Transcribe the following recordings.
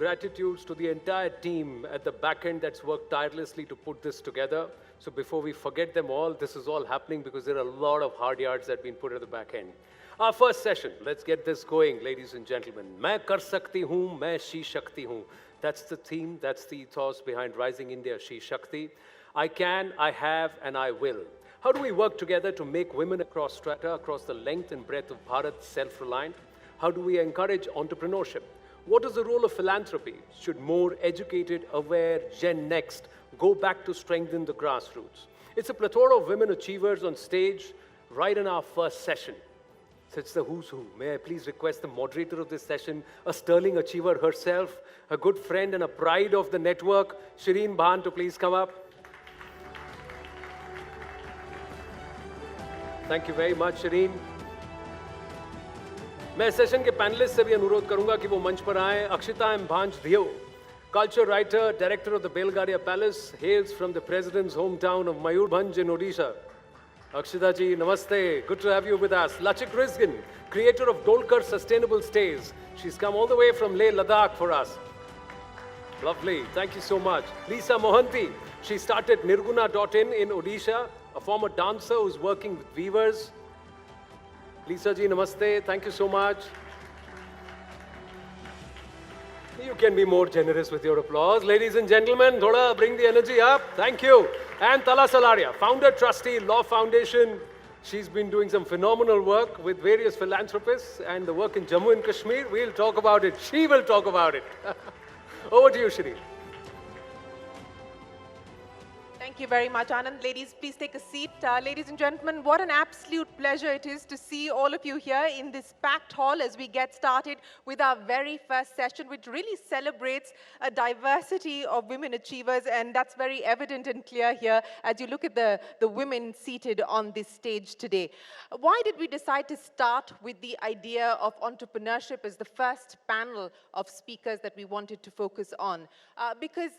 Gratitudes to the entire team at the back end that's worked tirelessly to put this together. So before we forget them all, this is all happening because there are a lot of hard yards that have been put at the back end. Our first session, let's get this going, ladies and gentlemen. Main kar sakti hoon, main She Shakti hoon. That's the theme, that's the ethos behind Rising India She Shakti. I can, I have, and I will. How do we work together to make women across strata, across the length and breadth of Bharat self-reliant? How do we encourage entrepreneurship? What is the role of philanthropy? Should more educated, aware Gen Next go back to strengthen the grassroots? It's a plethora of women achievers on stage right in our first session. So it's the who's who. May I please request the moderator of this session, a sterling achiever herself, a good friend and a pride of the network, Shireen Bhan, to please come up. Thank you very much, Shireen. मैं session के panelist से भी अनुरोध करूंगा कि वो मंच पर आएं. अक्षिता एम भांज धियो, culture writer, director of the Belgaria Palace, hails from the president's hometown of Mayurbhanj in Odisha. Akshita ji, namaste. Good to have you with us. Lachik Rizgan, creator of Dolkar Sustainable Stays. She's come all the way from Leh, Ladakh for us. Lovely. Thank you so much. Lisa Mohanty, she started Nirguna.in in Odisha, a former dancer who's working with weavers. Lisa ji, namaste. Thank you so much. You can be more generous with your applause. Ladies and gentlemen, thoda bring the energy up. Thank you. And Tala Salaria, founder, trustee, Law Foundation. She's been doing some phenomenal work with various philanthropists and the work in Jammu and Kashmir. We'll talk about it. She will talk about it. Over to you, Shri. Thank you very much, Anand. Ladies, please take a seat. Ladies and gentlemen, what an absolute pleasure it is to see all of you here in this packed hall as we get started with our very first session, which really celebrates a diversity of women achievers, and that's very evident and clear here as you look at the women seated on this stage today. Why did we decide to start with the idea of entrepreneurship as the first panel of speakers that we wanted to focus on? Because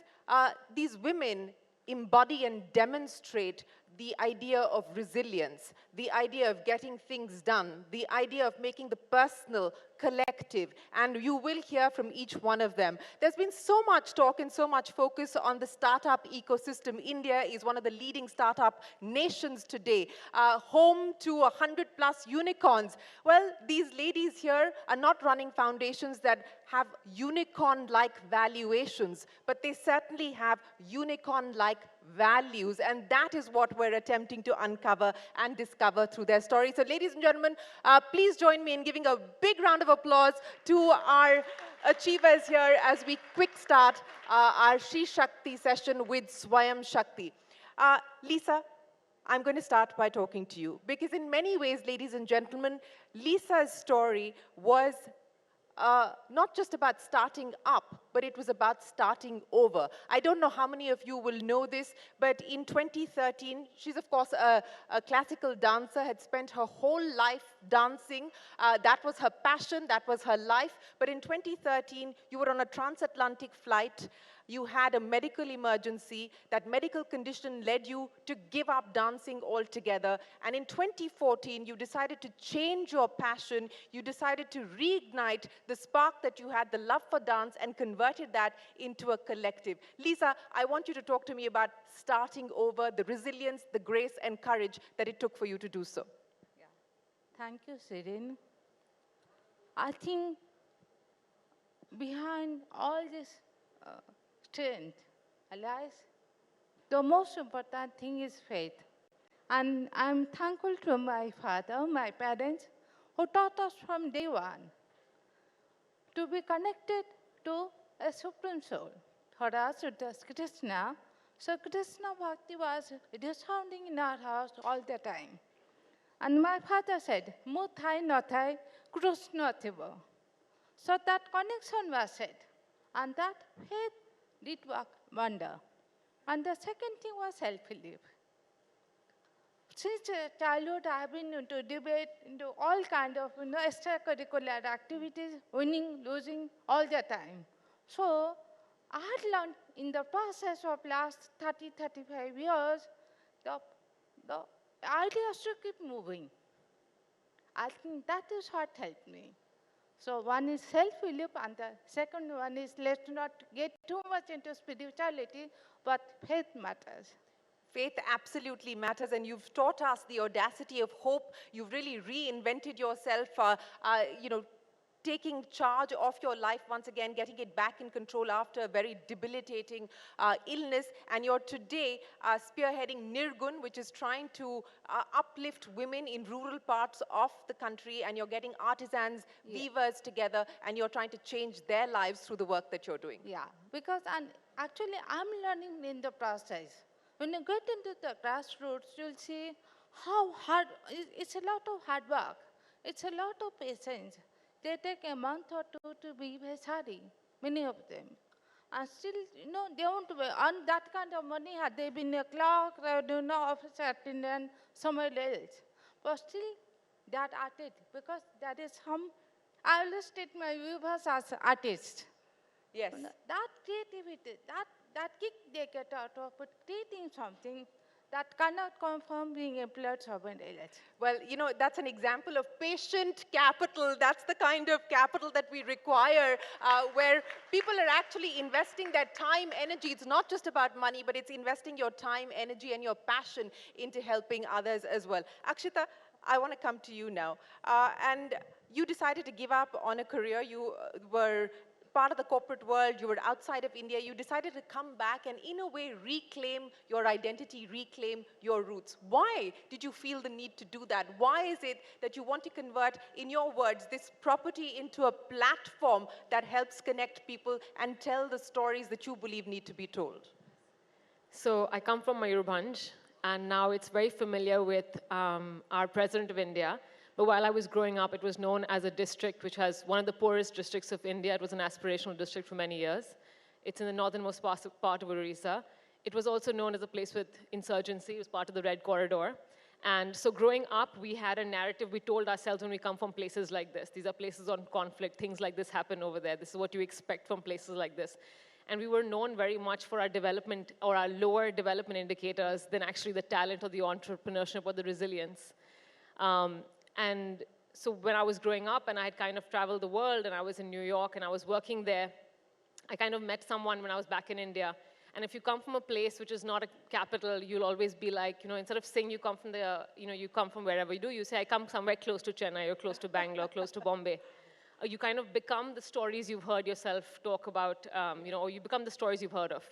these women embody and demonstrate the idea of resilience, the idea of getting things done, the idea of making the personal collective, and you will hear from each one of them. There's been so much talk and so much focus on the startup ecosystem. India is one of the leading startup nations today, home to 100+ unicorns. Well, these ladies here are not running foundations that have unicorn-like valuations, but they certainly have unicorn-like values, and that is what we're attempting to uncover and discover through their story. So ladies and gentlemen, please join me in giving a big round of applause to our achievers here as we quick start our She Shakti session with Swayam Shakti. Lisa, I'm going to start by talking to you because in many ways, ladies and gentlemen, Lisa's story was not just about starting up, but it was about starting over. I don't know how many of you will know this, but in 2013, she's of course a classical dancer, had spent her whole life dancing. That was her passion, that was her life. But in 2013, you were on a transatlantic flight. You had a medical emergency. That medical condition led you to give up dancing altogether. And in 2014, you decided to change your passion. You decided to reignite the spark that you had, the love for dance, and converted that into a collective. Lisa, I want you to talk to me about starting over, the resilience, the grace, and courage that it took for you to do so. Yeah. Thank you, Sirin. I think behind all this strength, alas, the most important thing is faith. And I'm thankful to my father, my parents, who taught us from day one to be connected to a supreme soul. For us, it was Krishna. So Krishna Bhakti was resounding in our house all the time. And my father said, "Mu thai no thai, Krishna thibo." So that connection was set. And that faith did work wonder. And the second thing was self-belief. Since childhood, I have been into debate, into all kinds of extracurricular activities, winning, losing, all the time. So I had learned in the process of last 30, 35 years, the idea is to keep moving. I think that is what helped me. So one is self-belief, and the second one is let's not get too much into spirituality, but faith matters. Faith absolutely matters, and you've taught us the audacity of hope. You've really reinvented yourself, taking charge of your life once again, getting it back in control after a very debilitating illness. And you're today spearheading Nirgun, which is trying to uplift women in rural parts of the country. And you're getting artisans, weavers together, and you're trying to change their lives through the work that you're doing. Yeah, because and actually I'm learning in the process. When you get into the grassroots, you'll see how hard, it's a lot of hard work. It's a lot of patience. They take a month or two to weave a sari, many of them. And still, they won't earn that kind of money had they been a clerk, officer, attendant, somewhere else. But still, they are artists, because that is I always treat my viewers as artists. Yes. That creativity, that kick they get out of it, creating something that cannot come from being employed somewhere else. Well, that's an example of patient capital. That's the kind of capital that we require, where people are actually investing their time, energy. It's not just about money, but it's investing your time, energy, and your passion into helping others as well. Akshita, I want to come to you now. And you decided to give up on a career. You were part of the corporate world, you were outside of India, you decided to come back and in a way reclaim your identity, reclaim your roots. Why did you feel the need to do that? Why is it that you want to convert, in your words, this property into a platform that helps connect people and tell the stories that you believe need to be told? So I come from Mayurbhanj, and now it's very familiar with our president of India. But while I was growing up, it was known as a district which has one of the poorest districts of India. It was an aspirational district for many years. It's in the northernmost part of Orissa. It was also known as a place with insurgency. It was part of the Red Corridor. And so growing up, we had a narrative we told ourselves when we come from places like this. These are places on conflict. Things like this happen over there. This is what you expect from places like this. And we were known very much for our development or our lower development indicators than actually the talent or the entrepreneurship or the resilience. And so when I was growing up and I had kind of traveled the world and I was in New York and I was working there, I kind of met someone when I was back in India. And if you come from a place which is not a capital, you'll always be like, instead of saying you come from you come from wherever you do, you say, I come somewhere close to Chennai or close to Bangalore, close to Bombay. You kind of become the stories you've heard yourself talk about, or you become the stories you've heard of.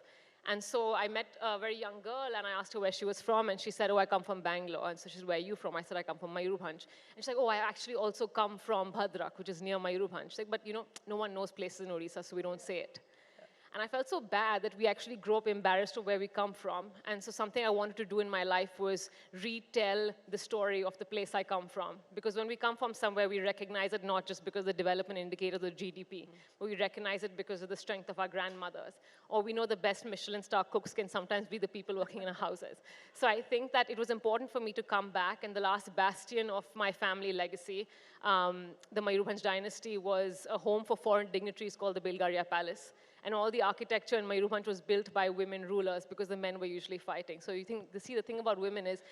And so I met a very young girl, and I asked her where she was from, and she said, oh, I come from Bangalore. And so she said, where are you from? I said, I come from Mayurbhanj. And she's like, oh, I actually also come from Bhadrak, which is near Mayurbhanj. She's like, but, no one knows places in Orissa, so we don't say it. And I felt so bad that we actually grew up embarrassed of where we come from. And so something I wanted to do in my life was retell the story of the place I come from. Because when we come from somewhere, we recognize it not just because of the development indicators of GDP, but we recognize it because of the strength of our grandmothers. Or we know the best Michelin star cooks can sometimes be the people working in our houses. So I think that it was important for me to come back, and the last bastion of my family legacy, the Mayurbhanj dynasty, was a home for foreign dignitaries called the Belgaria Palace. And all the architecture in Mayurbhanj was built by women rulers because the men were usually fighting. So the thing about women is,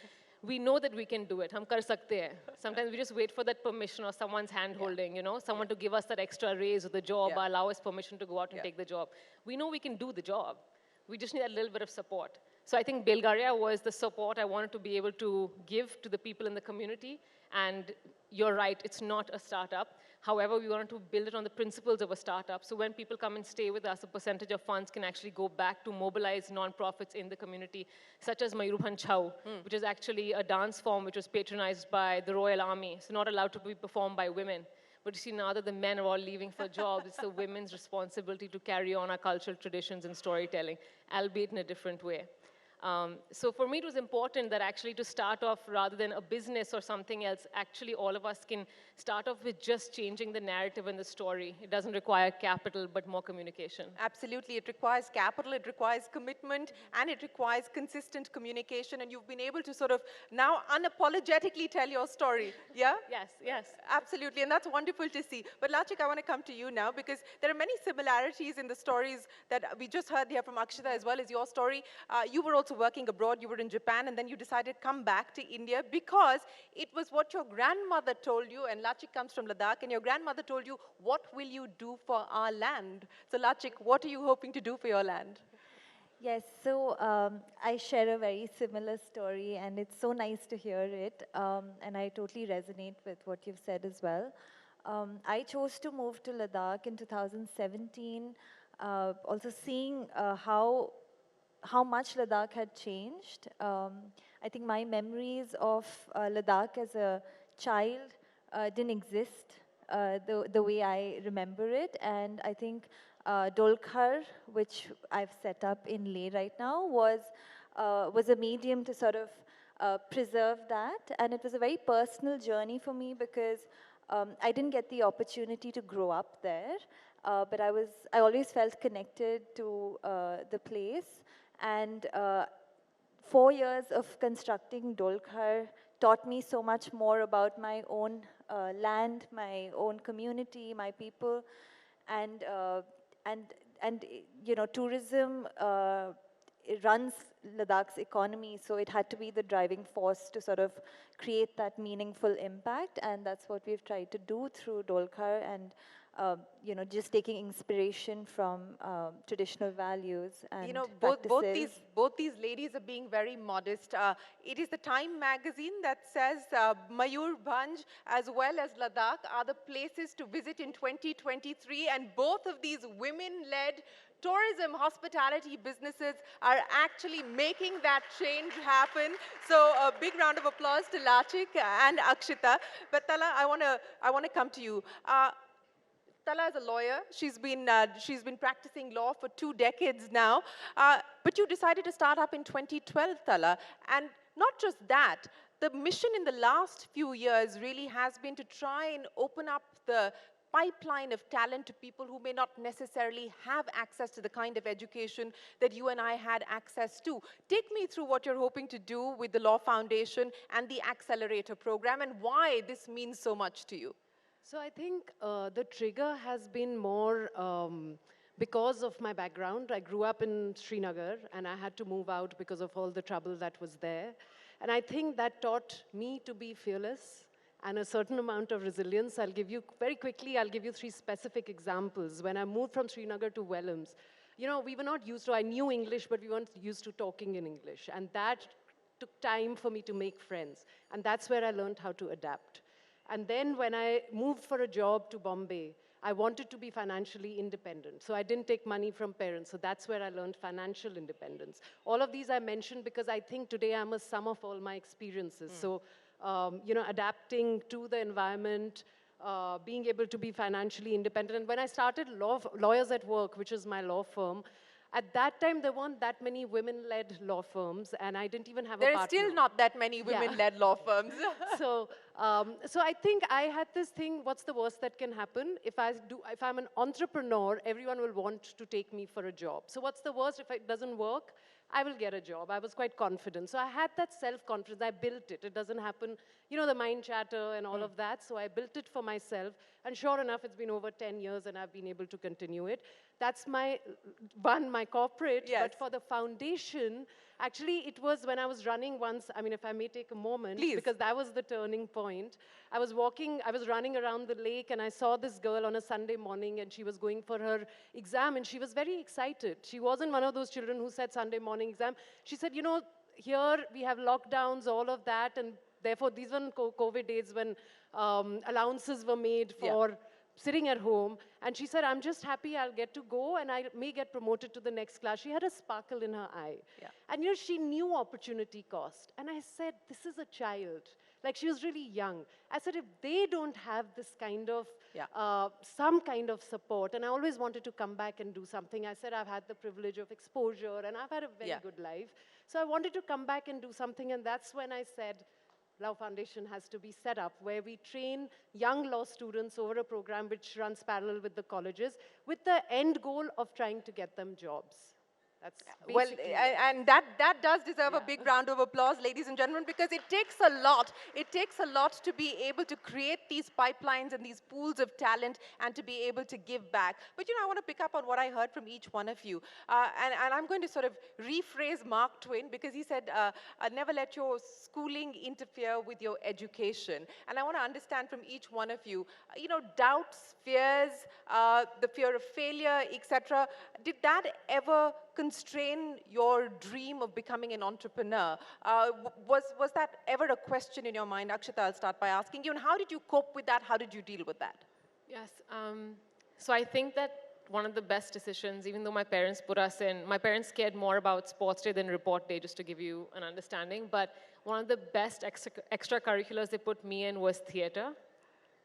we know that we can do it. Hum kar sakte hain. Sometimes we just wait for that permission or someone's hand holding, someone to give us that extra raise or the job or allow us permission to go out and take the job. We know we can do the job. We just need a little bit of support. So I think Belgaria was the support I wanted to be able to give to the people in the community. And you're right, it's not a startup. However, we wanted to build it on the principles of a startup. So when people come and stay with us, a percentage of funds can actually go back to mobilize nonprofits in the community, such as Mayurbhanj Chhau, which is actually a dance form which was patronized by the Royal Army. So not allowed to be performed by women. But you see, now that the men are all leaving for jobs, it's the women's responsibility to carry on our cultural traditions and storytelling, albeit in a different way. So for me, it was important that actually to start off, rather than a business or something else, actually all of us can start off with just changing the narrative and the story. It doesn't require capital, but more communication. Absolutely. It requires capital, it requires commitment, and it requires consistent communication. And you've been able to sort of now unapologetically tell your story. Yeah? Yes, yes. Absolutely. And that's wonderful to see. But Lachik, I want to come to you now, because there are many similarities in the stories that we just heard here from Akshita as well as your story. You were also also working abroad. You were in Japan, and then you decided to come back to India because it was what your grandmother told you, and Lachik comes from Ladakh, and your grandmother told you, what will you do for our land? So Lachik, what are you hoping to do for your land? Yes, so I share a very similar story, and it's so nice to hear it. And I totally resonate with what you've said as well. I chose to move to Ladakh in 2017, also seeing how much Ladakh had changed. I think my memories of Ladakh as a child didn't exist the way I remember it, and I think Dolkhar, which I've set up in Leh right now, was a medium to sort of preserve that, and it was a very personal journey for me because I didn't get the opportunity to grow up there, but I always felt connected to the place, and 4 years of constructing Dolkhar taught me so much more about my own land, my own community, my people, and and you know, tourism it runs Ladakh's economy, so it had to be the driving force to sort of create that meaningful impact, and that's what we've tried to do through Dolkhar, and you know, just taking inspiration from traditional values and You know, practices. both these ladies are being very modest. It is the Time magazine that says Mayurbhanj as well as Ladakh are the places to visit in 2023, and both of these women-led tourism, hospitality businesses are actually making that change happen. So a big round of applause to Lachik and Akshita. But Tala, I want to come to you. Tala is a lawyer. She's been practicing law for 2 decades now. But you decided to start up in 2012, Tala. And not just that, the mission in the last few years really has been to try and open up the pipeline of talent to people who may not necessarily have access to the kind of education that you and I had access to. Take me through what you're hoping to do with the Law Foundation and the Accelerator program, and why this means so much to you. So I think the trigger has been more because of my background. I grew up in Srinagar, and I had to move out because of all the trouble that was there. And I think that taught me to be fearless and a certain amount of resilience. I'll give you, very quickly, I'll give you 3 specific examples. When I moved from Srinagar to Wellams, you know, we were not used to, I knew English, but we weren't used to talking in English. And that took time for me to make friends. And that's where I learned how to adapt. And then when I moved for a job to Bombay, I wanted to be financially independent. So I didn't take money from parents. So that's where I learned financial independence. All of these I mentioned because I think today I'm a sum of all my experiences. So, you know, adapting to the environment, being able to be financially independent. And when I started Lawyers at Work, which is my law firm, at that time, there weren't that many women-led law firms, and I didn't even have a partner. There are still not that many women-led law firms. So I think I had this thing, what's the worst that can happen? If I'm an entrepreneur, everyone will want to take me for a job. So what's the worst? If it doesn't work, I will get a job. I was quite confident. So I had that self-confidence. I built it. It doesn't happen, you know, the mind chatter and all of that. So I built it for myself. And sure enough, it's been over 10 years, and I've been able to continue it. That's my corporate. Yes. But for the foundation, actually, it was when I was running once. I mean, if I may take a moment. Please. Because that was the turning point. I was running around the lake, and I saw this girl on a Sunday morning, and she was going for her exam, and she was very excited. She wasn't one of those children who said Sunday morning exam. She said, you know, here we have lockdowns, all of that, and therefore these were COVID days when allowances were made for sitting at home. And she said, I'm just happy I'll get to go, and I may get promoted to the next class. She had a sparkle in her eye. Yeah. And you know, she knew opportunity cost. And I said, this is a child. Like, she was really young. I said, if they don't have this kind of, some kind of support, and I always wanted to come back and do something. I said, I've had the privilege of exposure, and I've had a very good life. So I wanted to come back and do something, and that's when I said, Law Foundation has to be set up, where we train young law students over a program which runs parallel with the colleges, with the end goal of trying to get them jobs. That's Well, basically and that does deserve a big round of applause, ladies and gentlemen, because it takes a lot. It takes a lot to be able to create these pipelines and these pools of talent and to be able to give back. But, I want to pick up on what I heard from each one of you. And I'm going to sort of rephrase Mark Twain because he said, never let your schooling interfere with your education. And I want to understand from each one of you, doubts, fears, the fear of failure, etc. Did that ever constrain your dream of becoming an entrepreneur? Was that ever a question in your mind? Akshita, I'll start by asking you. And how did you cope with that? How did you deal with that? Yes. So I think that one of the best decisions, even though my parents put us in, my parents cared more about sports day than report day, just to give you an understanding. But one of the best extracurriculars they put me in was theater.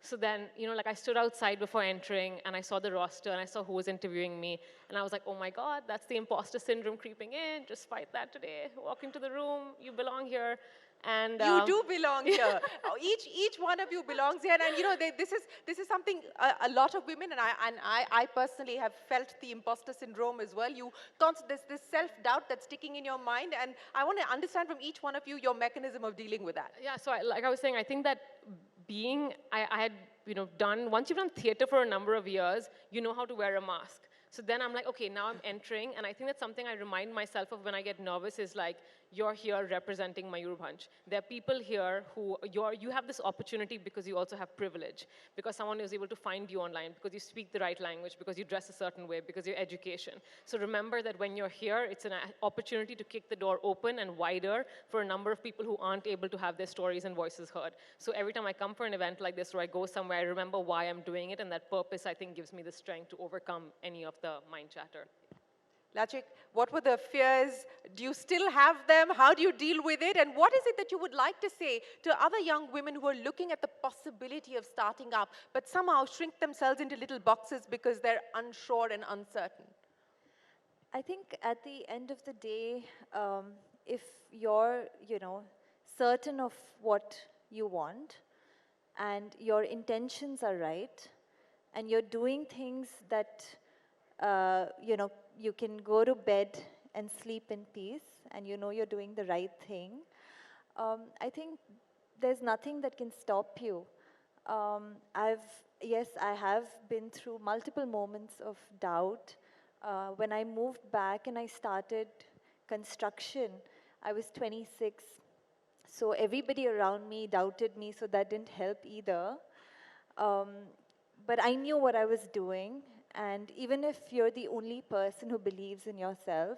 So then, like I stood outside before entering and I saw the roster and I saw who was interviewing me. And I was like, oh my God, that's the imposter syndrome creeping in. Just fight that today. Walk into the room. You belong here. And you do belong here. Each one of you belongs here, and this is something a lot of women, and I personally have felt the imposter syndrome as well. There's this self-doubt that's sticking in your mind, and I want to understand from each one of you your mechanism of dealing with that. Yeah, so like I was saying, I think that I had once you've done theater for a number of years, you know how to wear a mask. So then I'm like, okay, now I'm entering, and I think that's something I remind myself of when I get nervous is like, you're here representing Mayurbhanj. There are people here who, you have this opportunity because you also have privilege, because someone is able to find you online, because you speak the right language, because you dress a certain way, because your education. So remember that when you're here, it's an opportunity to kick the door open and wider for a number of people who aren't able to have their stories and voices heard. So every time I come for an event like this or I go somewhere, I remember why I'm doing it, and that purpose, I think, gives me the strength to overcome any of the mind chatter. Lachik, what were the fears? Do you still have them? How do you deal with it? And what is it that you would like to say to other young women who are looking at the possibility of starting up, but somehow shrink themselves into little boxes because they're unsure and uncertain? I think at the end of the day, if you're, certain of what you want and your intentions are right and you're doing things that, you can go to bed and sleep in peace and you're doing the right thing, I think there's nothing that can stop you. Yes, I have been through multiple moments of doubt. When I moved back and I started construction, I was 26. So everybody around me doubted me, so that didn't help either. But I knew what I was doing. And even if you're the only person who believes in yourself,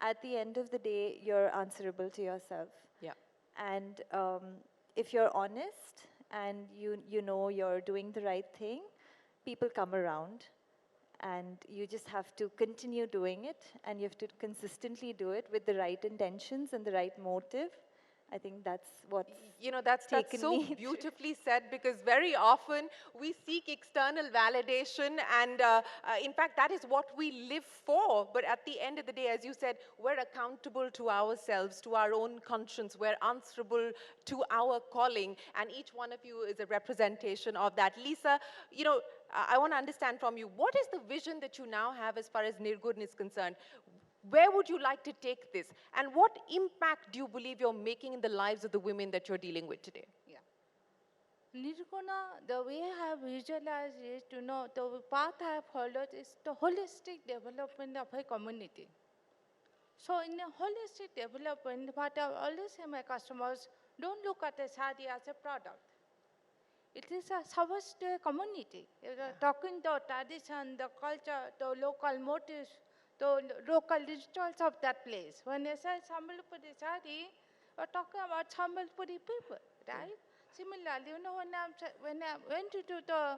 at the end of the day, you're answerable to yourself. Yeah. And if you're honest and you know you're doing the right thing, people come around. And you just have to continue doing it, and you have to consistently do it with the right intentions and the right motive. I think that's what's that's so beautifully said, because very often we seek external validation, and in fact, that is what we live for. But at the end of the day, as you said, we're accountable to ourselves, to our own conscience. We're answerable to our calling, and each one of you is a representation of that. Lisa, I want to understand from you, what is the vision that you now have as far as Nirgun is concerned? Where would you like to take this? And what impact do you believe you're making in the lives of the women that you're dealing with today? Yeah. Nirguna, the way I have visualized it, the path I have followed is the holistic development of a community. So in a holistic development, what I always say to my customers, don't look at a sari as a product. It is a service to a community. You're talking the tradition, the culture, the local motives, the local rituals of that place. When I say Sambalpuri sari, we're talking about Sambalpuri people, right? Similarly, when I went into the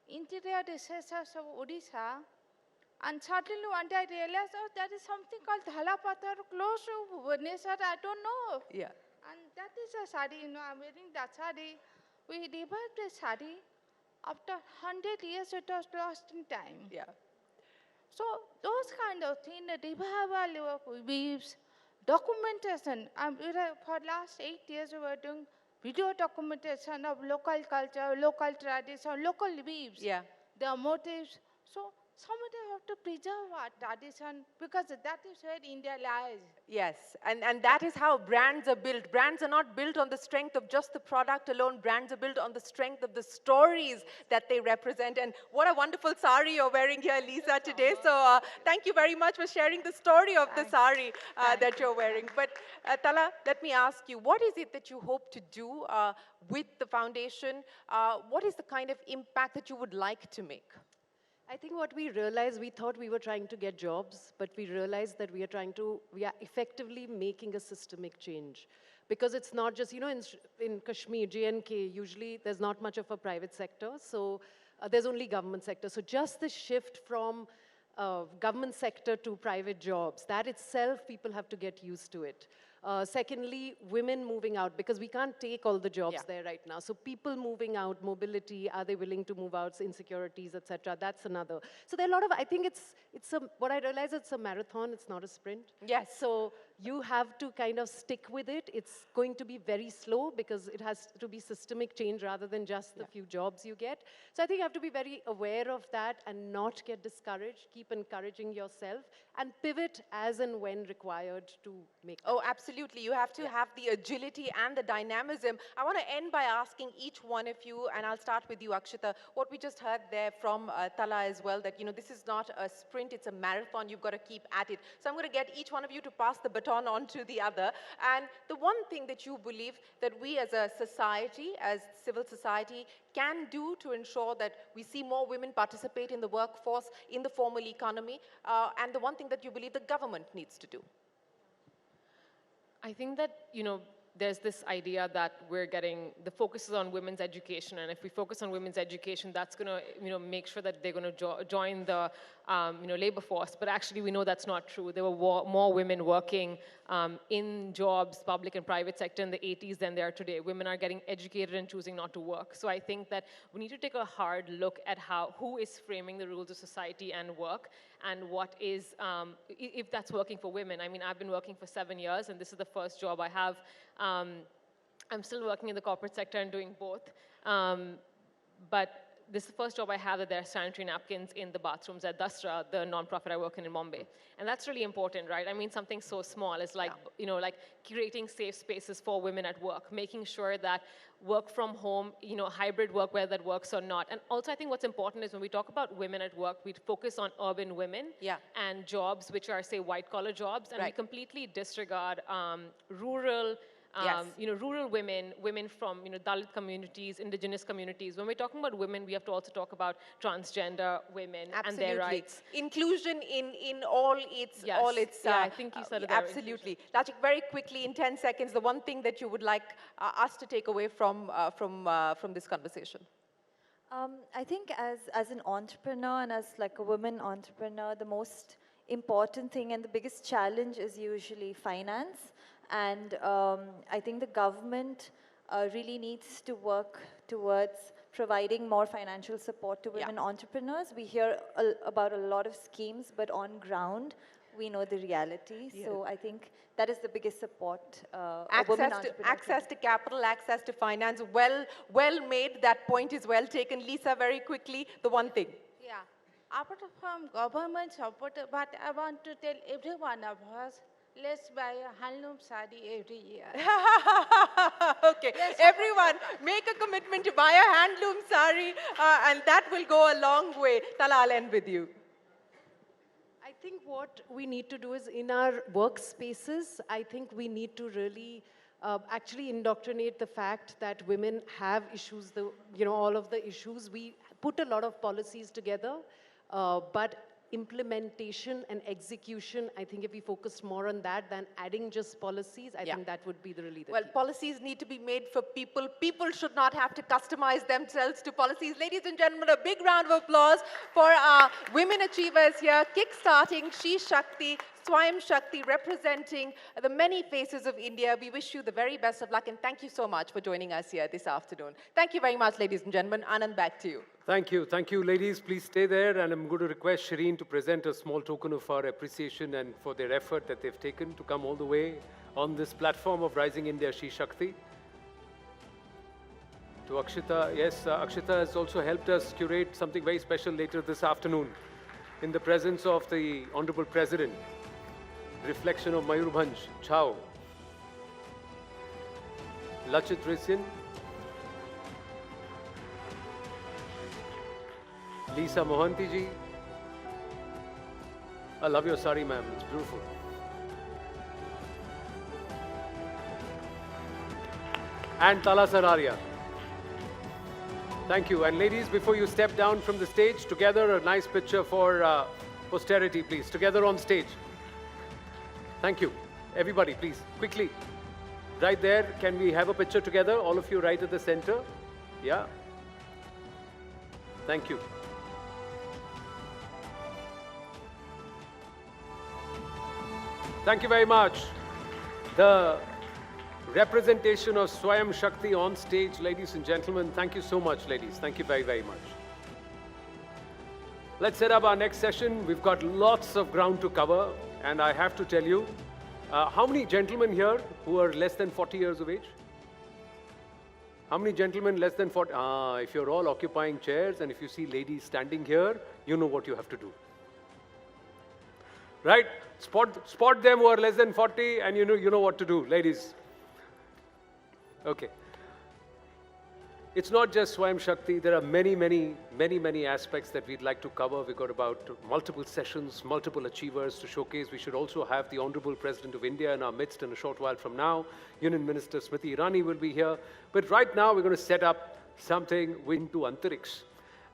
interior recesses of Odisha, and suddenly one day I realized, oh, there is something called Dhalapathar close to Bhubaneswar, I don't know. Yeah. And that is a sari, I'm wearing that sari. We revived a sari. After 100 years, it was lost in time. Yeah. So those kind of things, the revival of weaves, documentation. For last 8 years, we were doing video documentation of local culture, local tradition, local weaves. Yeah. Their motives. So somebody have to preserve our tradition because that is where India lies. Yes, and that is how brands are built. Brands are not built on the strength of just the product alone. Brands are built on the strength of the stories that they represent. And what a wonderful sari you're wearing here, Lisa, today. So thank you very much for sharing the story of the sari that you're wearing. But Tala, let me ask you, what is it that you hope to do with the foundation? What is the kind of impact that you would like to make? I think what we realized, we thought we were trying to get jobs, but we realized that we are effectively making a systemic change. Because it's not just, in Kashmir, J&K, usually there's not much of a private sector, so there's only government sector. So just the shift from government sector to private jobs, that itself, people have to get used to it. Secondly, women moving out, because we can't take all the jobs there right now. So people moving out, mobility, are they willing to move out, insecurities, etc. That's another. So there are a lot of, I think what I realize, it's a marathon, it's not a sprint. Yes. So you have to kind of stick with it. It's going to be very slow because it has to be systemic change rather than just the few jobs you get. So I think you have to be very aware of that and not get discouraged. Keep encouraging yourself and pivot as and when required to make that. Oh, absolutely. You have to have the agility and the dynamism. I want to end by asking each one of you, and I'll start with you, Akshita, what we just heard there from Tala as well, that, this is not a sprint, it's a marathon. You've got to keep at it. So I'm going to get each one of you to pass the baton on to the other. And the one thing that you believe that we as a society, as civil society, can do to ensure that we see more women participate in the workforce, in the formal economy, and the one thing that you believe the government needs to do. I think that, there's this idea that we're getting, the focus is on women's education, and if we focus on women's education, that's going to, make sure that they're going to join the, labor force. But actually, we know that's not true. There were more women working in jobs, public and private sector in the 80s than there are today. Women are getting educated and choosing not to work. So I think that we need to take a hard look at who is framing the rules of society and work, and what is, if that's working for women. I mean, I've been working for 7 years, and this is the first job I have. I'm still working in the corporate sector and doing both. But this is the first job I have that there are sanitary napkins in the bathrooms at Dasra, the nonprofit I work in Mumbai. And that's really important, right? I mean, something so small is like, like creating safe spaces for women at work, making sure that work from home, hybrid work, whether that works or not. And also, I think what's important is when we talk about women at work, we focus on urban women and jobs which are, say, white-collar jobs, and we completely disregard rural rural women from, Dalit communities, indigenous communities. When we're talking about women, we have to also talk about transgender women and their rights. Inclusion in all its, I think you said it there. Absolutely. Lachik, very quickly, in 10 seconds, the one thing that you would like us to take away from this conversation. I think as an entrepreneur and as like a woman entrepreneur, the most important thing and the biggest challenge is usually finance. And I think the government really needs to work towards providing more financial support to women entrepreneurs. We hear about a lot of schemes, but on ground, we know the reality. So I think that is the biggest support. Access to capital, access to finance. Well made. That point is well taken. Lisa, very quickly, the one thing. Yeah. Apart from government support, but I want to tell every one of us, let's buy a handloom sari every year. Okay, everyone, make a commitment to buy a handloom sari, and that will go a long way. Tala, I'll end with you. I think what we need to do is in our workspaces, I think we need to really actually indoctrinate the fact that women have issues, all of the issues. We put a lot of policies together, but implementation and execution, I think if we focused more on that than adding just policies, I think that would be really the key. Policies need to be made for people. People should not have to customize themselves to policies. Ladies and gentlemen, a big round of applause for our women achievers here, kick-starting Shakti, Swayam Shakti, representing the many faces of India. We wish you the very best of luck, and thank you so much for joining us here this afternoon. Thank you very much, ladies and gentlemen. Anand, back to you. Thank you, ladies. Please stay there, and I'm going to request Shireen to present a small token of our appreciation and for their effort that they've taken to come all the way on this platform of Rising India Shakti. To Akshita, yes, Akshita has also helped us curate something very special later this afternoon. in the presence of the Honorable President, reflection of Mayurbhanj, Chao, Lachit Rissin, Lisa Mohanty ji. I love your sari, ma'am. It's beautiful. And Tala Sararia. Thank you. And ladies, before you step down from the stage, together a nice picture for posterity, please. Together on stage. Thank you. Everybody, please, quickly. Right there, can we have a picture together? All of you right at the center. Yeah. Thank you. Thank you very much. The representation of Swayam Shakti on stage, ladies and gentlemen. Thank you so much, ladies. Thank you very, very much. Let's set up our next session. We've got lots of ground to cover, and I have to tell you, how many gentlemen here who are less than 40 years of age? How many gentlemen less than 40? If you're all occupying chairs and if you see ladies standing here, you know what you have to do. Right? Spot them who are less than 40 and you know what to do, ladies. Okay. It's not just Swayam Shakti. There are many aspects that we'd like to cover. We've got about multiple sessions, multiple achievers to showcase. We should also have the Honorable President of India in our midst in a short while from now. Union Minister Smriti Irani will be here. But right now, we're going to set up something into Antariksh.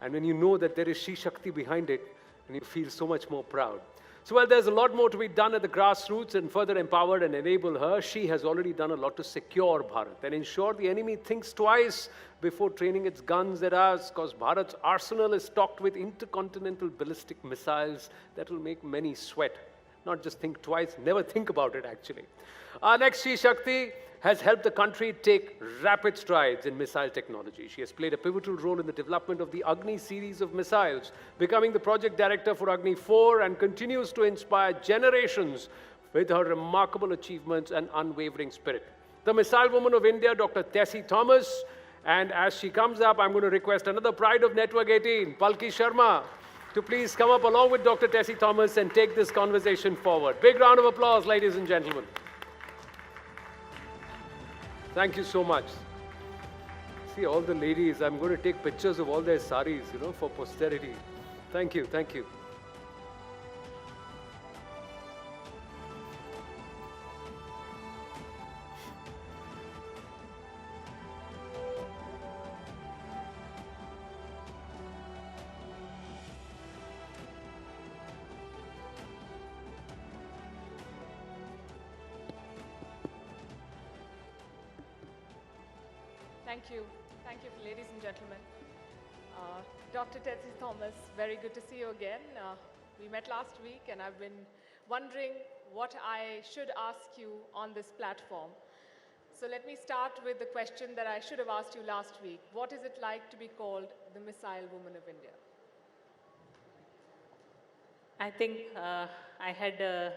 And when you know that there is Shri Shakti behind it, and you feel so much more proud. So while there's a lot more to be done at the grassroots and further empower and enable her, she has already done a lot to secure Bharat and ensure the enemy thinks twice before training its guns at us, because Bharat's arsenal is stocked with intercontinental ballistic missiles that will make many sweat. Not just think twice, never think about it actually. Our next Shri Shakti has helped the country take rapid strides in missile technology. She has played a pivotal role in the development of the Agni series of missiles, becoming the project director for Agni 4 and continues to inspire generations with her remarkable achievements and unwavering spirit. The Missile Woman of India, Dr. Tessie Thomas, and as she comes up, I'm going to request another pride of Network 18, Palki Sharma, to please come up along with Dr. Tessie Thomas and take this conversation forward. Big round of applause, ladies and gentlemen. Thank you so much. See all the ladies, I'm going to take pictures of all their saris, for posterity. Thank you, thank you. Thank you, ladies and gentlemen. Dr. Tessie Thomas, very good to see you again. We met last week and I've been wondering what I should ask you on this platform. So let me start with the question that I should have asked you last week. What is it like to be called the Missile Woman of India? I think I had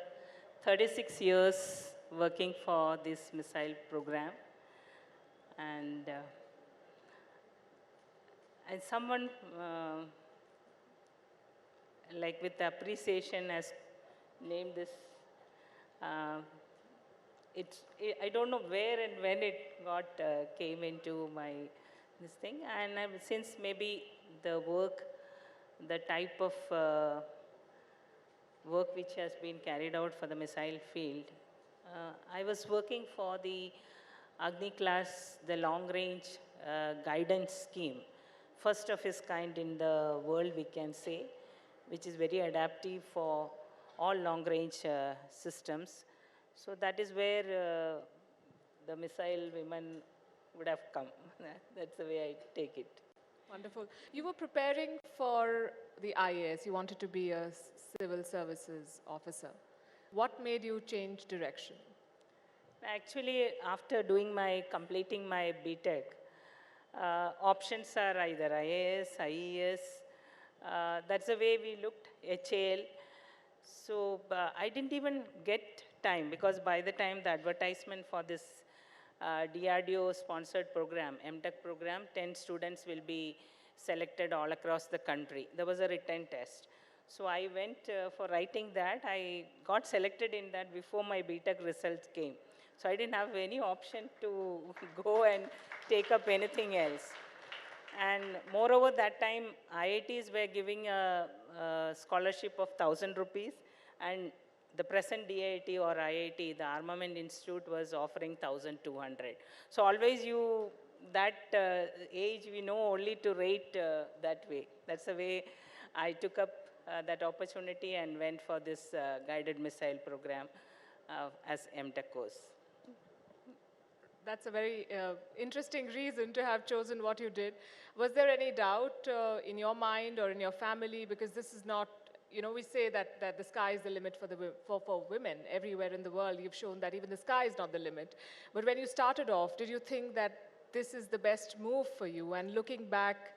36 years working for this missile program. And someone like with appreciation has named this. I don't know where and when it got came into this thing, and since maybe the work, the type of work which has been carried out for the missile field, I was working for the Agni class, the long range guidance scheme, first of its kind in the world, we can say, which is very adaptive for all long range systems. So that is where the missile women would have come. That's the way I take it. Wonderful. You were preparing for the IAS. You wanted to be a civil services officer. What made you change direction? Actually, after completing my BTech, options are either IAS, IES. That's the way we looked, HAL. So I didn't even get time, because by the time the advertisement for this DRDO sponsored program, MTech program, 10 students will be selected all across the country. There was a written test. So I went for writing that. I got selected in that before my BTech results came. So I didn't have any option to go and take up anything else. And moreover, that time IITs were giving a scholarship of 1,000 rupees, and the present DIT or IIT, the Armament Institute, was offering 1,200. So always that age, we know only to rate that way. That's the way I took up that opportunity and went for this guided missile program as MTech course. That's a very interesting reason to have chosen what you did. Was there any doubt in your mind or in your family? Because this is not, we say that the sky is the limit for women everywhere in the world. You've shown that even the sky is not the limit. But when you started off, did you think that this is the best move for you? And looking back,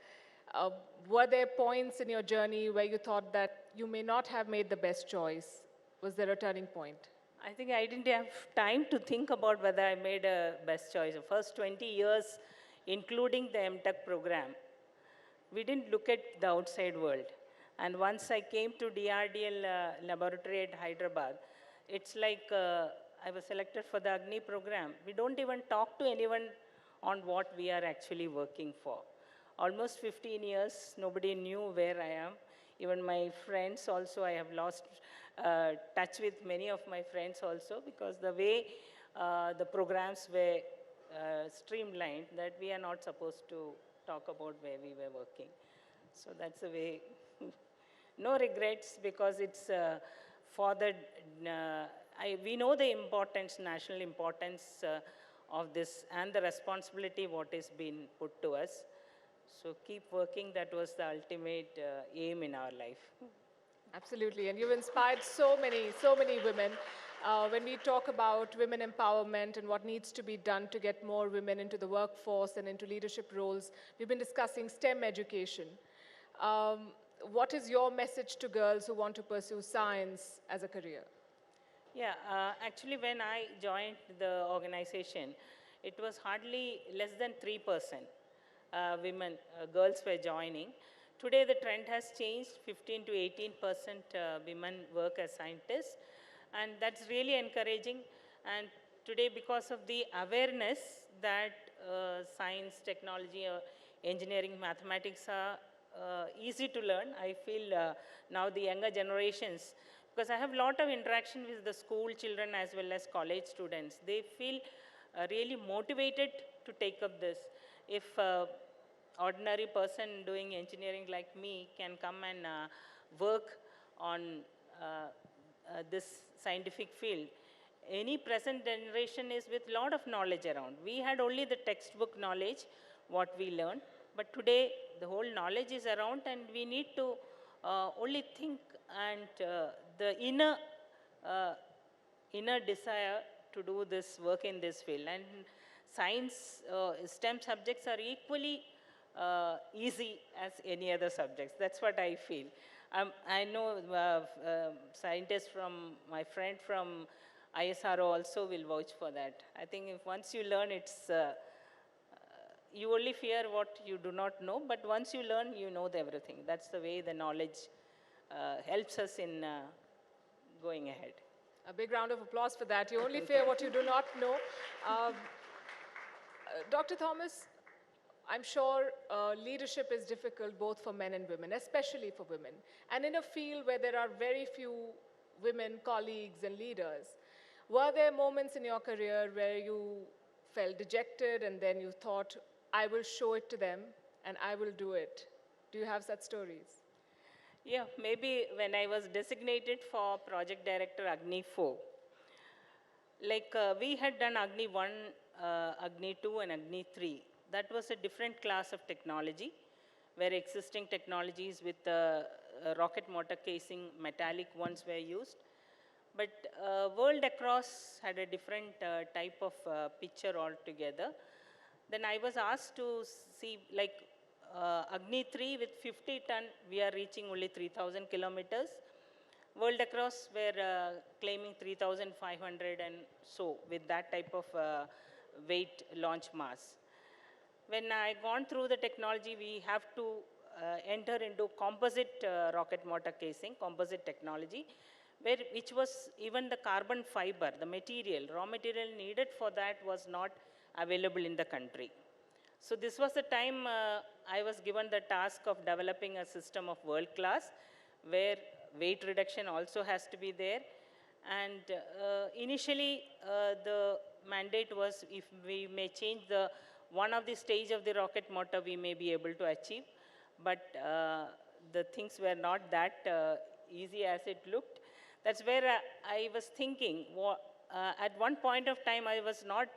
were there points in your journey where you thought that you may not have made the best choice? Was there a turning point? I think I didn't have time to think about whether I made a best choice. The first 20 years, including the MTech program, we didn't look at the outside world. And once I came to DRDL laboratory at Hyderabad, it's like I was selected for the Agni program. We don't even talk to anyone on what we are actually working for. Almost 15 years, nobody knew where I am. Even my friends also, I have lost touch with many of my friends also, because the way the programs were streamlined, that we are not supposed to talk about where we were working. So that's the way. No regrets, because it's for the, we know the importance, national importance of this, and the responsibility what is being put to us. So keep working, that was the ultimate aim in our life. Absolutely, and you've inspired so many women. When we talk about women empowerment and what needs to be done to get more women into the workforce and into leadership roles, we've been discussing STEM education. What is your message to girls who want to pursue science as a career? Yeah, actually when I joined the organization, it was hardly less than 3% women, girls were joining. Today the trend has changed, 15 to 18% women work as scientists, and that's really encouraging. And today, because of the awareness that science, technology, engineering, mathematics are easy to learn, I feel now the younger generations, because I have a lot of interaction with the school children as well as college students, they feel really motivated to take up this. If ordinary person doing engineering like me can come and work on this scientific field, any present generation is with a lot of knowledge around. We had only the textbook knowledge, what we learned, but today the whole knowledge is around, and we need to only think, and the inner desire to do this work in this field. And science, STEM subjects are equally easy as any other subjects. That's what I feel. I know scientists from, my friend from ISRO also will vouch for that. I think if once you learn, it's, you only fear what you do not know, but once you learn, you know everything. That's the way the knowledge helps us in going ahead. A big round of applause for that. You only fear what you do not know. Dr. Thomas, I'm sure leadership is difficult both for men and women, especially for women. And in a field where there are very few women colleagues and leaders, were there moments in your career where you felt dejected and then you thought, I will show it to them and I will do it? Do you have such stories? Yeah, maybe when I was designated for Project Director Agni 4, like we had done Agni 1, Agni 2 and Agni 3. That was a different class of technology, where existing technologies with rocket motor casing, metallic ones were used. But world across had a different type of picture altogether. Then I was asked to see, like, Agni 3 with 50 ton, we are reaching only 3,000 kilometers. World across were claiming 3,500 and so, with that type of weight launch mass. When I gone through the technology, we have to enter into composite rocket motor casing, composite technology, which was even the carbon fiber, the material, raw material needed for that was not available in the country. So this was the time I was given the task of developing a system of world class, where weight reduction also has to be there. And initially, the mandate was if we may change the one of the stage of the rocket motor, we may be able to achieve. But the things were not that easy as it looked. That's where I was thinking, at one point of time, I was not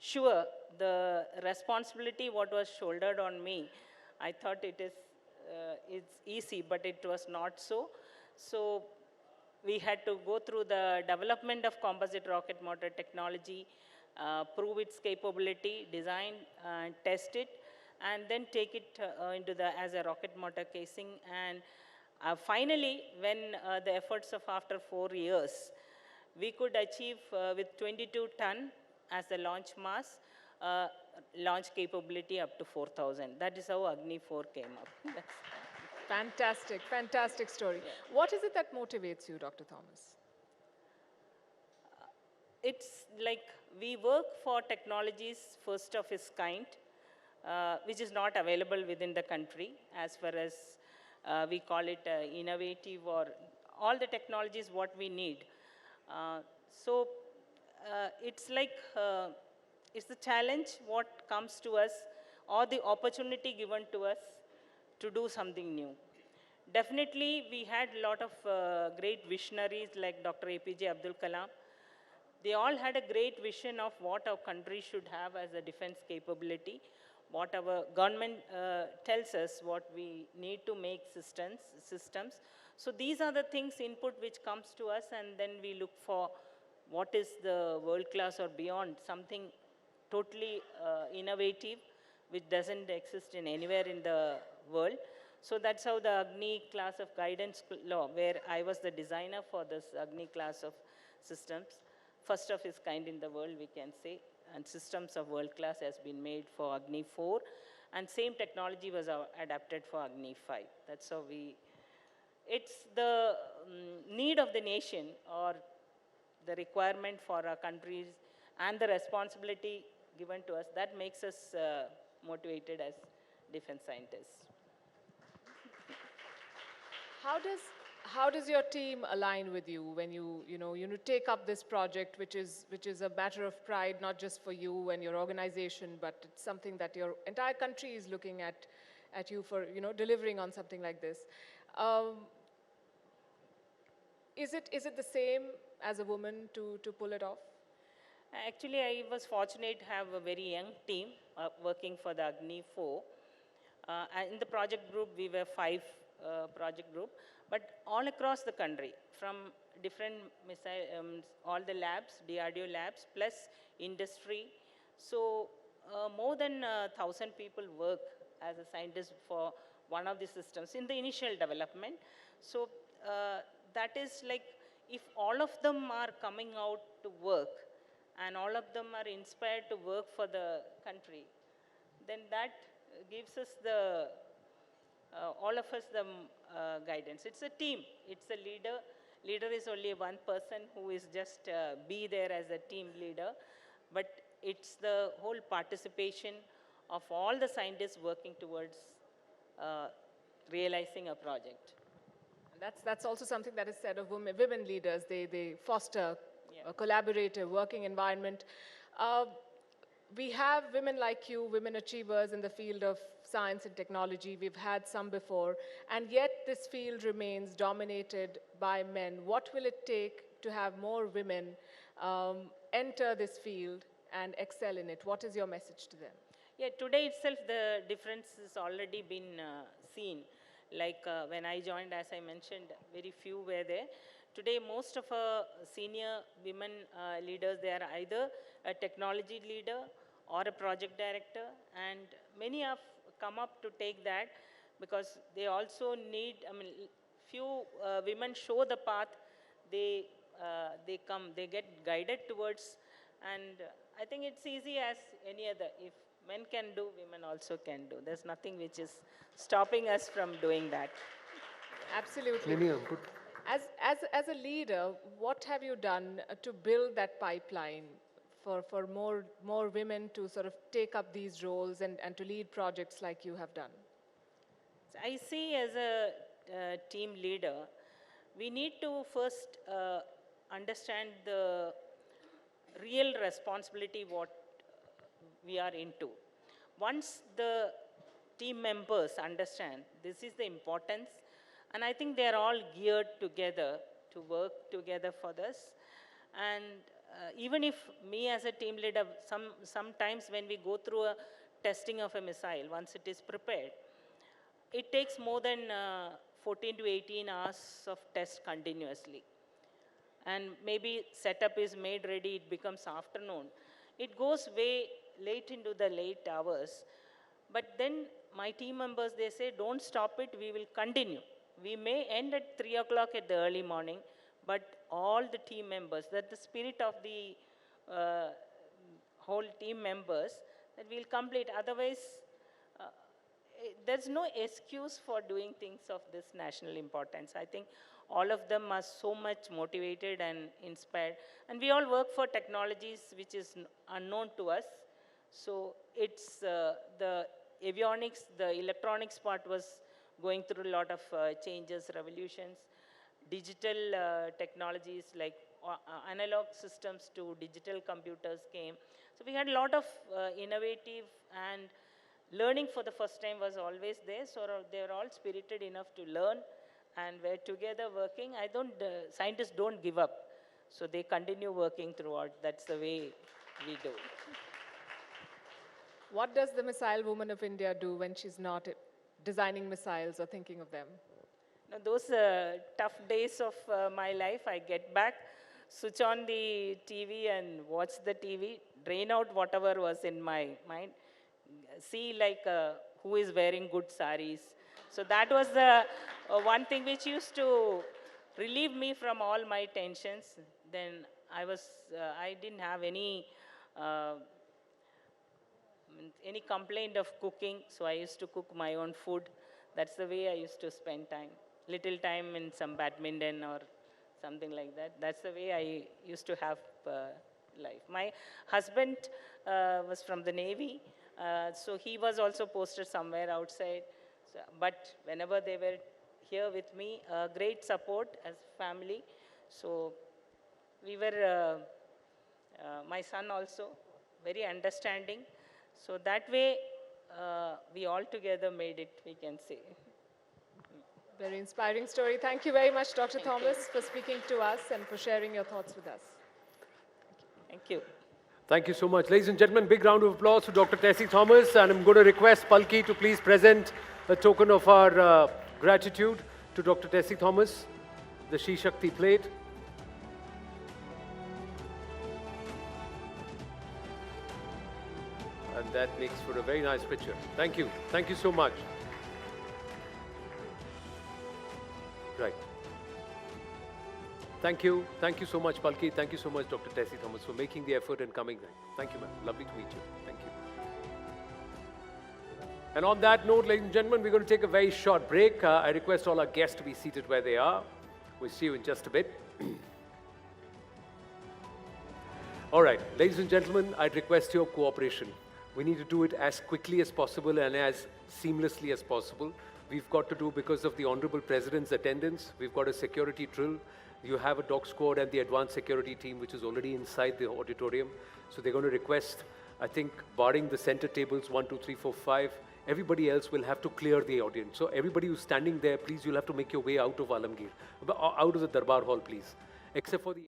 sure the responsibility what was shouldered on me. I thought it's easy, but it was not so. So we had to go through the development of composite rocket motor technology, prove its capability, design and test it, and then take it as a rocket motor casing. And finally, when the efforts of after 4 years, we could achieve with 22 ton as the launch mass, launch capability up to 4,000. That is how Agni 4 came up. Fantastic, fantastic story. Yeah. What is it that motivates you, Dr. Thomas? It's like we work for technologies first of its kind, which is not available within the country as far as we call it innovative, or all the technologies what we need. So it's like, it's the challenge what comes to us, or the opportunity given to us to do something new. Definitely, we had a lot of great visionaries like Dr. APJ Abdul Kalam. They all had a great vision of what our country should have as a defense capability, what our government tells us what we need to make systems. So these are the things, input which comes to us, and then we look for what is the world class or beyond, something totally innovative, which doesn't exist in anywhere in the world. So that's how the Agni class of guidance law, where I was the designer for this Agni class of systems, first of its kind in the world, we can say, and systems of world class has been made for Agni 4, and same technology was adapted for Agni 5. That's how it's the need of the nation, or the requirement for our countries, and the responsibility given to us, that makes us motivated as defense scientists. How does your team align with you when you take up this project, which is a matter of pride, not just for you and your organization, but it's something that your entire country is looking at you for delivering on something like this. Is it the same as a woman to pull it off? Actually, I was fortunate to have a very young team working for the Agni 4. In the project group, we were 5 project group, but all across the country, from different missile, all the labs, DRDO labs, plus industry. So more than 1,000 people work as a scientist for one of the systems in the initial development. So that is like, if all of them are coming out to work, and all of them are inspired to work for the country, then that gives us the, all of us the guidance. It's a team, it's a leader. Leader is only one person who is just be there as a team leader, but it's the whole participation of all the scientists working towards realizing a project. That's also something that is said of women leaders. They foster a collaborative working environment. We have women like you, women achievers in the field of science and technology. We've had some before, and yet this field remains dominated by men. What will it take to have more women enter this field and excel in it? What is your message to them? Yeah, today itself the difference has already been seen. Like when I joined, as I mentioned, very few were there. Today, most of our senior women leaders, they are either a technology leader or a project director, and many have come up to take that, because they also need, few women show the path, they get guided towards, and I think it's easy as any other. If Men can do, women also can do. There's nothing which is stopping us from doing that. Absolutely. Nini, good. As a leader, what have you done to build that pipeline for more women to sort of take up these roles and to lead projects like you have done? So I see as a team leader, we need to first understand the real responsibility what we are into. Once the team members understand this is the importance, and I think they are all geared together to work together for this. And even if me as a team leader, sometimes when we go through a testing of a missile, once it is prepared, it takes more than 14 to 18 hours of test continuously. And maybe setup is made ready, it becomes afternoon. It goes way late into the late hours. But then my team members, they say, don't stop it, we will continue. We may end at 3 o'clock at the early morning, but all the team members, that the spirit of the whole team members, that we'll complete. Otherwise, there's no excuse for doing things of this national importance. I think all of them are so much motivated and inspired. And we all work for technologies which is unknown to us. So it's the avionics, the electronics part was going through a lot of changes, revolutions. Digital technologies like analog systems to digital computers came. So we had a lot of innovative, and learning for the first time was always there. So they were all spirited enough to learn and were together working. Scientists don't give up. So they continue working throughout. That's the way we do. What does the Missile Woman of India do when she's not designing missiles or thinking of them? Now, those tough days of my life, I get back, switch on the TV and watch the TV, drain out whatever was in my mind, see like who is wearing good saris. So that was the one thing which used to relieve me from all my tensions. Then I didn't have any complaint of cooking, so I used to cook my own food. That's the way I used to spend time. Little time in some badminton or something like that. That's the way I used to have life. My husband was from the Navy, so he was also posted somewhere outside. So, but whenever they were here with me, great support as family. So we were, my son also, very understanding. So that way, we all together made it, we can say. Very inspiring story. Thank you very much, Dr. Thomas, for speaking to us and for sharing your thoughts with us. Thank you. Thank you so much. Ladies and gentlemen, big round of applause to Dr. Tessie Thomas. And I'm going to request Palki to please present a token of our gratitude to Dr. Tessie Thomas, the Shakti plate. And that makes for a very nice picture. Thank you. Thank you so much. Right. Thank you. Thank you so much, Palki. Thank you so much, Dr. Tessie Thomas, for making the effort and coming. Thank you, ma'am. Lovely to meet you. Thank you. And on that note, ladies and gentlemen, we're going to take a very short break. I request all our guests to be seated where they are. We'll see you in just a bit. All right, ladies and gentlemen, I'd request your cooperation. We need to do it as quickly as possible and as seamlessly as possible. We've got to do, because of the Honorable President's attendance, we've got a security drill. You have a dog squad and the advanced security team, which is already inside the auditorium. So they're going to request, I think, barring the center tables, 1, 2, 3, 4, 5, everybody else will have to clear the audience. So everybody who's standing there, please, you'll have to make your way out of Alamgir, out of the Darbar Hall, please. Except for the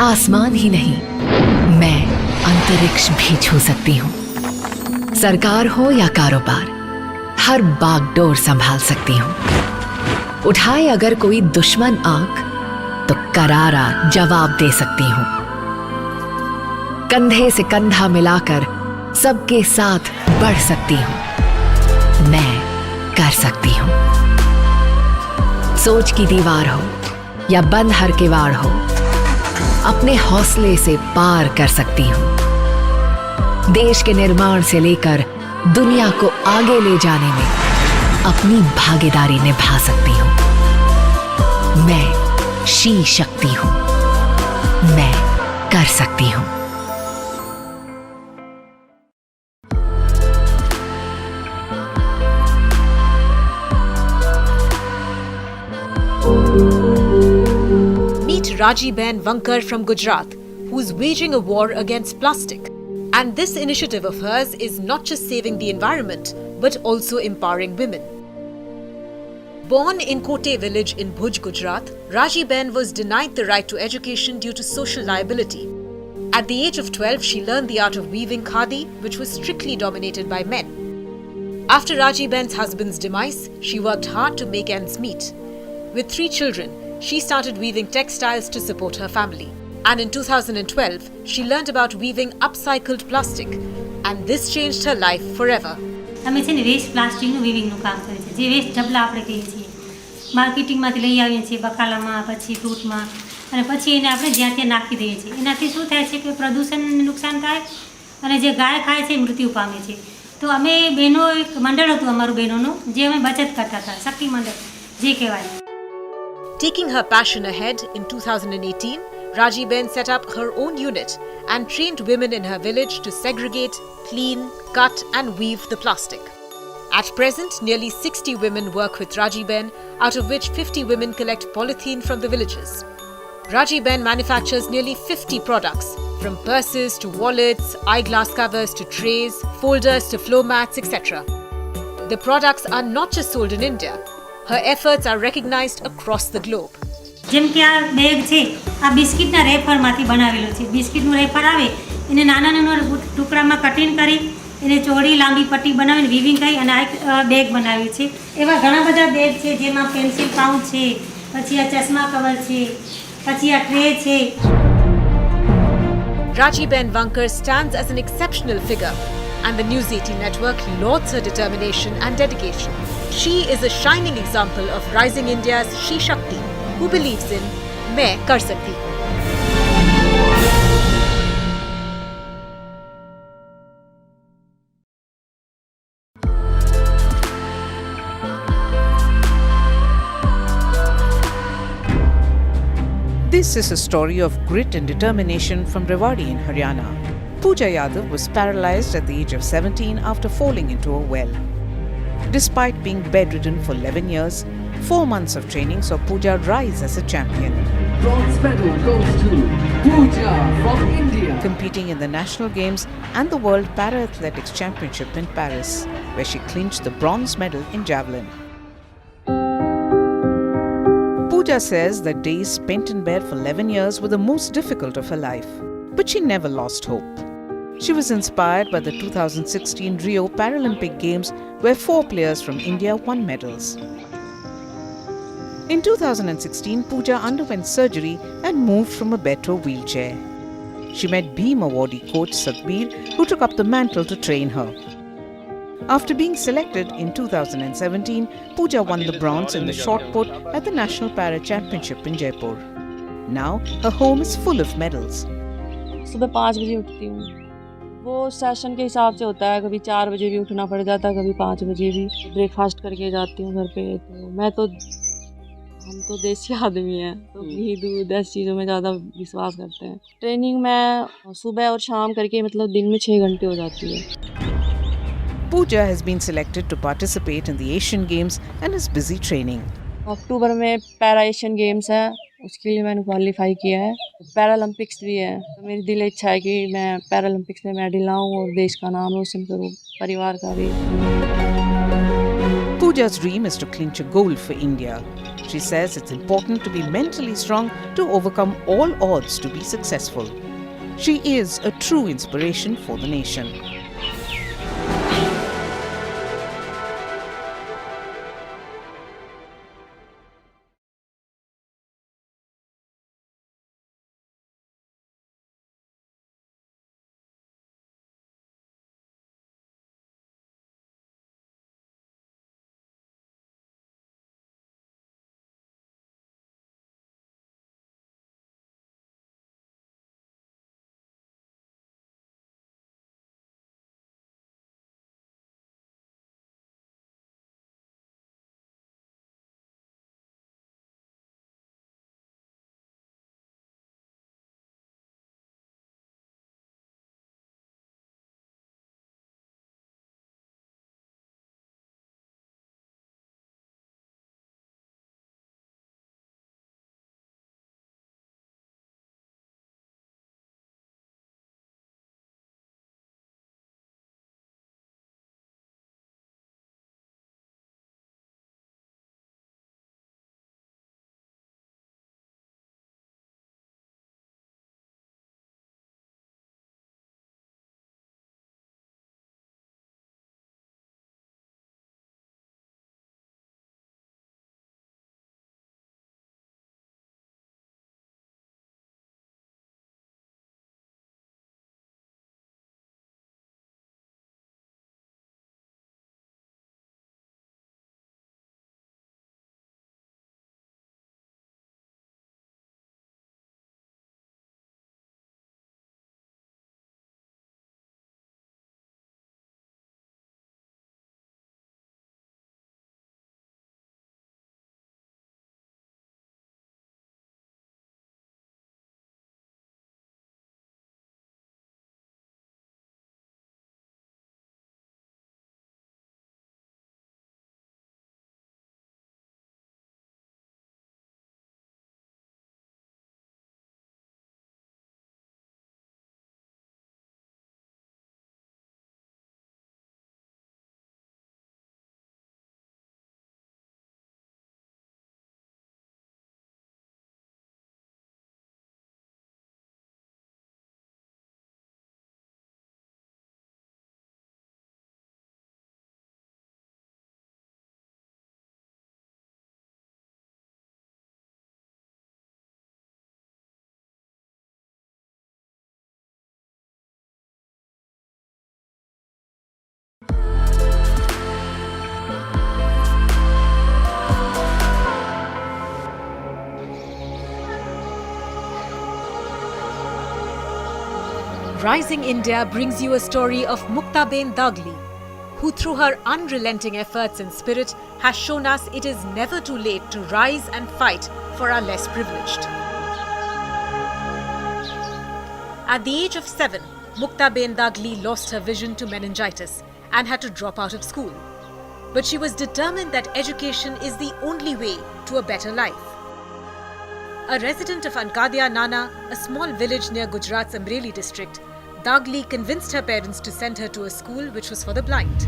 आसमान ही नहीं, मैं अंतरिक्ष भी छू सकती हूँ। सरकार हो या कारोबार, हर बागडोर संभाल सकती हूँ। उठाए अगर कोई दुश्मन आंख, तो करारा जवाब दे सकती हूँ। कंधे से कंधा मिलाकर सबके साथ बढ़ सकती हूँ। मैं कर सकती हूँ। सोच की दीवार हो या बंद हर किवाड़ हो, अपने हौसले से पार कर सकती हूँ। देश के निर्माण से लेकर दुनिया को आगे ले जाने में अपनी भागीदारी निभा सकती हूँ। मैं शक्ति हूँ। मैं कर सकती हूँ। Meet Rajiben Vankar from Gujarat, who's waging a war against plastic. And this initiative of hers is not just saving the environment, but also empowering women. Born in Kote village in Bhuj, Gujarat, Rajiben was denied the right to education due to social liability. At the age of 12, she learned the art of weaving khadi, which was strictly dominated by men. After Rajiben's husband's demise, she worked hard to make ends meet. With 3 children, she started weaving textiles to support her family. And in 2012, she learned about weaving upcycled plastic, and this changed her life forever. અમે છે ને waste પ્લાસ્ટિકનું વિવિંગનું કામ કરીએ છીએ, જે waste ડબલા આપણે કહીએ છીએ, માર્કેટિંગમાંથી લઈ આવીએ છીએ બકાલામાં, પછી ફ્રૂટમાં, અને પછી એને આપણે જ્યાં ત્યાં નાખી દઈએ છીએ. એનાથી શું થાય છે કે પ્રદૂષણને નુકસાન થાય અને જે ગાય ખાય છે મૃત્યુ પામે છે. તો અમે બહેનો એક મંડળ હતું અમારું બહેનોનું, જે અમે બચત કરતા હતા, શક્તિ મંડળ જે કહેવાય. Taking her passion ahead, in 2018, Rajiben set up her own unit and trained women in her village to segregate, clean, cut and weave the plastic. At present, nearly 60 women work with Rajiben, out of which 50 women collect polythene from the villages. Rajiben manufactures nearly 50 products, from purses to wallets, eyeglass covers to trays, folders to floor mats, etc. The products are not just sold in India. Her efforts are recognized across the globe. જેમ કે આ bag છે, આ બિસ્કિટના રેફરમાંથી બનાવેલો છે. બિસ્કિટનું refer આવે એને નાના નાના ટુકડામાં કટિંગ કરી એને ચોડી લાંબી પટ્ટી બનાવીને વીવિંગ કરી અને આ બેગ બનાવ્યું છે. એવા ઘણા બધા બેગ છે જેમાં પેન્સિલ પાઉચ છે, પછી આ ચશ્મા કવર છે, પછી આ ટ્રે છે. Rajiben Vankar stands as an exceptional figure, and the News18 network lauds her determination and dedication. She is a shining example of rising India's Shakti, who believes in "Main kar sakti hu." This is a story of grit and determination from Rewari in Haryana. Pooja Yadav was paralyzed at the age of 17 after falling into a well. Despite being bedridden for 11 years, 4 months of training saw Pooja rise as a champion. Bronze medal goes to Pooja from India. Competing in the National Games and the World Para-Athletics Championship in Paris, where she clinched the bronze medal in javelin. Pooja says that days spent in bed for 11 years were the most difficult of her life, but she never lost hope. She was inspired by the 2016 Rio Paralympic Games, where 4 players from India won medals. In 2016, Pooja underwent surgery and moved from a bed to a wheelchair. She met Bheem awardee coach Satbir, who took up the mantle to train her. After being selected in 2017, Pooja won the bronze in the shot put at the National Para Championship in Jaipur. Now, her home is full of medals. सुबह 5 बजे उठती हूँ. वो session के हिसाब से होता है, कभी 4 बजे भी उठना पड़ जाता है, कभी 5 बजे भी. ब्रेकफास्ट करके जाती हूँ घर पे. तो हम तो देसी आदमी हैं, तो घी दूध ऐसी चीज़ों में ज़्यादा विश्वास करते हैं. ट्रेनिंग मैं सुबह और शाम करके मतलब दिन में 6 घंटे हो जाती है. Pooja has been selected to participate in the Asian Games and is busy training. अक्टूबर में पैरा एशियन गेम्स है, उसके लिए मैंने क्वालिफाई किया है. पैरालंपिक्स भी है, तो मेरी दिल इच्छा है कि मैं पैरालंपिक्स में मेडल लाऊं और देश का नाम रोशन करूं, परिवार का भी. Pooja's dream is to clinch a gold for India. She says it's important to be mentally strong to overcome all odds to be successful. She is a true inspiration for the nation. Rising India brings you a story of Muktaben Dagli, who through her unrelenting efforts and spirit has shown us it is never too late to rise and fight for our less privileged. At the age of 7, Muktaben Dagli lost her vision to meningitis and had to drop out of school. But she was determined that education is the only way to a better life. A resident of Ankadia Nana, a small village near Gujarat's Amreli district, Dagli convinced her parents to send her to a school which was for the blind.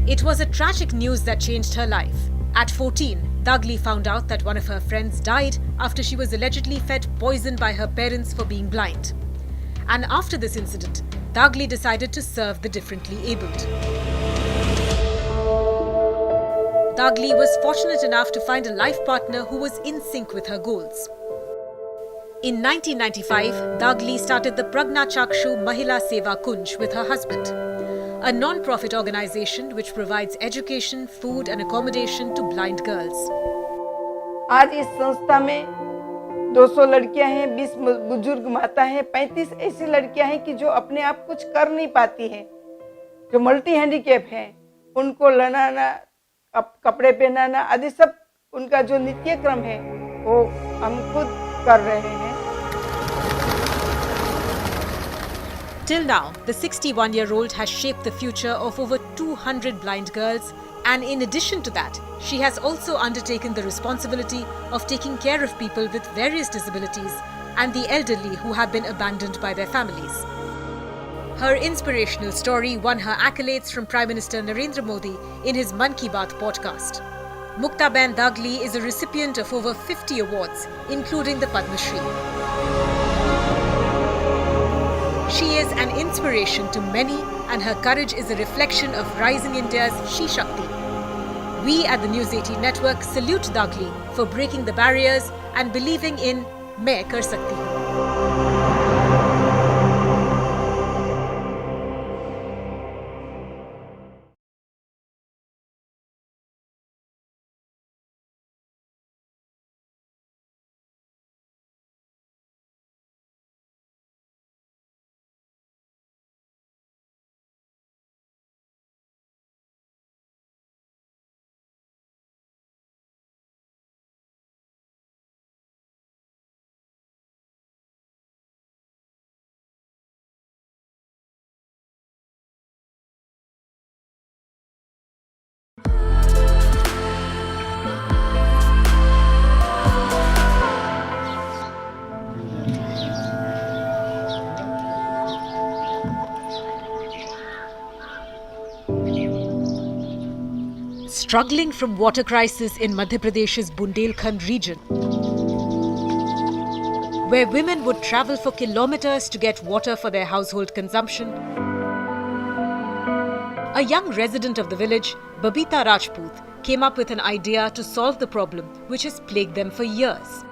It was a tragic news that changed her life. At 14, Dagli found out that one of her friends died after she was allegedly fed poison by her parents for being blind. And after this incident, Dagli decided to serve the differently abled. Dagli was fortunate enough to find a life partner who was in sync with her goals. In 1995, Dagli started the Pragna Chakshu Mahila Seva Kunj with her husband, a non-profit organization which provides education, food and accommodation to blind girls. आज इस संस्था में 200 लड़कियां हैं, 20 बुजुर्ग माता हैं, 35 ऐसी लड़कियां हैं कि जो अपने आप कुछ कर नहीं पाती हैं, जो मल्टी हैंडीकैप हैं, उनको लड़ाना, कपड़े पहनाना आदि सब उनका जो नित्य क्रम है वो हम खुद कर रहे हैं. Till now, the 61-year-old has shaped the future of over 200 blind girls, and in addition to that, she has also undertaken the responsibility of taking care of people with various disabilities and the elderly who have been abandoned by their families. Her inspirational story won her accolades from Prime Minister Narendra Modi in his Mann Ki Baat podcast. Muktaben Dagli is a recipient of over 50 awards, including the Padma Shri. She is an inspiration to many, and her courage is a reflection of rising India's Shakti. We at the News18 network salute Dagli for breaking the barriers and believing in "Main kar sakti hu." Struggling from water crisis in Madhya Pradesh's Bundelkhand region, where women would travel for kilometers to get water for their household consumption, a young resident of the village, Babita Rajput, came up with an idea to solve the problem which has plagued them for years.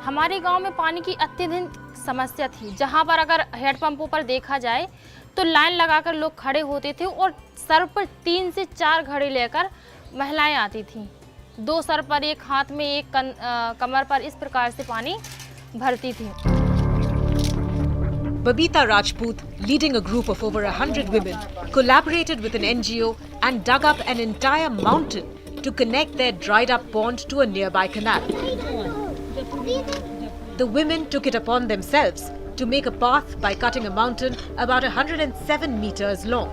हमारे गांव में पानी की अत्यधिक समस्या थी, जहां पर अगर हेडपंपों पर देखा जाए तो लाइन लगाकर लोग खड़े होते थे और सर पर 3 से 4 घड़े लेकर महिलाएं आती थीं। 2 सर पर, एक हाथ में, एक कमर पर, इस प्रकार से पानी भरती थी। Babita Rajput, leading a group of over 100 women, collaborated with an NGO and dug up an entire mountain to connect their dried up pond to a nearby canal. The women took it upon themselves to make a path by cutting a mountain about 107 meters long.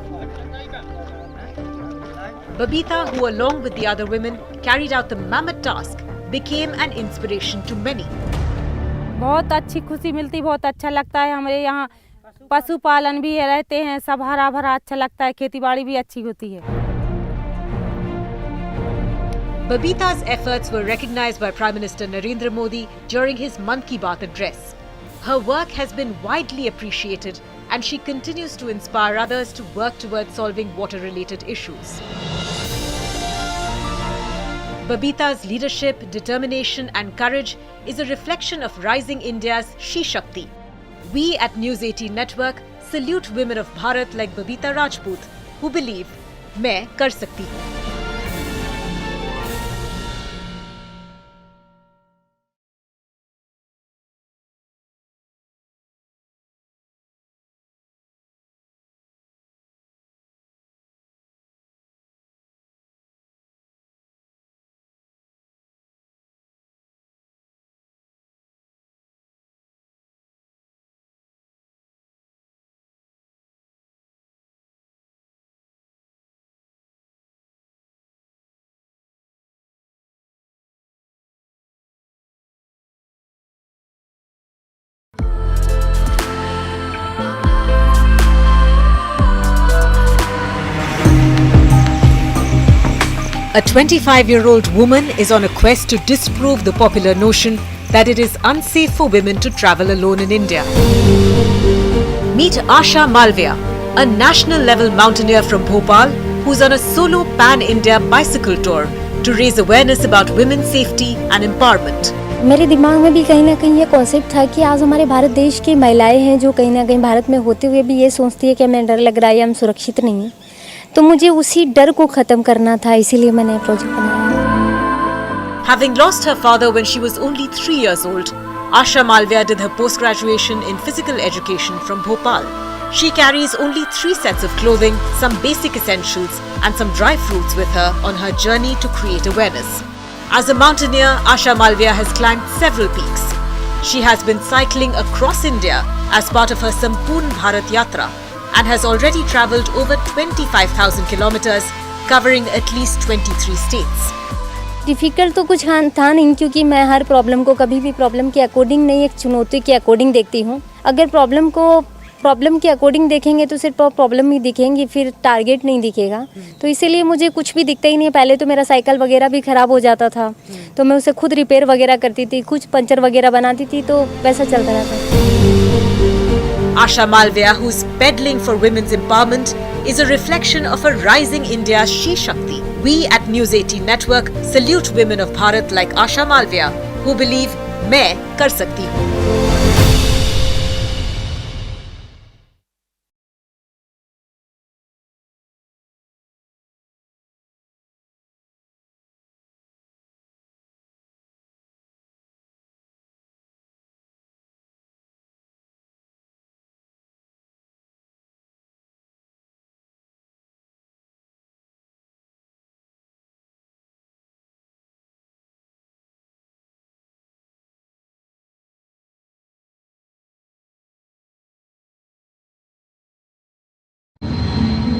Babita, who along with the other women carried out the mammoth task, became an inspiration to many. बहुत अच्छी खुशी मिलती, बहुत अच्छा लगता है। हमारे यहाँ पशुपालन भी रहते हैं, सब हरा भरा अच्छा लगता है, खेती-बाड़ी भी अच्छी होती है। Babita's efforts were recognized by Prime Minister Narendra Modi during his Mann Ki Baat address. Her work has been widely appreciated and she continues to inspire others to work towards solving water-related issues. Babita's leadership, determination and courage is a reflection of rising India's Shakti. We at News18 network salute women of Bharat like Babita Rajput who believe, "Main kar sakti hu." A 25-year-old woman is on a quest to disprove the popular notion that it is unsafe for women to travel alone in India. Meet Asha Malviya, a national-level mountaineer from Bhopal who's on a solo pan-India bicycle tour to raise awareness about women's safety and empowerment. मेरे दिमाग में भी कहीं ना कहीं ये concept था कि आज हमारे भारत देश की महिलाएं हैं जो कहीं ना कहीं भारत में होते हुए भी ये सोचती है कि हमें डर लग रहा है या हम सुरक्षित नहीं हैं, तो मुझे उसी डर को खत्म करना था, इसीलिए मैंने प्रोजेक्ट बनाया। Having lost her father when she was only 3 years old, Asha Malviya did her post-graduation in physical education from Bhopal. She carries only 3 sets of clothing, some basic essentials and some dry fruits with her on her journey to create awareness. As a mountaineer, Asha Malviya has climbed several peaks. She has been cycling across India as part of her Sampoorn Bharat Yatra and has already travelled over 25,000 kilometers, covering at least 23 states. Difficult तो कुछ था नहीं, क्योंकि मैं हर problem को कभी भी problem के अकॉर्डिंग नहीं, एक चुनौती के अकॉर्डिंग देखती हूँ। अगर प्रॉब्लम को प्रॉब्लम के अकॉर्डिंग देखेंगे तो सिर्फ प्रॉब्लम ही दिखेंगी, फिर टारगेट नहीं दिखेगा। तो इसीलिए मुझे कुछ भी दिखता ही नहीं है। पहले तो मेरा साइकिल वगैरह भी ख़राब हो जाता था, तो मैं उसे खुद रिपेयर वगैरह करती थी, कुछ पंचर वगैरह बनाती थी, तो वैसा चलता रहता। Asha Malviya, who's peddling for women's empowerment, is a reflection of a rising India's She Shakti. We at News18 Network salute women of Bharat like Asha Malviya, who believe, "Main kar sakti hu."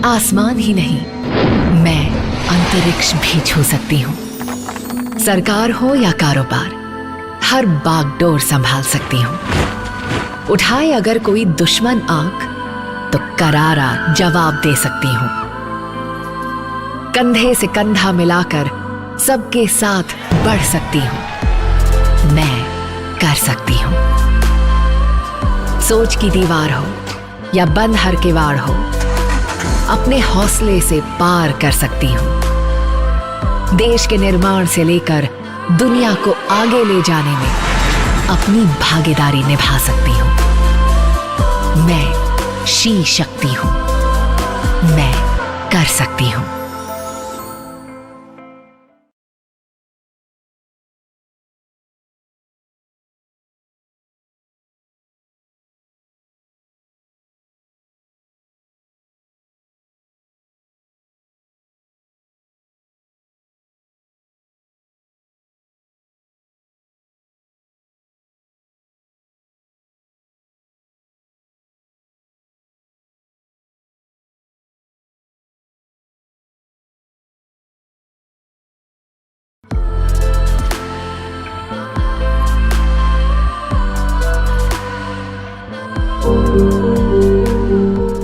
आसमान ही नहीं, मैं अंतरिक्ष भी छू सकती हूँ। सरकार हो या कारोबार, हर बागडोर संभाल सकती हूँ। उठाए अगर कोई दुश्मन आंख, तो करारा जवाब दे सकती हूँ। कंधे से कंधा मिलाकर सबके साथ बढ़ सकती हूँ। मैं कर सकती हूँ। सोच की दीवार हो या बंद हर किवाड़ हो, अपने हौसले से पार कर सकती हूँ। देश के निर्माण से लेकर दुनिया को आगे ले जाने में अपनी भागीदारी निभा सकती हूँ। मैं शी शक्ति हूँ। मैं कर सकती हूँ।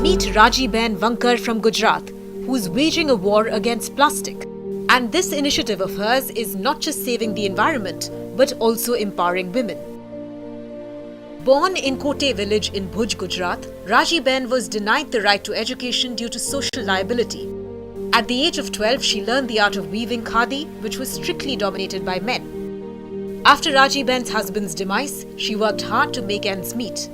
Meet Raji Ben Vankar from Gujarat, who's waging a war against plastic. And this initiative of hers is not just saving the environment, but also empowering women. Born in Kote village in Bhuj, Gujarat, Raji Ben was denied the right to education due to social liability. At the age of 12, she learned the art of weaving khadi, which was strictly dominated by men. After Raji Ben's husband's demise, she worked hard to make ends meet.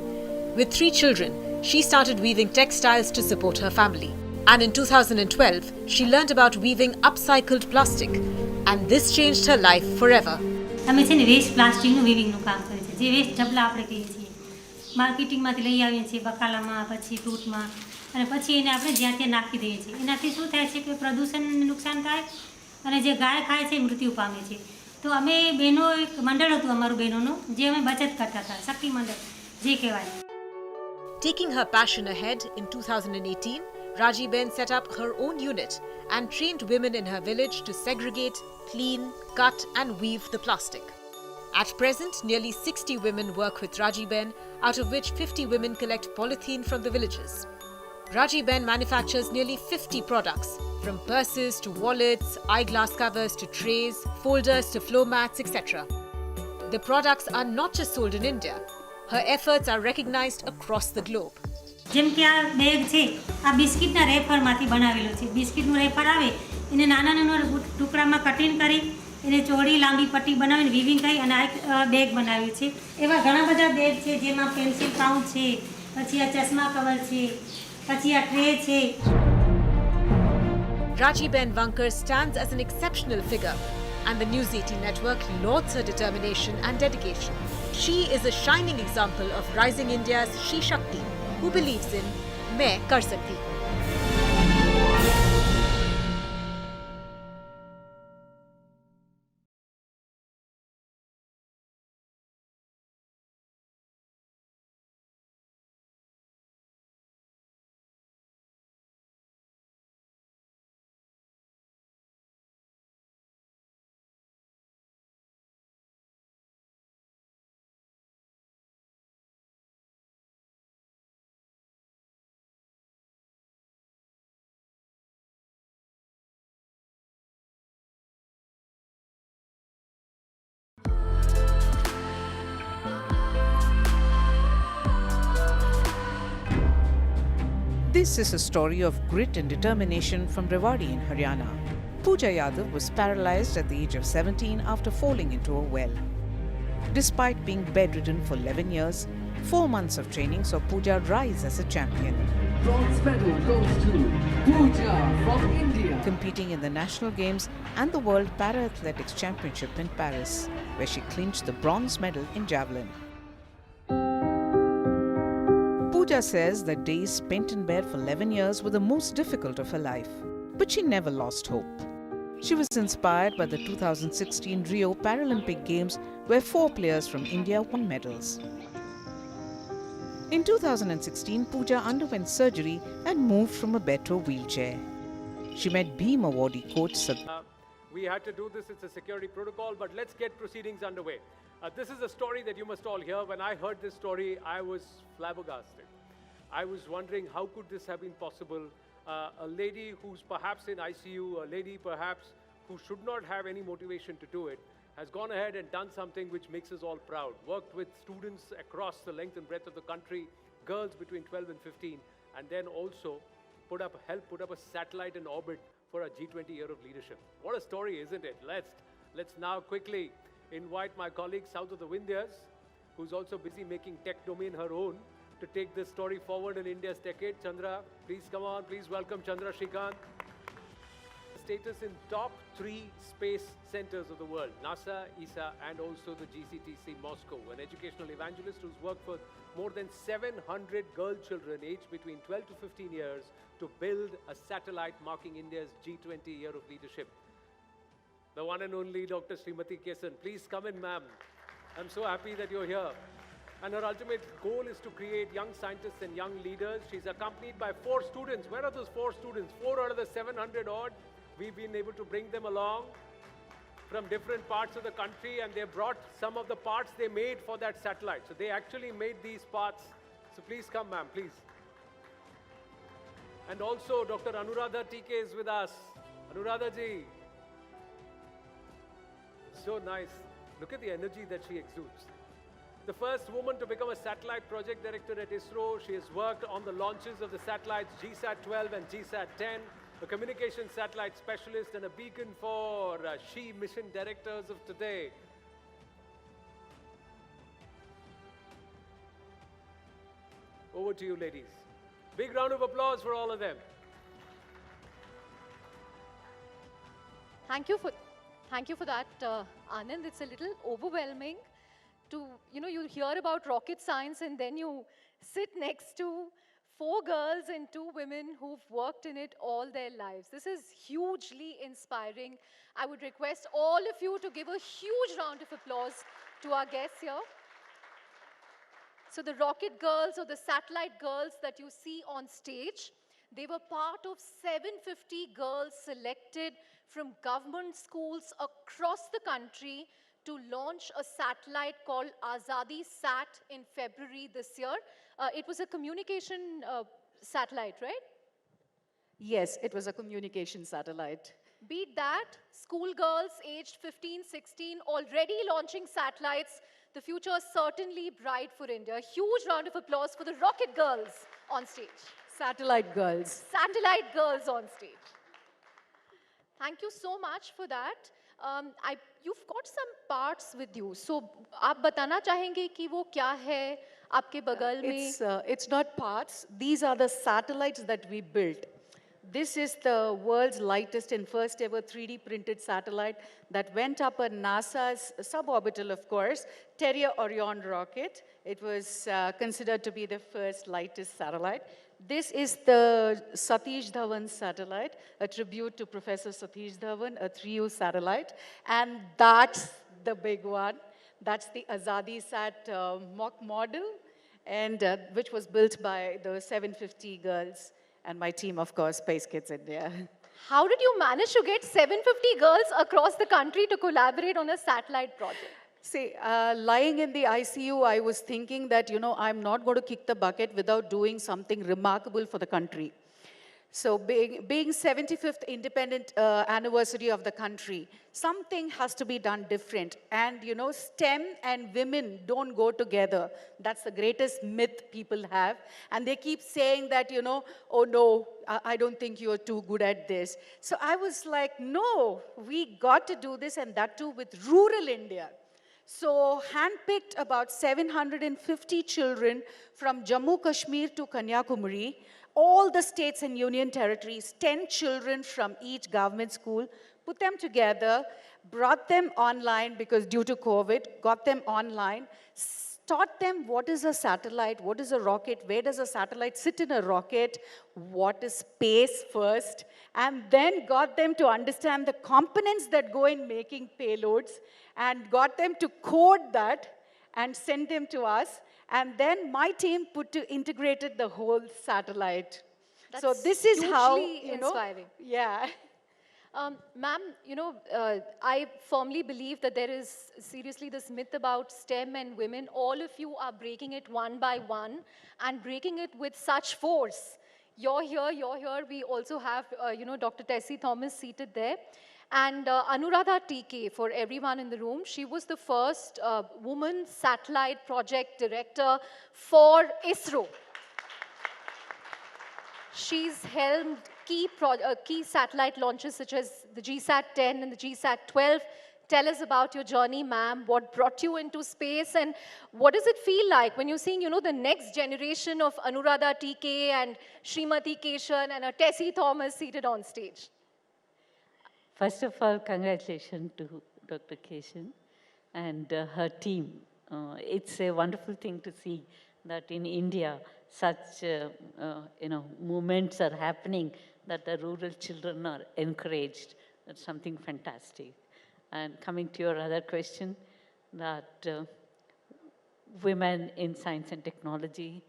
With 3 children, she started weaving textiles to support her family. And in 2012, she learned about weaving upcycled plastic. And this changed her life forever. અમે છે ને waste પ્લાસ્ટિકનું વીવિંગનું કામ કરીએ છીએ, જે waste ડબલા આપણે કહીએ છીએ, માર્કેટિંગમાંથી લઈ આવીએ છીએ બકાલામાં, પછી ટૂટમાં, અને પછી એને આપણે જ્યાં ત્યાં નાખી દઈએ છીએ. એનાથી શું થાય છે કે પ્રદૂષણને નુકસાન થાય અને જે ગાય ખાય છે મૃત્યુ પામે છે. તો અમે બહેનો એક મંડળ હતું અમારું બહેનોનું, જે અમે બચત કરતા હતા, શક્તિ મંડળ જે કહેવાય. Taking her passion ahead, in 2018, Raji Ben set up her own unit and trained women in her village to segregate, clean, cut and weave the plastic. At present, nearly 60 women work with Raji Ben, out of which 50 women collect polythene from the villages. Raji Ben manufactures nearly 50 products, from purses to wallets, eyeglass covers to trays, folders to floor mats, etc. The products are not just sold in India. Her efforts are recognized across the globe. જેમ કે આ bag છે, આ બિસ્કિટના રેફરમાંથી બનાવેલો છે. બિસ્કિટનું refer આવે, એને નાના નાના ટુકડામાં કટિંગ કરી, એને ચોડી લાંબી પટ્ટી બનાવીને વીવિંગ કરી અને આ બેગ બનાવ્યું છે. એવા ઘણા બધા બેગ છે, જેમાં પેન્સિલ પાઉચ છે, પછી આ ચશ્મા કવર છે, પછી આ ટ્રે છે. Raji Ben Vankar stands as an exceptional figure, and the News18 network lauds her determination and dedication. She is a shining example of rising India's She Shakti, who believes in "Main kar sakti hu." This is a story of grit and determination from Rewari in Haryana. Pooja Yadav was paralyzed at the age of 17 after falling into a well. Despite being bedridden for 11 years, 4 months of training saw Pooja rise as a champion. Bronze medal goes to Pooja from India. Competing in the National Games and the World Para-Athletics Championship in Paris, where she clinched the bronze medal in javelin. Pooja says that days spent in bed for 11 years were the most difficult of her life, but she never lost hope. She was inspired by the 2016 Rio Paralympic Games, where 4 players from India won medals. In 2016, Pooja underwent surgery and moved from a bed to a wheelchair. She met Beam awardee coach Shakti. We had to do this, it's a security protocol, but let's get proceedings underway. This is a story that you must all hear. When I heard this story, I was flabbergasted. I was wondering how could this have been possible? A lady who's perhaps in ICU, a lady perhaps who should not have any motivation to do it, has gone ahead and done something which makes us all proud. Worked with students across the length and breadth of the country, girls between 12 and 15, and then also helped put up a satellite in orbit for a G20 Year of Leadership. What a story, isn't it? Let's now quickly invite my colleague south of the Vindhyas, who's also busy making tech domain her own, to take this story forward in India's decade. Chandra, please come on. Please welcome Chandra Shrikant. Status in top 3 space centers of the world, NASA, ESA, and also the GCTC Moscow. An educational evangelist who's worked for more than 700 girl children aged between 12 to 15 years to build a satellite marking India's G20 Year of Leadership. The one and only Dr. Srimati Kesan. Please come in, ma'am. I'm so happy that you're here. And her ultimate goal is to create young scientists and young leaders. She's accompanied by 4 students. Where are those 4 students? 4 out of the 700 odd. We've been able to bring them along from different parts of the country, and they brought some of the parts they made for that satellite. So they actually made these parts. So please come, ma'am, please. And also Dr. Anuradha TK is with us. Anuradha ji. So nice. Look at the energy that she exudes. The first woman to become a satellite project director at ISRO. She has worked on the launches of the satellites GSAT-12 and GSAT-10. A communication satellite specialist and a beacon for she mission directors of today. Over to you, ladies. Big round of applause for all of them. Thank you for that, Anand. It's a little overwhelming to, you hear about rocket science and then you sit next to 4 girls and 2 women who've worked in it all their lives. This is hugely inspiring. I would request all of you to give a huge round of applause to our guests here. So the rocket girls or the satellite girls that you see on stage, they were part of 750 girls selected from government schools across the country to launch a satellite called Azadi Sat in February this year. It was a communication satellite, right? Yes, it was a communication satellite. Beat that, schoolgirls aged 15, 16 already launching satellites. The future is certainly bright for India. A huge round of applause for the rocket girls on stage. Satellite girls. Satellite girls on stage. Thank you so much for that. You've got some parts with you. So, आप बताना चाहेंगे कि वो क्या है आपके बगल में? It's not parts. These are the satellites that we built. This is the world's lightest and first ever 3D printed satellite that went up a NASA's suborbital, of course, Terrier Orion rocket. It was considered to be the first lightest satellite. This is the Satish Dhawan satellite, a tribute to Professor Satish Dhawan, a 3U satellite. And that's the big one. That's the Azadi Sat mock model, and which was built by the 750 girls and my team, of course, Space Kids India. How did you manage to get 750 girls across the country to collaborate on a satellite project? See, lying in the ICU, I was thinking that, I'm not going to kick the bucket without doing something remarkable for the country. So being 75th independent anniversary of the country, something has to be done different. And you know, STEM and women don't go together. That's the greatest myth people have. And they keep saying that, you know, oh no, I don't think you're too good at this. So I was like, no, we got to do this, and that too with rural India. So handpicked about 750 children from Jammu Kashmir to Kanyakumari, all the states and union territories, 10 children from each government school, put them together, brought them online because due to COVID, got them online, taught them what is a satellite, what is a rocket, where does a satellite sit in a rocket, what is space first, and then got them to understand the components that go in making payloads, and got them to code that and send them to us. And then my team integrated the whole satellite. So this is how, hugely inspiring. Yeah. Ma'am, you know, I firmly believe that there is seriously this myth about STEM and women. All of you are breaking it one by one and breaking it with such force. You're here. We also have, you know, Dr. Tessie Thomas seated there. And Anuradha TK, for everyone in the room, she was the first woman satellite project director for ISRO. She's helmed key satellite launches such as the GSAT-10 and the GSAT-12. Tell us about your journey, ma'am. What brought you into space, and what does it feel like when you're seeing, you know, the next generation of Anuradha TK and Srimati Keshan and a Tessie Thomas seated on stage? First of all, congratulations to Dr. Keshan and her team. It's a wonderful thing to see that in India, such movements are happening, that the rural children are encouraged. That's something fantastic. And coming to your other question, that women in science and technology,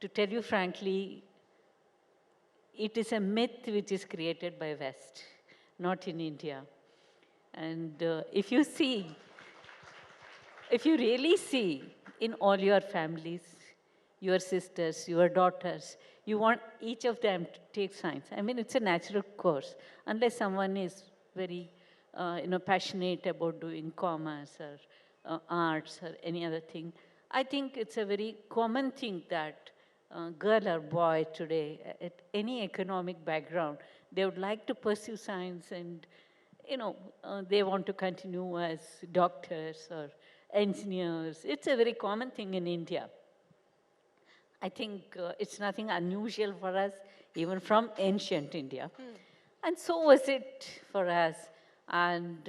to tell you frankly, it is a myth which is created by West, not in India. And if you really see in all your families, your sisters, your daughters, you want each of them to take science. I mean, it's a natural course, unless someone is very passionate about doing commerce or arts or any other thing. I think it's a very common thing that girl or boy today, at any economic background, they would like to pursue science, and they want to continue as doctors or engineers. It's a very common thing in India. I think it's nothing unusual for us, even from ancient India. And so was it for us. And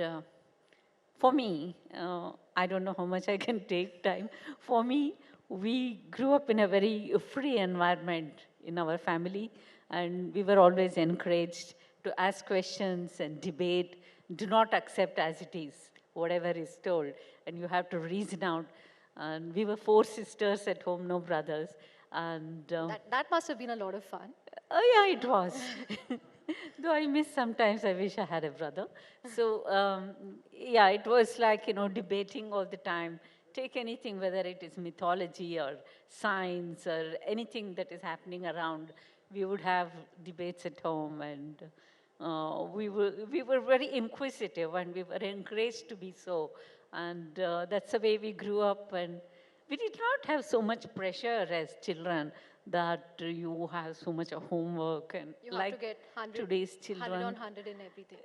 for me, I don't know how much I can take time. For me, we grew up in a very free environment in our family, and we were always encouraged to ask questions and debate. Do not accept as it is, whatever is told, and you have to reason out. And we were 4 sisters at home, no brothers. And that must have been a lot of fun. Oh yeah, it was. Though I miss sometimes, I wish I had a brother. So yeah, it was like, debating all the time. Take anything, whether it is mythology or science or anything that is happening around. We would have debates at home, and we were very inquisitive, and we were encouraged to be so. And that's the way we grew up. And we did not have so much pressure as children that you have so much of homework and You like have to get 100, today's children. 100 on 100 in everything.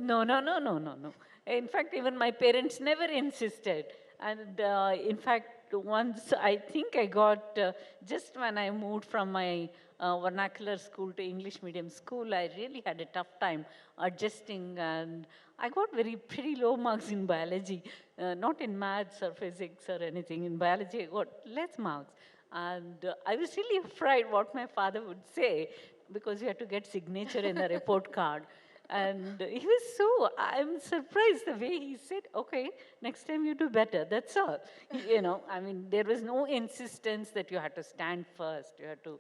No. In fact, even my parents never insisted. And in fact, once I think I got, just when I moved from my vernacular school to English medium school, I really had a tough time adjusting, and I got pretty low marks in biology, not in maths or physics or anything. In biology, I got less marks. And I was really afraid what my father would say, because you had to get signature in the report card. And he was I'm surprised the way he said, okay, next time you do better, that's all. I mean, there was no insistence that you had to stand first. You had to,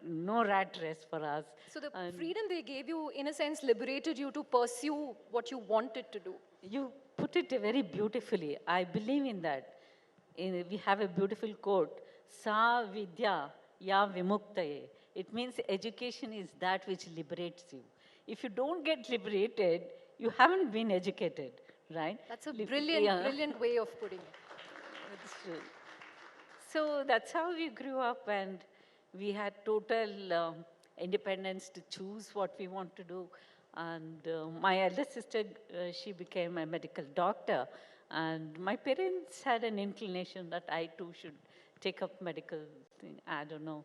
no rat race for us. So the freedom they gave you, in a sense, liberated you to pursue what you wanted to do. You put it very beautifully. I believe in that. We have a beautiful quote, Sa Vidya Ya Vimuktaye. It means education is that which liberates you. If you don't get liberated, you haven't been educated, right? That's a brilliant way of putting it. That's true. So that's how we grew up, and we had total independence to choose what we want to do. And my elder sister, she became a medical doctor. And my parents had an inclination that I too should take up medical thing. I don't know.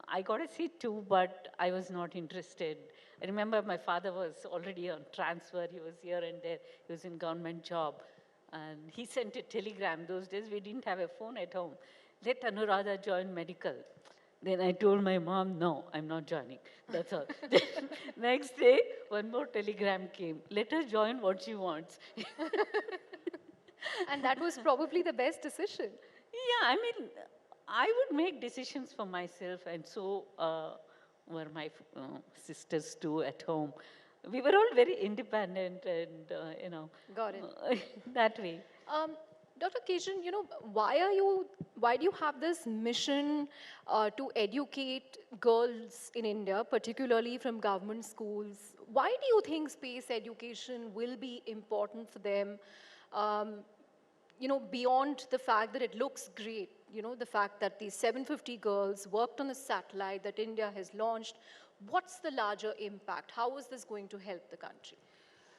I got a seat too, but I was not interested. I remember my father was already on transfer. He was here and there. He was in government job. And he sent a telegram. Those days we didn't have a phone at home. Let Anuradha join medical. Then I told my mom, no, I'm not joining. That's all. Next day, one more telegram came. Let her join what she wants. And that was probably the best decision. Yeah, I mean, I would make decisions for myself, and so were my sisters too at home. We were all very independent and, Got it. that way. Dr. Keshan, why do you have this mission to educate girls in India, particularly from government schools? Why do you think space education will be important for them? Beyond the fact that it looks great, the fact that these 750 girls worked on a satellite that India has launched, what's the larger impact? How is this going to help the country?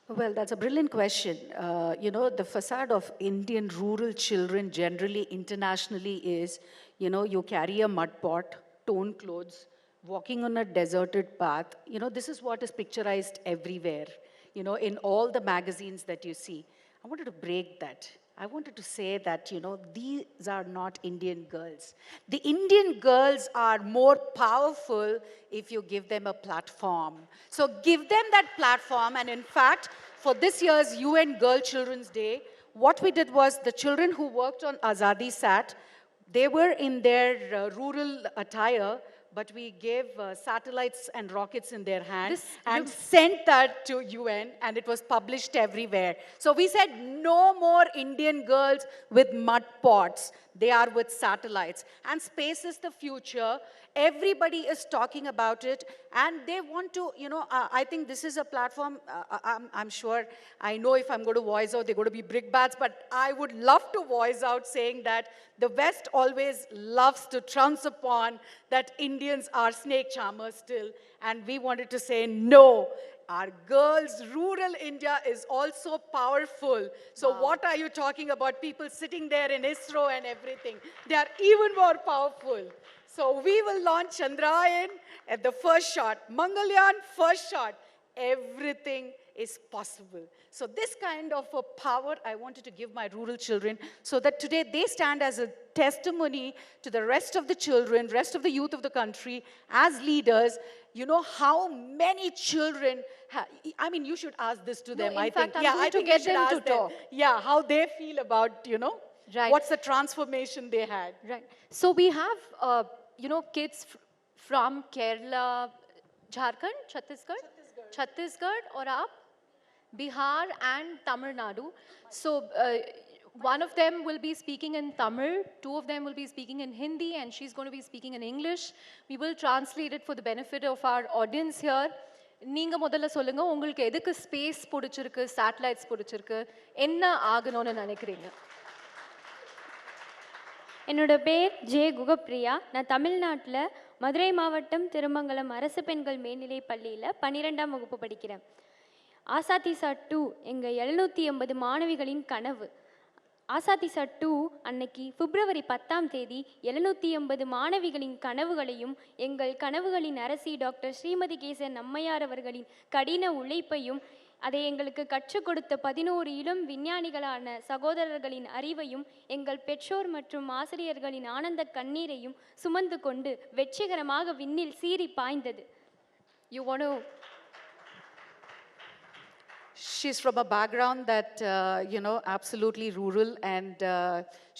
Well, that's a brilliant question. The facade of Indian rural children generally internationally is, you carry a mud pot, torn clothes, walking on a deserted path. This is what is picturized everywhere, in all the magazines that you see. I wanted to break that. I wanted to say that, these are not Indian girls. The Indian girls are more powerful if you give them a platform. So give them that platform. And in fact, for this year's UN Girl Children's Day, what we did was the children who worked on Azadi Sat, they were in their rural attire, but we gave satellites and rockets in their hands and sent that to UN, and it was published everywhere. So we said, no more Indian girls with mud pots. They are with satellites. And space is the future. Everybody is talking about it, and they want to, I think this is a platform, I'm sure, I know if I'm going to voice out, they're going to be brickbats, but I would love to voice out saying that the West always loves to trounce upon that Indians are snake charmers still, and we wanted to say, no, our girls, rural India is also powerful. So what are you talking about? People sitting there in ISRO and everything. They are even more powerful. So we will launch Chandrayaan at the first shot. Mangalyaan, first shot. Everything is possible. So this kind of a power I wanted to give my rural children so that today they stand as a testimony to the rest of the children, rest of the youth of the country as leaders. How many children, you should ask this to them, I think. I think you should get them to talk. Yeah, how they feel about, Right. what's the transformation they had. Right. So we have, kids from Kerala, Jharkhand, Chhattisgarh or up, Bihar and Tamil Nadu. So one of them will be speaking in Tamil, two of them will be speaking in Hindi, and she's going to be speaking in English. We will translate it for the benefit of our audience here. நீங்க முதல்ல சொல்லுங்க உங்களுக்கு எதுக்கு space பிடிச்சிருக்கு satellites பிடிச்சிருக்கு என்ன ஆகணும்னு நினைக்கிறீங்க என்னோட பேர் ஜே குகப்பிரியா. நான் தமிழ்நாட்டில் மதுரை மாவட்டம் திருமங்கலம் அரசு பெண்கள் மேல்நிலைப் பள்ளியில் 12ஆம் வகுப்பு படிக்கிறேன். ஆசாதிசா 2 எங்கள் 780 மாணவிகளின் கனவு. ஆசாதிசா 2 அன்னைக்கு பிப்ரவரி 10ஆம் தேதி 780 மாணவிகளின் கனவுகளையும் எங்கள் கனவுகளின் அரசி டாக்டர் ஸ்ரீமதி கேசன் அம்மையார் அவர்களின் கடின உழைப்பையும் அதை எங்களுக்கு கற்றுக் கொடுத்த 11 இளம் விஞ்ஞானிகளான சகோதரர்களின் அறிவையும் எங்கள் பெற்றோர் மற்றும் ஆசிரியர்களின் ஆனந்த கண்ணீரையும் சுமந்து கொண்டு வெற்றிகரமாக விண்ணில் சீறி பாய்ந்தது. She's from a background that, absolutely rural, and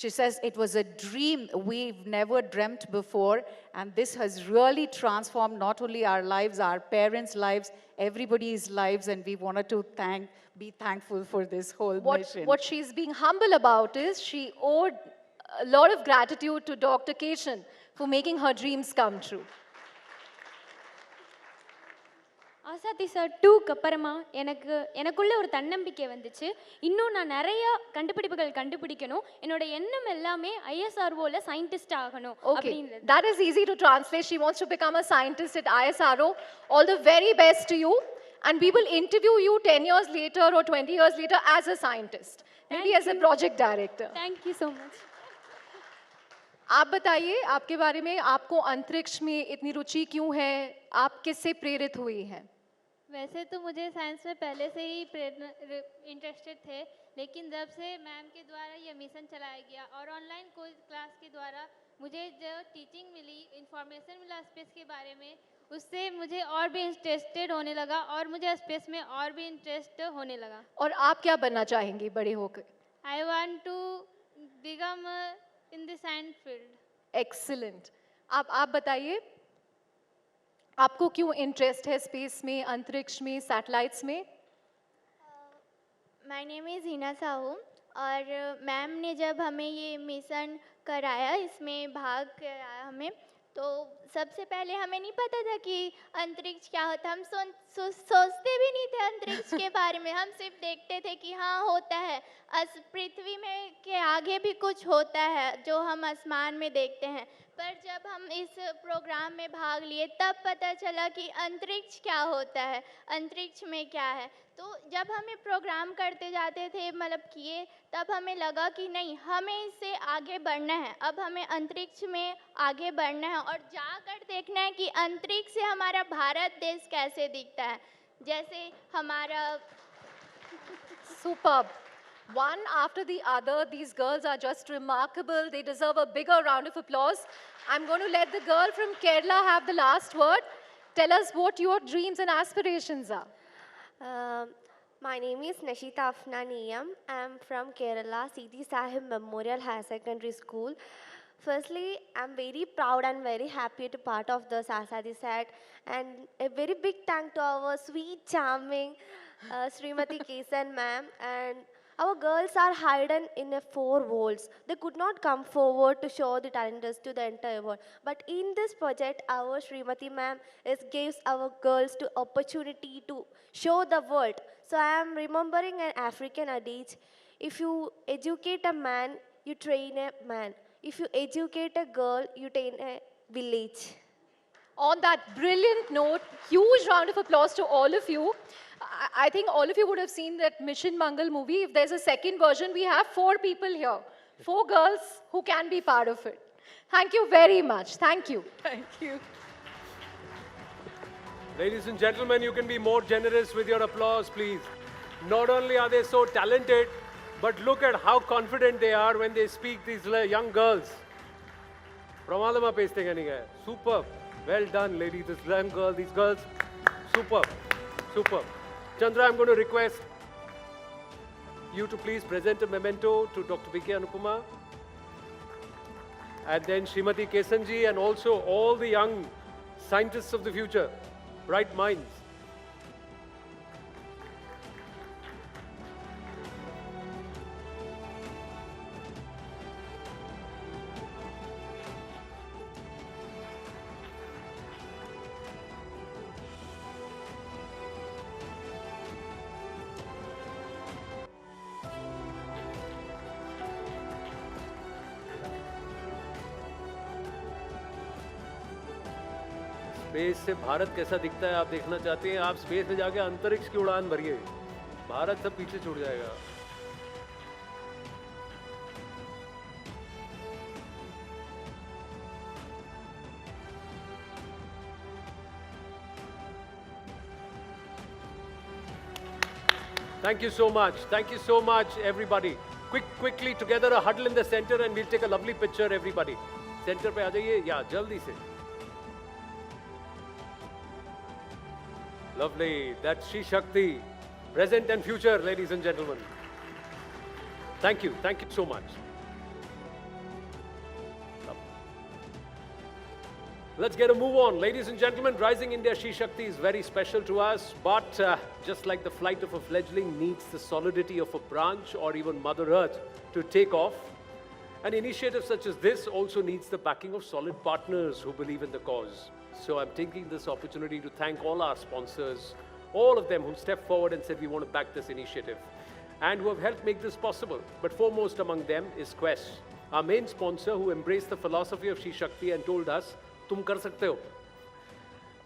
she says it was a dream we've never dreamt before, and this has really transformed not only our lives, our parents' lives, everybody's lives, and we wanted to be thankful for this whole mission. What she's being humble about is she owed a lot of gratitude to Dr. Keshan for making her dreams come true. Asathi sir 2க்கு அப்புறமா எனக்குள்ள ஒரு தன்னம்பிக்கை வந்துச்சு. இன்னும் நான் நிறைய கண்டுபிடிப்புகள் கண்டுபிடிக்கணும். என்னோட எண்ணம் எல்லாமே ISROல சயின்டிஸ்ட் ஆகணும் அப்படின்றது. That is easy to translate. She wants to become a scientist at ISRO. All the very best to you. And we will interview you 10 years later or 20 years later as a scientist. Maybe as a project director. Thank you so much. आप बताइए आपके बारे में, आपको अंतरिक्ष में इतनी रुचि क्यों है? आप किससे प्रेरित हुई हैं? वैसे तो मुझे साइंस में पहले से ही इंटरेस्टेड थे, लेकिन जब से मैम के द्वारा ये मिशन चलाया गया और ऑनलाइन क्लास के द्वारा मुझे जो टीचिंग मिली, इंफॉर्मेशन मिला स्पेस के बारे में, उससे मुझे और भी इंटरेस्टेड होने लगा और मुझे स्पेस में और भी इंटरेस्ट होने लगा. और आप क्या बनना चाहेंगी बड़े होकर? I want to become in the science field. Excellent. आप बताइए आपको क्यों इंटरेस्ट है स्पेस में, अंतरिक्ष में, सैटेलाइट्स में? My name is Hina Sahu और मैम ने जब हमें ये मिशन कराया, इसमें भाग कराया हमें, तो सबसे पहले हमें नहीं पता था कि अंतरिक्ष क्या होता. हम सोचते भी नहीं थे अंतरिक्ष के बारे में. हम सिर्फ देखते थे कि हाँ होता है, पृथ्वी में के आगे भी कुछ होता है जो हम आसमान में देखते हैं. पर जब हम इस प्रोग्राम में भाग लिए तब पता चला कि अंतरिक्ष क्या होता है, अंतरिक्ष में क्या है. तो जब हमें प्रोग्राम करते जाते थे, मतलब किए, तब हमें लगा कि नहीं, हमें इससे आगे बढ़ना है. अब हमें अंतरिक्ष में आगे बढ़ना है और जाकर देखना है कि अंतरिक्ष से हमारा भारत देश कैसे दिखता है. जैसे हमारा Superb. One after the other, these girls are just remarkable. They deserve a bigger round of applause. I'm going to let the girl from Kerala have the last word. Tell us what your dreams and aspirations are. My name is Nashita Afnaniyam. I am from Kerala, Sidi Sahib Memorial Higher Secondary School. Firstly, I'm very proud and very happy to part of the Sasadi set, and a very big thank to our sweet, charming Srimati Kesan ma'am. And our girls are hidden in a 4 walls. They could not come forward to show the talents to the entire world. But in this project, our Srimati ma'am gives our girls the opportunity to show the world. So I am remembering an African adage: if you educate a man, you train a man. If you educate a girl, you train a village. On that brilliant note, huge round of applause to all of you. I think all of you would have seen that Mission Mangal movie. If there's a second version, we have 4 people here. 4 girls who can be part of it. Thank you very much. Thank you. Thank you. Ladies and gentlemen, you can be more generous with your applause, please. Not only are they so talented, but look at how confident they are when they speak, these young girls. Pramadama peste ganinga. Superb. Well done, ladies. This young girl, these girls. Superb. Superb. Chandra, I'm going to request you to please present a memento to Dr. B.K. Anupama, and then Srimati Kesanji, and also all the young scientists of the future, bright minds. Space से भारत कैसा दिखता है आप देखना चाहते हैं? आप space में जाके अंतरिक्ष की उड़ान भरिए, भारत सब पीछे छूट जाएगा. Thank you so much. Thank you so much, everybody. Quickly together, a huddle in the center, and we'll take a lovely picture, everybody. Center पे आ जाइए, या जल्दी से. Lovely. That's Shakti, present and future, ladies and gentlemen. Thank you. Thank you so much. Let's get a move on. Ladies and gentlemen, Rising India Shakti is very special to us, but just like the flight of a fledgling needs the solidity of a branch or even Mother Earth to take off, an initiative such as this also needs the backing of solid partners who believe in the cause. So I'm taking this opportunity to thank all our sponsors, all of them who stepped forward and said we want to back this initiative and who have helped make this possible. But foremost among them is Quest, our main sponsor, who embraced the philosophy of Shakti and told us, "Tum kar sakte ho."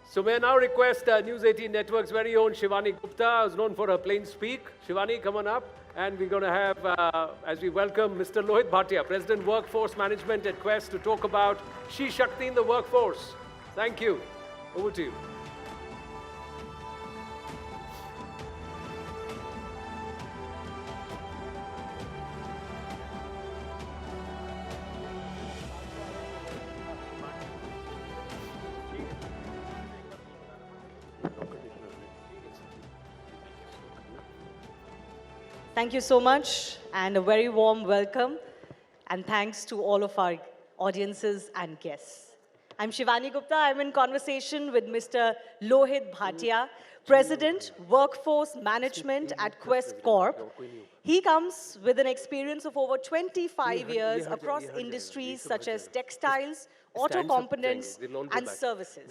So may I now request News 18 Network's very own Shivani Gupta, who's known for her plain speak. Shivani, come on up. And we're going to have, as we welcome Mr. Lohit Bhatia, President Workforce Management at Quest, to talk about Shakti in the workforce. Thank you. Over to you. Thank you so much, and a very warm welcome, and thanks to all of our audiences and guests. I'm Shivani Gupta. I'm in conversation with Mr. Lohit Bhatia, President, Workforce Management at Quest Corp. He comes with an experience of over 25 years across industries such as textiles, auto components, and services,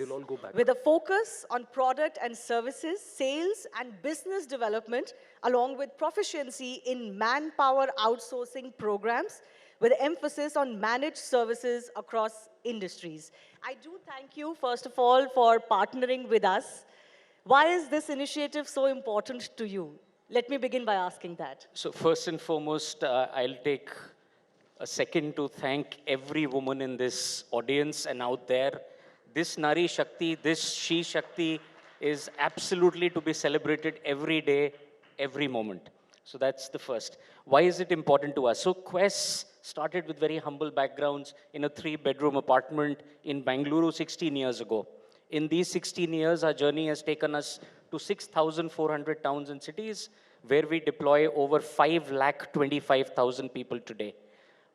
with a focus on product and services, sales and business development, along with proficiency in manpower outsourcing programs, with emphasis on managed services across industries. I do thank you, first of all, for partnering with us. Why is this initiative so important to you? Let me begin by asking that. So first and foremost, I'll take a second to thank every woman in this audience and out there. This Nari Shakti, this She Shakti is absolutely to be celebrated every day, every moment. So that's the first. Why is it important to us? So Quest started with very humble backgrounds in a 3-bedroom apartment in Bangalore 16 years ago. In these 16 years, our journey has taken us to 6,400 towns and cities, where we deploy over 5,25,000 people today.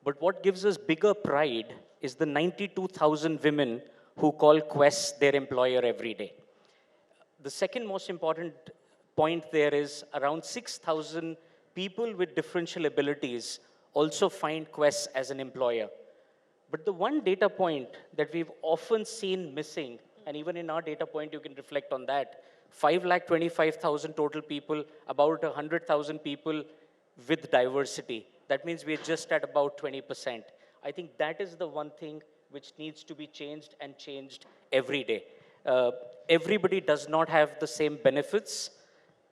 But what gives us bigger pride is the 92,000 women who call Quest their employer every day. The second most important point there is around 6,000 people with differential abilities also find Quest as an employer. But the one data point that we've often seen missing, and even in our data point you can reflect on that, 5,25,000 total people, about 100,000 people with diversity. That means we're just at about 20%. I think that is the one thing which needs to be changed and changed every day. Everybody does not have the same benefits.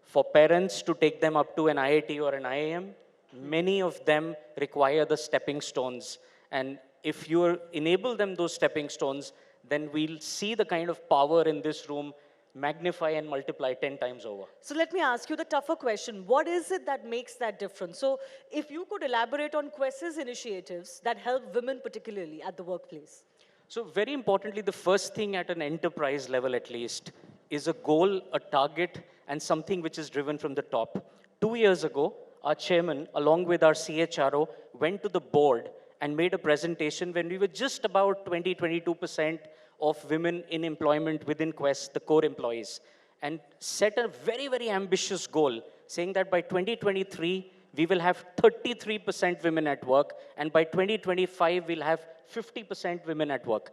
For parents to take them up to an IIT or an IIM, many of them require the stepping stones. And if you enable them those stepping stones, then we'll see the kind of power in this room magnify and multiply 10 times over. So let me ask you the tougher question. What is it that makes that difference? So if you could elaborate on Quest's initiatives that help women particularly at the workplace. So very importantly, the first thing at an enterprise level at least is a goal, a target, and something which is driven from the top. 2 years ago, our chairman, along with our CHRO, went to the board and made a presentation when we were just about 22% of women in employment within Quest, the core employees, and set a very, very ambitious goal, saying that by 2023, we will have 33% women at work, and by 2025, we'll have 50% women at work.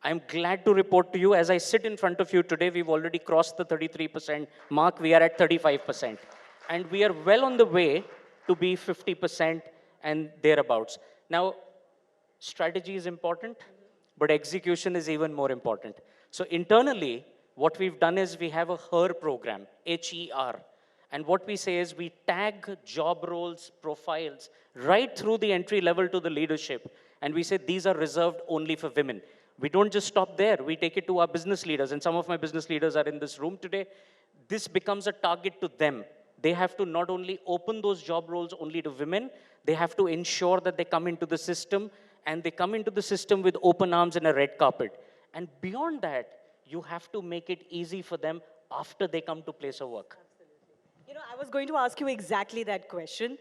I'm glad to report to you, as I sit in front of you today, we've already crossed the 33% mark. We are at 35%. And we are well on the way to be 50% and thereabouts. Now, strategy is important, but execution is even more important. So internally, what we've done is we have a HER program, H-E-R. And what we say is we tag job roles, profiles, right through the entry level to the leadership. And we say these are reserved only for women. We don't just stop there. We take it to our business leaders. And some of my business leaders are in this room today. This becomes a target to them. They have to not only open those job roles only to women, they have to ensure that they come into the system, and they come into the system with open arms and a red carpet. And beyond that, you have to make it easy for them after they come to place of work. You know, I was going to ask you exactly that question.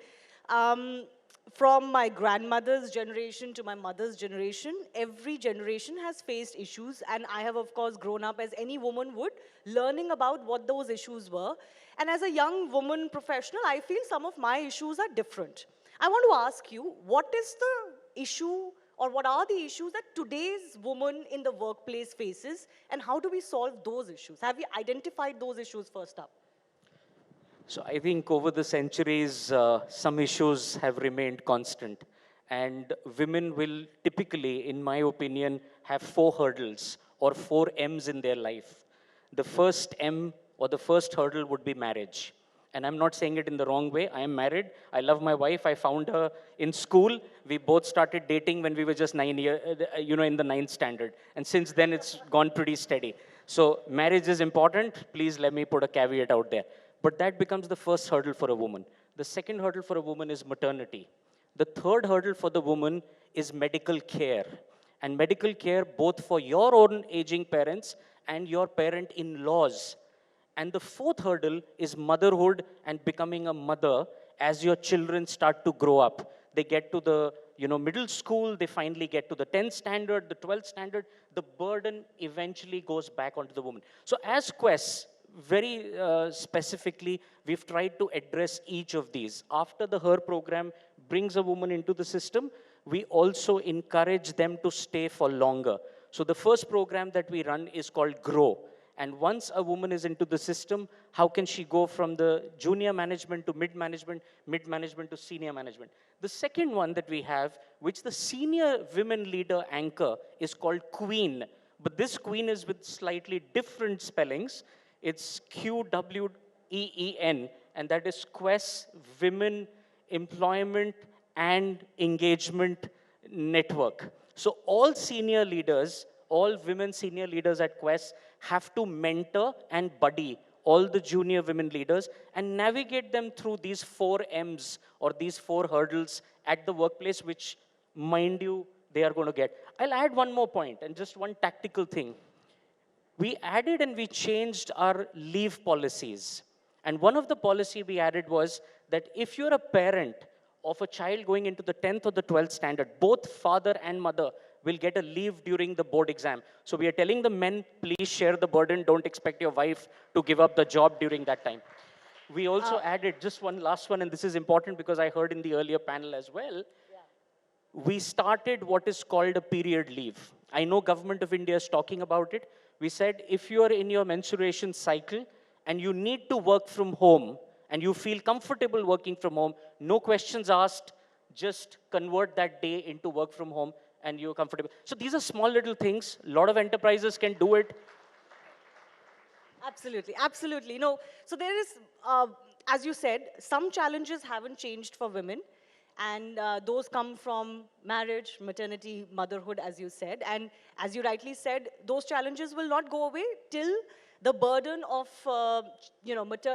From my grandmother's generation to my mother's generation, every generation has faced issues, and I have, of course, grown up, as any woman would, learning about what those issues were. And as a young woman professional, I feel some of my issues are different. I want to ask you, what is the issue or what are the issues that today's woman in the workplace faces, and how do we solve those issues? Have we identified those issues first up? So I think over the centuries, some issues have remained constant. And women will typically, in my opinion, have 4 hurdles or 4 M's in their life. The first M or the first hurdle would be marriage. And I'm not saying it in the wrong way. I am married. I love my wife. I found her in school. We both started dating when we were just 9 years, in the 9th standard. And since then, it's gone pretty steady. So marriage is important. Please let me put a caveat out there. But that becomes the first hurdle for a woman. The second hurdle for a woman is maternity. The third hurdle for the woman is medical care. And medical care both for your own aging parents and your parent-in-laws. And the fourth hurdle is motherhood and becoming a mother as your children start to grow up. They get to the middle school, they finally get to the 10th standard, the 12th standard. The burden eventually goes back onto the woman. So as Quest, very specifically, we've tried to address each of these. After the HER program brings a woman into the system, we also encourage them to stay for longer. So the first program that we run is called GROW. And once a woman is into the system, how can she go from the junior management to mid-management to senior management? The second one that we have, which the senior women leader anchor, is called QUEEN. But this QUEEN is with slightly different spellings. It's QWEEN, and that is Quest Women Employment and Engagement Network. So all senior leaders, all women senior leaders at Quest have to mentor and buddy all the junior women leaders and navigate them through these 4 M's or these 4 hurdles at the workplace, which, mind you, they are going to get. I'll add one more point and just one tactical thing. We added and we changed our leave policies. And one of the policy we added was that if you're a parent of a child going into the 10th or the 12th standard, both father and mother will get a leave during the board exam. So we are telling the men, please share the burden. Don't expect your wife to give up the job during that time. We also added just one last one, and this is important because I heard in the earlier panel as well. We started what is called a period leave. I know Government of India is talking about it. We said if you are in your menstruation cycle and you need to work from home and you feel comfortable working from home, no questions asked, just convert that day into work from home and you're comfortable. So these are small little things. A lot of enterprises can do it. Absolutely, absolutely. So there is, as you said, some challenges haven't changed for women. And those come from marriage, maternity, motherhood, as you said. And as you rightly said, those challenges will not go away till the burden of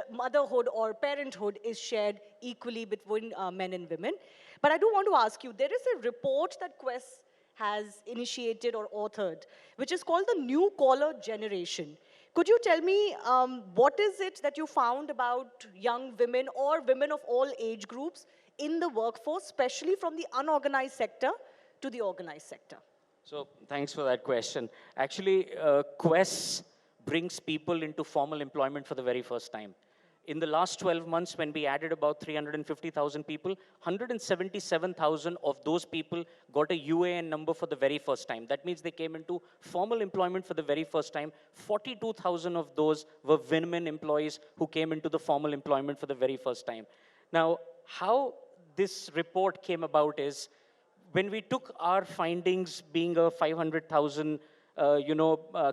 motherhood or parenthood is shared equally between men and women. But I do want to ask you, there is a report that Quest has initiated or authored, which is called the New Collar Generation. Could you tell me what is it that you found about young women or women of all age groups in the workforce, especially from the unorganized sector to the organized sector? So thanks for that question. Actually, Quest brings people into formal employment for the very first time. In the last 12 months, when we added about 350,000 people, 177,000 of those people got a UAN number for the very first time. That means they came into formal employment for the very first time. 42,000 of those were women employees who came into the formal employment for the very first time. Now, how this report came about is when we took our findings, being a 500,000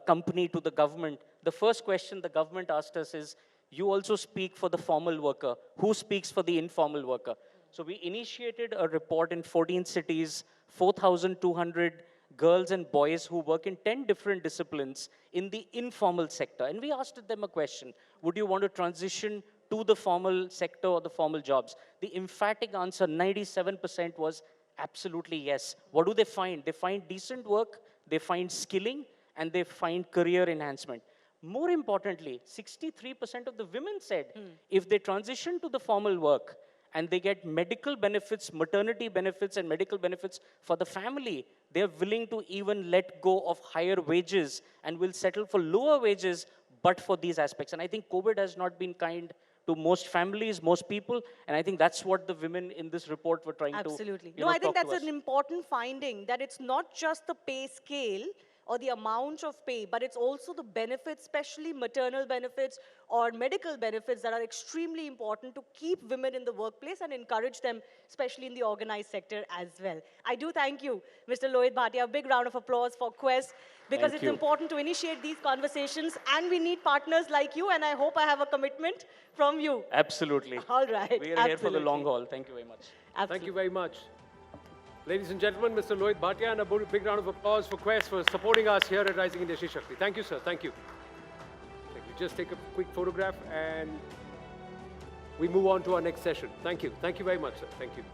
company, to the government, the first question the government asked us is, you also speak for the formal worker. Who speaks for the informal worker? So we initiated a report in 14 cities, 4,200 girls and boys who work in 10 different disciplines in the informal sector. And we asked them a question, would you want to transition to the formal sector or the formal jobs? The emphatic answer, 97%, was absolutely yes. What do they find? They find decent work, they find skilling, and they find career enhancement. More importantly, 63% of the women said if they transition to the formal work and they get medical benefits, maternity benefits, and medical benefits for the family, they're willing to even let go of higher wages and will settle for lower wages, but for these aspects. And I think COVID has not been kind to most families, most people. And I think that's what the women in this report were trying Absolutely. to No, I think talk to that's us. an important finding, that it's not just the pay scale or the amount of pay, but it's also the benefits, especially maternal benefits or medical benefits, that are extremely important to keep women in the workplace and encourage them, especially in the organized sector as well. I do thank you, Mr. Lohit Bhatia. A big round of applause for Quest, because Thank it's you. important to initiate these conversations, and we need partners like you, and I hope I have a commitment from you. Absolutely. All right. We are here for the long haul. Thank you very much. Thank you very much. Ladies and gentlemen, Mr. Lohit Bhatia, and a big round of applause for Quest for supporting us here at Rising India Shakti. Thank you, sir. Thank you. Thank you. Just take a quick photograph and we move on to our next session. Thank you. Thank you very much, sir. Thank you.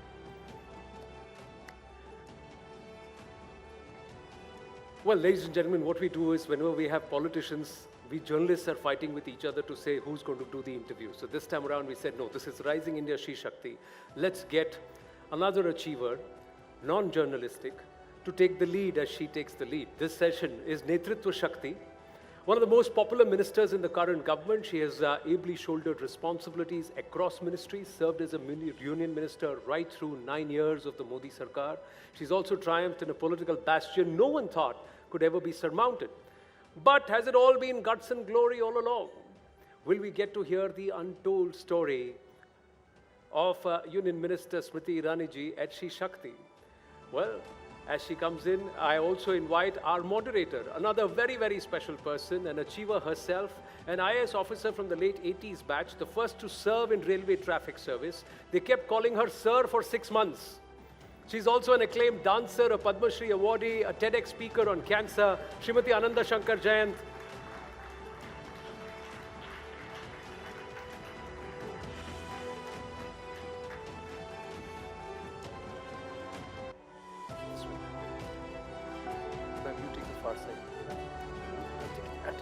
Well, ladies and gentlemen, what we do is whenever we have politicians, we journalists are fighting with each other to say who's going to do the interview. So this time around, we said, no, this is Rising India Shakti. Let's get another achiever, non-journalistic, to take the lead as she takes the lead. This session is Netritva Shakti, one of the most popular ministers in the current government. She has ably shouldered responsibilities across ministries, served as a union minister right through 9 years of the Modi Sarkar. She's also triumphed in a political bastion no one thought could ever be surmounted. But has it all been guts and glory all along? Will we get to hear the untold story of Union Minister Smriti Irani ji at Shakti? Well, as she comes in, I also invite our moderator, another very, very special person, an achiever herself, an IAS officer from the late 80s batch, the first to serve in railway traffic service. They kept calling her Sir for 6 months. She's also an acclaimed dancer, a Padma Shri awardee, a TEDx speaker on cancer, Srimati Ananda Shankar Jayant. Ma'am, you take the far side. I'll take that.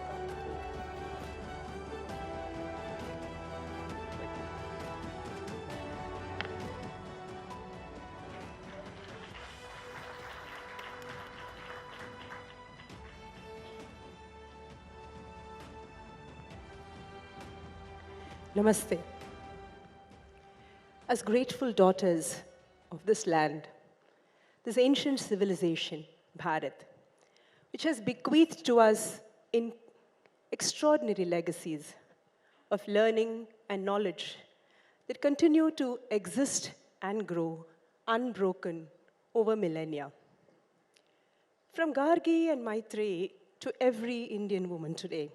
Thank you. Namaste. As grateful daughters of this land, this ancient civilization, Bharat, which has bequeathed to us in extraordinary legacies of learning and knowledge that continue to exist and grow unbroken over millennia. From Gargi and Maitreyi to every Indian woman today,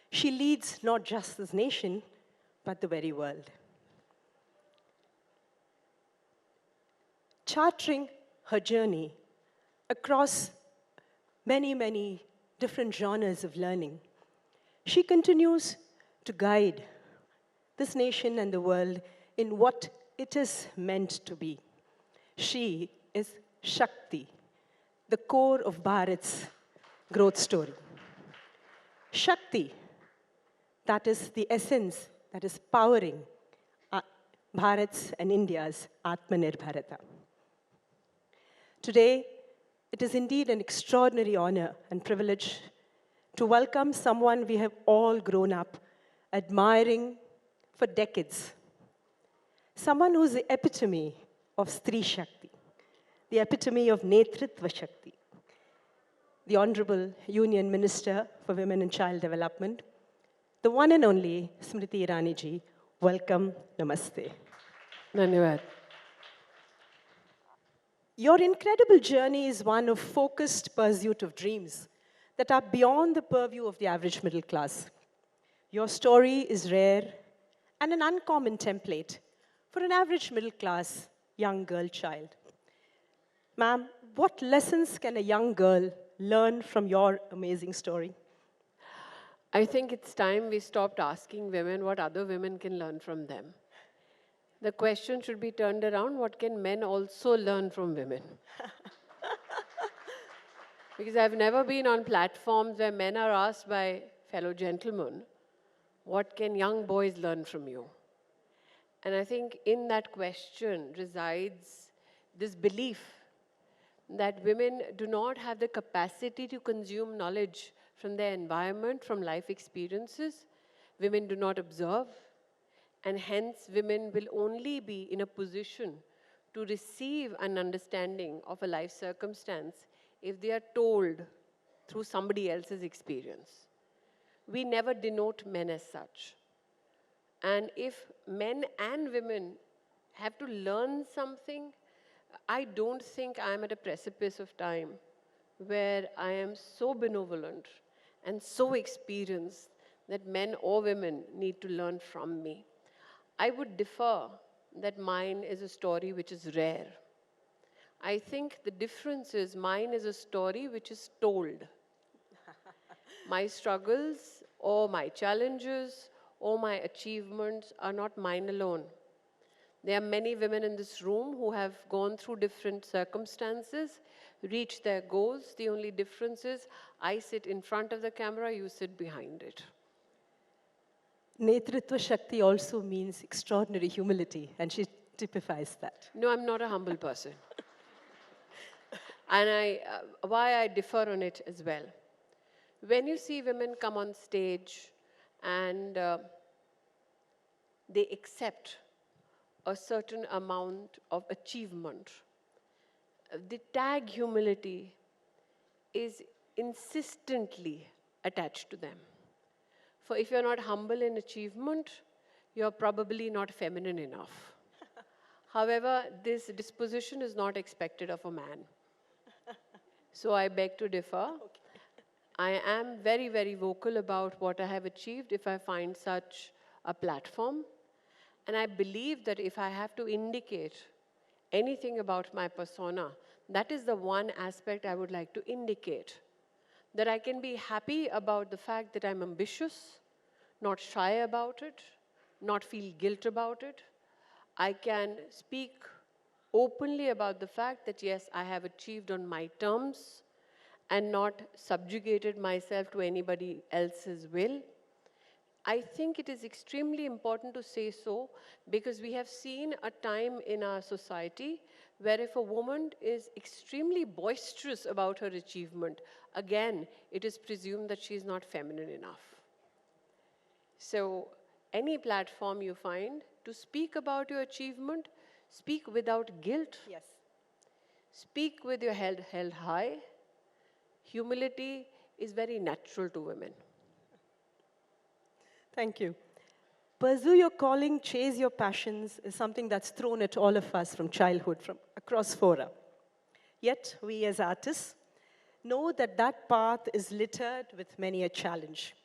she leads not just this nation, but the very world. Charting her journey across many, many different genres of learning, she continues to guide this nation and the world in what it is meant to be. She is Shakti, the core of Bharat's growth story. Shakti, that is the essence that is powering Bharat's and India's Atmanirbharata. Today, it is indeed an extraordinary honor and privilege to welcome someone we have all grown up admiring for decades. Someone who is the epitome of Stri Shakti, the epitome of Netritva Shakti, the Honorable Union Minister for Women and Child Development, the one and only Smriti Irani ji. Welcome, namaste. Dhanyavad. Your incredible journey is one of focused pursuit of dreams that are beyond the purview of the average middle class. Your story is rare and an uncommon template for an average middle class young girl child. Ma'am, what lessons can a young girl learn from your amazing story? I think it's time we stopped asking women what other women can learn from them. The question should be turned around, what can men also learn from women? Because I've never been on platforms where men are asked by fellow gentlemen, what can young boys learn from you? And I think in that question resides this belief that women do not have the capacity to consume knowledge from their environment, from life experiences. Women do not observe. And hence, women will only be in a position to receive an understanding of a life circumstance if they are told through somebody else's experience. We never denote men as such. And if men and women have to learn something, I don't think I'm at a precipice of time where I am so benevolent and so experienced that men or women need to learn from me. I would differ that mine is a story which is rare. I think the difference is mine is a story which is told. My struggles or my challenges or my achievements are not mine alone. There are many women in this room who have gone through different circumstances, reached their goals. The only difference is I sit in front of the camera, you sit behind it. Netritva Shakti also means extraordinary humility, and she typifies that. No, I'm not a humble person. And why I differ on it as well. When you see women come on stage and they accept a certain amount of achievement, the tag humility is insistently attached to them. For if you're not humble in achievement, you're probably not feminine enough. However, this disposition is not expected of a man. So I beg to differ. I am very, very vocal about what I have achieved if I find such a platform. And I believe that if I have to indicate anything about my persona, that is the one aspect I would like to indicate. That I can be happy about the fact that I'm ambitious, not shy about it, not feel guilt about it. I can speak openly about the fact that yes, I have achieved on my terms and not subjugated myself to anybody else's will. I think it is extremely important to say so because we have seen a time in our society where if a woman is extremely boisterous about her achievement, again, it is presumed that she is not feminine enough. So any platform you find to speak about your achievement, speak without guilt. Yes. Speak with your head held high. Humility is very natural to women. Thank you. Pursue your calling, chase your passions is something that's thrown at all of us from childhood, from across fora. Yet, we as artists know that that path is littered with many a challenge.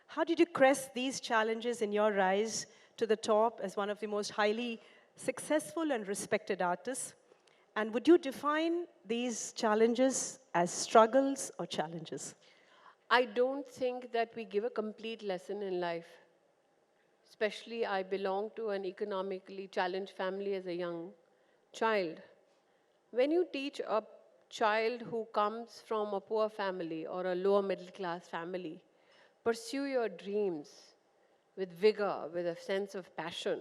How did you crest these challenges in your rise to the top as one of the most highly successful and respected artists? And would you define these challenges as struggles or challenges? I don't think that we give a complete lesson in life. Especially, I belong to an economically challenged family as a young child. When you teach a child who comes from a poor family or a lower middle class family, pursue your dreams with vigor, with a sense of passion,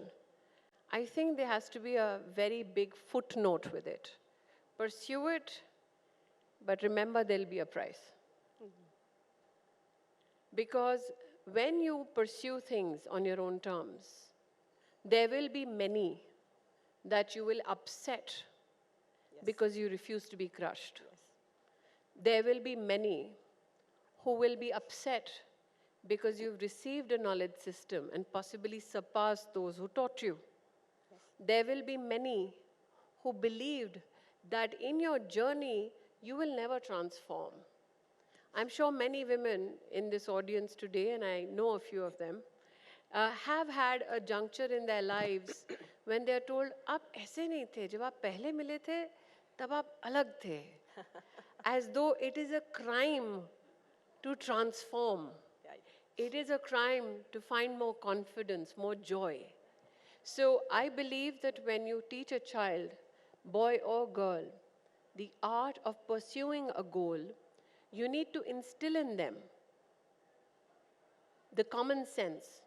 I think there has to be a very big footnote with it. Pursue it, but remember there'll be a price. Because when you pursue things on your own terms, there will be many that you will upset because you refuse to be crushed. There will be many who will be upset because you've received a knowledge system and possibly surpassed those who taught you. There will be many who believed that in your journey, you will never transform. I'm sure many women in this audience today, and I know a few of them, have had a juncture in their lives when they're told, "Aap aise nahi the, jab aap pehle mile the, tab aap alag the." As though it is a crime to transform. It is a crime to find more confidence, more joy. So I believe that when you teach a child, boy or girl, the art of pursuing a goal, you need to instill in them the common sense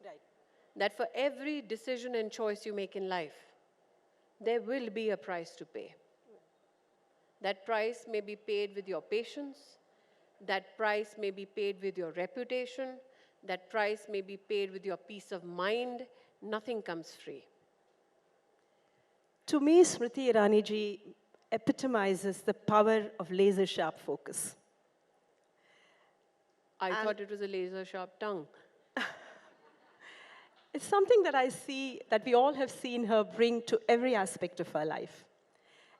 that for every decision and choice you make in life, there will be a price to pay. That price may be paid with your patience, that price may be paid with your reputation, that price may be paid with your peace of mind, Nothing comes free. To me, Smriti Irani ji epitomizes the power of laser-sharp focus. I thought it was a laser-sharp tongue. It's something that I see, that we all have seen her bring to every aspect of our life.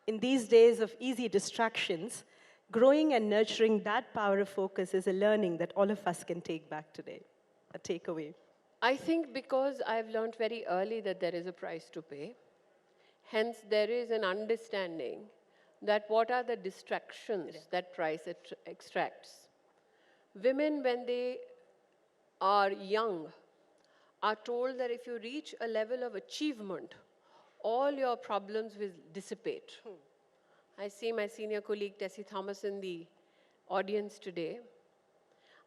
In these days of easy distractions, growing and nurturing that power of focus is a learning that all of us can take back today, a takeaway. I think because I've learned very early that there is a price to pay, hence there is an understanding that what are the distractions that price extracts. Women, when they are young, are told that if you reach a level of achievement, all your problems will dissipate. I see my senior colleague Tessie Thomas in the audience today.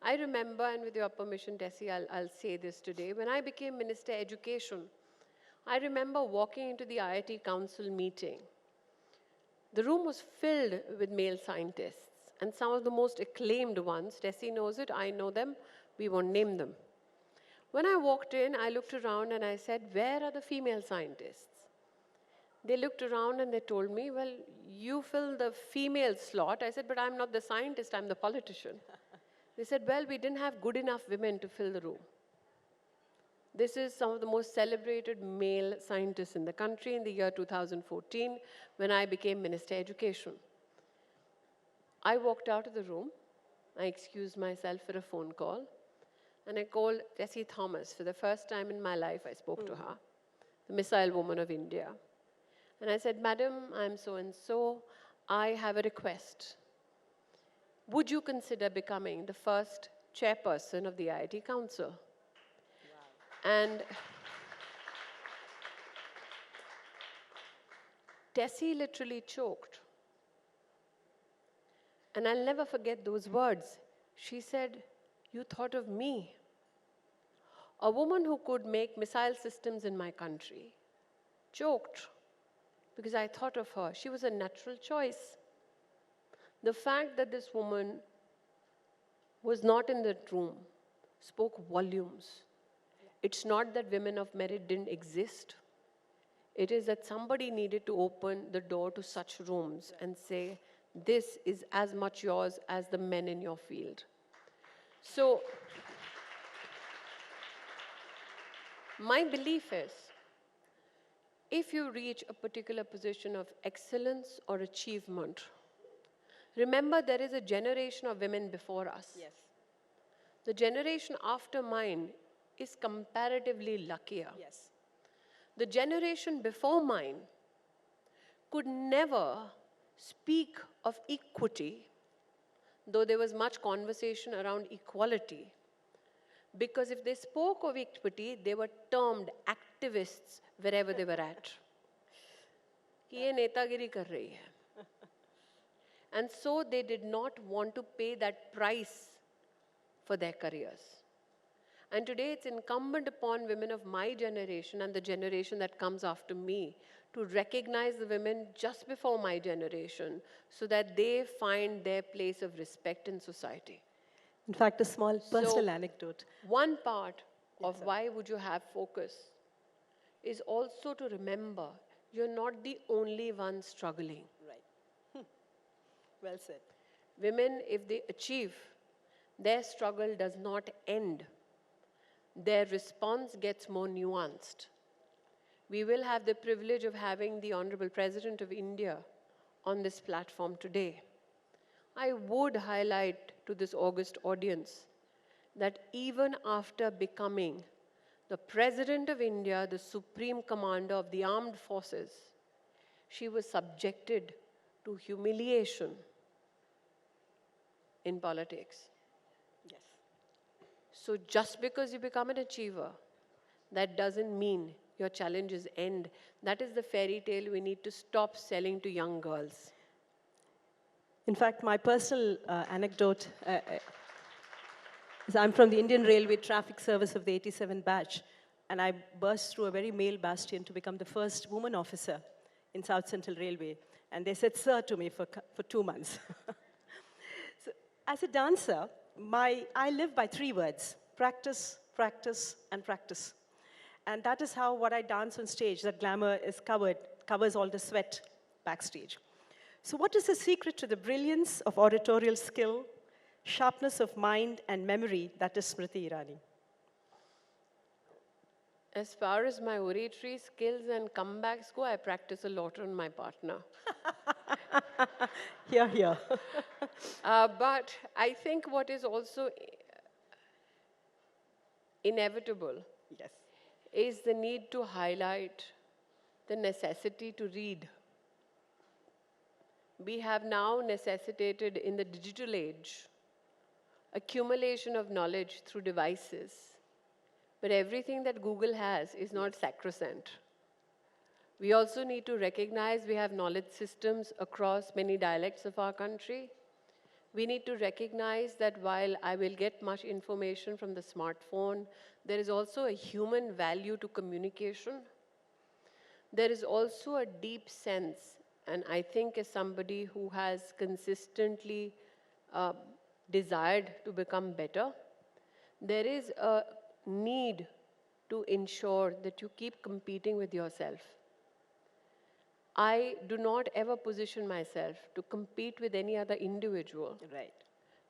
I remember, and with your permission, Tessie, I'll say this today, when I became Minister of Education, I remember walking into the IIT Council meeting. The room was filled with male scientists, and some of the most acclaimed ones. Tessie knows it, I know them, we won't name them. When I walked in, I looked around and I said, where are the female scientists? They looked around and they told me, well, you fill the female slot. I said, but I'm not the scientist, I'm the politician. They said, well, we didn't have good enough women to fill the room. This is some of the most celebrated male scientists in the country in the year 2014 when I became Minister of Education. I walked out of the room, I excused myself for a phone call, and I called Tessie Thomas. For the first time in my life, I spoke to her, the missile woman of India. And I said, Madam, I'm so-and-so, I have a request. Would you consider becoming the first chairperson of the IIT Council? Wow. And Tessie literally choked. And I'll never forget those words. She said, you thought of me. A woman who could make missile systems in my country choked because I thought of her. She was a natural choice. The fact that this woman was not in that room spoke volumes. It's not that women of merit didn't exist. It is that somebody needed to open the door to such rooms and say, this is as much yours as the men in your field. So, my belief is, if you reach a particular position of excellence or achievement, remember there is a generation of women before us. Yes. The generation after mine is comparatively luckier. Yes. The generation before mine could never speak of equity, though there was much conversation around equality. Because if they spoke of equity, they were termed activists wherever they were at. Ye netagiri kar rahi hai. And so they did not want to pay that price for their careers. And today it's incumbent upon women of my generation and the generation that comes after me to recognize the women just before my generation so that they find their place of respect in society. In fact, a small personal anecdote. One part of why would you have focus is also to remember you're not the only one struggling. Right. Well said. Women, if they achieve, their struggle does not end. Their response gets more nuanced. We will have the privilege of having the Honorable President of India on this platform today. I would highlight to this august audience that even after becoming the President of India, the Supreme Commander of the Armed Forces, she was subjected to humiliation in politics. Yes. So just because you become an achiever, that doesn't mean your challenges end. That is the fairy tale we need to stop selling to young girls. In fact, my personal anecdote is I'm from the Indian Railway Traffic Service of the 87 batch, and I burst through a very male bastion to become the first woman officer in South Central Railway. And they said, sir, to me for 2 months. So, as a dancer, I live by 3 words: practice, practice, and practice. And that is how what I dance on stage, that glamour is covers all the sweat backstage. So what is the secret to the brilliance of oratorial skill, sharpness of mind and memory that is Smriti Irani? As far as my oratory skills and comebacks go, I practice a lot on my partner. Here, here. But I think what is also inevitable is the need to highlight the necessity to read. We have now necessitated in the digital age accumulation of knowledge through devices. But everything that Google has is not sacrosanct. We also need to recognize we have knowledge systems across many dialects of our country. We need to recognize that while I will get much information from the smartphone, there is also a human value to communication. There is also a deep sense, and I think as somebody who has consistently desired to become better, there is a need to ensure that you keep competing with yourself. I do not ever position myself to compete with any other individual. Right.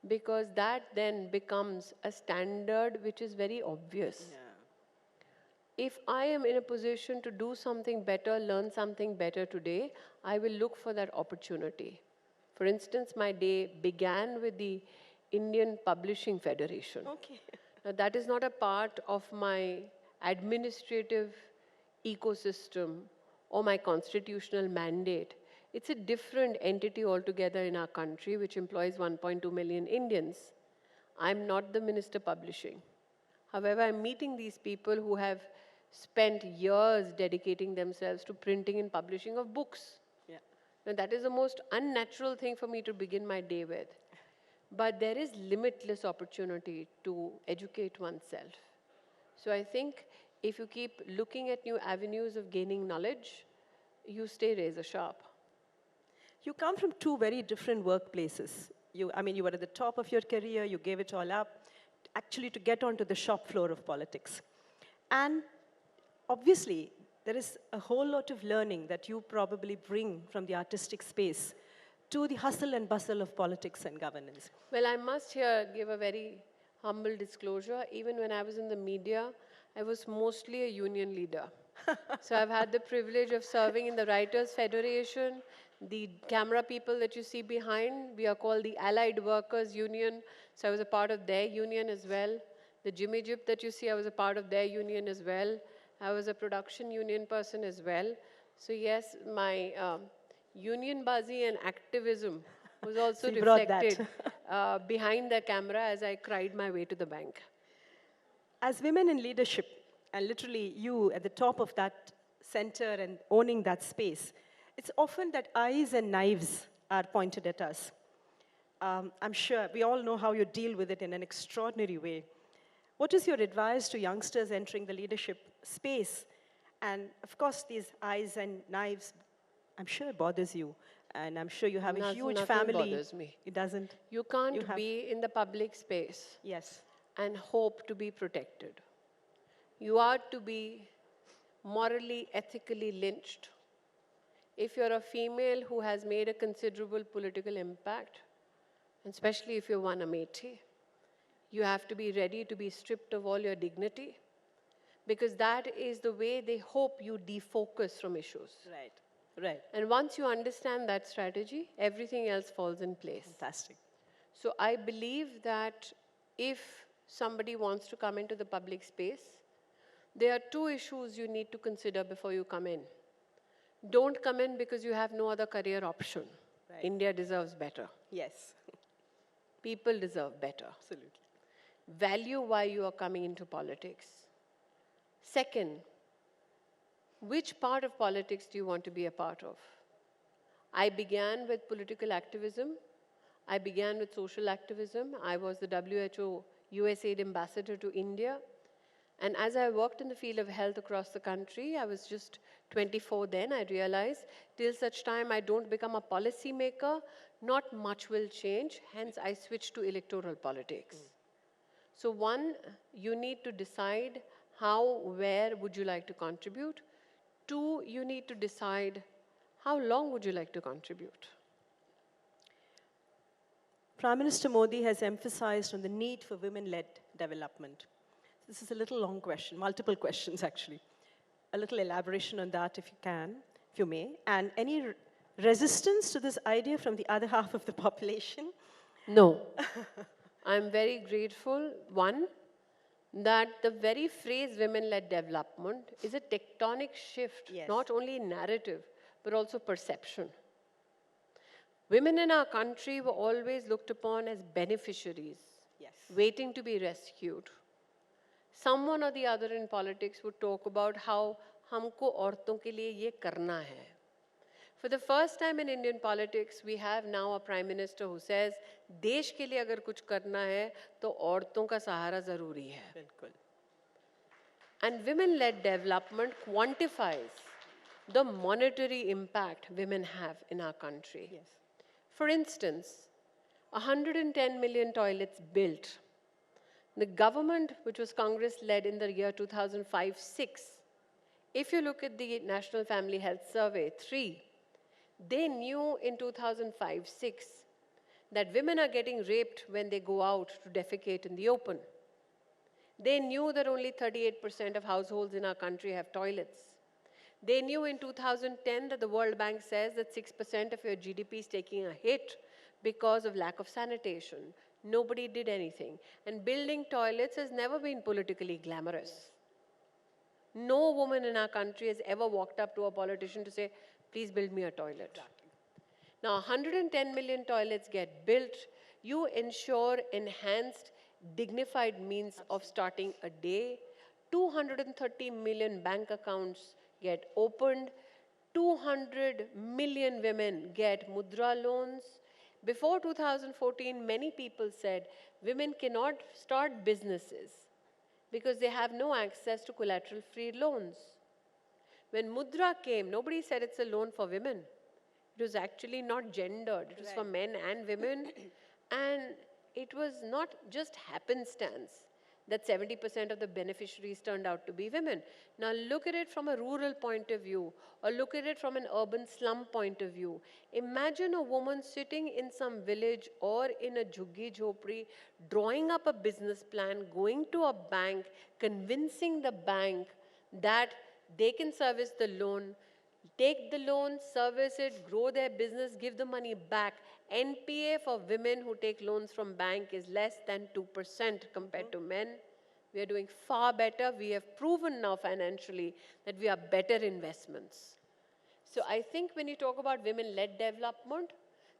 Because that then becomes a standard which is very obvious. Yeah. If I am in a position to do something better, learn something better today, I will look for that opportunity. For instance, my day began with the Indian Publishing Federation. Okay. Now, that is not a part of my administrative ecosystem or my constitutional mandate. It's a different entity altogether in our country, which employs 1.2 million Indians. I'm not the Minister Publishing. However, I'm meeting these people who have spent years dedicating themselves to printing and publishing of books. Yeah. Now, that is the most unnatural thing for me to begin my day with. But there is limitless opportunity to educate oneself. So I think if you keep looking at new avenues of gaining knowledge, you stay razor sharp. You come from two very different workplaces. You were at the top of your career, you gave it all up, actually to get onto the shop floor of politics. And obviously, there is a whole lot of learning that you probably bring from the artistic space to the hustle and bustle of politics and governance. Well, I must here give a very humble disclosure. Even when I was in the media, I was mostly a union leader. So I've had the privilege of serving in the Writers' Federation. The camera people that you see behind, we are called the Allied Workers Union. So I was a part of their union as well. The Jimmy Jip that you see, I was a part of their union as well. I was a production union person as well. So yes, my union buzzy and activism was also So you brought reflected behind the camera as I cried my way to the bank. As women in leadership, and literally you at the top of that center and owning that space, it's often that eyes and knives are pointed at us. I'm sure we all know how you deal with it in an extraordinary way. What is your advice to youngsters entering the leadership space? And of course, these eyes and knives, I'm sure it bothers you. And I'm sure you have a huge family. Nothing bothers me. It doesn't? You can't be in the public space and hope to be protected. You are to be morally, ethically lynched. If you're a female who has made a considerable political impact, and especially if you're one Amethi, you have to be ready to be stripped of all your dignity, because that is the way they hope you defocus from issues. Right, right. And once you understand that strategy, everything else falls in place. Fantastic. So I believe that if somebody wants to come into the public space, there are two issues you need to consider before you come in. Don't come in because you have no other career option. Right. India deserves better. Yes. People deserve better. Absolutely. Value why you are coming into politics. Second, which part of politics do you want to be a part of? I began with political activism. I began with social activism. I was the WHO USAID ambassador to India. And as I worked in the field of health across the country, I was just 24 then, I realized, till such time I don't become a policy maker, not much will change. Hence, I switched to electoral politics. So one, you need to decide how, where would you like to contribute? 2, you need to decide how long would you like to contribute. Prime Minister Modi has emphasized on the need for women-led development. This is a little long question, multiple questions actually. A little elaboration on that if you can, if you may. And any resistance to this idea from the other half of the population? No. I'm very grateful, one, that the very phrase women-led development is a tectonic shift, not only in narrative, but also perception. Women in our country were always looked upon as beneficiaries, waiting to be rescued. Someone or the other in politics would talk about how humko aurton ke liye ye karna hai. For the first time in Indian politics, we have now a Prime Minister who says, देश के लिए अगर कुछ करना है, तो औरतों का सहारा ज़रूरी है. बिल्कुल. And women-led development quantifies the monetary impact women have in our country. Yes. For instance, 110 million toilets built. The government, which was Congress-led in the year 2005-06, if you look at the National Family Health Survey 3, they knew in 2005-06 that women are getting raped when they go out to defecate in the open. They knew that only 38% of households in our country have toilets. They knew in 2010 that the World Bank says that 6% of your GDP is taking a hit because of lack of sanitation. Nobody did anything. And building toilets has never been politically glamorous. No woman in our country has ever walked up to a politician to say, please build me a toilet. Now, 110 million toilets get built. You ensure enhanced, dignified means of starting a day. 230 million bank accounts get opened. 200 million women get mudra loans. Before 2014, many people said women cannot start businesses because they have no access to collateral-free loans. When Mudra came, nobody said it's a loan for women. It was actually not gendered. It was for men and women. And it was not just happenstance that 70% of the beneficiaries turned out to be women. Now look at it from a rural point of view, or look at it from an urban slum point of view. Imagine a woman sitting in some village or in a jhuggi jhopri, drawing up a business plan, going to a bank, convincing the bank that they can service the loan, take the loan, service it, grow their business, give the money back. NPA for women who take loans from bank is less than 2% compared to men. We are doing far better. We have proven now financially that we are better investments. So I think when you talk about women-led development,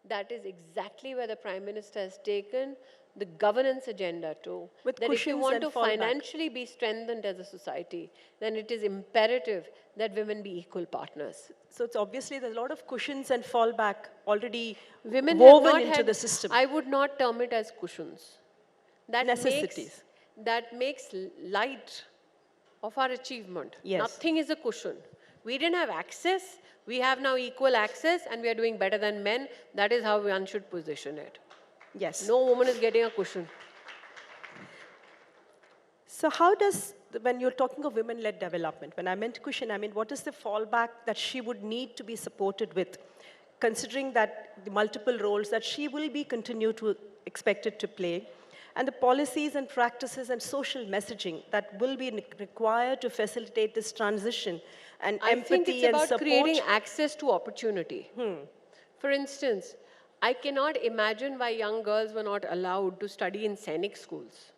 that is exactly where the Prime Minister has taken the governance agenda to. That if you want to financially be strengthened as a society, then it is imperative that women be equal partners. So it's obviously there's a lot of cushions and fallback already Women woven into the system. I would not term it as cushions. That necessities. That makes light of our achievement. Yes. Nothing is a cushion. We didn't have access. We have now equal access and we are doing better than men. That is how one should position it. Yes. No woman is getting a cushion. So how does, when you're talking of women-led development, when I meant cushion, I mean, what is the fallback that she would need to be supported with, considering that the multiple roles that she will be continued to expected to play, and the policies and practices and social messaging that will be required to facilitate this transition and empathy and support? I think it's about creating access to opportunity. For instance, I cannot imagine why young girls were not allowed to study in Sainik schools.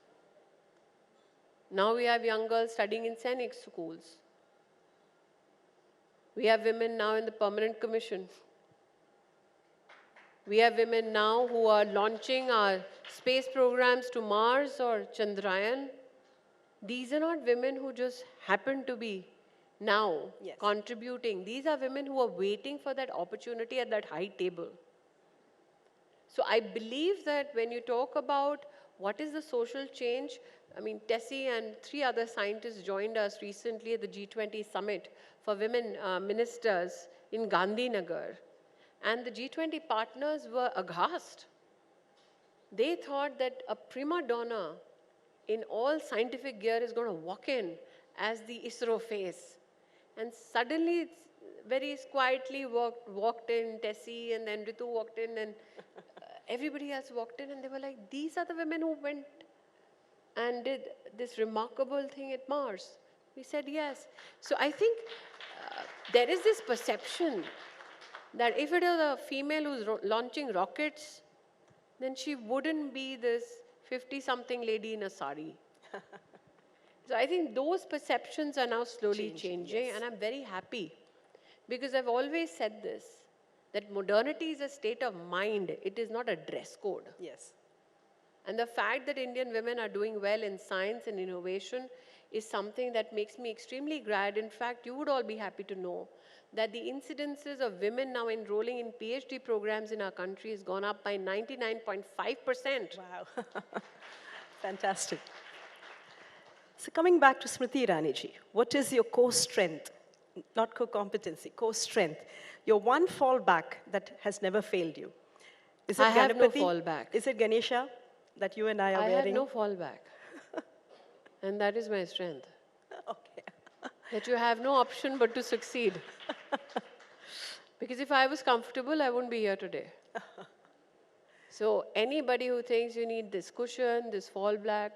Now we have young girls studying in Sainik schools. We have women now in the Permanent Commission. We have women now who are launching our space programs to Mars or Chandrayaan. These are not women who just happen to be now contributing. These are women who are waiting for that opportunity at that high table. So I believe that when you talk about what is the social change, I mean, Tessie and 3 other scientists joined us recently at the G20 summit for women ministers in Gandhinagar. And the G20 partners were aghast. They thought that a prima donna in all scientific gear is going to walk in as the ISRO face. And suddenly, it's very quietly walked in, Tessie, and then Ritu walked in, and everybody else walked in, and they were like, these are the women who went and did this remarkable thing at Mars. We said yes. So I think there is this perception that if it is a female who's launching rockets, then she wouldn't be this 50-something lady in a sari. So I think those perceptions are now slowly changing, and I'm very happy. Because I've always said this, that modernity is a state of mind. It is not a dress code. Yes. And the fact that Indian women are doing well in science and innovation is something that makes me extremely glad. In fact, you would all be happy to know that the incidences of women now enrolling in PhD programs in our country has gone up by 99.5%. Wow. Fantastic. So coming back to Smriti Irani-ji, what is your core strength? Not core competency, core strength. Your one fallback that has never failed you. Is it I have no Ganapati? fallback. Is it Ganesha that you and I are wearing? I have no fallback. And that is my strength. Okay. That you have no option but to succeed. Because if I was comfortable, I wouldn't be here today. So anybody who thinks you need this cushion, this fallback,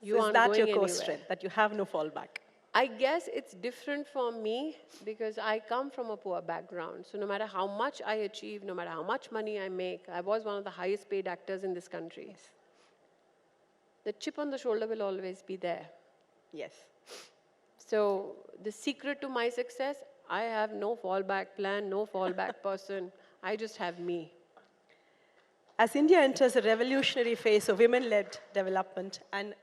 you aren't going anywhere. Is that your core strength, that you have no fallback? I guess it's different for me because I come from a poor background. So no matter how much I achieve, no matter how much money I make, I was one of the highest paid actors in this country. Yes. The chip on the shoulder will always be there. Yes. So the secret to my success, I have no fallback plan, no fallback person. I just have me. As India enters a revolutionary phase of women-led development and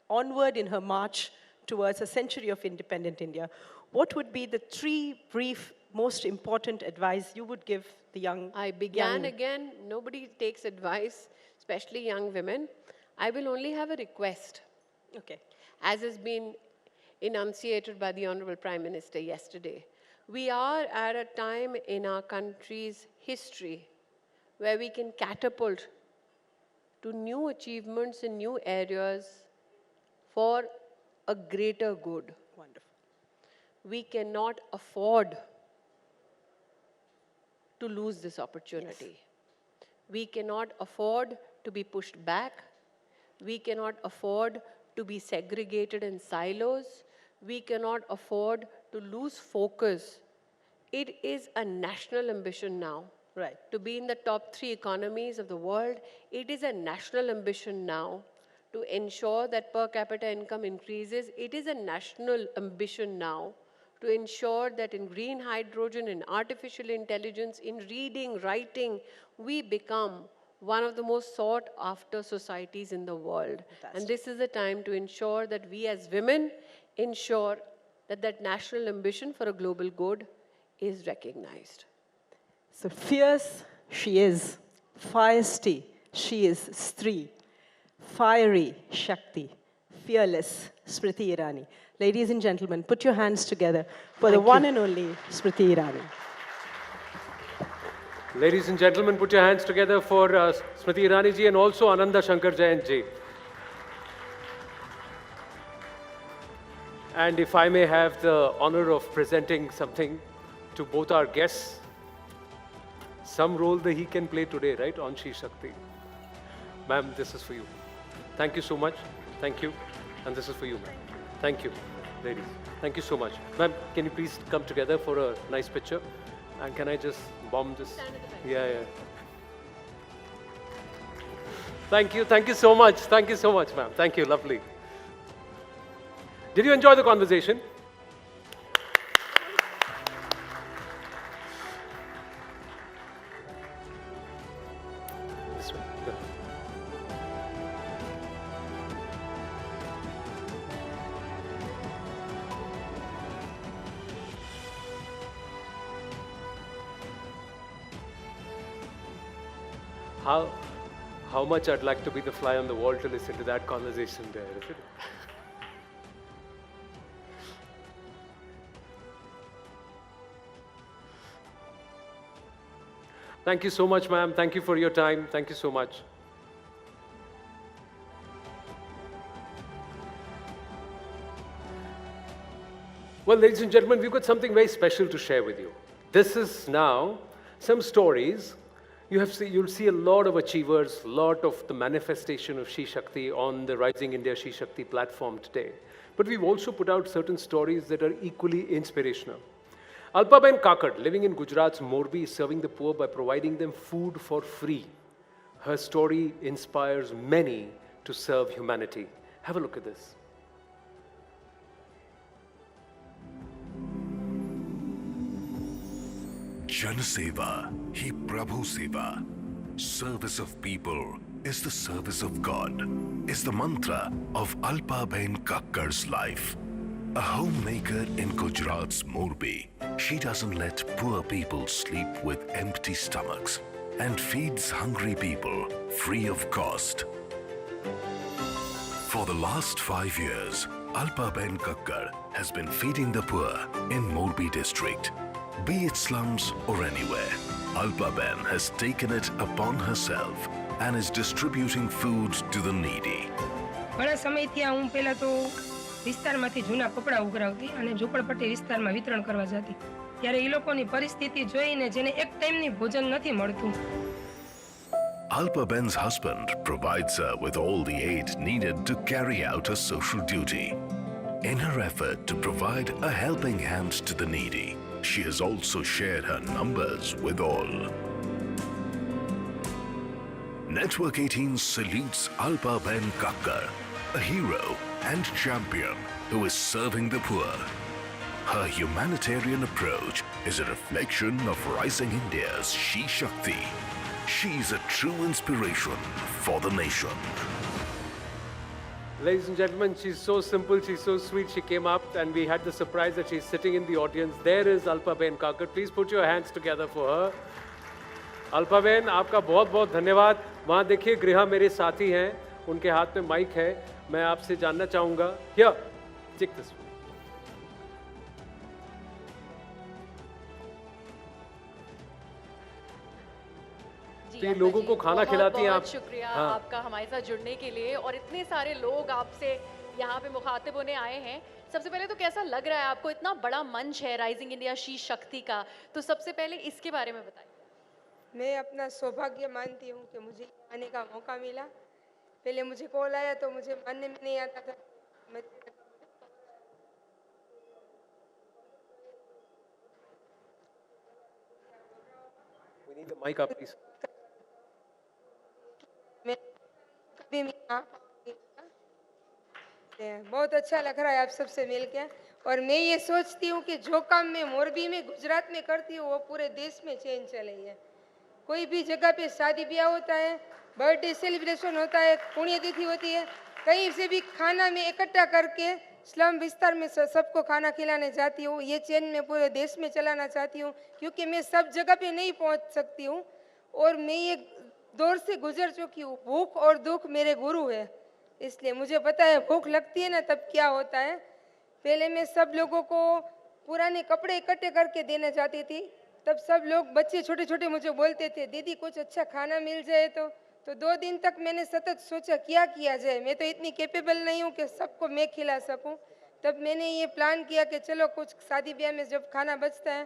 onward in her march towards a century of independent India, what would be the 3 brief, most important advice you would give the young? I began again, nobody takes advice, especially young women. I will only have a request. Okay. As has been enunciated by the Honorable Prime Minister yesterday. We are at a time in our country's history where we can catapult to new achievements in new areas for a greater good. Wonderful. We cannot afford to lose this opportunity. Yes. We cannot afford to be pushed back. We cannot afford to be segregated in silos. We cannot afford to lose focus. It is a national ambition now. Right. To be in the top 3 economies of the world. It is a national ambition now to ensure that per capita income increases. It is a national ambition now to ensure that in green hydrogen, in artificial intelligence, in reading, writing, we become one of the most sought after societies in the world. Fantastic. And this is the time to ensure that we as women ensure that that national ambition for a global good is recognized. So fierce, she is. Feisty, she is Stree. Fiery, Shakti. Fearless, Smriti Irani. Ladies and gentlemen, put your hands together for the one and only Smriti Irani. Ladies and gentlemen, put your hands together for Smriti Irani ji and also Ananda Shankar Jain ji. And if I may have the honor of presenting something to both our guests, some role that he can play today, right, on Shri Shakti. Ma'am, this is for you. Thank you so much. Thank you. And this is for you, ma'am. Thank you, ladies. Thank you so much. Ma'am, can you please come together for a nice picture? And can I just bomb this? Yeah. Thank you. Thank you so much. Thank you so much, ma'am. Thank you. Lovely. Did you enjoy the conversation? This way. Go. How much I'd like to be the fly on the wall to listen to that conversation there, isn't it? Thank you so much, ma'am. Thank you for your time. Thank you so much. Well, ladies and gentlemen, we've got something very special to share with you. This is now some stories. You'll see a lot of achievers, a lot of the manifestation of She Shakti on the Rising India She Shakti platform today. But we've also put out certain stories that are equally inspirational. Alpaben Kakad, living in Gujarat's Morbi, is serving the poor by providing them food for free. Her story inspires many to serve humanity. Have a look at this. Janaseva, hi Prabhu Seva. Service of people is the service of God, is the mantra of Alpaben Kakkar's life. A homemaker in Gujarat's Morbi, she doesn't let poor people sleep with empty stomachs and feeds hungry people free of cost. For the last 5 years, Alpaben Kakkar has been feeding the poor in Morbi district. Be it slums or anywhere, Alpaben has taken it upon herself and is distributing food to the needy. ઘણા સમયથી હું પહેલા તો વિસ્તારમાંથી જૂના કપડા ઉઘરાવતી અને ઝૂંપડપટ્ટી વિસ્તારમાં વિતરણ કરવા જતી. ત્યારે એ લોકોની પરિસ્થિતિ જોઈને જેને એક ટાઈમની ભોજન નથી મળતું. Alpaben's husband provides her with all the aid needed to carry out her social duty. In her effort to provide a helping hand to the needy, she has also shared her numbers with all. Network 18 salutes Alpaben Kakkar, a hero and champion who is serving the poor. Her humanitarian approach is a reflection of Rising India's She Shakti. She's a true inspiration for the nation. Ladies and gentlemen, she's so simple, she's so sweet. She came up and we had the surprise that she's sitting in the audience. There is Alpaben Kakar. Please put your hands together for her. Alpaben, आपका बहुत-बहुत धन्यवाद. वहाँ देखिए गृहा मेरे साथी हैं, उनके हाथ में माइक है. मैं आपसे जानना चाहूँगा. Here, take this one. जी, लोगों को खाना खिलाती हैं आप. बहुत शुक्रिया हाँ. आपका हमारे साथ जुड़ने के लिए और इतने सारे लोग आपसे यहाँ पे मुखातिब होने आए हैं. सबसे पहले तो कैसा लग रहा है आपको? इतना बड़ा मंच है राइजिंग इंडिया शी शक्ति का, तो सबसे पहले इसके बारे में बताइए. मैं अपना सौभाग्य मानती हूँ कि मुझे आने का मौका मिला. पहले मुझे कॉल आया तो मुझे मानने में नहीं आता था. मैं We need the mic up, please. कभी बहुत अच्छा लग रहा है आप सबसे मिलके. और मैं ये सोचती हूँ कि जो काम मैं मोरबी में गुजरात में करती हूँ वो पूरे देश में चेंज चले है. कोई भी जगह पे शादी ब्याह होता है, बर्थडे सेलिब्रेशन होता है, पुण्यतिथि होती है, कहीं से भी खाना मैं इकट्ठा करके स्लम विस्तार में सबको खाना खिलाने जाती हूँ. ये चेन मैं पूरे देश में चलाना चाहती हूँ क्योंकि मैं सब जगह पे नहीं पहुँच सकती हूँ और मैं ये दौर से गुजर चुकी हूँ. भूख और दुख मेरे गुरु है, इसलिए मुझे पता है भूख लगती है ना तब क्या होता है. पहले मैं सब लोगों को पुराने कपड़े इकट्ठे करके देना चाहती थी. तब सब लोग बच्चे छोटे छोटे मुझे बोलते थे दीदी कुछ अच्छा खाना मिल जाए तो 2 दिन तक मैंने सतत सोचा क्या किया जाए. मैं तो इतनी कैपेबल नहीं हूँ कि सबको मैं खिला सकूँ. तब मैंने ये प्लान किया कि चलो कुछ शादी ब्याह में जब खाना बचता है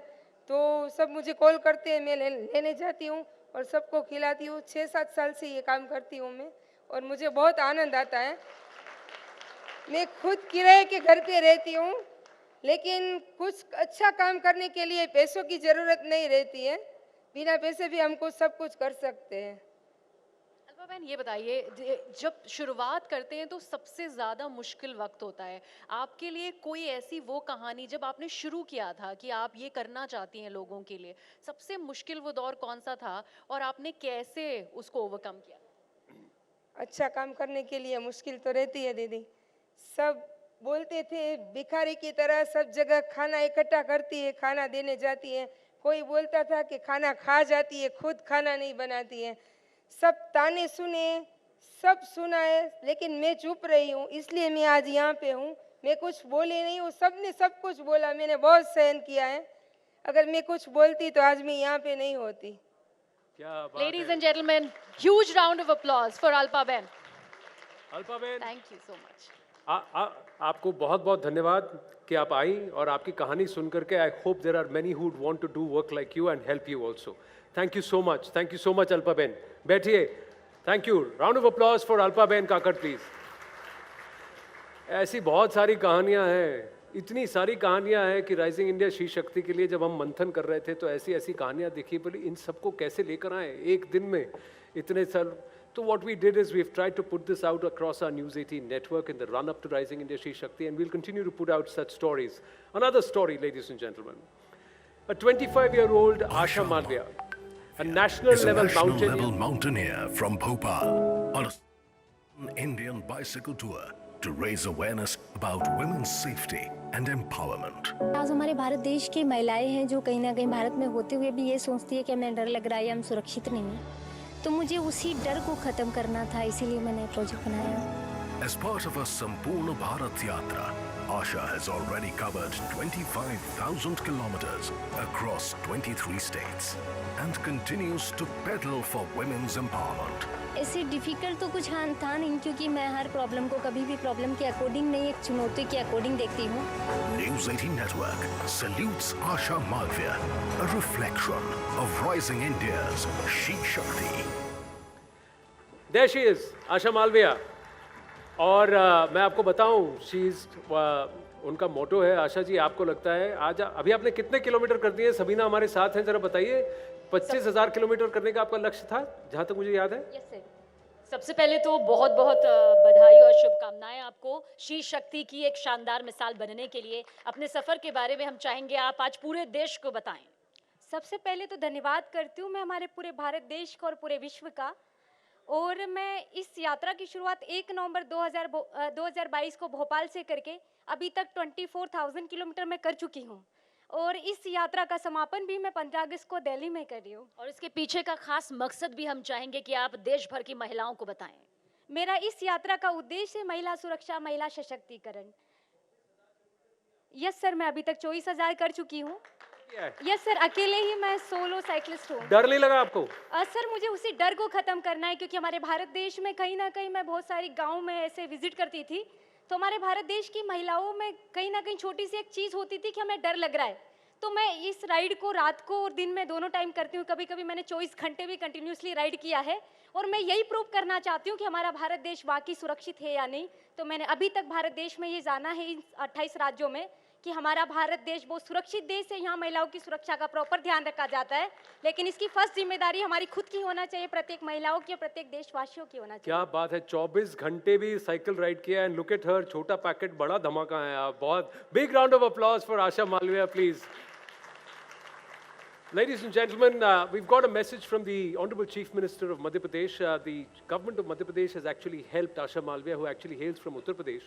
तो सब मुझे कॉल करते हैं, मैं लेने जाती हूँ और सबको खिलाती हूँ. 6-7 साल से ये काम करती हूँ मैं और मुझे बहुत आनंद आता है. मैं खुद किराए के घर पे रहती हूँ लेकिन कुछ अच्छा काम करने के लिए पैसों की ज़रूरत नहीं रहती है. बिना पैसे भी हम कुछ सब कुछ कर सकते हैं. अल्पाबेन ये बताइए, जब शुरुआत करते हैं तो सबसे ज़्यादा मुश्किल वक्त होता है. आपके लिए कोई ऐसी वो कहानी जब आपने शुरू किया था कि आप ये करना चाहती हैं लोगों के लिए, सबसे मुश्किल वो दौर कौन सा था और आपने कैसे उसको ओवरकम किया? अच्छा काम करने के लिए मुश्किल तो रहती है दीदी. सब बोलते थे भिखारी की तरह सब जगह खाना इकट्ठा करती है, खाना देने जाती है. कोई बोलता था कि खाना खा जाती है, खुद खाना नहीं बनाती है. सब ताने सुने, सब सुना है, लेकिन मैं चुप रही हूँ. इसलिए मैं आज यहाँ पे हूँ. मैं कुछ बोले नहीं हूँ, सबने सब कुछ बोला, मैंने बहुत सहन किया है. अगर मैं कुछ बोलती तो आज मैं यहाँ पे नहीं होती. Ladies and gentlemen, huge round of applause for Alpaben. Alpaben. Thank you so much. आपको बहुत बहुत धन्यवाद कि आप आई और आपकी कहानी सुन करके I hope there are many who want to do work like you and help you also. Thank you so much Alpa ben. बैठिए. Thank you. Round of applause for Alpa ben Kakad please. ऐसी बहुत सारी कहानियां हैं, इतनी सारी कहानियां हैं कि राइजिंग इंडिया श्री शक्ति के लिए जब हम मंथन कर रहे थे तो ऐसी ऐसी कहानियां दिखी, बोली इन सबको कैसे लेकर आए एक दिन में इतने साल. So what we did is we've tried to put this out across our News18 network in the run-up to Rising India Shri Shakti, and we'll continue to put out such stories. Another story, ladies and gentlemen. A 25-year-old Asha Malviya, a national-level mountaineer from Bhopal on an Indian bicycle tour to raise awareness about women's safety and empowerment. आज हमारे भारत देश की महिलाएं हैं जो कहीं ना कहीं भारत में होते हुए भी ये सोचती है कि हमें डर लग रहा है, हम सुरक्षित नहीं हैं. तो मुझे उसी डर को खत्म करना था, इसीलिए मैंने प्रोजेक्ट बनाया. As part of a Sampurna Bharat Yatra, Asha has already covered 25,000 kilometers across 23 states and continues to pedal for women's empowerment. ऐसे डिफिकल्ट तो कुछ था नहीं, क्योंकि मैं हर प्रॉब्लम को कभी भी प्रॉब्लम के अकॉर्डिंग नहीं, एक चुनौती के अकॉर्डिंग देखती हूँ. News18 Network salutes Asha Malviya, a reflection of rising India's Shri Shakti. There she is, Asha Malviya. और मैं आपको बताऊं, उनका मोटो है, आशा जी आपको लगता है आज अभी आपने कितने किलोमीटर कर दिए? सबीना हमारे साथ हैं, जरा बताइए. 25,000 किलोमीटर करने का आपका लक्ष्य था जहां तक मुझे याद है. Yes sir. सबसे पहले तो बहुत बहुत बधाई और शुभकामनाएं आपको श्री शक्ति की एक शानदार मिसाल बनने के लिए. अपने सफर के बारे में हम चाहेंगे आप आज पूरे देश को बताएं. सबसे पहले तो धन्यवाद करती हूँ मैं हमारे पूरे भारत देश का और पूरे विश्व का. और मैं इस यात्रा की शुरुआत 1 नवंबर 2022 को भोपाल से करके अभी तक 24,000 किलोमीटर में कर चुकी हूँ. और इस यात्रा का समापन भी मैं 15 अगस्त को दिल्ली में कर रही हूँ. और इसके पीछे का खास मकसद भी हम चाहेंगे कि आप देश भर की महिलाओं को बताएं. मेरा इस यात्रा का उद्देश्य है महिला सुरक्षा, महिला सशक्तिकरण. यस सर, मैं अभी तक 24,000 कर चुकी हूँ. यस सर, अकेले ही मैं सोलो साइकिलिस्ट हूँ. डर नहीं लगा आपको? सर, मुझे उसी डर को खत्म करना है, क्योंकि हमारे भारत देश में कहीं ना कहीं मैं बहुत सारी गाँव में ऐसे विजिट करती थी, तो हमारे भारत देश की महिलाओं में कहीं ना कहीं छोटी सी एक चीज़ होती थी कि हमें डर लग रहा है. तो मैं इस राइड को रात को और दिन में दोनों टाइम करती हूँ. कभी कभी मैंने 24 घंटे भी कंटिन्यूसली राइड किया है. और मैं यही प्रूव करना चाहती हूँ कि हमारा भारत देश वाकई सुरक्षित है या नहीं. तो मैंने अभी तक भारत देश में ये जाना है, इन 28 राज्यों में, कि हमारा भारत देश बहुत सुरक्षित देश है. यहाँ महिलाओं की सुरक्षा का प्रॉपर ध्यान रखा जाता है, लेकिन इसकी फर्स्ट जिम्मेदारी हमारी खुद की होना चाहिए, प्रत्येक महिलाओं की, प्रत्येक देशवासियों की होना चाहिए. क्या बात है, 24 घंटे भी साइकिल राइड किया. एंड लुक एट हर, छोटा पैकेट बड़ा धमाका है. आप बहुत big round of applause for Asha Malviya please. Ladies and gentlemen, we've got a message from the Honorable Chief Minister of Madhya Pradesh. The government of Madhya Pradesh has actually helped Asha Malviya, who actually hails from Uttar Pradesh,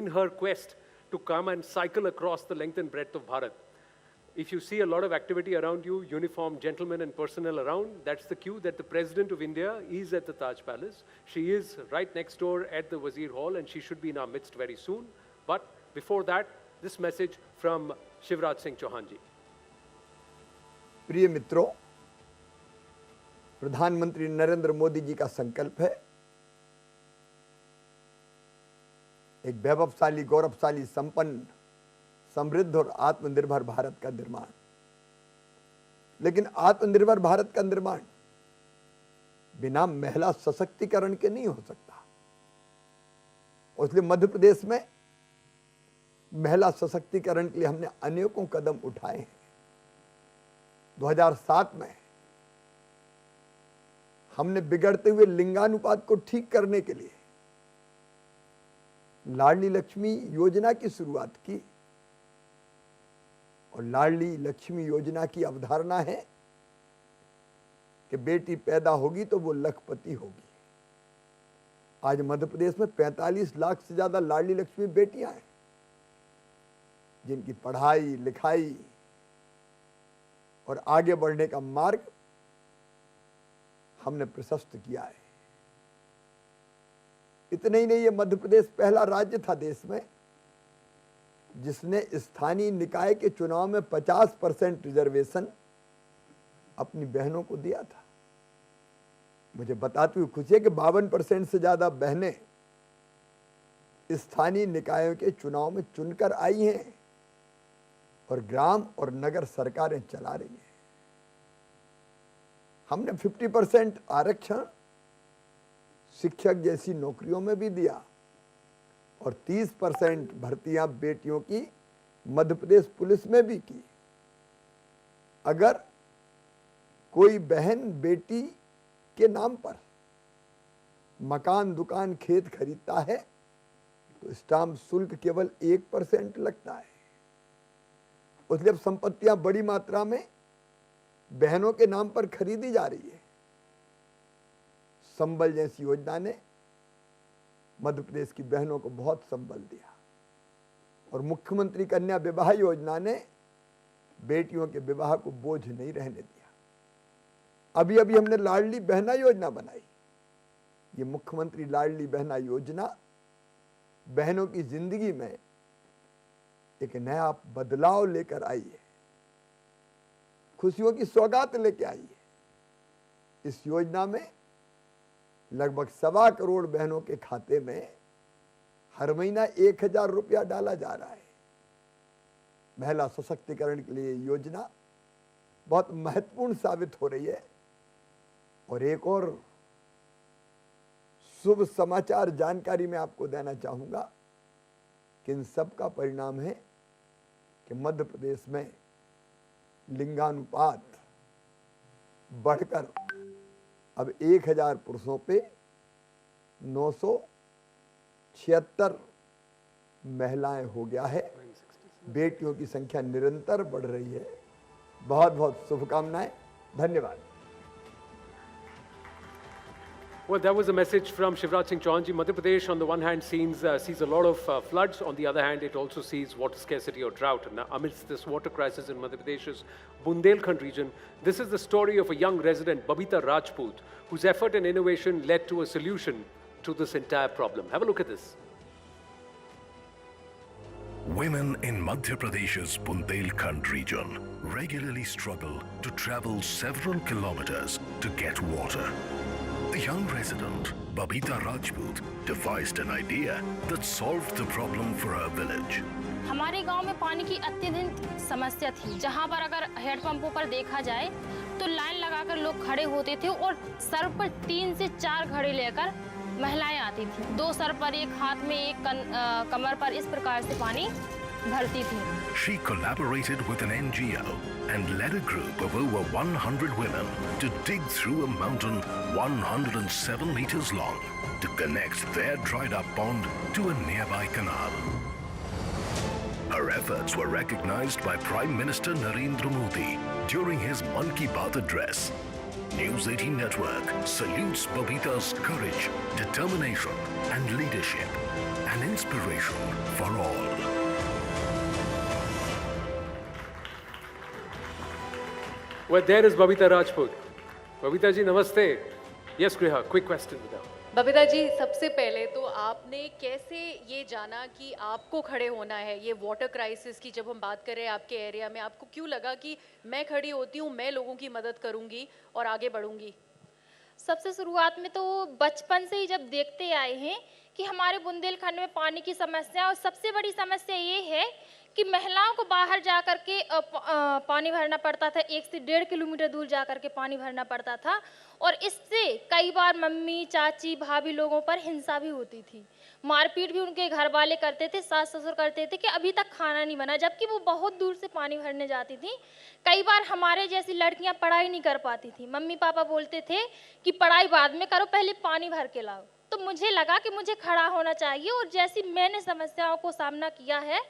in her quest to come and cycle across the length and breadth of Bharat. If you see a lot of activity around you, uniformed gentlemen and personnel around, that's the cue that the President of India is at the Taj Palace. She is right next door at the Wazir Hall, and she should be in our midst very soon. But before that, this message from Shivraj Singh Chauhan ji. प्रिय मित्रों, प्रधानमंत्री नरेंद्र मोदी जी का संकल्प है एक वैभवशाली, गौरवशाली, संपन्न, समृद्ध और आत्मनिर्भर भारत का निर्माण. लेकिन आत्मनिर्भर भारत का निर्माण बिना महिला सशक्तिकरण के नहीं हो सकता. इसलिए मध्य प्रदेश में महिला सशक्तिकरण के लिए हमने अनेकों कदम उठाए हैं. 2007 में हमने बिगड़ते हुए लिंगानुपात को ठीक करने के लिए लाडली लक्ष्मी योजना की शुरुआत की. और लाडली लक्ष्मी योजना की अवधारणा है कि बेटी पैदा होगी तो वो लखपति होगी. आज मध्य प्रदेश में 45 लाख से ज्यादा लाडली लक्ष्मी बेटियां हैं, जिनकी पढ़ाई लिखाई और आगे बढ़ने का मार्ग हमने प्रशस्त किया है. इतने ही नहीं, ये मध्य प्रदेश पहला राज्य था देश में जिसने स्थानीय निकाय के चुनाव में 50% रिजर्वेशन अपनी बहनों को दिया था. मुझे बताते हुए खुशी है कि 52% से ज्यादा बहनें स्थानीय निकायों के चुनाव में चुनकर आई हैं और ग्राम और नगर सरकारें चला रही हैं। हमने 50% आरक्षण शिक्षक जैसी नौकरियों में भी दिया और 30% भर्तियां बेटियों की मध्य प्रदेश पुलिस में भी की। अगर कोई बहन बेटी के नाम पर मकान, दुकान, खेत खरीदता है तो स्टाम्प शुल्क केवल 1% लगता है। इसलिए अब संपत्तियां बड़ी मात्रा में बहनों के नाम पर खरीदी जा रही है। संबल जैसी योजना ने मध्य प्रदेश की बहनों को बहुत संबल दिया और मुख्यमंत्री कन्या विवाह योजना ने बेटियों के विवाह को बोझ नहीं रहने दिया। अभी अभी हमने लाडली बहना योजना बनाई। ये मुख्यमंत्री लाडली बहना योजना बहनों की जिंदगी में एक नया बदलाव लेकर आई है, खुशियों की सौगात लेके आई है। इस योजना में लगभग 1.25 करोड़ बहनों के खाते में हर महीना 1000 रुपया डाला जा रहा है। महिला सशक्तिकरण के लिए योजना बहुत महत्वपूर्ण साबित हो रही है। और एक और शुभ समाचार जानकारी मैं आपको देना चाहूंगा कि इन सब का परिणाम है कि मध्य प्रदेश में लिंगानुपात बढ़कर अब 1000 पुरुषों पे 976 महिलाएं हो गया है। बेटियों की संख्या निरंतर बढ़ रही है। बहुत बहुत शुभकामनाएं। धन्यवाद। Well, that was a message from Shivraj Singh Chauhan ji. Madhya Pradesh, on the one hand, sees a lot of floods. On the other hand, it also sees water scarcity or drought. Now, amidst this water crisis in Madhya Pradesh's Bundelkhand region, this is the story of a young resident, Babita Rajput, whose effort and innovation led to a solution to this entire problem. Have a look at this. Women in Madhya Pradesh's Bundelkhand region regularly struggle to travel several kilometers to get water. The young resident, Babita Rajput, devised an idea that solved the problem for her village. हमारे गांव में पानी की अत्यधिक समस्या थी, जहां पर अगर हेडपंपों पर देखा जाए तो लाइन लगाकर लोग खड़े होते थे और सर पर 3 से 4 घड़े लेकर महिलाएं आती थी। 2 सर पर, एक हाथ में, एक कमर पर, इस प्रकार से पानी भरती थी। She collaborated with an NGO and led a group of over 100 women to dig through a mountain 107 meters long to connect their dried up pond to a nearby canal. Her efforts were recognized by Prime Minister Narendra Modi during his Mann Ki Baat address. News18 network salutes Babita's courage, determination and leadership, an inspiration for all. Well, there is Babita Rajput. Babita ji, namaste. Yes, Griha, quick question with her. Babita ji, सबसे पहले तो आपने कैसे ये जाना कि आपको खड़े होना है? ये वाटर क्राइसिस की जब हम बात कर रहे हैं आपके एरिया में, आपको क्यों लगा कि मैं खड़ी होती हूँ, मैं लोगों की मदद करूँगी और आगे बढ़ूँगी? सबसे शुरुआत में तो बचपन से ही जब देखते आए हैं कि हमारे बुंदेलखंड में पानी की समस्या, और सबसे बड़ी समस्या ये है कि महिलाओं को बाहर जा कर के पानी भरना पड़ता था। 1 से 1.5 किलोमीटर दूर जा कर के पानी भरना पड़ता था और इससे कई बार मम्मी, चाची, भाभी लोगों पर हिंसा भी होती थी। मारपीट भी उनके घर वाले करते थे, सास ससुर करते थे कि अभी तक खाना नहीं बना, जबकि वो बहुत दूर से पानी भरने जाती थी। कई बार हमारे जैसी लड़कियां पढ़ाई नहीं कर पाती थी। मम्मी पापा बोलते थे कि पढ़ाई बाद में करो, पहले पानी भर के लाओ। तो मुझे लगा कि मुझे खड़ा होना चाहिए और जैसी मैंने समस्याओं को सामना किया है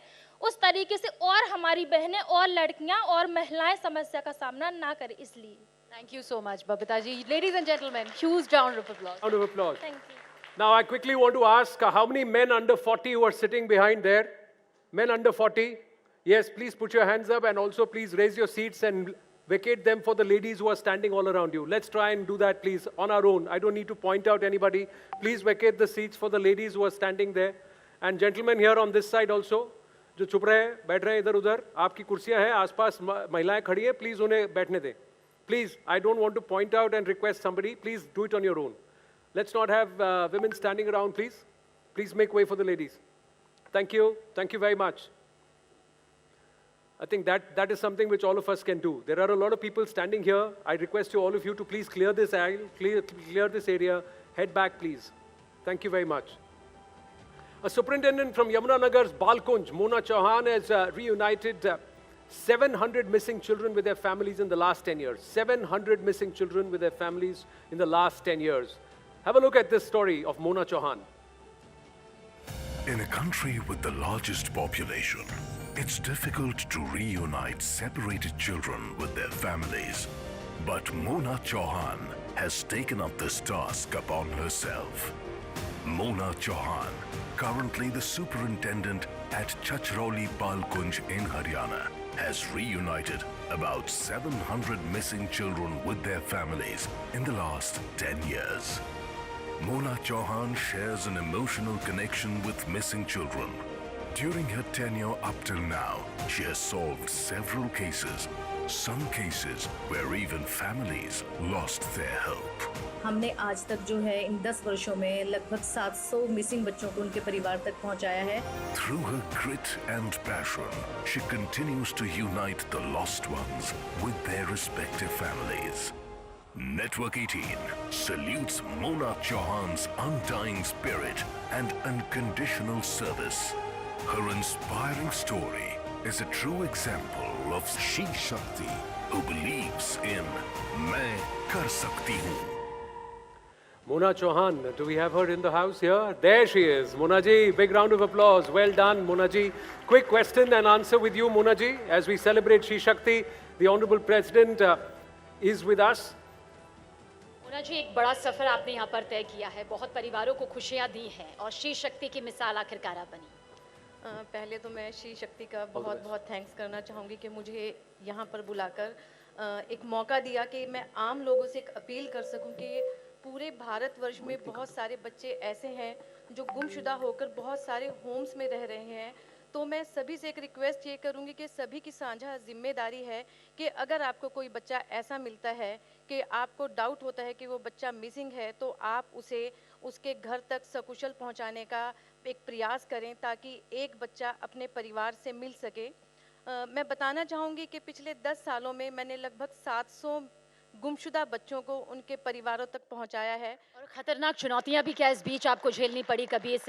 उस तरीके से और हमारी बहनें और लड़कियां और महिलाएं समस्या का सामना ना करें, इसलिए। Thank you so much, Babita ji. Ladies and gentlemen, huge round of applause. Round of applause. Thank you. Now, I quickly want to ask how many men under 40 who are sitting behind there? Men under 40? Yes, please put your hands up and also please raise your seats and vacate them for the ladies who are standing all around you. Let's try and do that, please, on our own. I don't need to point out anybody. Please vacate the seats for the ladies who are standing there. And gentlemen here on this side also, जो चुप रहे हैं, बैठ रहे हैं इधर उधर, आपकी कुर्सियां हैं, आसपास महिलाएं खड़ी हैं, प्लीज उन्हें बैठने दें. Please, I don't want to point out and request somebody. Please do it on your own. Let's not have women standing around, please. Please make way for the ladies. Thank you. Thank you very much. I think that is something which all of us can do. There are a lot of people standing here. I request all of you to please clear this aisle, clear this area. Head back, please. Thank you very much. A superintendent from Yamuna Nagar's Balkunj, Mona Chauhan, has reunited 700 missing children with their families in the last 10 years. 700 missing children with their families in the last 10 years. Have a look at this story of Mona Chauhan. In a country with the largest population, it's difficult to reunite separated children with their families. But Mona Chauhan has taken up this task upon herself. Mona Chauhan, currently the superintendent at Chachroli Balkunj in Haryana, has reunited about 700 missing children with their families in the last 10 years. Mona Chauhan shares an emotional connection with missing children. During her tenure up till now, she has solved several cases, some cases where even families lost their hope. हमने आज तक जो है इन 10 वर्षों में लगभग 700 missing बच्चों को उनके परिवार तक पहुंचाया है. Through her grit and passion, she continues to unite the lost ones with their respective families. Network 18 salutes Mona Chauhan's undying spirit and unconditional service. Her inspiring story is a true example of She Shakti, who believes in Main Kar Sakti Hu. Mona Chauhan, do we have her in the house here? There she is. Mona ji, big round of applause. Well done, Mona ji. Quick question and answer with you, Mona ji. As we celebrate She Shakti, the Honorable President is with us. Mona ji, एक बड़ा सफर आपने यहाँ पर तय किया है, बहुत परिवारों को खुशियाँ दी हैं और श्री शक्ति की मिसाल आखिरकार आप बनी। पहले तो मैं श्री शक्ति का बहुत बहुत थैंक्स करना चाहूँगी कि मुझे यहाँ पर बुलाकर एक मौका दिया कि मैं आम लोगों से एक अपील कर सकूँ कि पूरे भारतवर्ष में बहुत सारे बच्चे ऐसे हैं जो गुमशुदा होकर बहुत सारे होम्स में रह रहे हैं। तो मैं सभी से एक रिक्वेस्ट ये करूँगी कि सभी की साझा जिम्मेदारी है कि अगर आपको कोई बच्चा ऐसा मिलता है कि आपको डाउट होता है कि वो बच्चा मिसिंग है, तो आप उसे उसके घर तक सकुशल पहुंचाने का एक प्रयास करें ताकि एक बच्चा अपने परिवार से मिल सके। मैं बताना चाहूँगी कि पिछले 10 सालों में मैंने लगभग 700 गुमशुदा बच्चों को उनके परिवारों तक पहुंचाया है। और खतरनाक चुनौतियाँ भी क्या इस बीच आपको झेलनी पड़ी कभी? इस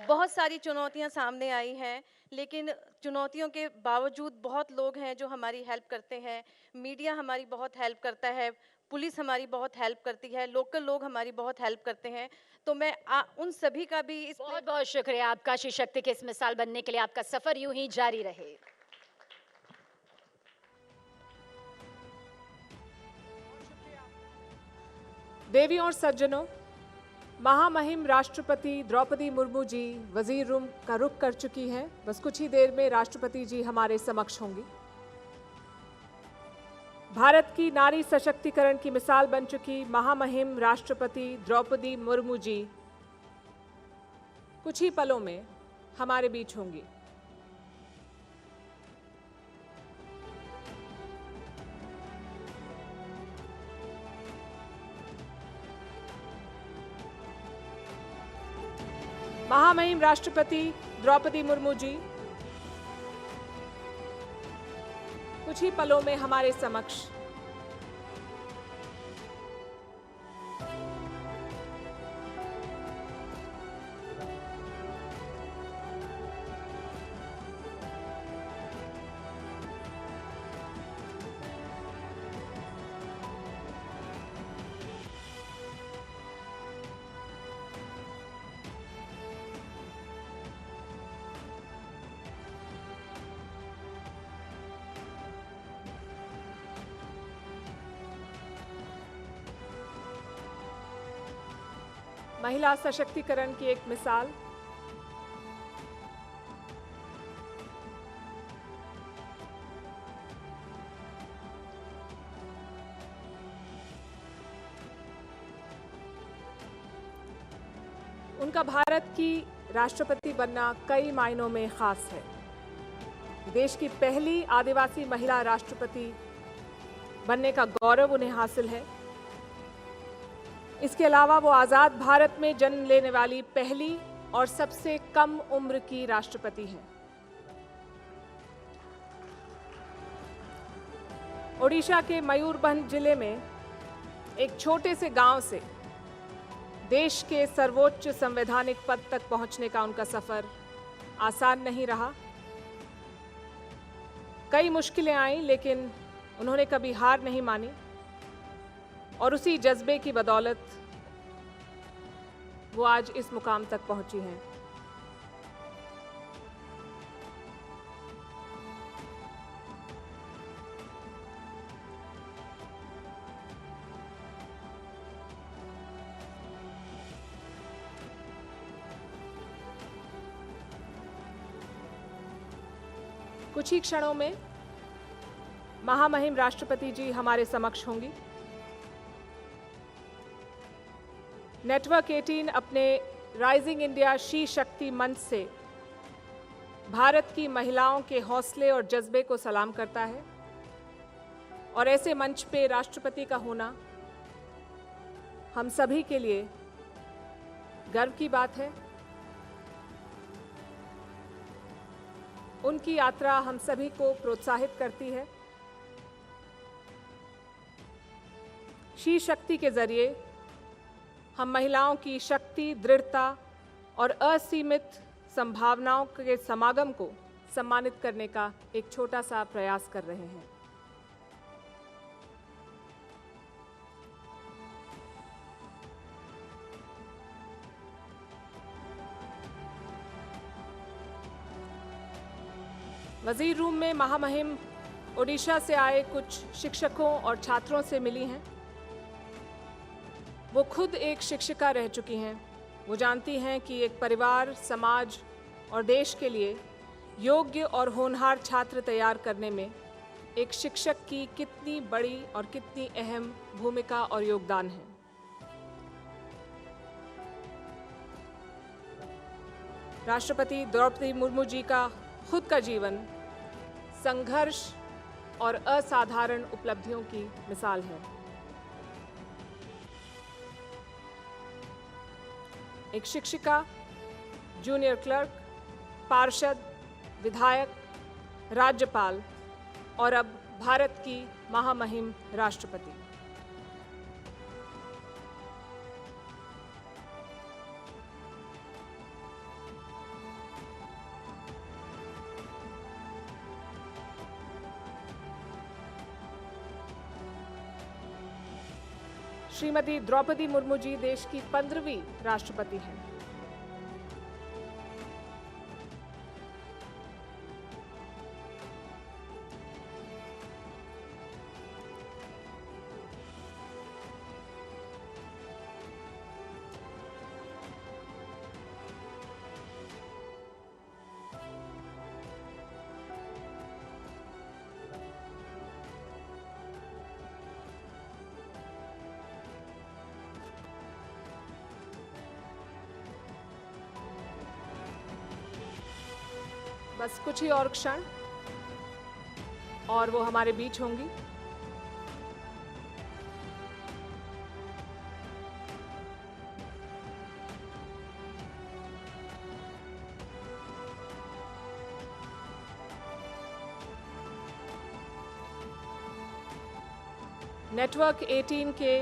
बहुत सारी चुनौतियां सामने आई हैं, लेकिन चुनौतियों के बावजूद बहुत लोग हैं जो हमारी हेल्प करते हैं। मीडिया हमारी बहुत हेल्प करता है, पुलिस हमारी बहुत हेल्प करती है, लोकल लोग हमारी बहुत हेल्प करते हैं। तो मैं उन सभी का भी इस बहुत बहुत शुक्रिया आपका श्री शक्ति के इस मिसाल बनने के लिए। आपका सफर यूं ही जारी रहे। देवी और सज्जनों, महामहिम राष्ट्रपति द्रौपदी मुर्मू जी वजीर रूम का रुख कर चुकी हैं। बस कुछ ही देर में राष्ट्रपति जी हमारे समक्ष होंगी। भारत की नारी सशक्तिकरण की मिसाल बन चुकी महामहिम राष्ट्रपति द्रौपदी मुर्मू जी कुछ ही पलों में हमारे बीच होंगी। महामहिम राष्ट्रपति द्रौपदी मुर्मू जी कुछ ही पलों में हमारे समक्ष। महिला सशक्तिकरण की एक मिसाल। उनका भारत की राष्ट्रपति बनना कई मायनों में खास है। देश की पहली आदिवासी महिला राष्ट्रपति बनने का गौरव उन्हें हासिल है। इसके अलावा वो आज़ाद भारत में जन्म लेने वाली पहली और सबसे कम उम्र की राष्ट्रपति हैं। ओडिशा के मयूरभंज जिले में एक छोटे से गांव से देश के सर्वोच्च संवैधानिक पद तक पहुंचने का उनका सफर आसान नहीं रहा। कई मुश्किलें आईं, लेकिन उन्होंने कभी हार नहीं मानी और उसी जज्बे की बदौलत वो आज इस मुकाम तक पहुंची हैं। कुछ ही क्षणों में महामहिम राष्ट्रपति जी हमारे समक्ष होंगी। नेटवर्क 18 अपने राइजिंग इंडिया शी शक्ति मंच से भारत की महिलाओं के हौसले और जज्बे को सलाम करता है और ऐसे मंच पे राष्ट्रपति का होना हम सभी के लिए गर्व की बात है। उनकी यात्रा हम सभी को प्रोत्साहित करती है। शी शक्ति के जरिए हम महिलाओं की शक्ति, दृढ़ता और असीमित संभावनाओं के समागम को सम्मानित करने का एक छोटा सा प्रयास कर रहे हैं। वजीर रूम में महामहिम ओडिशा से आए कुछ शिक्षकों और छात्रों से मिली हैं। वो खुद एक शिक्षिका रह चुकी हैं। वो जानती हैं कि एक परिवार, समाज और देश के लिए योग्य और होनहार छात्र तैयार करने में एक शिक्षक की कितनी बड़ी और कितनी अहम भूमिका और योगदान है। राष्ट्रपति द्रौपदी मुर्मू जी का खुद का जीवन संघर्ष और असाधारण उपलब्धियों की मिसाल है। एक शिक्षिका, जूनियर क्लर्क, पार्षद, विधायक, राज्यपाल और अब भारत की महामहिम राष्ट्रपति। श्रीमती द्रौपदी मुर्मू जी देश की 15वीं राष्ट्रपति हैं। बस कुछ ही और क्षण और वो हमारे बीच होंगी। नेटवर्क 18 के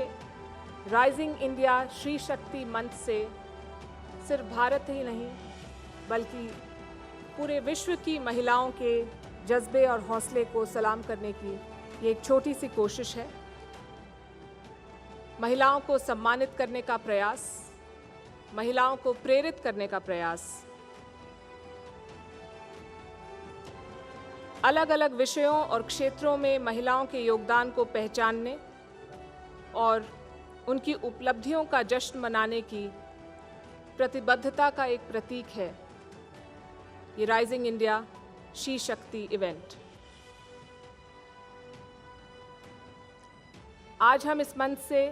राइजिंग इंडिया श्री शक्ति मंच से सिर्फ भारत ही नहीं बल्कि पूरे विश्व की महिलाओं के जज्बे और हौसले को सलाम करने की ये एक छोटी सी कोशिश है। महिलाओं को सम्मानित करने का प्रयास, महिलाओं को प्रेरित करने का प्रयास, अलग अलग विषयों और क्षेत्रों में महिलाओं के योगदान को पहचानने और उनकी उपलब्धियों का जश्न मनाने की प्रतिबद्धता का एक प्रतीक है ये राइजिंग इंडिया शी शक्ति इवेंट। आज हम इस मंच से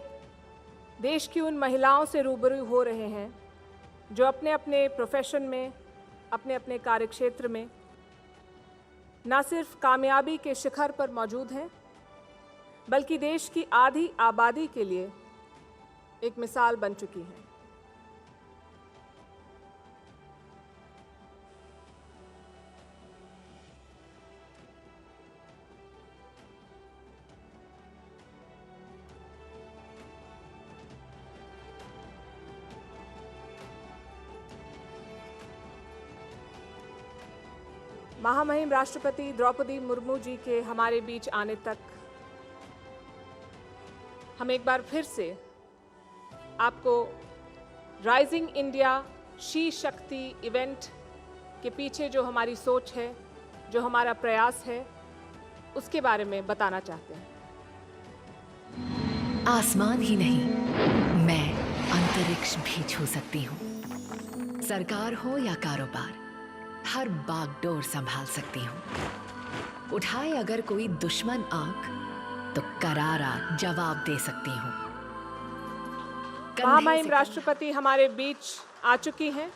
देश की उन महिलाओं से रूबरू हो रहे हैं जो अपने अपने प्रोफेशन में, अपने अपने कार्यक्षेत्र में न सिर्फ कामयाबी के शिखर पर मौजूद हैं बल्कि देश की आधी आबादी के लिए एक मिसाल बन चुकी हैं। महामहिम राष्ट्रपति द्रौपदी मुर्मू जी के हमारे बीच आने तक हम एक बार फिर से आपको राइजिंग इंडिया शी शक्ति इवेंट के पीछे जो हमारी सोच है, जो हमारा प्रयास है, उसके बारे में बताना चाहते हैं। आसमान ही नहीं, मैं अंतरिक्ष भी छू सकती हूँ। सरकार हो या कारोबार, हर बागडोर संभाल सकती हूँ। उठाए अगर कोई दुश्मन आंख, तो करारा जवाब दे सकती हूँ। महामहिम राष्ट्रपति हमारे बीच आ चुकी हैं।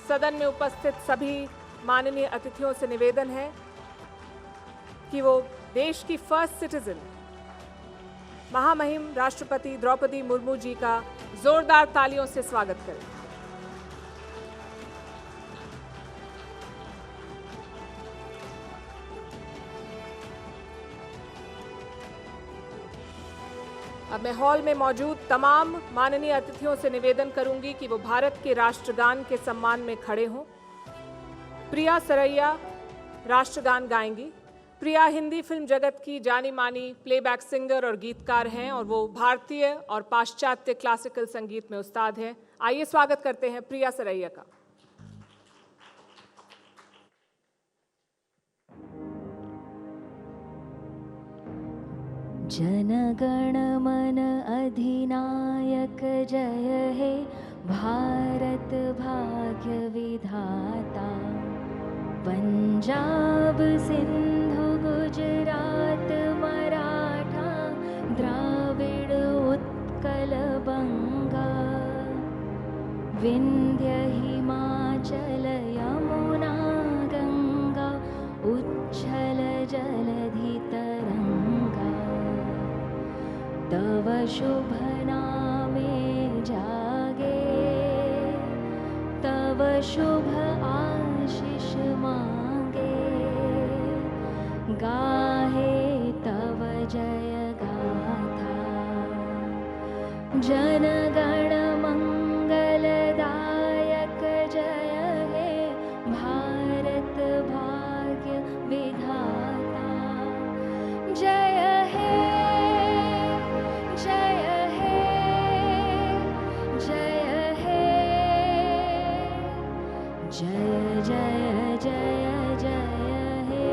सदन में उपस्थित सभी माननीय अतिथियों से निवेदन है कि वो देश की फर्स्ट सिटीजन महामहिम राष्ट्रपति द्रौपदी मुर्मू जी का जोरदार तालियों से स्वागत करें। अब मैं हॉल में मौजूद तमाम माननीय अतिथियों से निवेदन करूंगी कि वो भारत के राष्ट्रगान के सम्मान में खड़े हों। प्रिया सरैया राष्ट्रगान गाएंगी। प्रिया हिंदी फिल्म जगत की जानी मानी प्लेबैक सिंगर और गीतकार हैं और वो भारतीय और पाश्चात्य क्लासिकल संगीत में उस्ताद हैं। आइए स्वागत करते हैं प्रिया सरैया का। जनगण मन अधिनायक जय हे भारत भाग्य विधाता। पंजाब सिंधु गुजरात मराठा द्राविड़ उत्कल बंगा। विंध्य हिमाचल यमुना गंगा उच्छल जलधि तरंगा। तव शुभ नामे जागे, तव शुभ आशीष मांगे। गाहे तव जय गाथा। जन गण मंगल दायक जय हे भारत भाग्य विधाता। जय हे जय हे जय हे जय जय जय जय हे।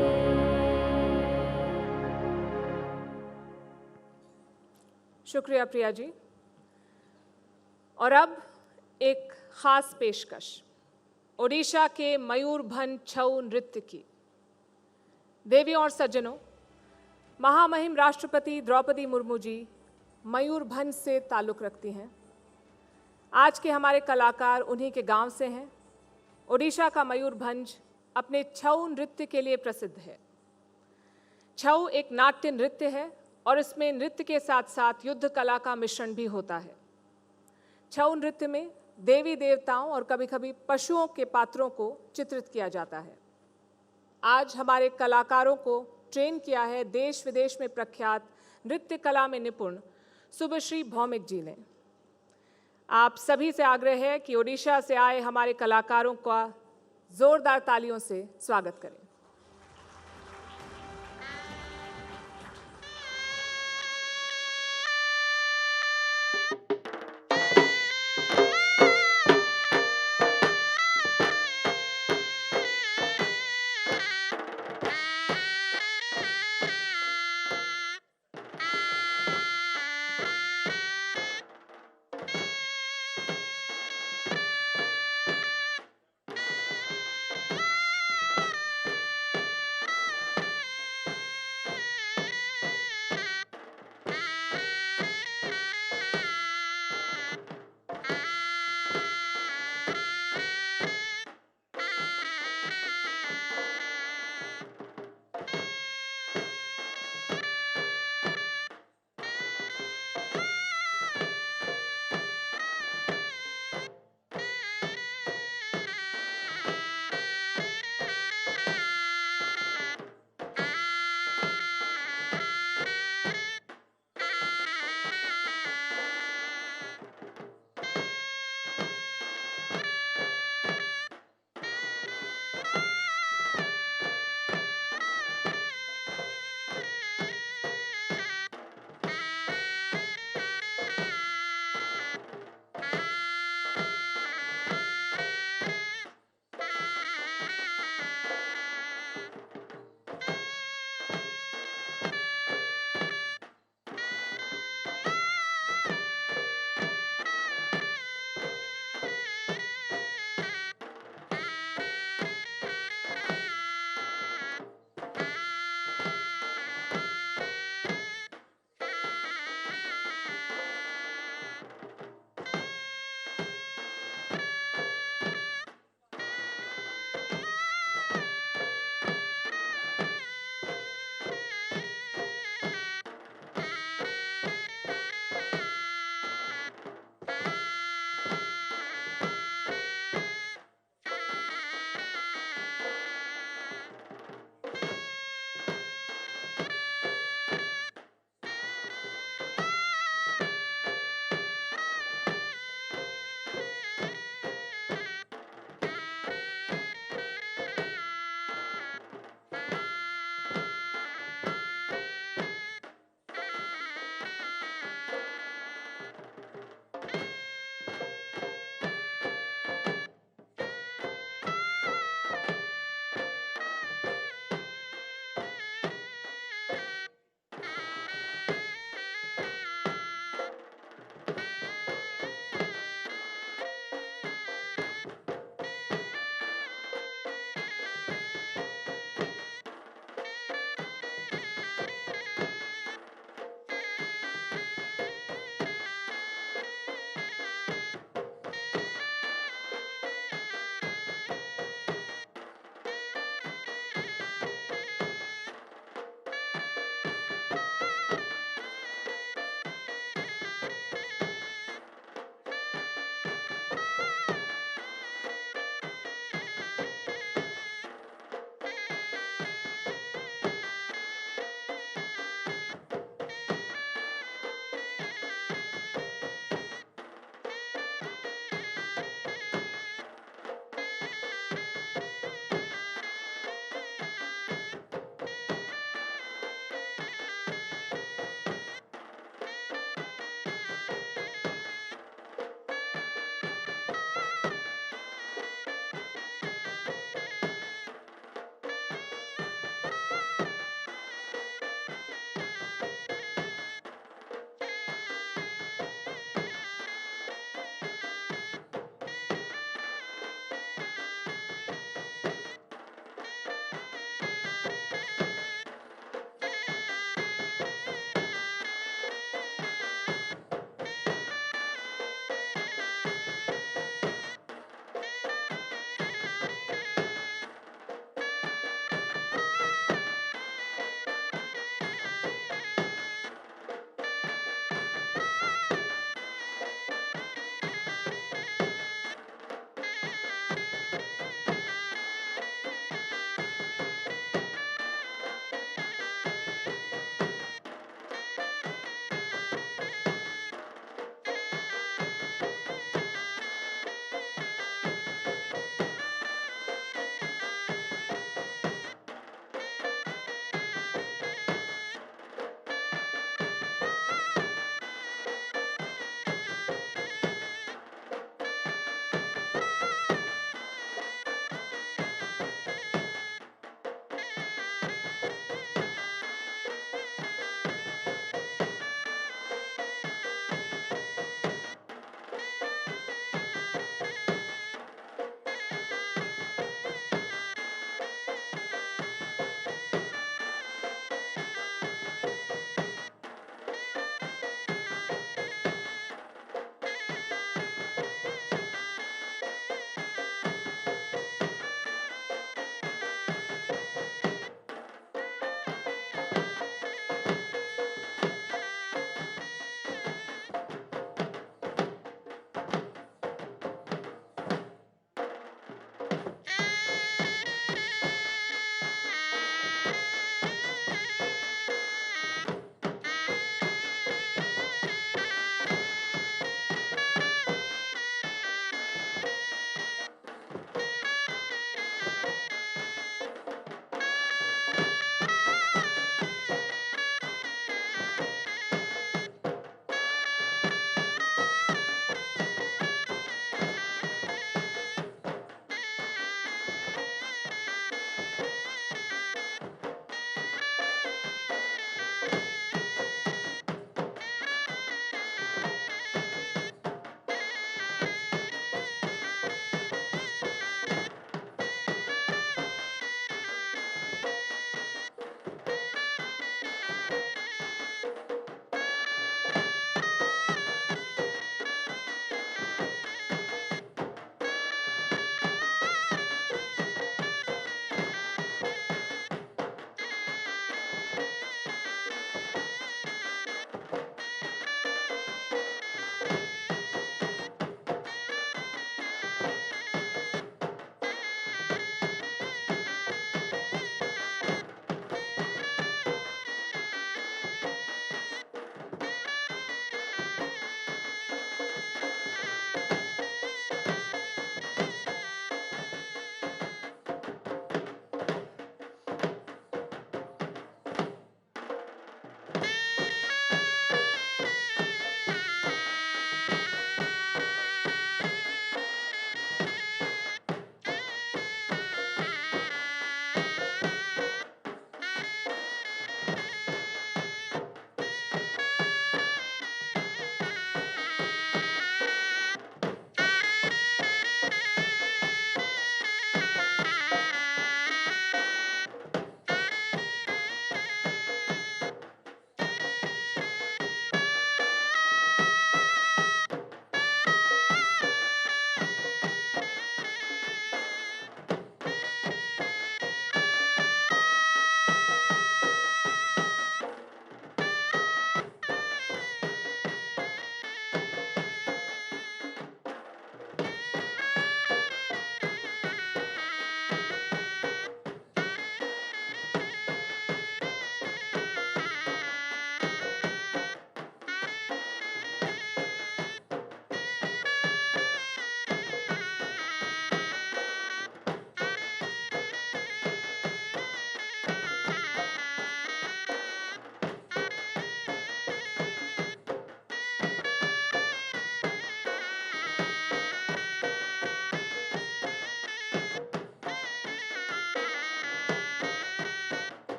शुक्रिया प्रिया जी। और अब एक खास पेशकश ओडिशा के मयूरभंज छऊ नृत्य की। देवियों और सज्जनों, महामहिम राष्ट्रपति द्रौपदी मुर्मू जी मयूरभंज से ताल्लुक़ रखती हैं। आज के हमारे कलाकार उन्हीं के गांव से हैं। ओडिशा का मयूरभंज अपने छऊ नृत्य के लिए प्रसिद्ध है। छऊ एक नाट्य नृत्य है और इसमें नृत्य के साथ साथ युद्ध कला का मिश्रण भी होता है। छऊ नृत्य में देवी देवताओं और कभी कभी पशुओं के पात्रों को चित्रित किया जाता है। आज हमारे कलाकारों को ट्रेन किया है देश विदेश में प्रख्यात नृत्य कला में निपुण सुभश्री भौमिक जी ने। आप सभी से आग्रह है कि ओडिशा से आए हमारे कलाकारों का जोरदार तालियों से स्वागत करें।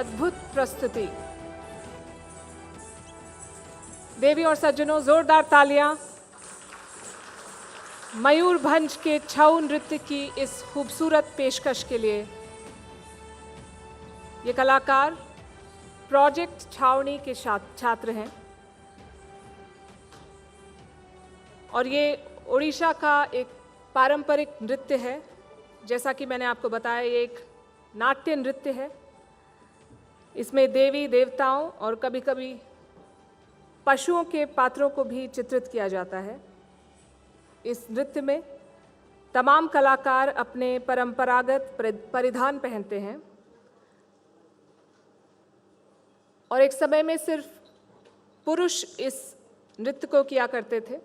अद्भुत प्रस्तुति। देवी और सज्जनों, जोरदार तालियां मयूरभंज के छऊ नृत्य की इस खूबसूरत पेशकश के लिए। ये कलाकार प्रोजेक्ट छावनी के छात्र हैं और ये उड़ीसा का एक पारंपरिक नृत्य है। जैसा कि मैंने आपको बताया, ये एक नाट्य नृत्य है। इसमें देवी देवताओं और कभी-कभी पशुओं के पात्रों को भी चित्रित किया जाता है। इस नृत्य में तमाम कलाकार अपने परंपरागत परिधान पहनते हैं और एक समय में सिर्फ पुरुष इस नृत्य को किया करते थे,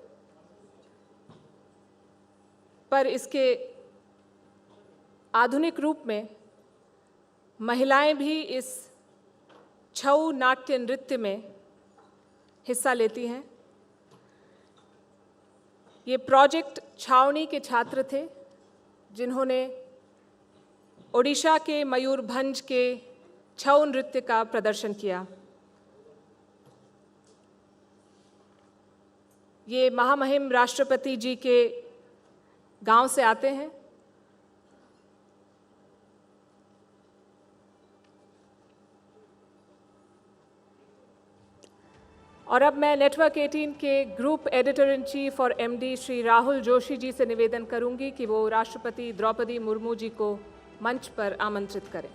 पर इसके आधुनिक रूप में महिलाएं भी इस छऊ नाट्य नृत्य में हिस्सा लेती हैं। ये प्रोजेक्ट छावनी के छात्र थे जिन्होंने ओडिशा के मयूरभंज के छऊ नृत्य का प्रदर्शन किया। ये महामहिम राष्ट्रपति जी के गांव से आते हैं। और अब मैं नेटवर्क 18 के ग्रुप एडिटर इन चीफ और एमडी श्री राहुल जोशी जी से निवेदन करूंगी कि वो राष्ट्रपति द्रौपदी मुर्मू जी को मंच पर आमंत्रित करें।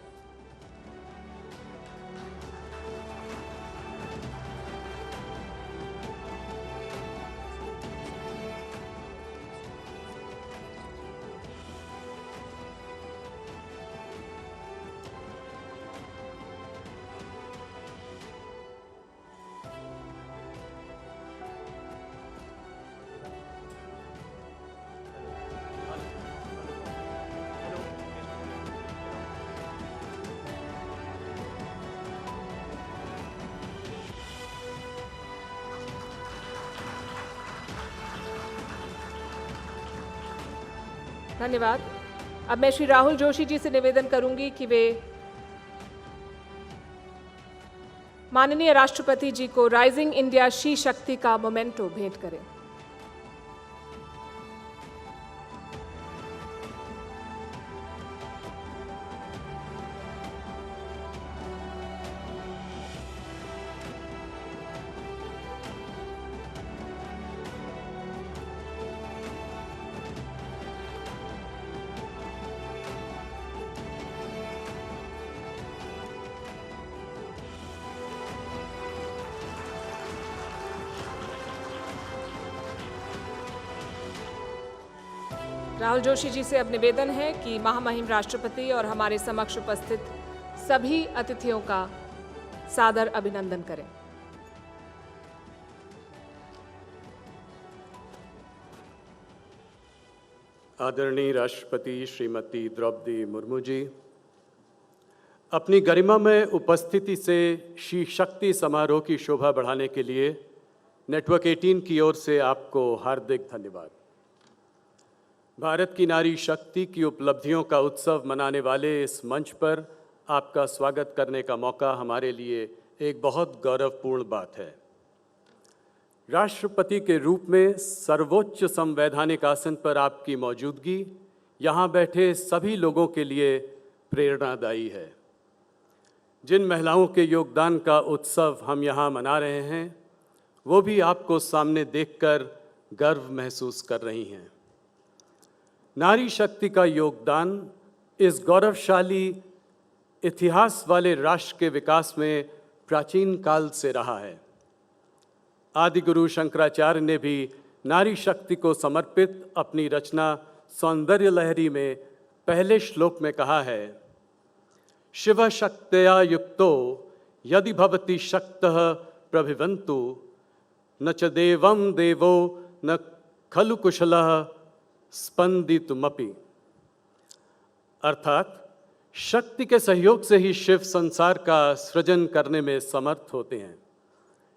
धन्यवाद। अब मैं श्री राहुल जोशी जी से निवेदन करूंगी कि वे माननीय राष्ट्रपति जी को राइजिंग इंडिया शी शक्ति का मोमेंटो भेंट करें। राहुल जोशी जी से अब निवेदन है कि महामहिम राष्ट्रपति और हमारे समक्ष उपस्थित सभी अतिथियों का सादर अभिनंदन करें। आदरणीय राष्ट्रपति श्रीमती द्रौपदी मुर्मू जी, अपनी गरिमामय उपस्थिति से शी शक्ति समारोह की शोभा बढ़ाने के लिए नेटवर्क 18 की ओर से आपको हार्दिक धन्यवाद। भारत की नारी शक्ति की उपलब्धियों का उत्सव मनाने वाले इस मंच पर आपका स्वागत करने का मौका हमारे लिए एक बहुत गौरवपूर्ण बात है। राष्ट्रपति के रूप में सर्वोच्च संवैधानिक आसन पर आपकी मौजूदगी यहाँ बैठे सभी लोगों के लिए प्रेरणादायी है। जिन महिलाओं के योगदान का उत्सव हम यहाँ मना रहे हैं, वो भी आपको सामने देखकर गर्व महसूस कर रही हैं। नारी शक्ति का योगदान इस गौरवशाली इतिहास वाले राष्ट्र के विकास में प्राचीन काल से रहा है। आदि गुरु शंकराचार्य ने भी नारी शक्ति को समर्पित अपनी रचना सौंदर्य लहरी में पहले श्लोक में कहा है, शिव शक्तया युक्तो यदि भवति शक्तः प्रभिवन्तु न च देवं देवो न खलु कुशलः स्पंदितुमपि। अर्थात शक्ति के सहयोग से ही शिव संसार का सृजन करने में समर्थ होते हैं।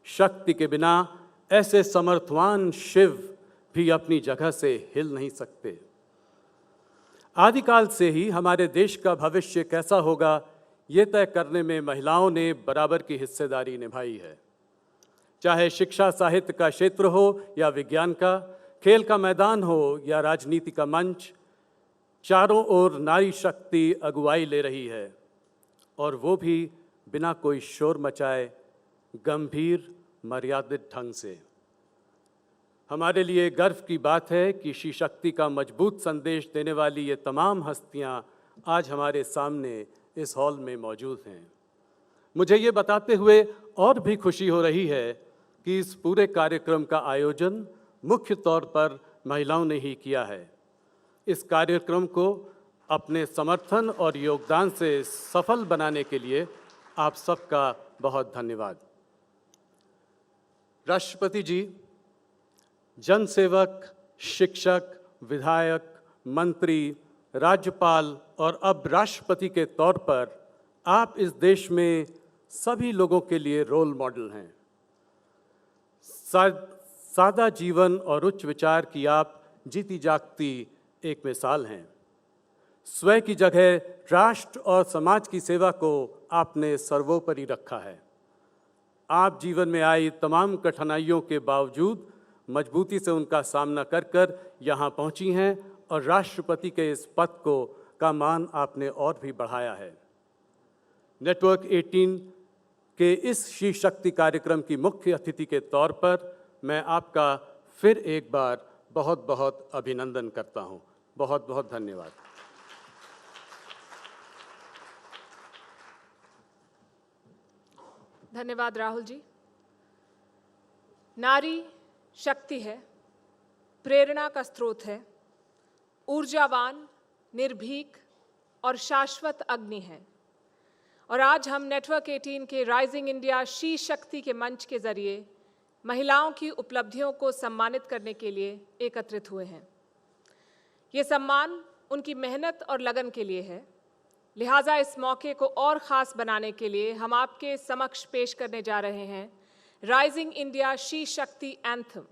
शक्ति के बिना ऐसे समर्थवान शिव भी अपनी जगह से हिल नहीं सकते। आदिकाल से ही हमारे देश का भविष्य कैसा होगा ये तय करने में महिलाओं ने बराबर की हिस्सेदारी निभाई है। चाहे शिक्षा साहित्य का क्षेत्र हो या विज्ञान का, खेल का मैदान हो या राजनीति का मंच, चारों ओर नारी शक्ति अगुवाई ले रही है, और वो भी बिना कोई शोर मचाए, गंभीर मर्यादित ढंग से। हमारे लिए गर्व की बात है कि श्री शक्ति का मजबूत संदेश देने वाली ये तमाम हस्तियां आज हमारे सामने इस हॉल में मौजूद हैं। मुझे ये बताते हुए और भी खुशी हो रही है कि इस पूरे कार्यक्रम का आयोजन मुख्य तौर पर महिलाओं ने ही किया है। इस कार्यक्रम को अपने समर्थन और योगदान से सफल बनाने के लिए आप सबका बहुत धन्यवाद। राष्ट्रपति जी, जनसेवक, शिक्षक, विधायक, मंत्री, राज्यपाल और अब राष्ट्रपति के तौर पर आप इस देश में सभी लोगों के लिए रोल मॉडल हैं। सादा जीवन और उच्च विचार की आप जीती जागती एक मिसाल हैं। स्वयं की जगह राष्ट्र और समाज की सेवा को आपने सर्वोपरि रखा है। आप जीवन में आई तमाम कठिनाइयों के बावजूद मजबूती से उनका सामना कर कर यहाँ पहुँची हैं और राष्ट्रपति के इस पद का मान आपने और भी बढ़ाया है। नेटवर्क 18 के इस श्री शक्ति कार्यक्रम की मुख्य अतिथि के तौर पर मैं आपका फिर एक बार बहुत बहुत अभिनंदन करता हूँ। बहुत बहुत धन्यवाद। धन्यवाद राहुल जी। नारी शक्ति है, प्रेरणा का स्रोत है, ऊर्जावान, निर्भीक और शाश्वत अग्नि है। और आज हम नेटवर्क 18 के राइजिंग इंडिया शी शक्ति के मंच के जरिए महिलाओं की उपलब्धियों को सम्मानित करने के लिए एकत्रित हुए हैं। ये सम्मान उनकी मेहनत और लगन के लिए है। लिहाजा इस मौके को और ख़ास बनाने के लिए हम आपके समक्ष पेश करने जा रहे हैं राइजिंग इंडिया शी शक्ति एंथम।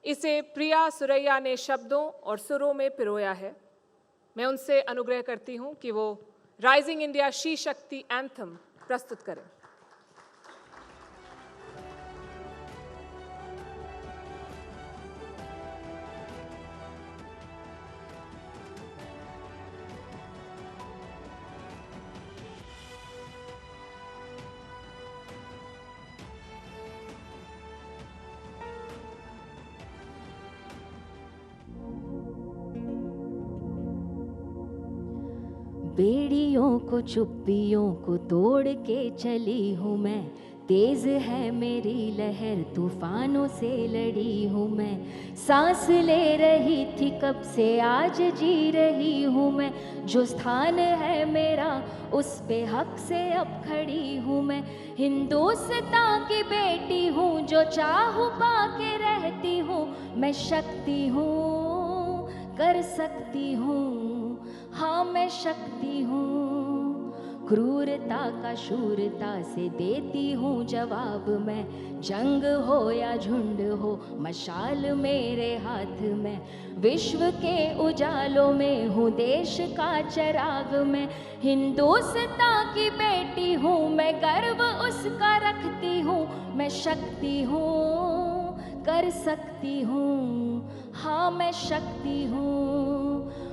इसे प्रिया सुरैया ने शब्दों और सुरों में पिरोया है। मैं उनसे अनुग्रह करती हूं कि वो राइजिंग इंडिया शी शक्ति एंथम प्रस्तुत करें। बेड़ियों को चुप्पियों को तोड़ के चली हूँ मैं, तेज है मेरी लहर तूफानों से लड़ी हूँ मैं। सांस ले रही थी कब से आज जी रही हूँ मैं, जो स्थान है मेरा उस पे हक से अब खड़ी हूँ मैं। हिंदुस्तान की बेटी हूँ जो चाहूँ पाके रहती हूँ, मैं शक्ति हूँ, कर सकती हूँ, हाँ मैं शक्ति हूँ। क्रूरता का शूरता से देती हूँ जवाब मैं, जंग हो या झुंड हो मशाल मेरे हाथ में। विश्व के उजालों में हूँ देश का चिराग मैं, हिंदुस्तान की बेटी हूँ मैं, गर्व उसका रखती हूँ, मैं शक्ति हूँ, कर सकती हूँ, हाँ मैं शक्ति हूँ।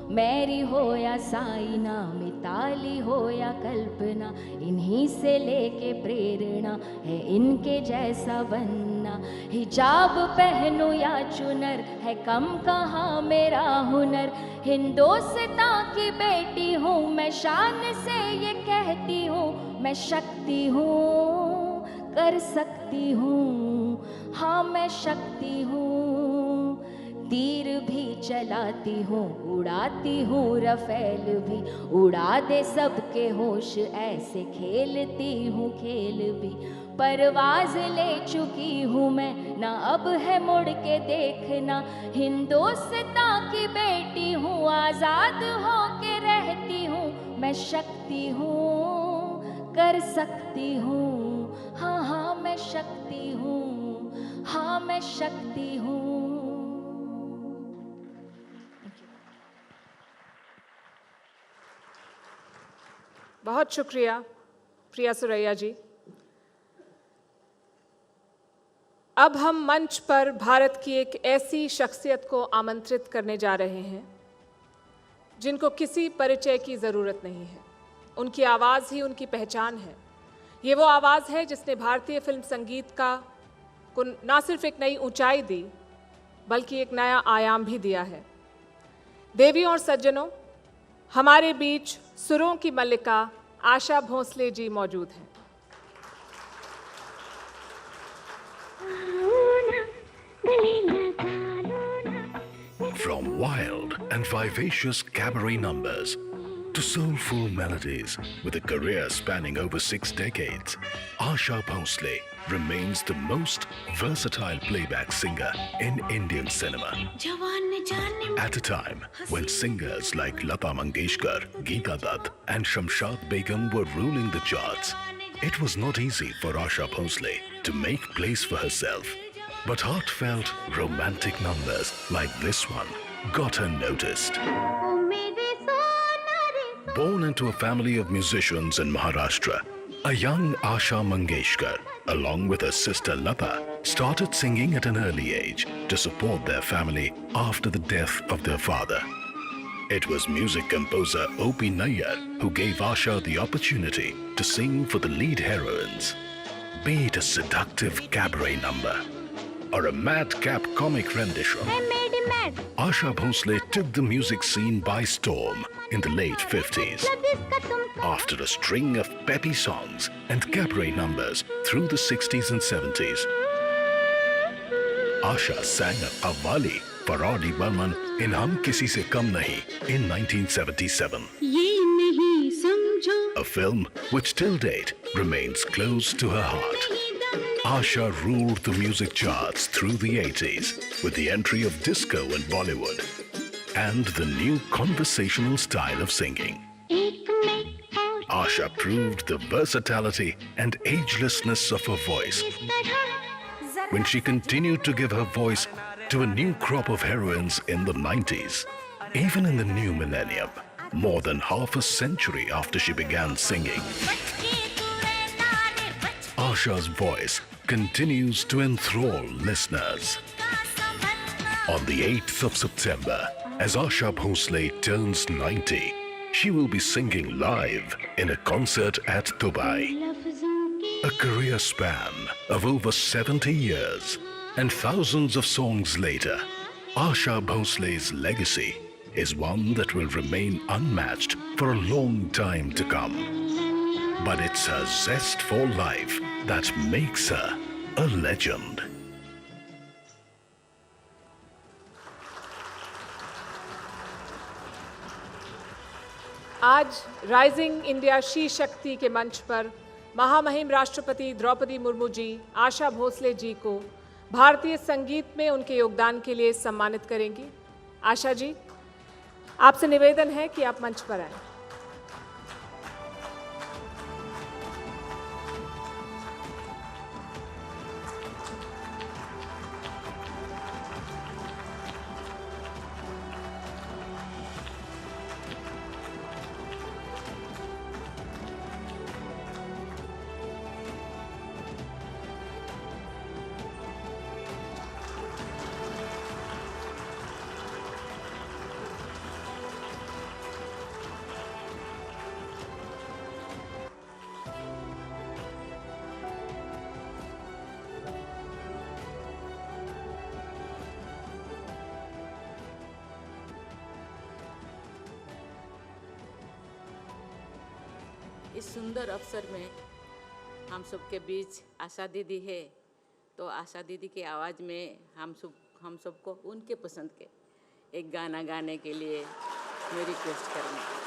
मैरी हो या साइना, मिताली हो या कल्पना, इन्हीं से लेके प्रेरणा है इनके जैसा बनना। हिजाब पहनूं या चुनर है कम कहाँ मेरा हुनर, हिंदुस्तान की बेटी हूँ मैं, शान से ये कहती हूँ, मैं शक्ति हूँ, कर सकती हूँ, हाँ मैं शक्ति हूँ। तीर भी चलाती हूँ, उड़ाती हूँ रफेल भी, उड़ा दे सबके होश ऐसे खेलती हूँ खेल भी। परवाज ले चुकी हूँ मैं, ना अब है मुड़ के देखना, हिंदुस्तान की बेटी हूँ, आज़ाद हो के रहती हूँ, मैं शक्ति हूँ, कर सकती हूँ, हाँ हाँ मैं शक्ति हूँ, हाँ मैं शक्ति हूँ। बहुत शुक्रिया प्रिया सुरैया जी। अब हम मंच पर भारत की एक ऐसी शख्सियत को आमंत्रित करने जा रहे हैं जिनको किसी परिचय की ज़रूरत नहीं है। उनकी आवाज़ ही उनकी पहचान है। ये वो आवाज़ है जिसने भारतीय फिल्म संगीत को ना सिर्फ एक नई ऊंचाई दी बल्कि एक नया आयाम भी दिया है। देवियों और सज्जनों, हमारे बीच सुरों की मल्लिका आशा भोसले जी मौजूद हैं। From wild and vivacious cabaret numbers to soulful melodies with a career spanning over 6 decades, Asha Bhosle remains the most versatile playback singer in Indian cinema. At a time when singers like Lata Mangeshkar, Geeta Dutt and Shamshad Begum were ruling the charts, it was not easy for Asha Bhosle to make place for herself. But heartfelt, romantic numbers like this one got her noticed. Born into a family of musicians in Maharashtra, a young Asha Mangeshkar, along with her sister Lata, started singing at an early age to support their family after the death of their father. It was music composer O.P. Nayyar who gave Asha the opportunity to sing for the lead heroines. Be it a seductive cabaret number or a madcap comic rendition, Asha Bhosle took the music scene by storm in the late 50s. After a string of peppy songs and cabaret numbers through the 60s and 70s, Asha sang a qawwali for R.D. Burman in Hum Kisi Se Kam Nahi in 1977. A film which till date remains close to her heart. Asha ruled the music charts through the 80s with the entry of disco and Bollywood and the new conversational style of singing. Asha proved the versatility and agelessness of her voice when she continued to give her voice to a new crop of heroines in the 90s. Even in the new millennium, more than half a century after she began singing, Asha's voice continues to enthrall listeners. On the 8th of September, as Asha Bhosle turns 90, she will be singing live in a concert at Dubai. A career span of over 70 years and thousands of songs later, Asha Bhosle's legacy is one that will remain unmatched for a long time to come. But it's her zest for life that makes her a legend. आज rising India she शक्ति के मंच पर महामहिम राष्ट्रपति द्रौपदी मुर्मू जी आशा भोसले जी को भारतीय संगीत में उनके योगदान के लिए सम्मानित करेंगी। आशा जी, आपसे निवेदन है कि आप मंच पर आएं। इस सुंदर अवसर में हम सबके बीच आशा दीदी है, तो आशा दीदी की आवाज़ में हम सबको उनके पसंद के एक गाना गाने के लिए मैं रिक्वेस्ट करूँगी।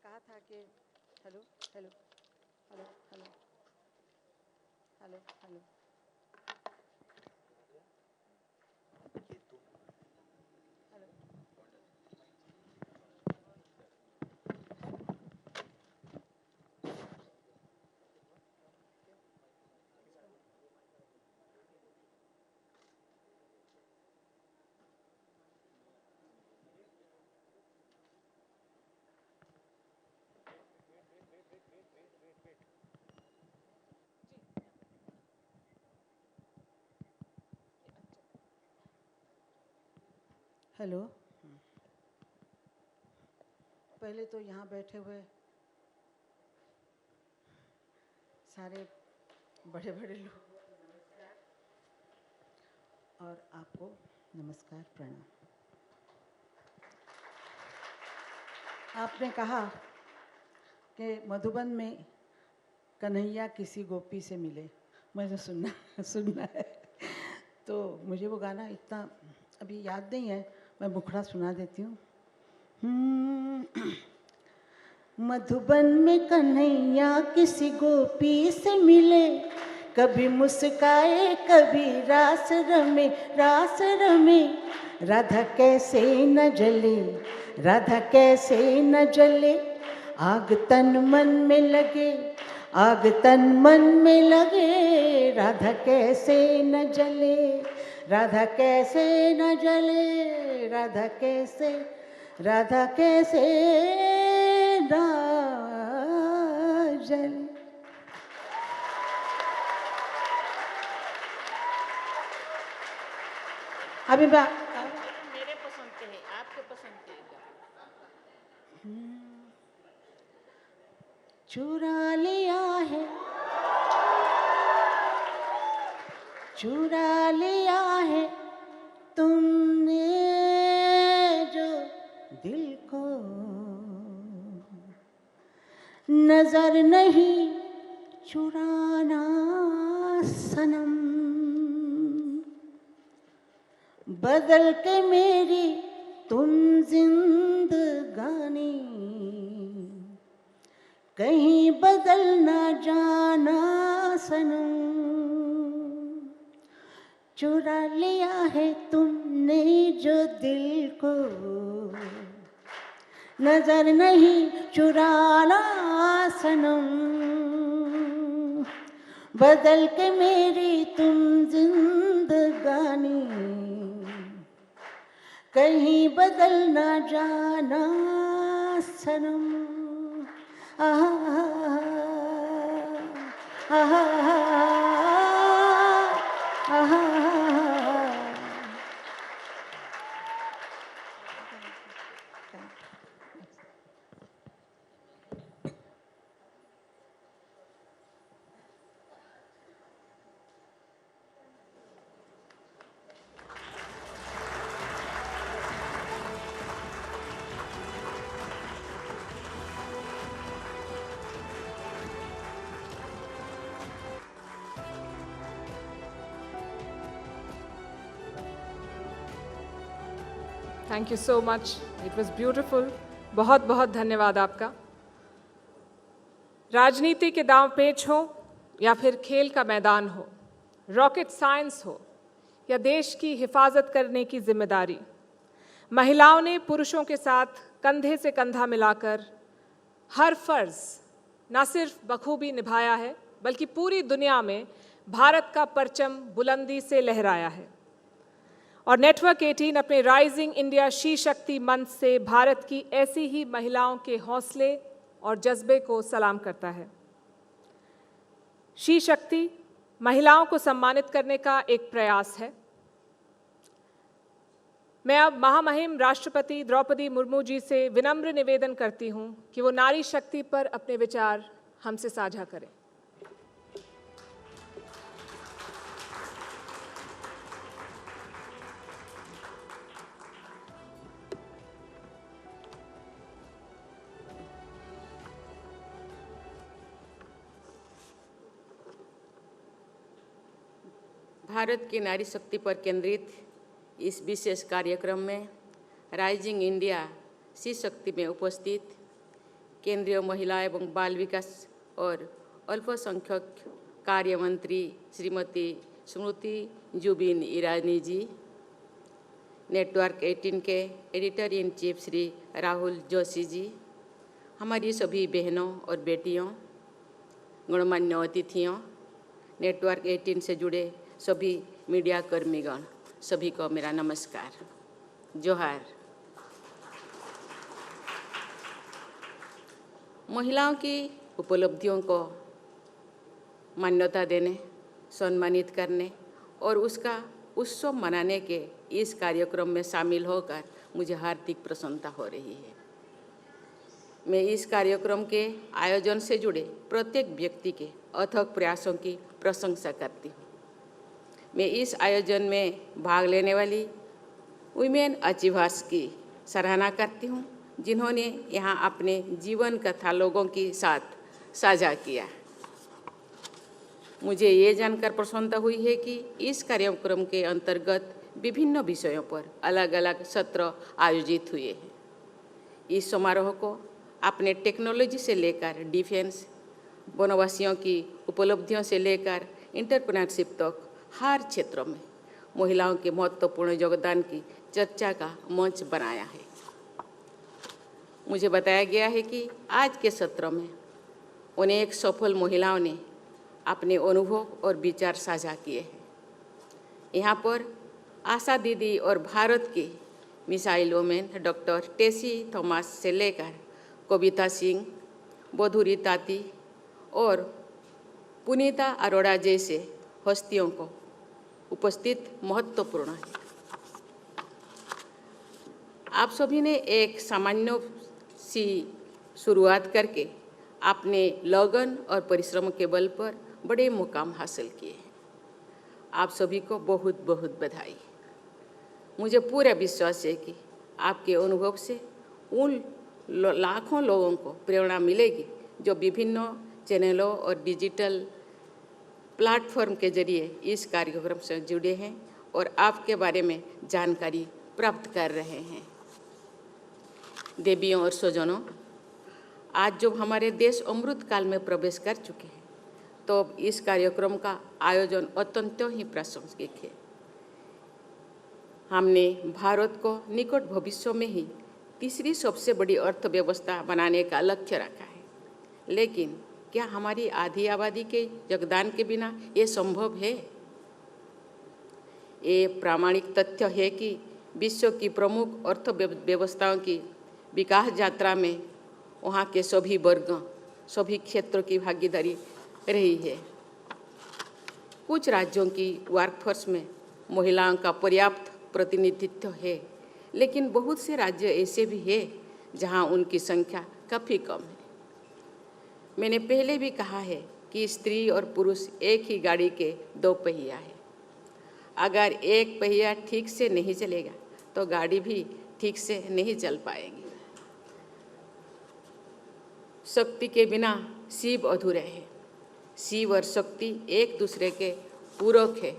कहा था कि hello hello hello hello hello hello hello hello. पहले तो यहाँ बैठे हुए सारे बड़े बड़े लोग और आपको नमस्कार, प्रणाम। आपने कहा कि मधुबन में कन्हैया किसी गोपी से मिले, मुझे सुनना है। तो मुझे वो गाना इतना अभी याद नहीं है, मैं मुखड़ा सुना देती हूँ। मधुबन में कन्हैया किसी गोपी से मिले, कभी मुस्काए कभी रास रमे, रास रमे। राधा कैसे न जले, राधा कैसे न जले, आग तन मन में लगे, आग तन मन में लगे। राधा कैसे न जले, राधा कैसे न जले, राधा कैसे, राधा कैसे न जले। अभी मेरे पसंद के है, आपके पसंद के है। चुरा लिया है, चुरा लिया है तुमने जो दिल को, नजर नहीं चुराना सनम। बदल के मेरी तुम जिंदगानी, कहीं बदल ना जाना सनम। चुरा लिया है तुमने जो दिल को, नजर नहीं चुराना सनम। बदल के मेरी तुम जिंदगानी, कहीं बदल ना जाना सनम। आहा आहा आहा। Thank you so much, it was beautiful. बहुत बहुत धन्यवाद आपका। राजनीति के दांव पेच हो या फिर खेल का मैदान हो, रॉकेट साइंस हो या देश की हिफाजत करने की जिम्मेदारी, महिलाओं ने पुरुषों के साथ कंधे से कंधा मिलाकर हर फर्ज न सिर्फ बखूबी निभाया है, बल्कि पूरी दुनिया में भारत का परचम बुलंदी से लहराया है। और नेटवर्क 18 अपने राइजिंग इंडिया शी शक्ति मंच से भारत की ऐसी ही महिलाओं के हौसले और जज्बे को सलाम करता है। शी शक्ति महिलाओं को सम्मानित करने का एक प्रयास है। मैं अब महामहिम राष्ट्रपति द्रौपदी मुर्मू जी से विनम्र निवेदन करती हूं कि वो नारी शक्ति पर अपने विचार हमसे साझा करें। भारत की नारी शक्ति पर केंद्रित इस विशेष कार्यक्रम में राइजिंग इंडिया शी शक्ति में उपस्थित केंद्रीय महिला एवं बाल विकास और अल्पसंख्यक कार्य मंत्री श्रीमती स्मृति जुबिन ईरानी जी, नेटवर्क 18 के editor in chief Shri Rahul Joshi ji, हमारी सभी बहनों और बेटियों, गणमान्य अतिथियों, नेटवर्क 18 से जुड़े सभी मीडिया कर्मीगण, सभी को मेरा नमस्कार, जोहार। महिलाओं की उपलब्धियों को मान्यता देने, सम्मानित करने और उसका उत्सव मनाने के इस कार्यक्रम में शामिल होकर मुझे हार्दिक प्रसन्नता हो रही है। मैं इस कार्यक्रम के आयोजन से जुड़े प्रत्येक व्यक्ति के अथक प्रयासों की प्रशंसा करती हूँ। मैं इस आयोजन में भाग लेने वाली वुमेन अचीवर्स की सराहना करती हूँ, जिन्होंने यहाँ अपने जीवन कथा लोगों के साथ साझा किया। मुझे ये जानकर प्रसन्नता हुई है कि इस कार्यक्रम के अंतर्गत विभिन्न विषयों पर अलग अलग सत्र आयोजित हुए हैं। इस समारोह को अपने टेक्नोलॉजी से लेकर डिफेंस, वनवासियों की उपलब्धियों से लेकर एंटरप्रेन्योरशिप तक हर क्षेत्र में महिलाओं के महत्वपूर्ण योगदान की चर्चा का मंच बनाया है। मुझे बताया गया है कि आज के सत्र में अनेक सफल महिलाओं ने अपने अनुभव और विचार साझा किए हैं। यहाँ पर आशा दीदी और भारत के missile women doctor Tessy Thomas से लेकर कविता सिंह, बधुरी ताती और पुनीता अरोड़ा जैसे हस्तियों को उपस्थित महत्वपूर्ण है। आप सभी ने एक सामान्य सी शुरुआत करके अपने लगन और परिश्रम के बल पर बड़े मुकाम हासिल किए हैं। आप सभी को बहुत बहुत बधाई। मुझे पूरा विश्वास है कि आपके अनुभव से उन लाखों लोगों को प्रेरणा मिलेगी जो विभिन्न चैनलों और डिजिटल प्लेटफॉर्म के जरिए इस कार्यक्रम से जुड़े हैं और आपके बारे में जानकारी प्राप्त कर रहे हैं। देवियों और स्वजनों, आज जब हमारे देश अमृत काल में प्रवेश कर चुके हैं, तो अब इस कार्यक्रम का आयोजन अत्यंत ही प्रासंगिक है। हमने भारत को निकट भविष्य में ही तीसरी सबसे बड़ी अर्थव्यवस्था बनाने का लक्ष्य रखा है, लेकिन क्या हमारी आधी आबादी के योगदान के बिना ये संभव है? ये प्रामाणिक तथ्य है कि विश्व की प्रमुख अर्थव्यवस्थाओं की विकास यात्रा में वहाँ के सभी वर्गों, सभी क्षेत्रों की भागीदारी रही है। कुछ राज्यों की वर्कफोर्स में महिलाओं का पर्याप्त प्रतिनिधित्व है, लेकिन बहुत से राज्य ऐसे भी हैं जहाँ उनकी संख्या काफ़ी कम है। मैंने पहले भी कहा है कि स्त्री और पुरुष एक ही गाड़ी के दो पहिया है। अगर एक पहिया ठीक से नहीं चलेगा तो गाड़ी भी ठीक से नहीं चल पाएगी। शक्ति के बिना शिव अधूरे है। शिव और शक्ति एक दूसरे के पूरक है।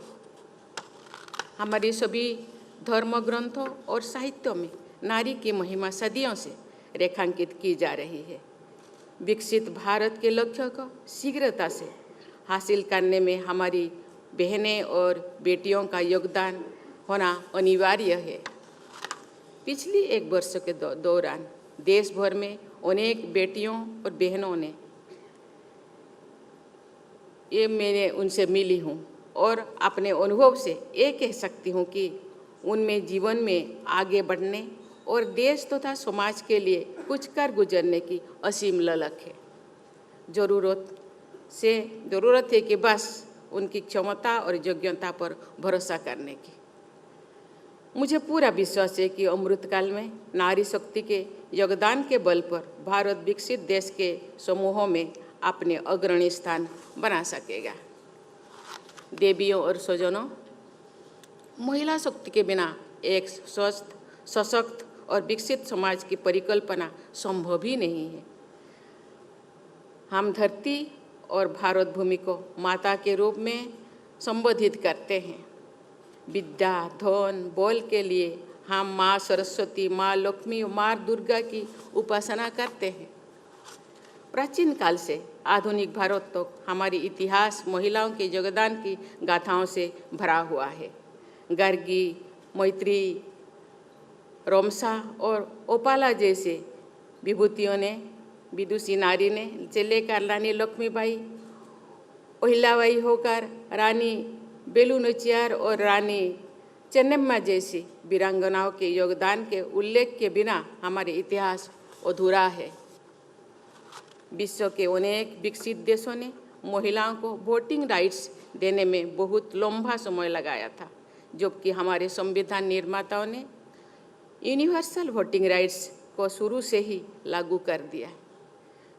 हमारी सभी धर्म ग्रंथों और साहित्यों में नारी की महिमा सदियों से रेखांकित की जा रही है। विकसित भारत के लक्ष्य को शीघ्रता से हासिल करने में हमारी बहनें और बेटियों का योगदान होना अनिवार्य है। पिछली एक वर्ष के दौरान देश भर में अनेक बेटियों और बहनों ने मैंने उनसे मिली हूँ और अपने अनुभव से ये कह सकती हूँ कि उनमें जीवन में आगे बढ़ने और देश तथा समाज के लिए कुछ कर गुजरने की असीम ललक है। ज़रूरत है कि बस उनकी क्षमता और योग्यता पर भरोसा करने की। मुझे पूरा विश्वास है कि अमृतकाल में नारी शक्ति के योगदान के बल पर भारत विकसित देश के समूहों में अपने अग्रणी स्थान बना सकेगा। देवियों और स्वजनों, महिला शक्ति के बिना एक स्वस्थ, सशक्त और विकसित समाज की परिकल्पना संभव ही नहीं है। हम धरती और भारत भूमि को माता के रूप में संबोधित करते हैं। विद्या, धन, बल के लिए हम माँ सरस्वती, माँ लक्ष्मी, माँ दुर्गा की उपासना करते हैं। प्राचीन काल से आधुनिक भारत तक हमारी इतिहास महिलाओं के योगदान की गाथाओं से भरा हुआ है। गर्गी, मैत्री, रोमसा और ओपाला जैसे विभूतियों ने, विदुषी नारी ने से लेकर रानी लक्ष्मीबाई, अहिल्याबाई होकर रानी बेलू नाचियार और रानी चेन्नम्मा जैसी वीरांगनाओं के योगदान के उल्लेख के बिना हमारे इतिहास अधूरा है। विश्व के अनेक विकसित देशों ने महिलाओं को वोटिंग राइट्स देने में बहुत लंबा समय लगाया था, जबकि हमारे संविधान निर्माताओं ने यूनिवर्सल वोटिंग राइट्स को शुरू से ही लागू कर दिया।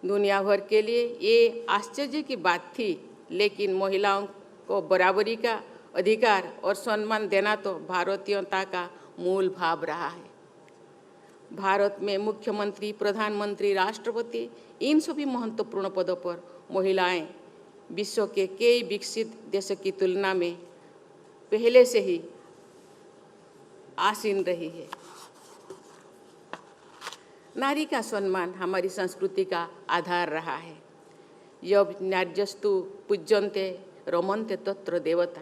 दुनिया भर के लिए ये आश्चर्य की बात थी, लेकिन महिलाओं को बराबरी का अधिकार और सम्मान देना तो भारतीयता का मूल भाव रहा है। भारत में मुख्यमंत्री, प्रधानमंत्री, राष्ट्रपति, इन सभी महत्वपूर्ण पदों पर महिलाएं विश्व के कई विकसित देशों की तुलना में पहले से ही आसीन रही है। नारी का सम्मान हमारी संस्कृति का आधार रहा है। यब नार्यस्तु पूज्यन्ते रमन्ते तत्र देवता,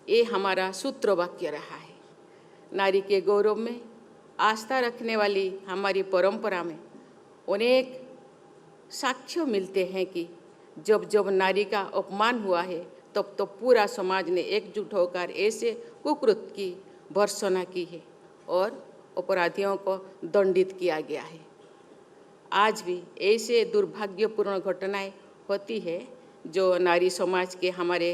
ये हमारा सूत्र वाक्य रहा है। नारी के गौरव में आस्था रखने वाली हमारी परंपरा में अनेक साक्ष्य मिलते हैं कि जब जब नारी का अपमान हुआ है तब तो पूरा समाज ने एकजुट होकर ऐसे कुकृत्य की भर्त्सना की है और अपराधियों को दंडित किया गया है। आज भी ऐसे दुर्भाग्यपूर्ण घटनाएं होती है जो नारी समाज के हमारे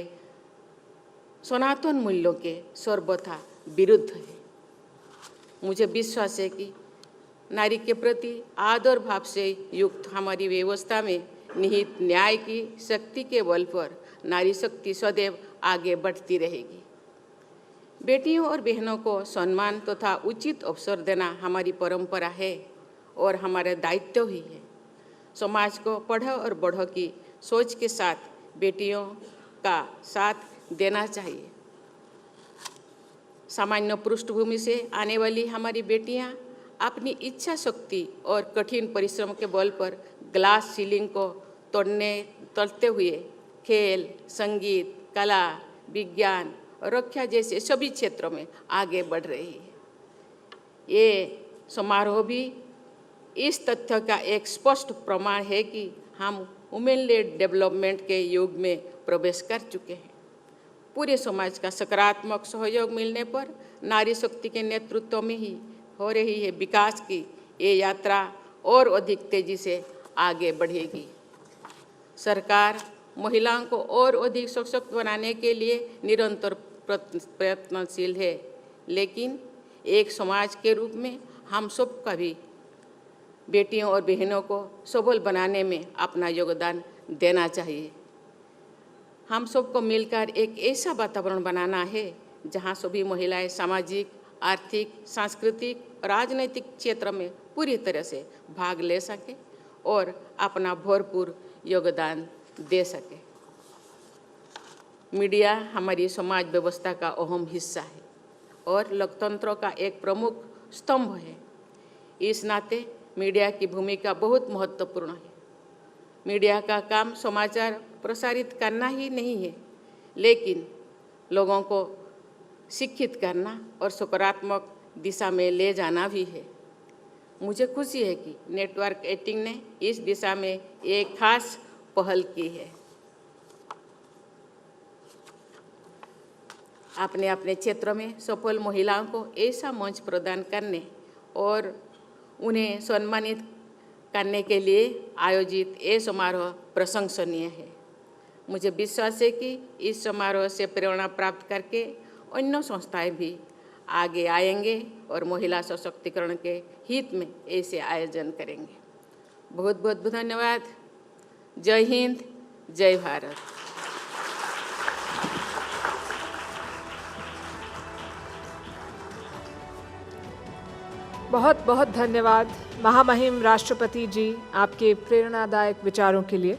सनातन मूल्यों के सर्वथा विरुद्ध है। मुझे विश्वास है कि नारी के प्रति आदर भाव से युक्त हमारी व्यवस्था में निहित न्याय की शक्ति के बल पर नारी शक्ति सदैव आगे बढ़ती रहेगी। बेटियों और बहनों को सम्मान तथा उचित अवसर देना हमारी परंपरा है और हमारा दायित्व ही है। समाज को पढ़ो और बढ़ो की सोच के साथ बेटियों का साथ देना चाहिए। सामान्य पृष्ठभूमि से आने वाली हमारी बेटियां अपनी इच्छा शक्ति और कठिन परिश्रम के बल पर ग्लास सीलिंग को तोड़ते हुए खेल, संगीत, कला, विज्ञान और रक्षा जैसे सभी क्षेत्रों में आगे बढ़ रही है। ये समारोह भी इस तथ्य का एक स्पष्ट प्रमाण है कि हम वुमेन लेड डेवलपमेंट के युग में प्रवेश कर चुके हैं। पूरे समाज का सकारात्मक सहयोग मिलने पर नारी शक्ति के नेतृत्व में ही हो रही है विकास की ये यात्रा और अधिक तेजी से आगे बढ़ेगी। सरकार महिलाओं को और अधिक सशक्त बनाने के लिए निरंतर प्रयत्नशील है, लेकिन एक समाज के रूप में हम सब का भी बेटियों और बहनों को सबल बनाने में अपना योगदान देना चाहिए। हम सबको मिलकर एक ऐसा वातावरण बनाना है जहां सभी महिलाएं सामाजिक, आर्थिक, सांस्कृतिक, राजनीतिक क्षेत्र में पूरी तरह से भाग ले सके और अपना भरपूर योगदान दे सके। मीडिया हमारी समाज व्यवस्था का अहम हिस्सा है और लोकतंत्र का एक प्रमुख स्तंभ है। इस नाते मीडिया की भूमिका बहुत महत्वपूर्ण है। मीडिया का काम समाचार प्रसारित करना ही नहीं है, लेकिन लोगों को शिक्षित करना और सकारात्मक दिशा में ले जाना भी है। मुझे खुशी है कि नेटवर्क 18 ने इस दिशा में एक खास पहल की है। अपने अपने क्षेत्र में सफल महिलाओं को ऐसा मंच प्रदान करने और उन्हें सम्मानित करने के लिए आयोजित ये समारोह प्रशंसनीय है। मुझे विश्वास है कि इस समारोह से प्रेरणा प्राप्त करके अन्य संस्थाएं भी आगे आएंगे और महिला सशक्तिकरण के हित में ऐसे आयोजन करेंगे। बहुत बहुत धन्यवाद। जय हिंद, जय भारत। बहुत बहुत धन्यवाद महामहिम राष्ट्रपति जी आपके प्रेरणादायक विचारों के लिए।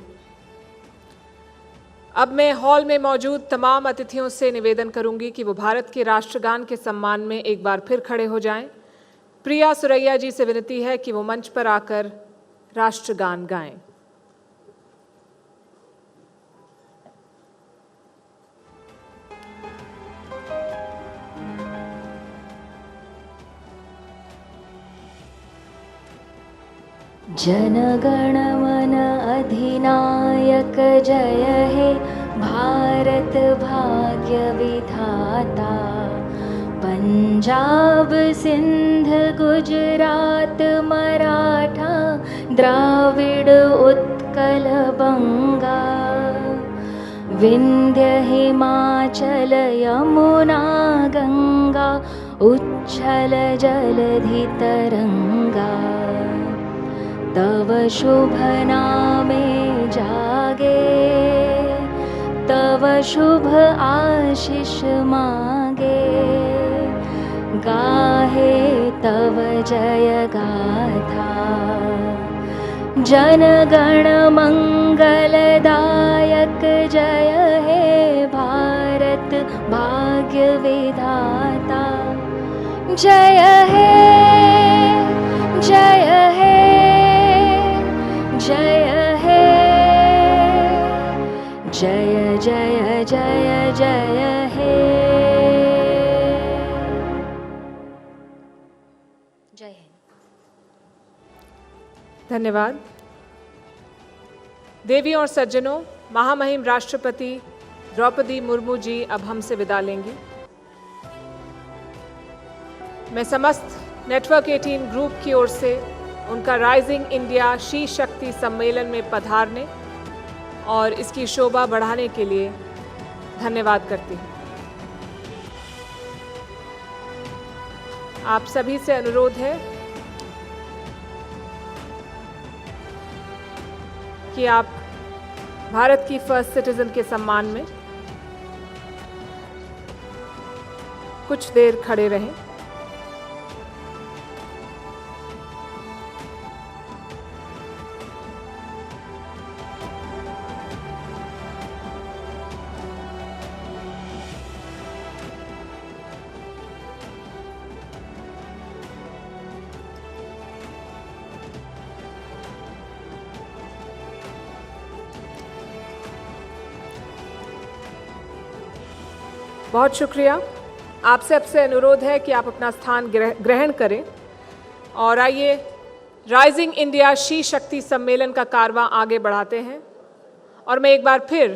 अब मैं हॉल में मौजूद तमाम अतिथियों से निवेदन करूंगी कि वो भारत के राष्ट्रगान के सम्मान में एक बार फिर खड़े हो जाएं। प्रिया सुरैया जी से विनती है कि वो मंच पर आकर राष्ट्रगान गाएं। जनगण मन अधिनायक जय हे भारत भाग्य विधाता। पंजाब सिंध गुजरात मराठा द्राविड़ उत्कल बंगा। विंध्य हिमाचल यमुना गंगा उच्छल जलधि तरंगा तव शुभ नामे जागे तव शुभ आशीष मागे गाहे तव जय गाथा जन गण मंगलदायक जय हे भारत भाग्य विधाता जय हे जय हे जय हे जय जय जय जय हे जय हिंद। धन्यवाद। देवियों और सज्जनों, महामहिम राष्ट्रपति द्रौपदी मुर्मू जी अब हमसे विदा लेंगी। मैं समस्त नेटवर्क 18 ग्रुप की ओर से उनका राइजिंग इंडिया शी शक्ति सम्मेलन में पधारने और इसकी शोभा बढ़ाने के लिए धन्यवाद करती हूँ। आप सभी से अनुरोध है कि आप भारत की फर्स्ट सिटीजन के सम्मान में कुछ देर खड़े रहें। बहुत शुक्रिया। आप सबसे अनुरोध है कि आप अपना स्थान ग्रहण करें और आइए राइजिंग इंडिया शी शक्ति सम्मेलन का कारवां आगे बढ़ाते हैं। और मैं एक बार फिर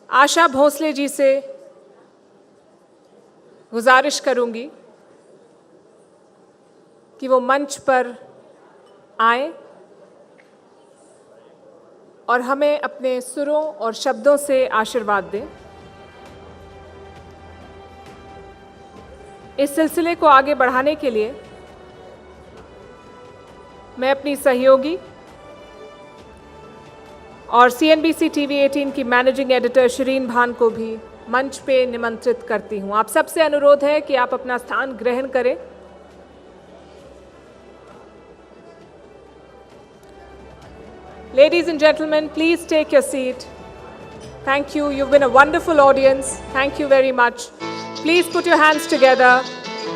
आशा भोसले जी से गुजारिश करूंगी कि वो मंच पर आए और हमें अपने सुरों और शब्दों से आशीर्वाद दें। इस सिलसिले को आगे बढ़ाने के लिए मैं अपनी सहयोगी और CNBC TV 18 की मैनेजिंग एडिटर शिरीन भान को भी मंच पे निमंत्रित करती हूं। आप सबसे अनुरोध है कि आप अपना स्थान ग्रहण करें। Ladies and gentlemen, please take your seat. Thank you. You've been a wonderful audience. Thank you very much. Please put your hands together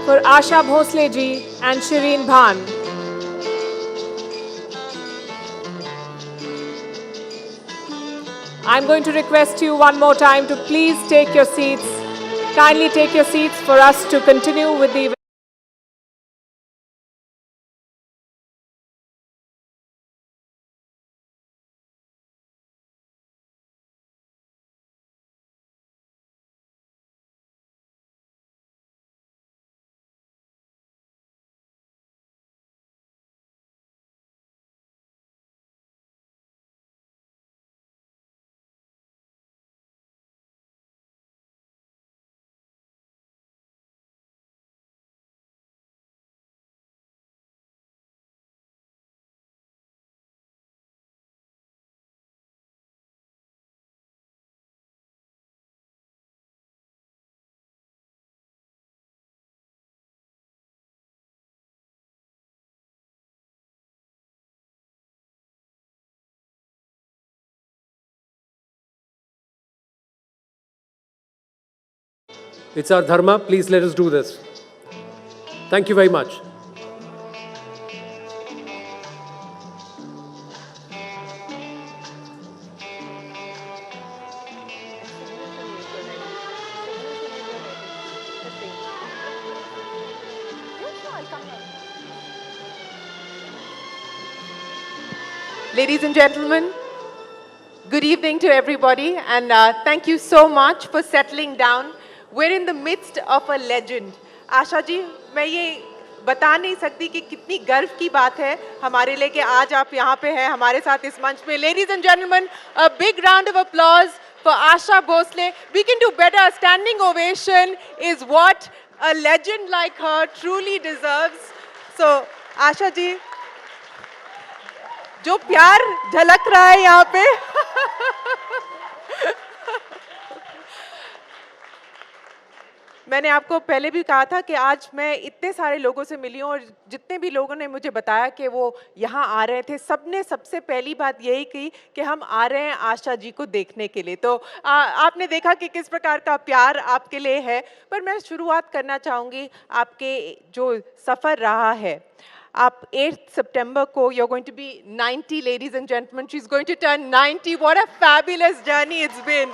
for Asha Bhosle ji and Shireen Bhan. I'm going to request you one more time to please take your seats. Kindly take your seats for us to continue with the event. It's our dharma. Please let us do this. Thank you very much. Ladies and gentlemen, good evening to everybody, and thank you so much for settling down. We're in the midst of a legend. Asha ji, मैं ये बता नहीं सकती कि कितनी गर्व की बात है हमारे लिए कि आज आप यहाँ पे हैं हमारे साथ इस मंच पे. Ladies and gentlemen, a big round of applause for Asha Bhosle. We can do better. A standing ovation is what a legend like her truly deserves. So, Asha ji, जो प्यार झलक रहा है यहाँ पे मैंने आपको पहले भी कहा था कि आज मैं इतने सारे लोगों से मिली हूँ और जितने भी लोगों ने मुझे बताया कि वो यहाँ आ रहे थे, सबने सबसे पहली बात यही की कि हम आ रहे हैं आशा जी को देखने के लिए. तो आपने देखा कि किस प्रकार का प्यार आपके लिए है. पर मैं शुरुआत करना चाहूँगी आपके जो सफ़र रहा है. आप 8 सितंबर को you're going to be 90, ladies and gentlemen. She's going to turn 90. What a fabulous journey it's been.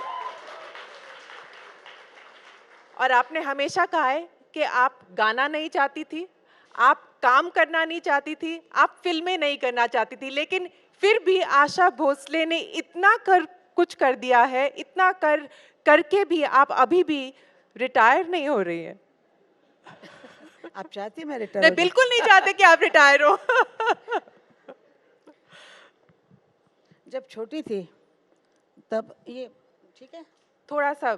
और आपने हमेशा कहा है कि आप गाना नहीं चाहती थी, आप काम करना नहीं चाहती थी, आप फिल्में नहीं करना चाहती थी, लेकिन फिर भी आशा भोसले ने इतना कुछ कर दिया है, इतना करके भी आप अभी भी रिटायर नहीं हो रही हैं. आप चाहती मैं रिटायर? नहीं, बिल्कुल नहीं चाहते कि आप रिटायर हो. जब छोटी थी तब ये ठीक है. थोड़ा सा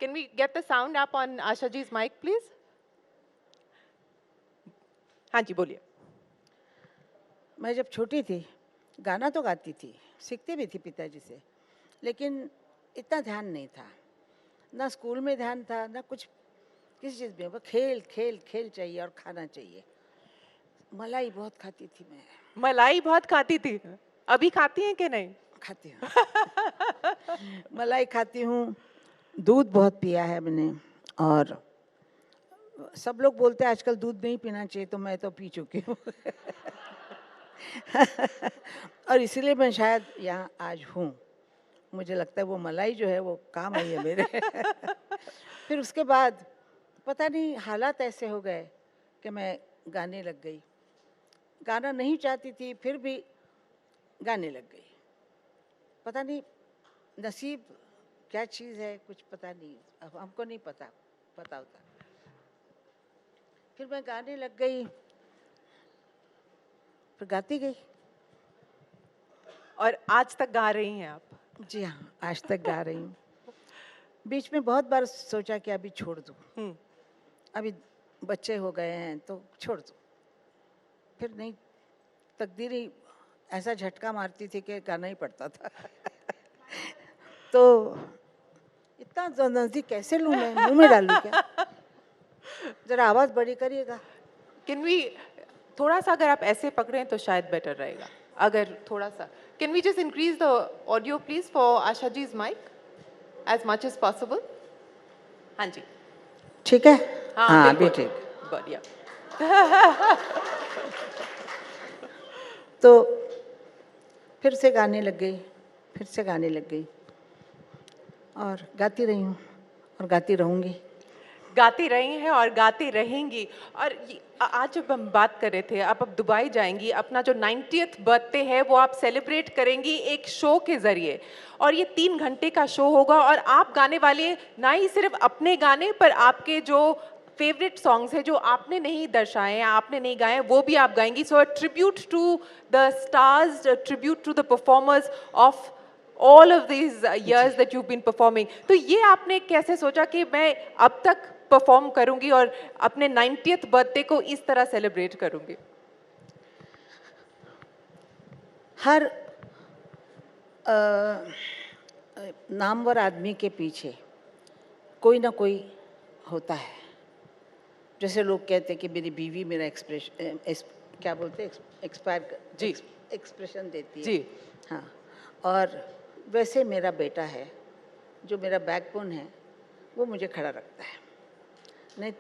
Can we get the sound up on Asha ji's mic, please? हाँ जी, बोलिए. मैं जब छोटी थी गाना तो गाती थी, सीखती भी थी पिताजी से, लेकिन इतना ध्यान नहीं था. ना स्कूल में ध्यान था, ना कुछ किसी चीज़ में. वो खेल खेल खेल चाहिए और खाना चाहिए. मलाई बहुत खाती थी मैं. मलाई बहुत खाती थी. अभी खाती हैं कि नहीं? खाती हूँ. मलाई खाती हूँ. दूध बहुत पिया है मैंने. और सब लोग बोलते हैं आजकल दूध नहीं पीना चाहिए, तो मैं तो पी चुकी हूँ. और इसीलिए मैं शायद यहाँ आज हूँ. मुझे लगता है वो मलाई जो है वो काम आई है मेरे. फिर उसके बाद पता नहीं हालात ऐसे हो गए कि मैं गाने लग गई. गाना नहीं चाहती थी, फिर भी गाने लग गई. पता नहीं नसीब क्या चीज़ है, कुछ पता नहीं. अब हमको नहीं पता होता. फिर मैं गाने लग गई, फिर गाती गई. और आज तक गा रही हैं आप? जी हाँ, आज तक गा रही हूँ. बीच में बहुत बार सोचा कि अभी छोड़ दूँ, अभी बच्चे हो गए हैं तो छोड़ दूँ. फिर नहीं, तकदीर ही ऐसा झटका मारती थी कि गाना ही पड़ता था. तो इतना नजदीक कैसे लूँ मैं, मुंह में डालूँ क्या? जरा आवाज़ बड़ी करिएगा. कैन वी थोड़ा सा अगर आप ऐसे पकड़ें तो शायद बेटर रहेगा. अगर थोड़ा सा can we just increase the audio please for Asha ji's mic as much as possible. हाँ जी, ठीक है. हाँ अभी ठीक. बढ़िया. तो फिर से गाने लग गई, फिर से गाने लग गई और गाती रही हूँ और गाती रहूँगी. गाती रही हैं और गाती रहेंगी. और आज जब हम बात कर रहे थे, आप अब दुबई जाएंगी, अपना जो 90th बर्थडे है वो आप सेलिब्रेट करेंगी एक शो के ज़रिए. और ये 3 घंटे का शो होगा और आप गाने वाले ना ही सिर्फ अपने गाने, पर आपके जो फेवरेट सॉन्ग्स हैं जो आपने नहीं दर्शाए हैं, आपने नहीं गाए, वो भी आप गाएंगी. So a tribute to the stars, tribute to the performers of all of these years that you've been performing. तो ये आपने कैसे सोचा कि मैं अब तक परफॉर्म करूंगी और अपने 90th बर्थडे को इस तरह सेलिब्रेट करूंगी? हर नामवर आदमी के पीछे कोई ना कोई होता है. जैसे लोग कहते हैं कि मेरी बीवी मेरा क्या बोलते हैं, एक्सप्रेशन देती है जी. हाँ. और वैसे मेरा बेटा है जो मेरा बैकबोन है, वो मुझे खड़ा रखता है. नहीं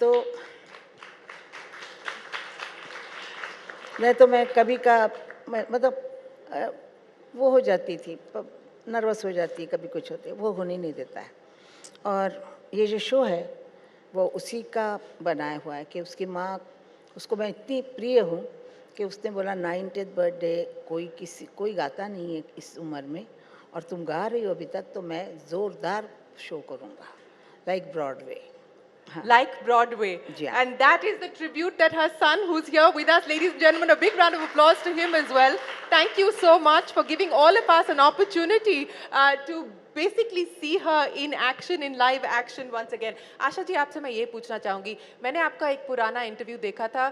तो मैं कभी का मतलब वो हो जाती थी, नर्वस हो जाती, कभी कुछ होते, वो होने नहीं देता है. और ये जो शो है वो उसी का बनाया हुआ है कि उसकी माँ, उसको मैं इतनी प्रिय हूँ कि उसने बोला 90th बर्थडे कोई गाता नहीं है इस उम्र में, और तुम गा रही हो अभी तक, तो मैं ज़ोरदार शो करूँगा like Broadway. like Broadway. And that is the tribute that her son, who's here with us, ladies and gentlemen, a big round of applause to him as well. Thank you so much for giving all of us an opportunity to basically see her in action, in live action once again. Asha ji, आपसे मैं ये पूछना चाहूँगी, मैंने आपका एक पुराना interview देखा था,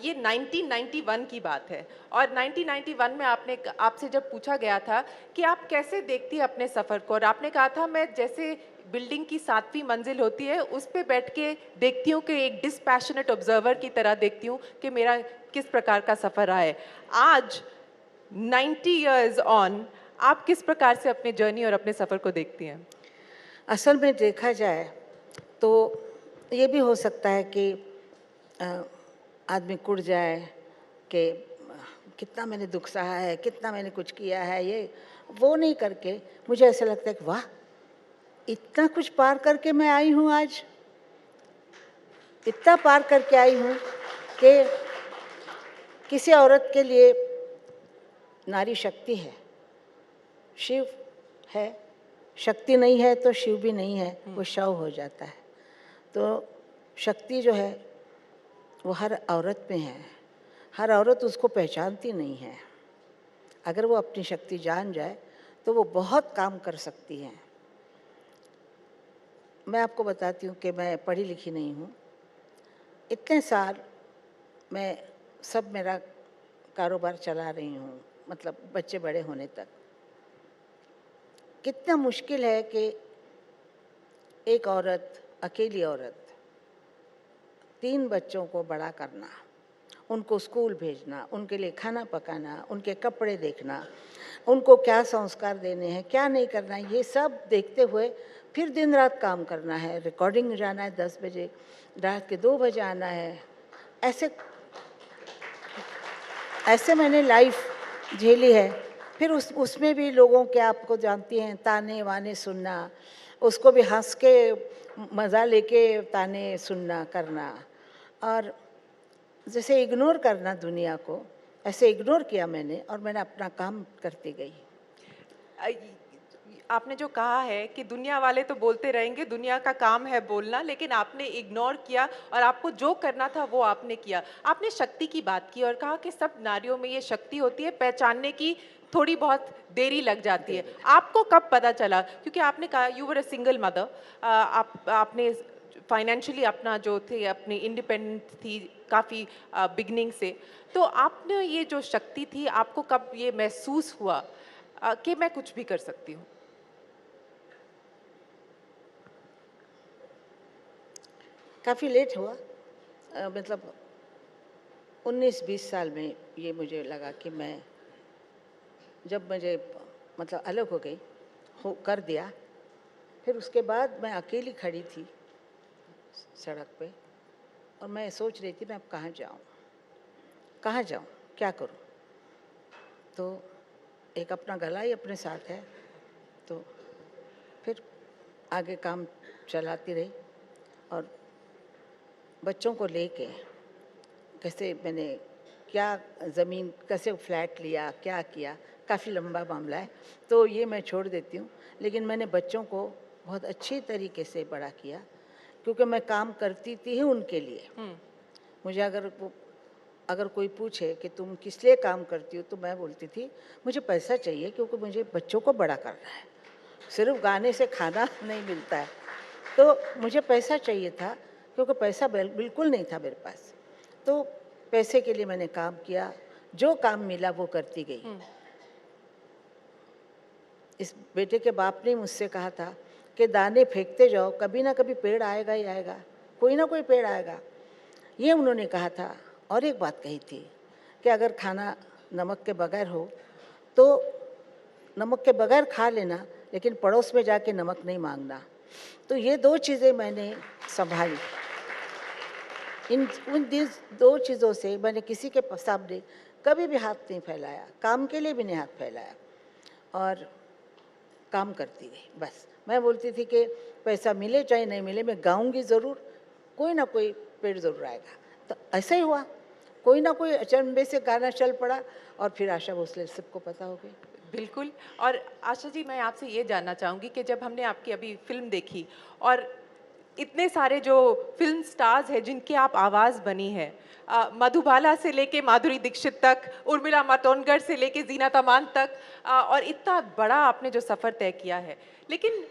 ये 1991 की बात है, और 1991 में आपसे जब पूछा गया था कि आप कैसे देखती हैं अपने सफ़र को, और आपने कहा था मैं जैसे बिल्डिंग की 7वीं मंजिल होती है उस पे बैठ के देखती हूँ कि एक डिस्पैशनेट ऑब्जर्वर की तरह देखती हूँ कि मेरा किस प्रकार का सफ़र रहा है। आज 90 इयर्स ऑन आप किस प्रकार से अपने जर्नी और अपने सफ़र को देखती हैं? असल में देखा जाए तो ये भी हो सकता है कि आदमी कुड़ जाए कि कितना मैंने दुख सहा है, कितना मैंने कुछ किया है, ये वो नहीं करके मुझे ऐसा लगता है कि वाह, इतना कुछ पार करके मैं आई हूँ, आज इतना पार करके आई हूँ कि किसी औरत के लिए नारी शक्ति है, शिव है, शक्ति नहीं है तो शिव भी नहीं है, वो शव हो जाता है। तो शक्ति जो है वो हर औरत में है, हर औरत उसको पहचानती नहीं है। अगर वो अपनी शक्ति जान जाए तो वो बहुत काम कर सकती है। मैं आपको बताती हूँ कि मैं पढ़ी लिखी नहीं हूँ, इतने साल मैं सब मेरा कारोबार चला रही हूँ, मतलब बच्चे बड़े होने तक। कितना मुश्किल है कि एक औरत, अकेली औरत, 3 बच्चों को बड़ा करना, उनको स्कूल भेजना, उनके लिए खाना पकाना, उनके कपड़े देखना, उनको क्या संस्कार देने हैं, क्या नहीं करना है, ये सब देखते हुए फिर दिन रात काम करना है, रिकॉर्डिंग जाना है 10 बजे, रात के 2 बजे आना है। ऐसे मैंने लाइफ झेली है। फिर उसमें भी लोगों के, आपको जानती हैं, ताने वाने सुनना, उसको भी हंस के मज़ा लेके ताने सुनना करना, और जैसे इग्नोर करना दुनिया को, ऐसे इग्नोर किया मैंने, और मैंने अपना काम करती गई। आपने जो कहा है कि दुनिया वाले तो बोलते रहेंगे, दुनिया का काम है बोलना, लेकिन आपने इग्नोर किया और आपको जो करना था वो आपने किया। आपने शक्ति की बात की और कहा कि सब नारियों में ये शक्ति होती है, पहचानने की थोड़ी बहुत देरी लग जाती है। आपको कब पता चला? क्योंकि आपने कहा you were a single mother, आपने फाइनेंशियली अपना जो थे अपनी इंडिपेंडेंट थी काफ़ी बिगनिंग से, तो आपने ये जो शक्ति थी, आपको कब ये महसूस हुआ कि मैं कुछ भी कर सकती हूँ? काफ़ी लेट हुआ, मतलब 19-20 साल में ये मुझे लगा कि मैं, जब मुझे मतलब अलग हो गई, कर दिया, फिर उसके बाद मैं अकेली खड़ी थी सड़क पे, और मैं सोच रही थी मैं अब कहाँ जाऊँ, क्या करूँ। तो एक अपना गला ही अपने साथ है, तो फिर आगे काम चलाती रही, और बच्चों को लेके कैसे मैंने क्या ज़मीन, कैसे फ्लैट लिया, क्या किया, काफ़ी लंबा मामला है, तो ये मैं छोड़ देती हूँ। लेकिन मैंने बच्चों को बहुत अच्छी तरीके से बड़ा किया, क्योंकि मैं काम करती थी उनके लिए। मुझे अगर कोई पूछे कि तुम किस लिए काम करती हो, तो मैं बोलती थी मुझे पैसा चाहिए, क्योंकि मुझे बच्चों को बड़ा करना है, सिर्फ गाने से खाना नहीं मिलता है, तो मुझे पैसा चाहिए था, क्योंकि पैसा बिल्कुल नहीं था मेरे पास। तो पैसे के लिए मैंने काम किया, जो काम मिला वो करती गई। इस बेटे के बाप ने मुझसे कहा था कि दाने फेंकते जाओ, कभी ना कभी पेड़ आएगा ही आएगा, कोई ना कोई पेड़ आएगा, ये उन्होंने कहा था। और एक बात कही थी कि अगर खाना नमक के बगैर हो तो नमक के बगैर खा लेना, लेकिन पड़ोस में जाके नमक नहीं मांगना। तो ये 2 चीज़ें मैंने संभाली। उन 2 चीज़ों से मैंने किसी के सामने कभी भी हाथ नहीं फैलाया, काम के लिए भी नहीं हाथ फैलाया, और काम करती गई। बस मैं बोलती थी कि पैसा मिले चाहे नहीं मिले, मैं गाऊंगी ज़रूर, कोई ना कोई पेड़ ज़रूर आएगा। तो ऐसा ही हुआ, कोई ना कोई अचंभे से गाना चल पड़ा, और फिर आशा भोसले सबको पता हो गई। बिल्कुल। और आशा जी, मैं आपसे ये जानना चाहूँगी कि जब हमने आपकी अभी फिल्म देखी, और इतने सारे जो फिल्म स्टार्स हैं जिनकी आप आवाज़ बनी है, मधुबाला से लेके माधुरी दीक्षित तक, उर्मिला मातोंडकर से लेके जीनत अमान तक, और इतना बड़ा आपने जो सफ़र तय किया है, लेकिन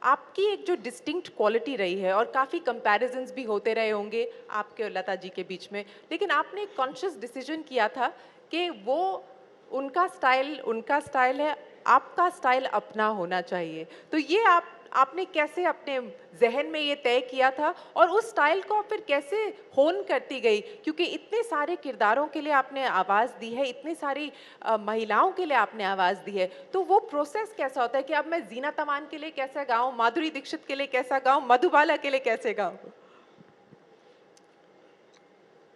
आपकी एक जो डिस्टिंक्ट क्वालिटी रही है, और काफ़ी कंपैरिजन्स भी होते रहे होंगे आपके और लता जी के बीच में, लेकिन आपने एक कॉन्शियस डिसीजन किया था कि वो उनका स्टाइल है, आपका स्टाइल अपना होना चाहिए। तो ये आपने कैसे अपने जहन में ये तय किया था, और उस स्टाइल को आप फिर कैसे होन करती गई? क्योंकि इतने सारे किरदारों के लिए आपने आवाज़ दी है, इतनी सारी महिलाओं के लिए आपने आवाज़ दी है, तो वो प्रोसेस कैसा होता है कि अब मैं जीनत अमान के लिए कैसा गाऊं, माधुरी दीक्षित के लिए कैसा गाऊं, मधुबाला के लिए कैसे गाऊं?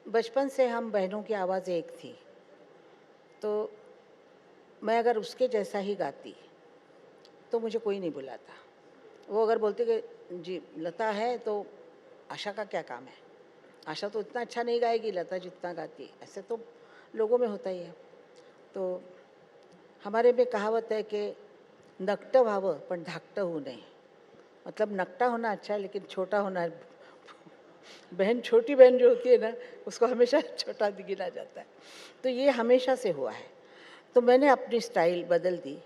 बचपन से हम बहनों की आवाज़ एक थी, तो मैं अगर उसके जैसा ही गाती तो मुझे कोई नहीं बुलाता। वो अगर बोलते कि जी लता है तो आशा का क्या काम है, आशा तो इतना अच्छा नहीं गाएगी लता जितना गाती है, ऐसे तो लोगों में होता ही है। तो हमारे में कहावत है कि नकटं व्हावं पण धाकटं होऊ नये, मतलब नकटा होना अच्छा है लेकिन छोटा होना, बहन छोटी बहन जो होती है ना उसको हमेशा छोटा गिना जाता है, तो ये हमेशा से हुआ है। तो मैंने अपनी स्टाइल बदल दी,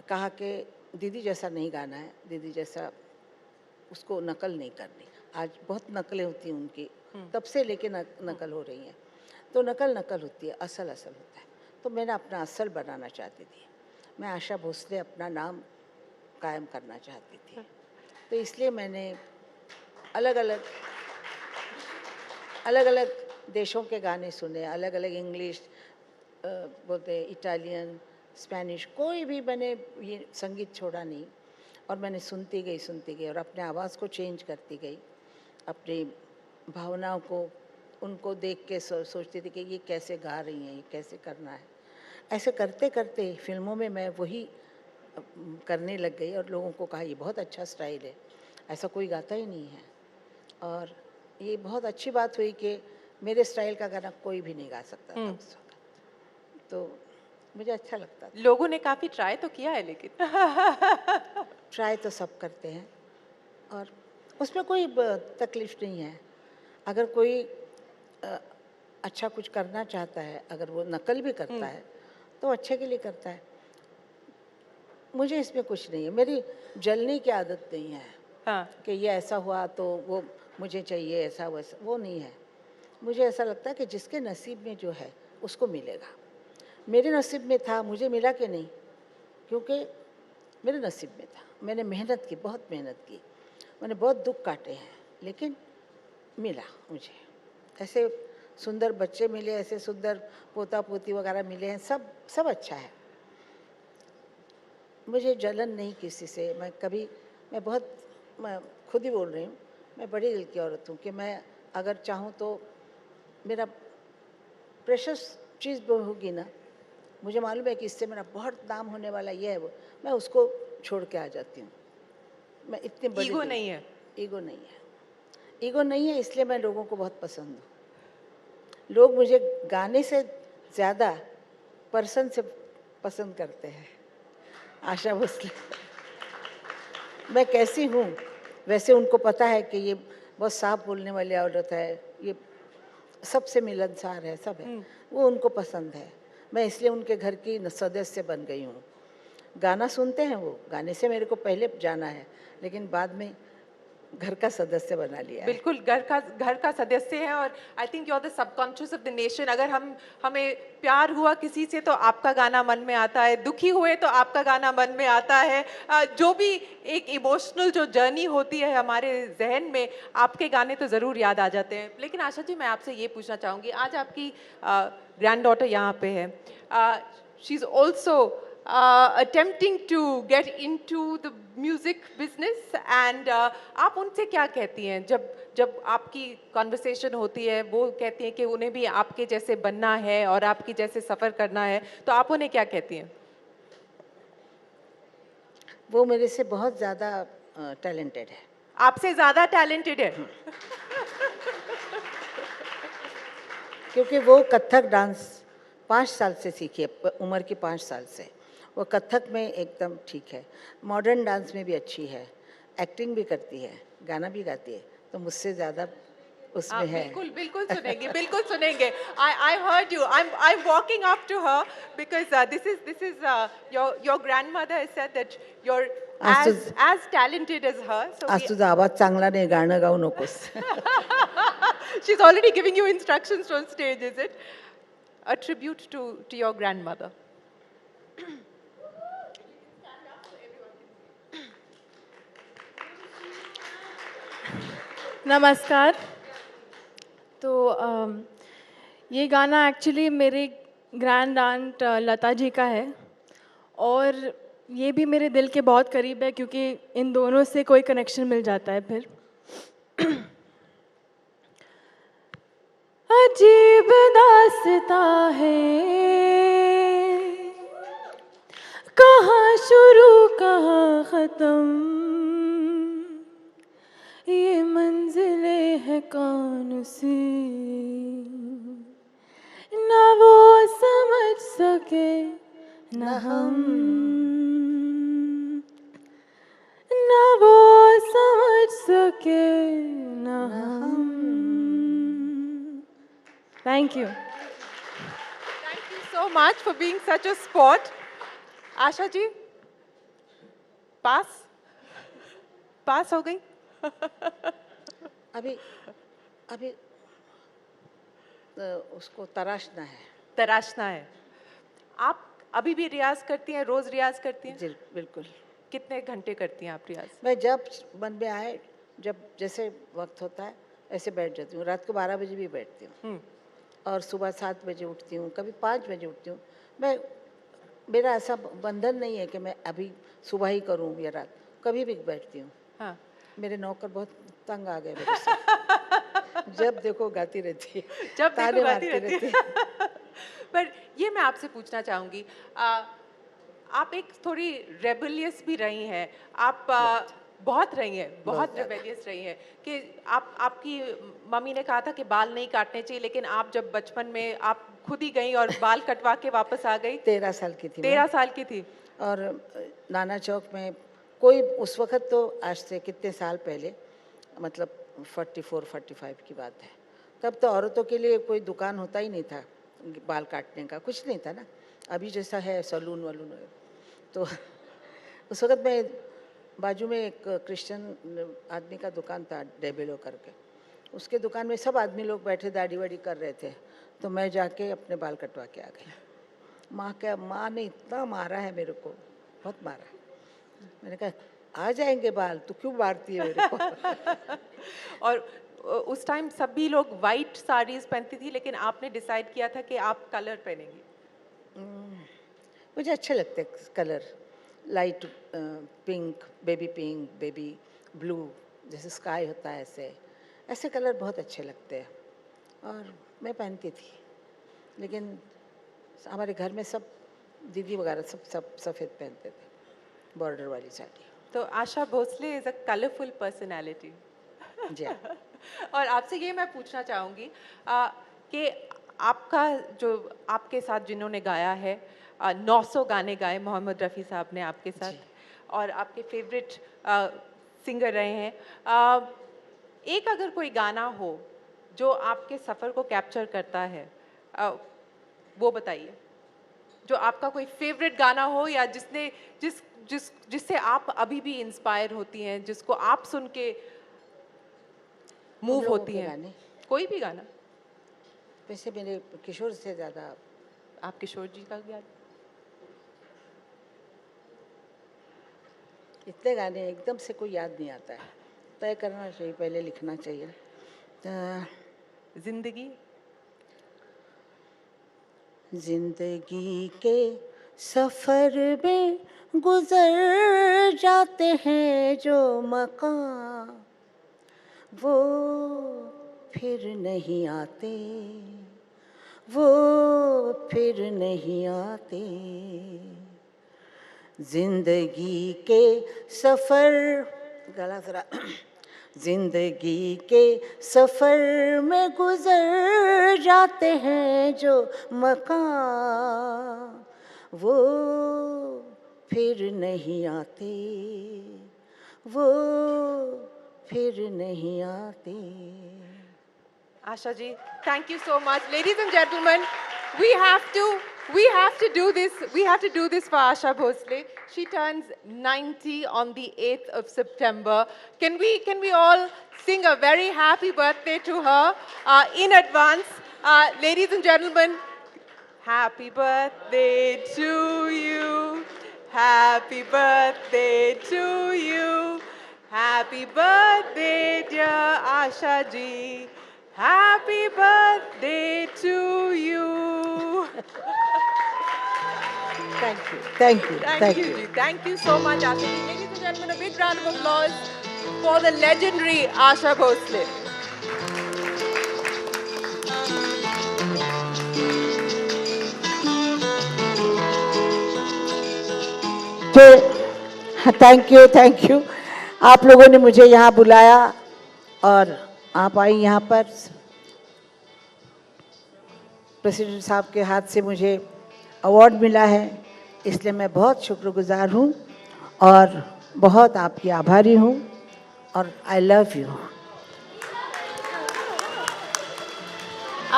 कहा कि दीदी जैसा नहीं गाना है, दीदी जैसा उसको नकल नहीं करनी। आज बहुत नकलें होती हैं उनकी, तब से लेके नकल हो रही हैं, तो नकल होती है, असल होता है। तो मैंने अपना असल बनाना चाहती थी, मैं आशा भोसले अपना नाम कायम करना चाहती थी। तो इसलिए मैंने अलग अलग देशों के गाने सुने, अलग अलग इंग्लिश बोलते, इटालियन, स्पेनिश, कोई भी मैंने ये संगीत छोड़ा नहीं, और मैंने सुनती गई और अपने आवाज़ को चेंज करती गई, अपनी भावनाओं को उनको देख के सोचती थी कि ये कैसे गा रही हैं, ये कैसे करना है। ऐसे करते करते फिल्मों में मैं वही करने लग गई, और लोगों को कहा ये बहुत अच्छा स्टाइल है, ऐसा कोई गाता ही नहीं है। और ये बहुत अच्छी बात हुई कि मेरे स्टाइल का गाना कोई भी नहीं गा सकता था उस वक्त, तो मुझे अच्छा लगता था। लोगों ने काफ़ी ट्राई तो किया है, लेकिन ट्राई तो सब करते हैं, और उसमें कोई तकलीफ नहीं है। अगर कोई अच्छा कुछ करना चाहता है, अगर वो नकल भी करता है तो अच्छे के लिए करता है। मुझे इसमें कुछ नहीं है, मेरी जलने की आदत नहीं है। हाँ। कि ये ऐसा हुआ तो वो मुझे चाहिए, ऐसा वैसा, वो नहीं है। मुझे ऐसा लगता है कि जिसके नसीब में जो है उसको मिलेगा। मेरे नसीब में था, मुझे मिला कि नहीं, क्योंकि मेरे नसीब में था। मैंने मेहनत की, बहुत मेहनत की, मैंने बहुत दुख काटे हैं, लेकिन मिला मुझे। ऐसे सुंदर बच्चे मिले, ऐसे सुंदर पोता पोती वगैरह मिले हैं, सब अच्छा है। मुझे जलन नहीं किसी से। मैं खुद ही बोल रही हूँ, मैं बड़ी दिल की औरत हूँ कि मैं अगर चाहूँ तो मेरा प्रेशस चीज़ होगी ना, मुझे मालूम है कि इससे मेरा बहुत नाम होने वाला ये है, वो मैं उसको छोड़ के आ जाती हूँ। मैं इतनी बड़ी ईगो नहीं है। ईगो नहीं है, इसलिए मैं लोगों को बहुत पसंद हूँ। लोग मुझे गाने से ज़्यादा पर्सन से पसंद करते हैं। आशा भोसले मैं कैसी हूँ वैसे उनको पता है कि ये बहुत साफ बोलने वाली औरत है, ये सबसे मिलनसार है, सब है, वो उनको पसंद है। मैं इसलिए उनके घर की सदस्य बन गई हूँ। गाना सुनते हैं वो, गाने से मेरे को पहले जाना है, लेकिन बाद में घर का सदस्य बना लिया है। बिल्कुल घर का सदस्य है, और I think you are the subconscious of the nation. अगर हमें प्यार हुआ किसी से तो आपका गाना मन में आता है, दुखी हुए तो आपका गाना मन में आता है, जो भी एक इमोशनल जो जर्नी होती है हमारे जहन में, आपके गाने तो ज़रूर याद आ जाते हैं। लेकिन आशा जी, मैं आपसे ये पूछना चाहूँगी, आज आपकी ग्रैंड डॉटर यहाँ पे है, she is also attempting to get into the music business, and आप उनसे क्या कहती हैं जब आपकी कॉन्वर्सेशन होती है, वो कहती हैं कि उन्हें भी आपके जैसे बनना है और आपकी जैसे सफ़र करना है, तो आप उन्हें क्या कहती हैं? वो मेरे से बहुत ज़्यादा टैलेंटेड है। आपसे ज़्यादा टैलेंटेड है? क्योंकि वो कथक डांस 5 साल से सीखी है, उम्र की 5 साल से। वो कथक में एकदम ठीक है, मॉडर्न डांस में भी अच्छी है, एक्टिंग भी करती है, गाना भी गाती है, तो मुझसे ज़्यादा उसमें है। बिल्कुल बिल्कुल सुनेंगे, बिल्कुल सुनेंगे. I heard you. I'm walking up to her because this is your grandmother has said that you're as talented as her. So आज तुझा आवाज चांगला नाही, गाणं गाऊ नकोस. she's already giving you instructions on stage, is it? A tribute to your grandmother. नमस्कार. तो ये गाना एक्चुअली मेरे ग्रैंड आंट लता जी का है और ये भी मेरे दिल के बहुत करीब है क्योंकि इन दोनों से कोई कनेक्शन मिल जाता है फिर. अजीब दास्तां है, कहाँ शुरू कहाँ ख़त्म, ये मंजिलें हैं कौन सी, ना वो समझ सके ना हम, ना वो समझ सके ना हम. Thank you. Thank you so much for being such a sport. Asha ji, पास हो गई. अभी उसको तराशना है. आप अभी भी रियाज करती हैं, रोज रियाज करती हैं? जी बिल्कुल. कितने घंटे करती हैं आप रियाज? मैं जब मन में आए, जब जैसे वक्त होता है ऐसे बैठ जाती हूँ. रात को 12 बजे भी बैठती हूँ और सुबह 7 बजे उठती हूँ, कभी 5 बजे उठती हूँ. मेरा ऐसा बंधन नहीं है कि मैं अभी सुबह ही करूँ या रात, कभी भी बैठती हूँ. हाँ. मेरे नौकर बहुत तंग आ गए मेरे से. जब देखो गाती रहती है, जब देखो ताने गाती मारती रहती है. पर ये मैं आपसे पूछना चाहूँगी, आप एक थोड़ी रेबेलियस भी रही हैं. आप बहुत रही हैं, बहुत रेबेलियस रही हैं कि आपकी मम्मी ने कहा था कि बाल नहीं काटने चाहिए, लेकिन आप जब बचपन में आप खुद ही गई और बाल कटवा के वापस आ गई. 13 साल की थी. 13 साल की थी. और नाना चौक में कोई उस वक्त, तो आज से कितने साल पहले, मतलब 44-45 की बात है, तब तो औरतों के लिए कोई दुकान होता ही नहीं था बाल काटने का, कुछ नहीं था ना. अभी जैसा है सैलून वालून. तो उस वक्त मैं बाजू में एक क्रिश्चियन आदमी का दुकान था, डेबेलो करके. उसके दुकान में सब आदमी लोग बैठे दाढ़ी वाड़ी कर रहे थे, तो मैं जाके अपने बाल कटवा के आ गई. माँ ने इतना मारा है मेरे को, बहुत मारा. मैंने कहा आ जाएंगे बाल, तू क्यों मारती है मेरे को. और उस टाइम सभी लोग वाइट साड़ीज पहनती थी, लेकिन आपने डिसाइड किया था कि आप कलर पहनेंगी. मुझे अच्छे लगते colour, light pink, baby blue, जैसे स्काई होता है, ऐसे कलर बहुत अच्छे लगते हैं और मैं पहनती थी. लेकिन हमारे घर में सब दीदी वगैरह सब सफ़ेद पहनते थे, बॉर्डर वाली साड़ी. तो Asha Bhosle is a colourful personality. जी. और आपसे ये मैं पूछना चाहूँगी कि आपका जो आपके साथ जिन्होंने गाया है, 900 गाने गाए मोहम्मद रफ़ी साहब ने आपके साथ, और आपके फेवरेट सिंगर रहे हैं. एक अगर कोई गाना हो जो आपके सफ़र को कैप्चर करता है, वो बताइए. जो आपका कोई फेवरेट गाना हो, या जिससे आप अभी भी इंस्पायर होती हैं, जिसको आप सुन के मूव होती हैं. कोई भी गाना. वैसे मेरे किशोर से ज़्यादा. आप किशोर जी का याद? इतने गाने एकदम से कोई याद नहीं आता है, तय करना चाहिए, पहले लिखना चाहिए. जिंदगी के सफर में गुजर जाते हैं जो मकाम, वो फिर नहीं आते, वो फिर नहीं आते. जिंदगी के सफर, गला जरा. जिंदगी के सफर में गुजर जाते हैं जो मकाम, वो फिर नहीं आते, वो फिर नहीं आते। Asha ji, thank you so much. Ladies and gentlemen, we have to do this for Asha Bhosle. She turns 90 on the 8th of September. Can we all sing a very happy birthday to her in advance? Ladies and gentlemen, happy birthday to you. Happy birthday to you. Happy birthday, dear Asha ji. Happy birthday to you. Thank you, thank you, Thank you, ji. Thank you so much, Asha ji. Ladies and gentlemen, a big round of applause for the legendary Asha Bhosle. तो thank you आप लोगों ने मुझे यहाँ बुलाया और आप आई यहाँ पर। प्रेसिडेंट साहब के हाथ से मुझे अवार्ड मिला है, इसलिए मैं बहुत शुक्रगुजार हूँ और बहुत आपकी आभारी हूँ और I love you.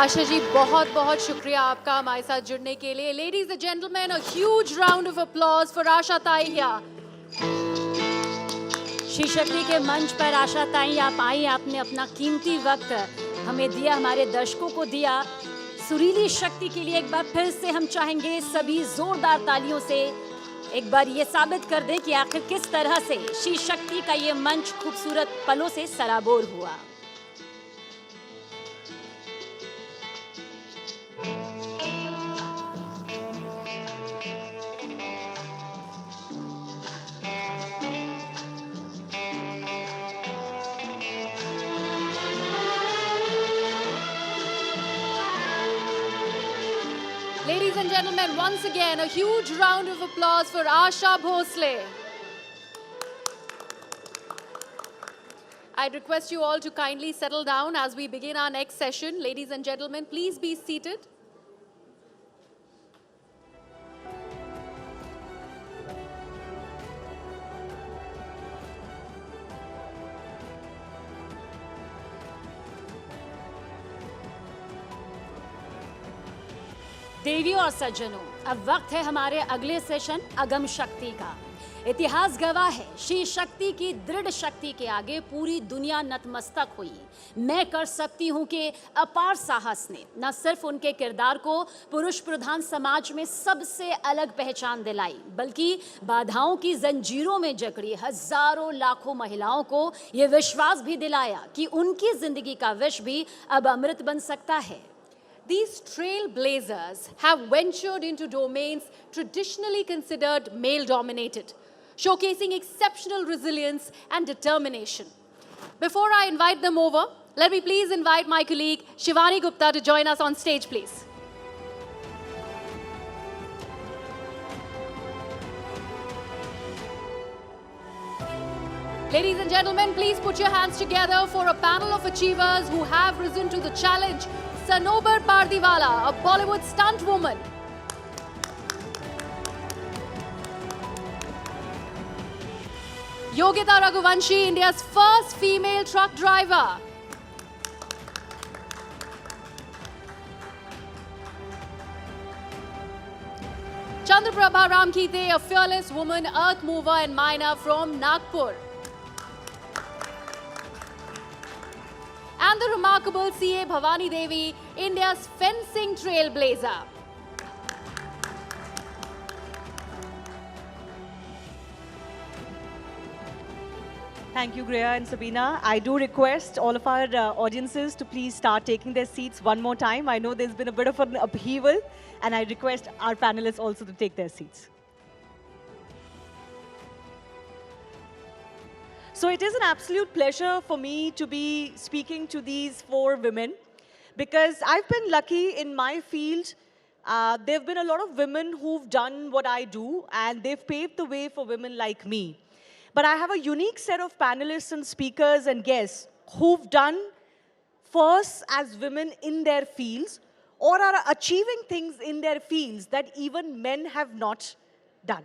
Asha ji बहुत बहुत शुक्रिया आपका हमारे साथ जुड़ने के लिए। Ladies and gentleman, a huge round of applause for Asha Taiya. Shri Shakti के मंच पर आशा ताई आप आई, आपने अपना कीमती वक्त हमें दिया, हमारे दर्शकों को दिया। सुरीली शक्ति के लिए एक बार फिर से हम चाहेंगे सभी जोरदार तालियों से एक बार ये साबित कर दें कि आखिर किस तरह से श्री शक्ति का ये मंच खूबसूरत पलों से सराबोर हुआ। Ladies and gentlemen, once again, a huge round of applause for Asha Bhosle. I'd request you all to kindly settle down as we begin our next session. Ladies and gentlemen, please be seated. देवियों और सज्जनों, अब वक्त है हमारे अगले session अगम शक्ति का। इतिहास गवाह है, श्री शक्ति की दृढ़ शक्ति के आगे पूरी दुनिया नतमस्तक हुई। मैं कर सकती हूँ कि अपार साहस ने न सिर्फ उनके किरदार को पुरुष प्रधान समाज में सबसे अलग पहचान दिलाई, बल्कि बाधाओं की जंजीरों में जकड़ी हजारों लाखों महिलाओं को ये विश्वास भी दिलाया कि उनकी जिंदगी का विष भी अब अमृत बन सकता है। These trailblazers have ventured into domains traditionally considered male-dominated, showcasing exceptional resilience and determination. Before I invite them over, let me please invite my colleague Shivani Gupta to join us on stage, please. Ladies and gentlemen, please put your hands together for a panel of achievers who have risen to the challenge. Sanobar Pardiwala, a Bollywood stunt woman. Yogita Raghuvanshi, India's first female truck driver. Chandraprabha Ramkite, a fearless woman earth mover and miner from Nagpur. And the remarkable CA Bhavani Devi, India's fencing trailblazer. Thank you, Greya and Sabina. I do request all of our audiences to please start taking their seats one more time. I know there's been a bit of an upheaval, and I request our panelists also to take their seats. So it is an absolute pleasure for me to be speaking to these four women, because I've been lucky in my field. There have been a lot of women who've done what I do, and they've paved the way for women like me. But I have a unique set of panelists and speakers and guests who've done first as women in their fields or are achieving things in their fields that even men have not done.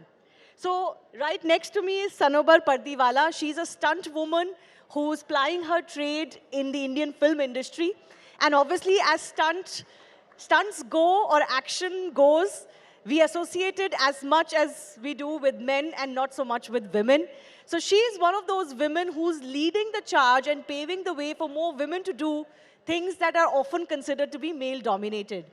So right next to me is Sanobar Pardiwala. She's a stunt woman who's plying her trade in the Indian film industry. And obviously, as stunts go or action goes, we associate it as much as we do with men and not so much with women. So she's one of those women who's leading the charge and paving the way for more women to do things that are often considered to be male-dominated.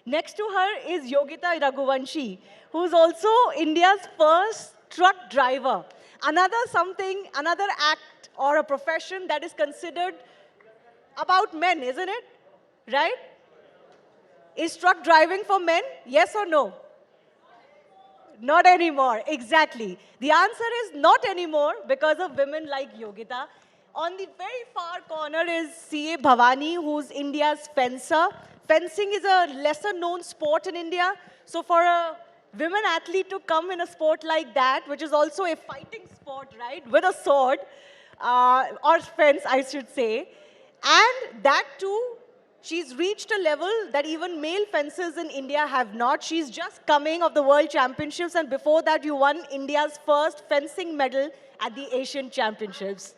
Next to her is Yogita Raghuvanshi, who's also India's first truck driver. Another act or a profession that is considered about men, isn't it? Right? Is truck driving for men? Yes or no? Not anymore, exactly. The answer is not anymore because of women like Yogita. On the very far corner is C.A. Bhavani, who's India's fencer. Fencing is a lesser known sport in India. So for a women athlete to come in a sport like that, which is also a fighting sport, right, with a sword, or fence, I should say, and that too, she's reached a level that even male fencers in India have not. She's just coming of the World Championships, and before that, you won India's first fencing medal at the Asian Championships.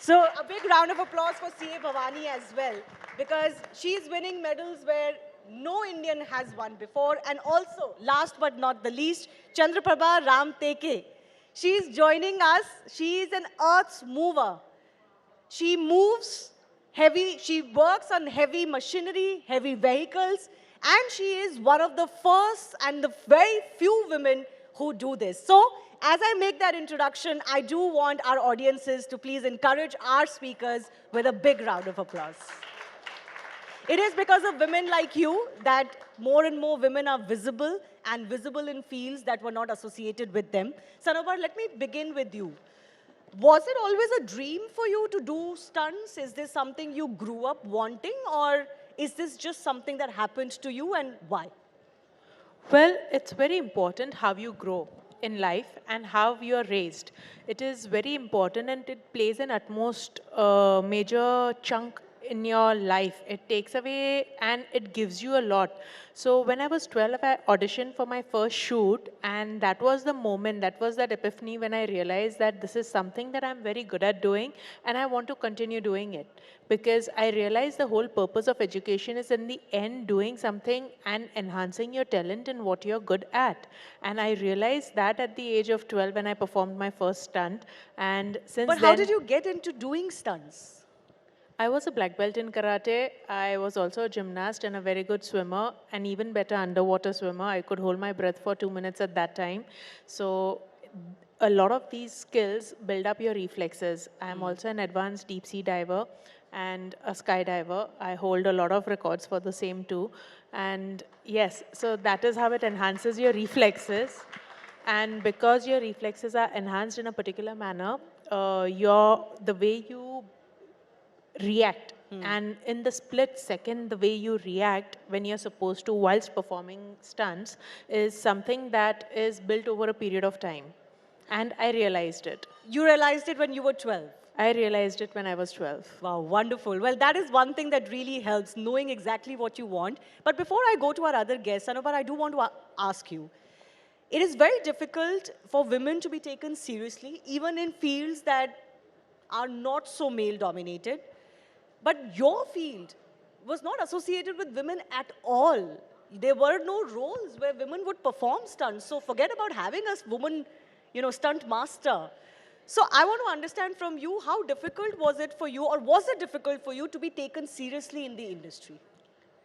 So a big round of applause for C.A. Bhavani as well, because she's winning medals where no Indian has won before. And also, last but not the least, Chandraprabha Ramteke. She's joining us. She's an earth's mover. She moves heavy, she works on heavy machinery, heavy vehicles, and she is one of the first and the very few women who do this. So, as I make that introduction, I do want our audiences to please encourage our speakers with a big round of applause. It is because of women like you that more and more women are visible and visible in fields that were not associated with them. Sanobar, let me begin with you. Was it always a dream for you to do stunts? Is this something you grew up wanting, or is this just something that happened to you, and why? Well, it's very important how you grow in life and how you are raised. It is very important, and it plays an utmost major chunk in your life. It takes away and it gives you a lot. So when I was 12, I auditioned for my first shoot, and that was the moment, that was that epiphany when I realized that this is something that I'm very good at doing, and I want to continue doing it. Because I realized the whole purpose of education is in the end doing something and enhancing your talent in what you're good at. And I realized that at the age of 12 when I performed my first stunt. And since But how did you get into doing stunts? I was a black belt in karate. I was also a gymnast and a very good swimmer, and even better underwater swimmer. I could hold my breath for 2 minutes at that time. So a lot of these skills build up your reflexes. I'm also an advanced deep sea diver and a skydiver. I hold a lot of records for the same too. And yes, so that is how it enhances your reflexes. And because your reflexes are enhanced in a particular manner, the way you react, and in the split second the way you react when you're supposed to whilst performing stunts is something that is built over a period of time. And I realized it. You realized it when you were 12? I realized it when I was 12. Wow, wonderful. Well, that is one thing that really helps, knowing exactly what you want. But before I go to our other guests, Sanobar, I do want to ask you, it is very difficult for women to be taken seriously, even in fields that are not so male-dominated. But your field was not associated with women at all. There were no roles where women would perform stunts. So forget about having a woman, stunt master. So I want to understand from you, how difficult was it for you, or was it difficult for you to be taken seriously in the industry?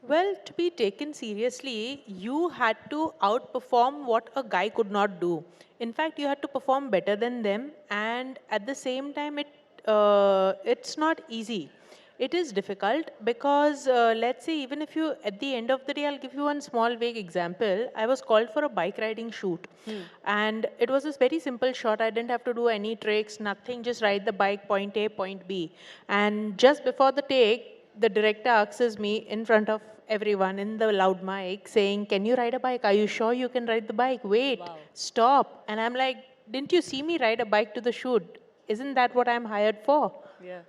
Well, to be taken seriously, you had to outperform what a guy could not do. In fact, you had to perform better than them, and at the same time, it's not easy. It is difficult because, let's say, even if you, at the end of the day, I'll give you one small vague example. I was called for a bike riding shoot. And it was this very simple shot. I didn't have to do any tricks, nothing, just ride the bike, point A, point B. And just before the take, the director asks me in front of everyone in the loud mic saying, "Can you ride a bike? Are you sure you can ride the bike? Wait, stop." And I'm like, "Didn't you see me ride a bike to the shoot? Isn't that what I'm hired for?" Yeah.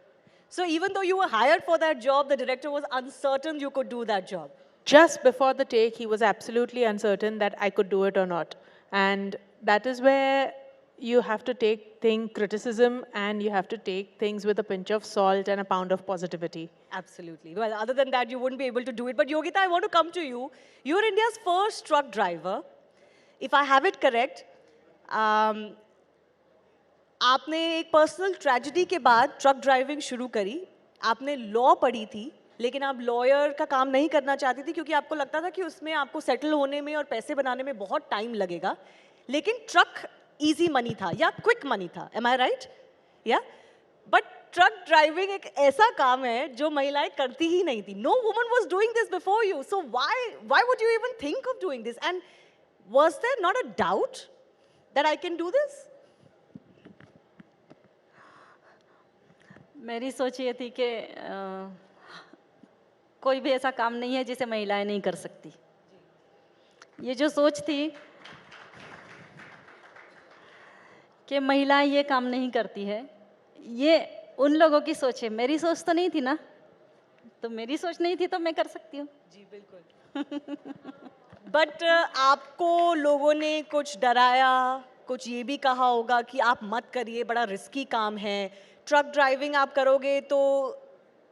So even though you were hired for that job, the director was uncertain you could do that job. Just before the take, he was absolutely uncertain that I could do it or not. And that is where you have to take criticism, and you have to take things with a pinch of salt and a pound of positivity. Absolutely. Well, other than that, you wouldn't be able to do it. But Yogita, I want to come to you. You're India's first truck driver. If I have it correct, आपने एक personal tragedy के बाद truck driving शुरू करी. आपने law पढ़ी थी, लेकिन आप लॉयर का काम नहीं करना चाहती थी क्योंकि आपको लगता था कि उसमें आपको सेटल होने में और पैसे बनाने में बहुत टाइम लगेगा. लेकिन ट्रक इजी मनी था या क्विक मनी था. एम आई राइट? या बट ट्रक ड्राइविंग एक ऐसा काम है जो महिलाएं करती ही नहीं थी. No woman was doing this before you. So why would you even think of doing this? And was there not a doubt that I can do this? मेरी सोच ये थी कि कोई भी ऐसा काम नहीं है जिसे महिलाएं नहीं कर सकती. ये जो सोच थी कि महिलाएं ये काम नहीं करती है, ये उन लोगों की सोच है. मेरी सोच तो नहीं थी ना, तो मेरी सोच नहीं थी तो मैं कर सकती हूँ. जी बिल्कुल. बट आपको लोगों ने कुछ डराया, कुछ ये भी कहा होगा कि आप मत करिए, बड़ा रिस्की काम है. ट्रक ड्राइविंग आप करोगे तो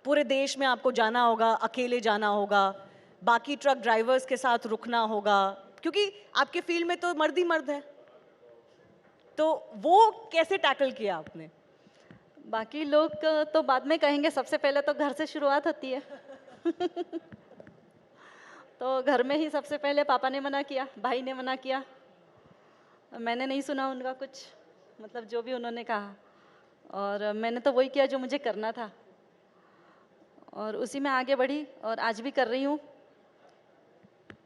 पूरे देश में आपको जाना होगा, अकेले जाना होगा, बाकी ट्रक ड्राइवर्स के साथ रुकना होगा, क्योंकि आपके फील्ड में तो मर्द ही मर्द है. तो वो कैसे टैकल किया आपने? बाकी लोग तो बाद में कहेंगे, सबसे पहले तो घर से शुरुआत होती है. तो घर में ही सबसे पहले पापा ने मना किया, भाई ने मना किया. मैंने नहीं सुना उनका कुछ, मतलब जो भी उन्होंने कहा, और मैंने तो वही किया जो मुझे करना था, और उसी में आगे बढ़ी और आज भी कर रही हूँ.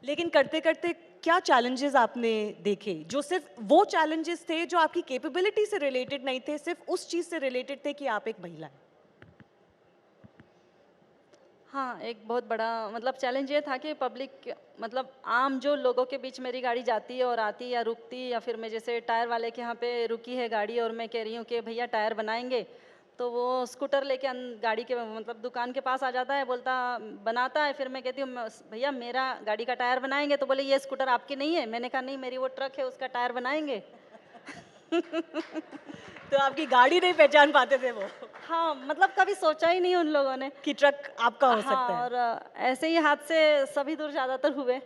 लेकिन करते करते क्या चैलेंजेस आपने देखे जो सिर्फ वो चैलेंजेस थे जो आपकी कैपेबिलिटी से रिलेटेड नहीं थे, सिर्फ उस चीज़ से रिलेटेड थे कि आप एक महिला हैं? हाँ, एक बहुत बड़ा मतलब चैलेंज ये था कि पब्लिक, मतलब आम जो लोगों के बीच मेरी गाड़ी जाती है और आती या रुकती, या फिर मैं जैसे टायर वाले के यहाँ पे रुकी है गाड़ी और मैं कह रही हूँ कि भैया टायर बनाएंगे, तो वो स्कूटर लेके गाड़ी के मतलब दुकान के पास आ जाता है, बोलता बनाता है. फिर मैं कहती हूँ भैया मेरा गाड़ी का टायर बनाएंगे, तो बोले ये स्कूटर आपकी नहीं है. मैंने कहा नहीं, मेरी वो ट्रक है, उसका टायर बनाएंगे. तो आपकी गाड़ी नहीं पहचान पाते थे वो? हाँ, मतलब कभी सोचा ही नहीं उन लोगों ने कि ट्रक आपका हो सकता है. और ऐसे ही हाथ से सभी दूर ज़्यादातर हुए.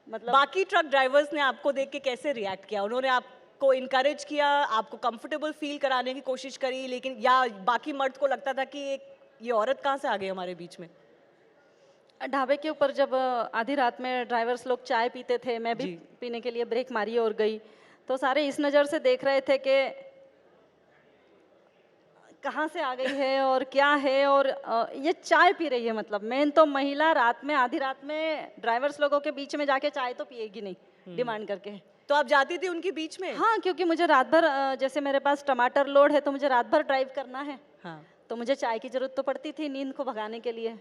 मतलब बाकी ट्रक ड्राइवर्स ने आपको देख के कैसे रिएक्ट किया? उन्होंने आपको इनकरेज किया, आपको कंफर्टेबल फील कराने की कोशिश करी, लेकिन या बाकी मर्द को लगता था कि ये औरत कहाँ से आ गई हमारे बीच में? ढाबे के ऊपर जब आधी रात में ड्राइवर्स लोग चाय पीते थे, मैं भी पीने के लिए ब्रेक मारी और गई, तो सारे इस नज़र से देख रहे थे कि कहाँ से आ गई है और क्या है, और ये चाय पी रही है. मतलब मेन तो महिला रात में, आधी रात में ड्राइवर्स लोगों के बीच में जाके चाय तो पिएगी नहीं डिमांड करके. तो आप जाती थी उनके बीच में? हाँ, क्योंकि मुझे रात भर, जैसे मेरे पास टमाटर लोड है तो मुझे रात भर ड्राइव करना है. हाँ. तो मुझे चाय की ज़रूरत तो पड़ती थी नींद को भगाने के लिए.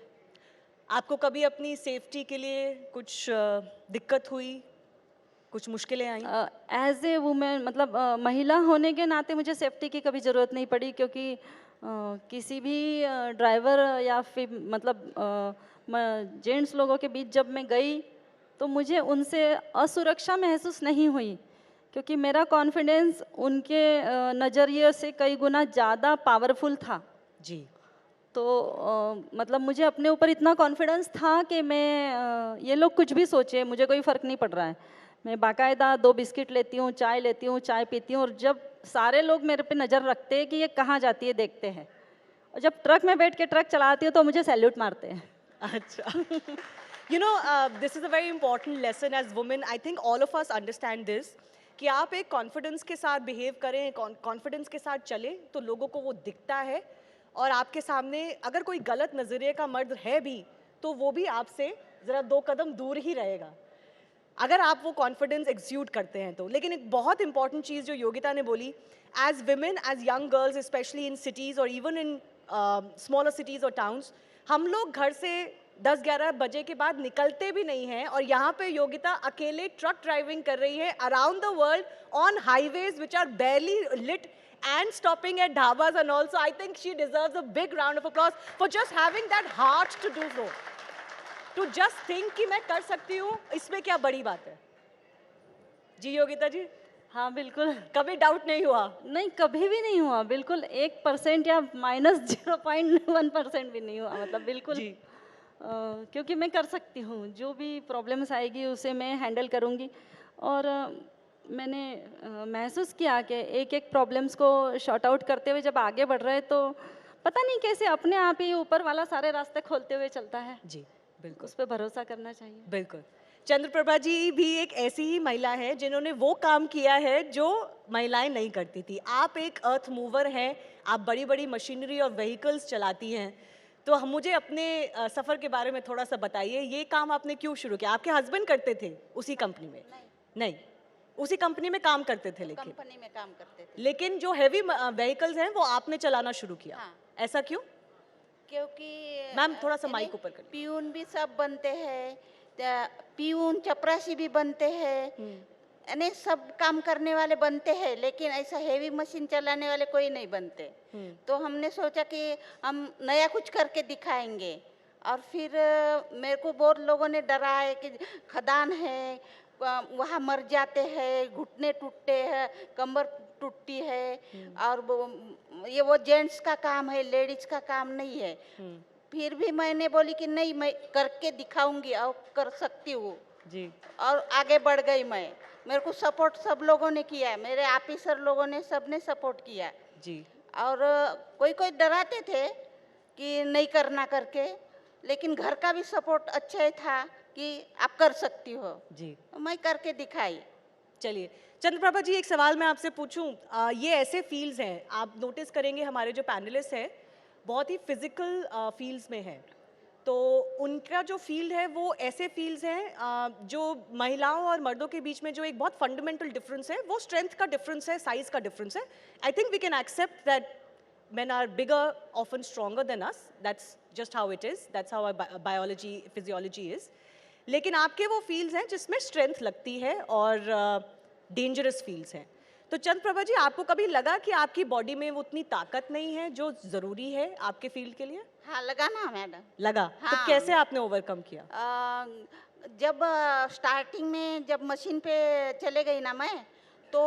आपको कभी अपनी सेफ्टी के लिए कुछ दिक्कत हुई, कुछ मुश्किलें आई? एज ए वुमेन, मतलब महिला होने के नाते मुझे सेफ्टी की कभी ज़रूरत नहीं पड़ी, क्योंकि किसी भी ड्राइवर या फिर मतलब जेंट्स लोगों के बीच जब मैं गई तो मुझे उनसे असुरक्षा महसूस नहीं हुई, क्योंकि मेरा कॉन्फिडेंस उनके नज़रिए से कई गुना ज़्यादा पावरफुल था. जी. तो मतलब मुझे अपने ऊपर इतना कॉन्फिडेंस था कि मैं ये लोग कुछ भी सोचे, मुझे कोई फ़र्क नहीं पड़ रहा है. मैं बाकायदा 2 बिस्किट लेती हूँ, चाय पीती हूँ, और जब सारे लोग मेरे पे नज़र रखते हैं कि ये कहाँ जाती है देखते हैं, और जब ट्रक में बैठ के ट्रक चलाती हूँ तो मुझे सैल्यूट मारते हैं. अच्छा. You know, this is a very important lesson as women. I think all of us understand this. कि आप एक कॉन्फिडेंस के साथ बिहेव करें, कॉन्फिडेंस के साथ चलें, तो लोगों को वो दिखता है, और आपके सामने अगर कोई गलत नज़रिए का मर्द है भी, तो वो भी आपसे ज़रा 2 कदम दूर ही रहेगा, अगर आप वो कॉन्फिडेंस एक्सयूट करते हैं तो. लेकिन एक बहुत इंपॉर्टेंट चीज़ जो योगिता ने बोली, as women, as young girls, specially in cities और इवन इन स्मॉलर सिटीज़ और टाउन्स, हम लोग घर से 10-11 बजे के बाद निकलते भी नहीं हैं, और यहाँ पे योगिता अकेले ट्रक ड्राइविंग कर रही है around the world on highways which are barely lit and stopping at dhabas and all. So I think she deserves a big round of applause for just having that heart to do so. To just think कि मैं कर सकती हूँ, इसमें क्या बड़ी बात है? जी योगिता जी? हाँ बिल्कुल। कभी डाउट नहीं हुआ? नहीं, कभी भी नहीं हुआ, बिल्कुल 1% या -0.1% भी नहीं हुआ, मतलब बिल्कुल। जी। क्योंकि मैं कर सकती हूँ, जो भी प्रॉब्लम्स आएगी उसे मैं हैंडल करूँगी। और मैंने महसूस किया कि एक-एक प्रॉब्लम्स को सॉर्ट आउट करते हुए जब आगे बढ़ रहे हैं तो पता नहीं कैसे अपने आप ही ऊपर वाला सारे रास्ते खोलते हुए चलता है। जी, बिल्कुल। उस पे भरोसा करना चाहिए। बिल्कुल। चंद्रप्रभा जी भी एक ऐसी ही महिला है जिन्होंने वो काम किया है जो महिलाएं नहीं करती थी। आप एक अर्थ मूवर हैं, आप बड़ी-बड़ी मशीनरी और व्हीकल्स चलाती हैं। तो हम मुझे अपने सफ़र के बारे में थोड़ा-सा बताइए, ये काम आपने क्यों शुरू किया? आपके हस्बैंड करते थे उसी कंपनी में? नहीं। उसी कंपनी में काम करते थे लेकिन? कंपनी में काम करते थे। लेकिन जो हेवी व्हीकल्स हैं वो आपने चलाना शुरू किया। हाँ। ऐसा क्यों? क्योंकि मैम थोड़ा सा माइक ऊपर करिए। पियून भी सब बनते हैं, पियून चपरासी भी बनते हैं, यानी सब काम करने वाले बनते हैं, लेकिन ऐसा हेवी मशीन चलाने वाले कोई नहीं बनते। तो हमने सोचा कि हम नया कुछ करके दिखाएंगे। और फिर मेरे को बहुत लोगों ने डरा है कि खदान है, वहाँ मर जाते हैं, घुटने टूटते हैं, कमर टूटती है, और वो जेंट्स का काम है, लेडीज का काम नहीं है। फिर भी मैंने बोली कि नहीं, मैं करके दिखाऊंगी और कर सकती हूँ। जी। और आगे बढ़ गई मैं। मेरे को सपोर्ट सब लोगों ने किया है, मेरे ऑफिसर लोगों ने, सबने सपोर्ट किया। जी। और कोई कोई डराते थे कि नहीं करना करके, लेकिन घर का भी सपोर्ट अच्छा ही था कि आप कर सकती हो। जी। मैं करके दिखाई। चलिए चंद्रप्रभा जी, एक सवाल मैं आपसे पूछूं। ये ऐसे फील्ड्स हैं, आप नोटिस करेंगे हमारे जो पैनलिस्ट हैं बहुत ही फिजिकल फील्ड्स में हैं, तो उनका जो फील्ड है वो ऐसे फील्ड्स हैं जो महिलाओं और मर्दों के बीच में जो एक बहुत फंडामेंटल डिफरेंस है वो स्ट्रेंथ का डिफरेंस है, साइज का डिफरेंस है। I think we can accept that men are bigger, often stronger than us. That's just how it is. That's how our biology, physiology is. लेकिन आपके वो फील्ड्स हैं जिसमें स्ट्रेंथ लगती है और डेंजरस फील्ड्स हैं। तो चंद्रप्रभा जी, आपको कभी लगा कि आपकी बॉडी में वो उतनी ताकत नहीं है जो ज़रूरी है आपके फील्ड के लिए? हाँ, लगा ना मैडम। लगा। हाँ। तो कैसे आपने ओवरकम किया? जब स्टार्टिंग में जब मशीन पे चले गई ना मैं, तो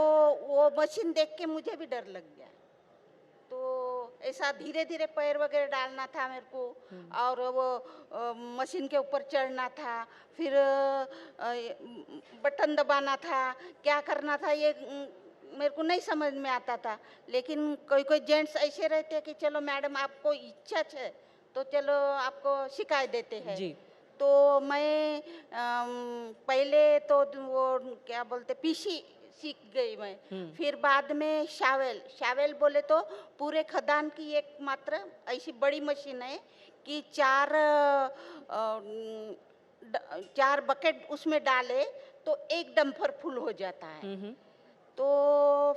वो मशीन देख के मुझे भी डर लग गया। तो ऐसा धीरे धीरे पैर वगैरह डालना था मेरे को, और वो मशीन के ऊपर चढ़ना था, फिर बटन दबाना था, क्या करना था ये मेरे को नहीं समझ में आता था। लेकिन कोई कोई जेंट्स ऐसे रहते हैं कि चलो मैडम आपको इच्छा है तो चलो आपको सिखा देते हैं। जी। तो मैं पहले तो वो क्या बोलते पीसी सीख गई मैं। फिर बाद में शावेल बोले तो पूरे खदान की एक मात्र ऐसी बड़ी मशीन है कि चार बकेट उसमें डाले तो एक डंपर फुल हो जाता है। तो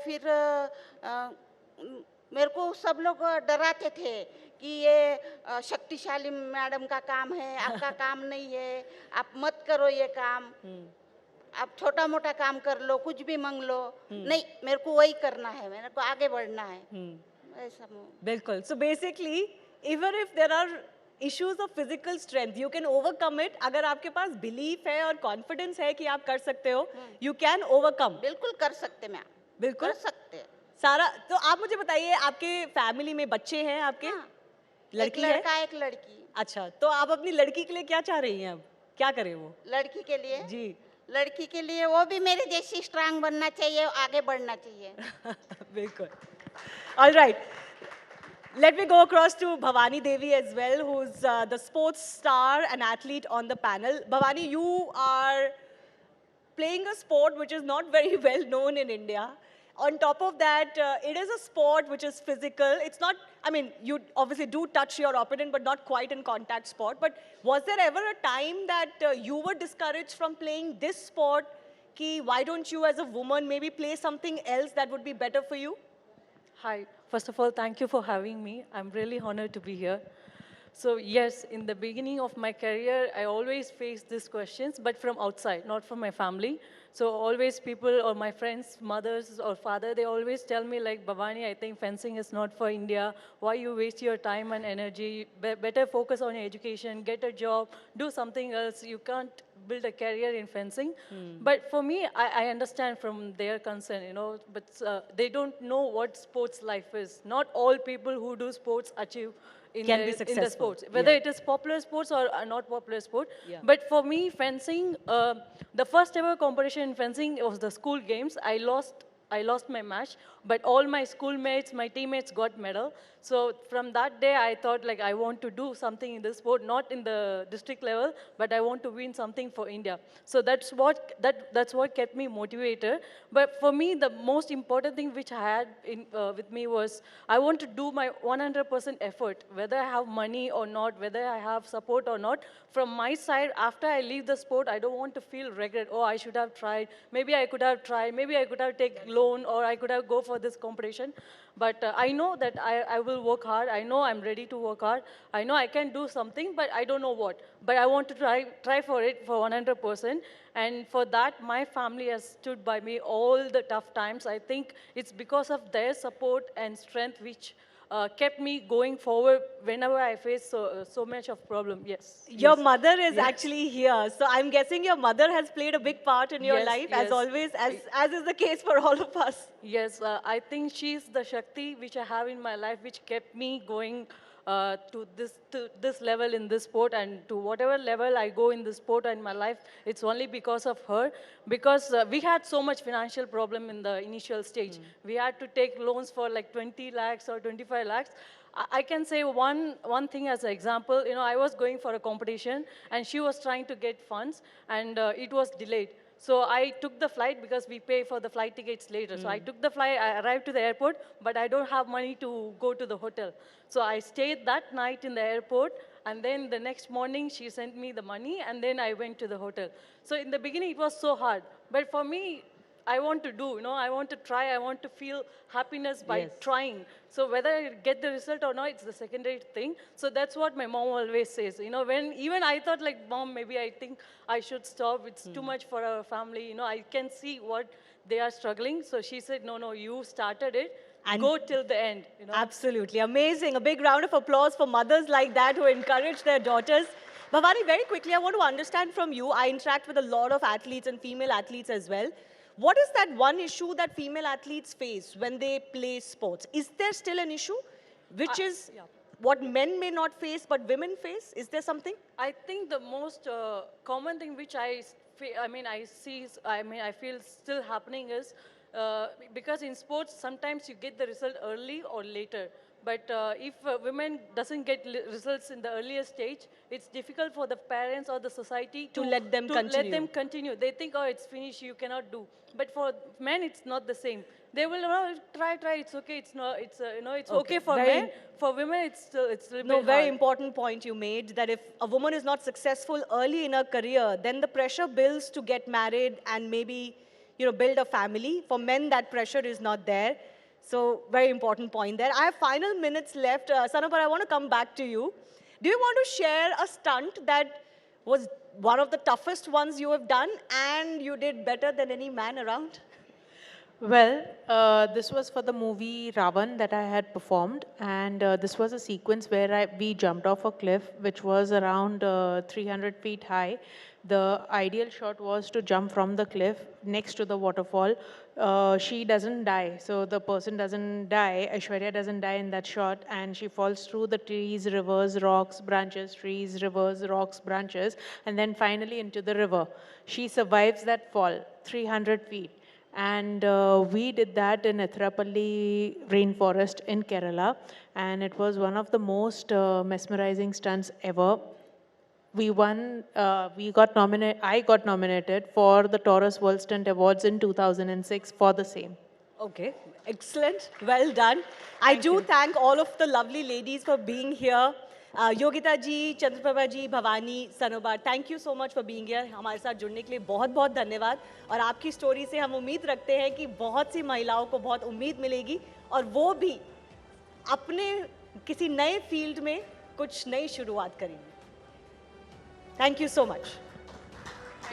फिर मेरे को सब लोग डराते थे कि ये शक्तिशाली मैडम का काम है, आपका काम नहीं है, आप मत करो ये काम, आप छोटा मोटा काम कर लो, कुछ भी मांग लो। नहीं, मेरे को वही करना है, मेरे को आगे बढ़ना है। ऐसा बिल्कुल। So basically even if there are issues of physical strength you can overcome it. अगर आपके पास बिलीफ है और कॉन्फिडेंस है कि आप कर सकते हो, यू कैन ओवरकम। बिल्कुल कर सकते मैम, बिल्कुल कर सकते सारा। तो आप मुझे बताइए, आपके फैमिली में बच्चे हैं आपके? लड़की एक लड़का एक लड़की। अच्छा, तो आप अपनी लड़की के लिए क्या चाह रही हैं? अब क्या करे वो? लड़की के लिए जी, लड़की के लिए वो भी मेरे जैसी स्ट्रांग बनना चाहिए, आगे बढ़ना चाहिए। बिल्कुल। All right. Let me go across to Bhavani Devi as well, who's the sports star and athlete on the panel. Bhavani, you are playing a sport which is not very well known in India. On top of that, it is a sport which is physical. It's not, I mean, you obviously do touch your opponent, but not quite in contact sport. But was there ever a time that you were discouraged from playing this sport? Ki, why don't you as a woman maybe play something else that would be better for you? Hi. First of all, thank you for having me. I'm really honored to be here. So yes, in the beginning of my career, I always faced these questions, but from outside, not from my family. So always people or my friends, mothers or father, they always tell me like, Bhavani, I think fencing is not for India. Why you waste your time and energy? Better focus on your education, get a job, do something else. You can't build a career in fencing. But for me, I understand from their concern, you know, but they don't know what sports life is. Not all people who do sports achieve in Can be in the successful. sports, whether Yeah. it is popular sports or a not popular sport. Yeah. But for me, fencing, the first ever competition in fencing was the school games. I lost my match, but all my schoolmates, my teammates got medal. So from that day, I thought like I want to do something in this sport, not in the district level, but I want to win something for India. So that's what kept me motivated. But for me, the most important thing which I had with me was I want to do my 100% effort, whether I have money or not, whether I have support or not. From my side, after I leave the sport, I don't want to feel regret. Oh, I should have tried. Maybe I could have tried. Maybe I could have taken loan, or I could have go for this competition. But I know that I will work hard. I know I'm ready to work hard. I know I can do something, but I don't know what. But I want to try for it for 100%. And for that, my family has stood by me all the tough times. I think it's because of their support and strength which kept me going forward whenever I face so much of problem. Yes. Your Yes. mother is Yes. actually here. So I'm guessing your mother has played a big part in your Yes, life, as yes. always, as is the case for all of us. Yes, I think she's the Shakti which I have in my life, which kept me going to this level in this sport, and to whatever level I go in this sport in my life, it's only because of her. Because we had so much financial problem in the initial stage. We had to take loans for like 20 lakhs or 25 lakhs. I can say one thing as an example. You know, I was going for a competition, and she was trying to get funds, and it was delayed. So I took the flight because we pay for the flight tickets later. So I took the flight, I arrived to the airport, but I don't have money to go to the hotel. So I stayed that night in the airport, and then the next morning she sent me the money, and then I went to the hotel. So in the beginning it was so hard, but for me, I want to do, you know, I want to try, I want to feel happiness by trying. So whether I get the result or not, it's the secondary thing. So that's what my mom always says. You know, when even I thought like, Mom, maybe I think I should stop. It's too much for our family. You know, I can see what they are struggling. So she said, no, you started it. And go till the end. You know? Absolutely. Amazing. A big round of applause for mothers like that who encourage their daughters. Bhavani, very quickly, I want to understand from you. I interact with a lot of athletes and female athletes as well. What is that one issue that female athletes face when they play sports? Is there still an issue, which is what men may not face, but women face? Is there something? I think the most common thing which I feel still happening is because in sports, sometimes you get the result early or later. But if women doesn't get results in the earlier stage, it's difficult for the parents or the society To let them continue. They think, oh, it's finished, you cannot do. But for men, it's not the same. They will try, it's okay, it's not, it's okay for men. For women, it's a little No, bit very hard. important point you made, that if a woman is not successful early in her career, then the pressure builds to get married and maybe, build a family. For men, that pressure is not there. So, very important point there. I have final minutes left. Sanabar, I want to come back to you. Do you want to share a stunt that was one of the toughest ones you have done and you did better than any man around? Well, this was for the movie Ravan that I had performed, and this was a sequence where we jumped off a cliff, which was around 300 feet high. The ideal shot was to jump from the cliff next to the waterfall. She doesn't die, so the person doesn't die, Aishwarya doesn't die in that shot, and she falls through the trees, rivers, rocks, branches, trees, rivers, rocks, branches, and then finally into the river. She survives that fall, 300 feet. And we did that in Ethirapalli rainforest in Kerala, and it was one of the most mesmerizing stunts ever. We won, I got nominated for the Taurus World Stunt Awards in 2006 for the same. Okay, excellent, well done. I do thank all of the lovely ladies for being here. Yogita ji, Chandraprabha ji, Bhavani, Sanobar, thank you so much for being here. हमारे साथ जुड़ने के लिए बहुत-बहुत धन्यवाद. और आपकी story से हम उम्मीद रखते हैं कि बहुत सी महिलाओं को बहुत उम्मीद मिलेगी और वो भी अपने किसी नए फील्ड में कुछ नई शुरुआत करेंगी. Thank you so much.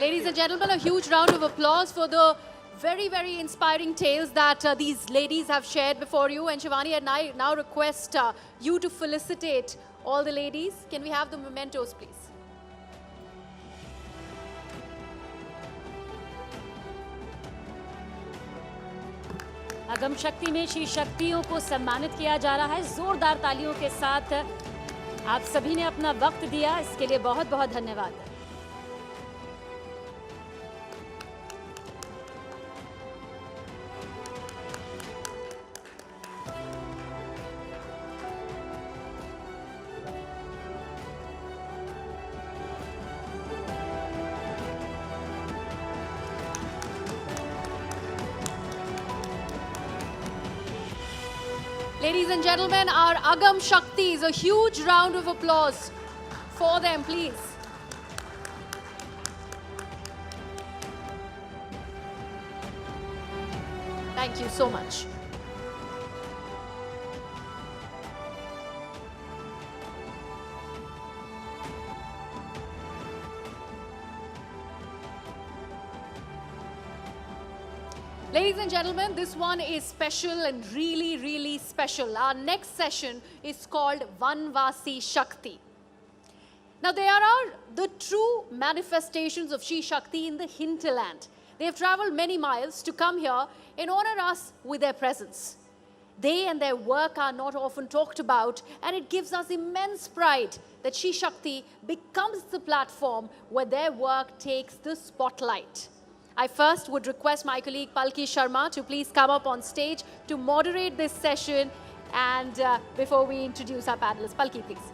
Ladies and gentlemen, a huge round of applause for the very, very inspiring tales that these ladies have shared before you. And Shivani and I now request you to felicitate all the ladies. Can we have the mementos, please? अगम शक्ति में श्री शक्तियों को सम्मानित किया जा रहा है। जोरदार तालियों के साथ आप सभी ने अपना वक्त दिया, इसके लिए बहुत बहुत धन्यवाद। Ladies and gentlemen, our Agam Shaktis, a huge round of applause for them, please. Thank you so much. Ladies and gentlemen, this one is special and really, really special. Our next session is called Vanvasi Shakti. Now, there are the true manifestations of Shri Shakti in the hinterland. They have traveled many miles to come here and honor us with their presence. They and their work are not often talked about, and it gives us immense pride that Shri Shakti becomes the platform where their work takes the spotlight. I first would request my colleague Palki Sharma to please come up on stage to moderate this session, and before we introduce our panelists, Palki, please.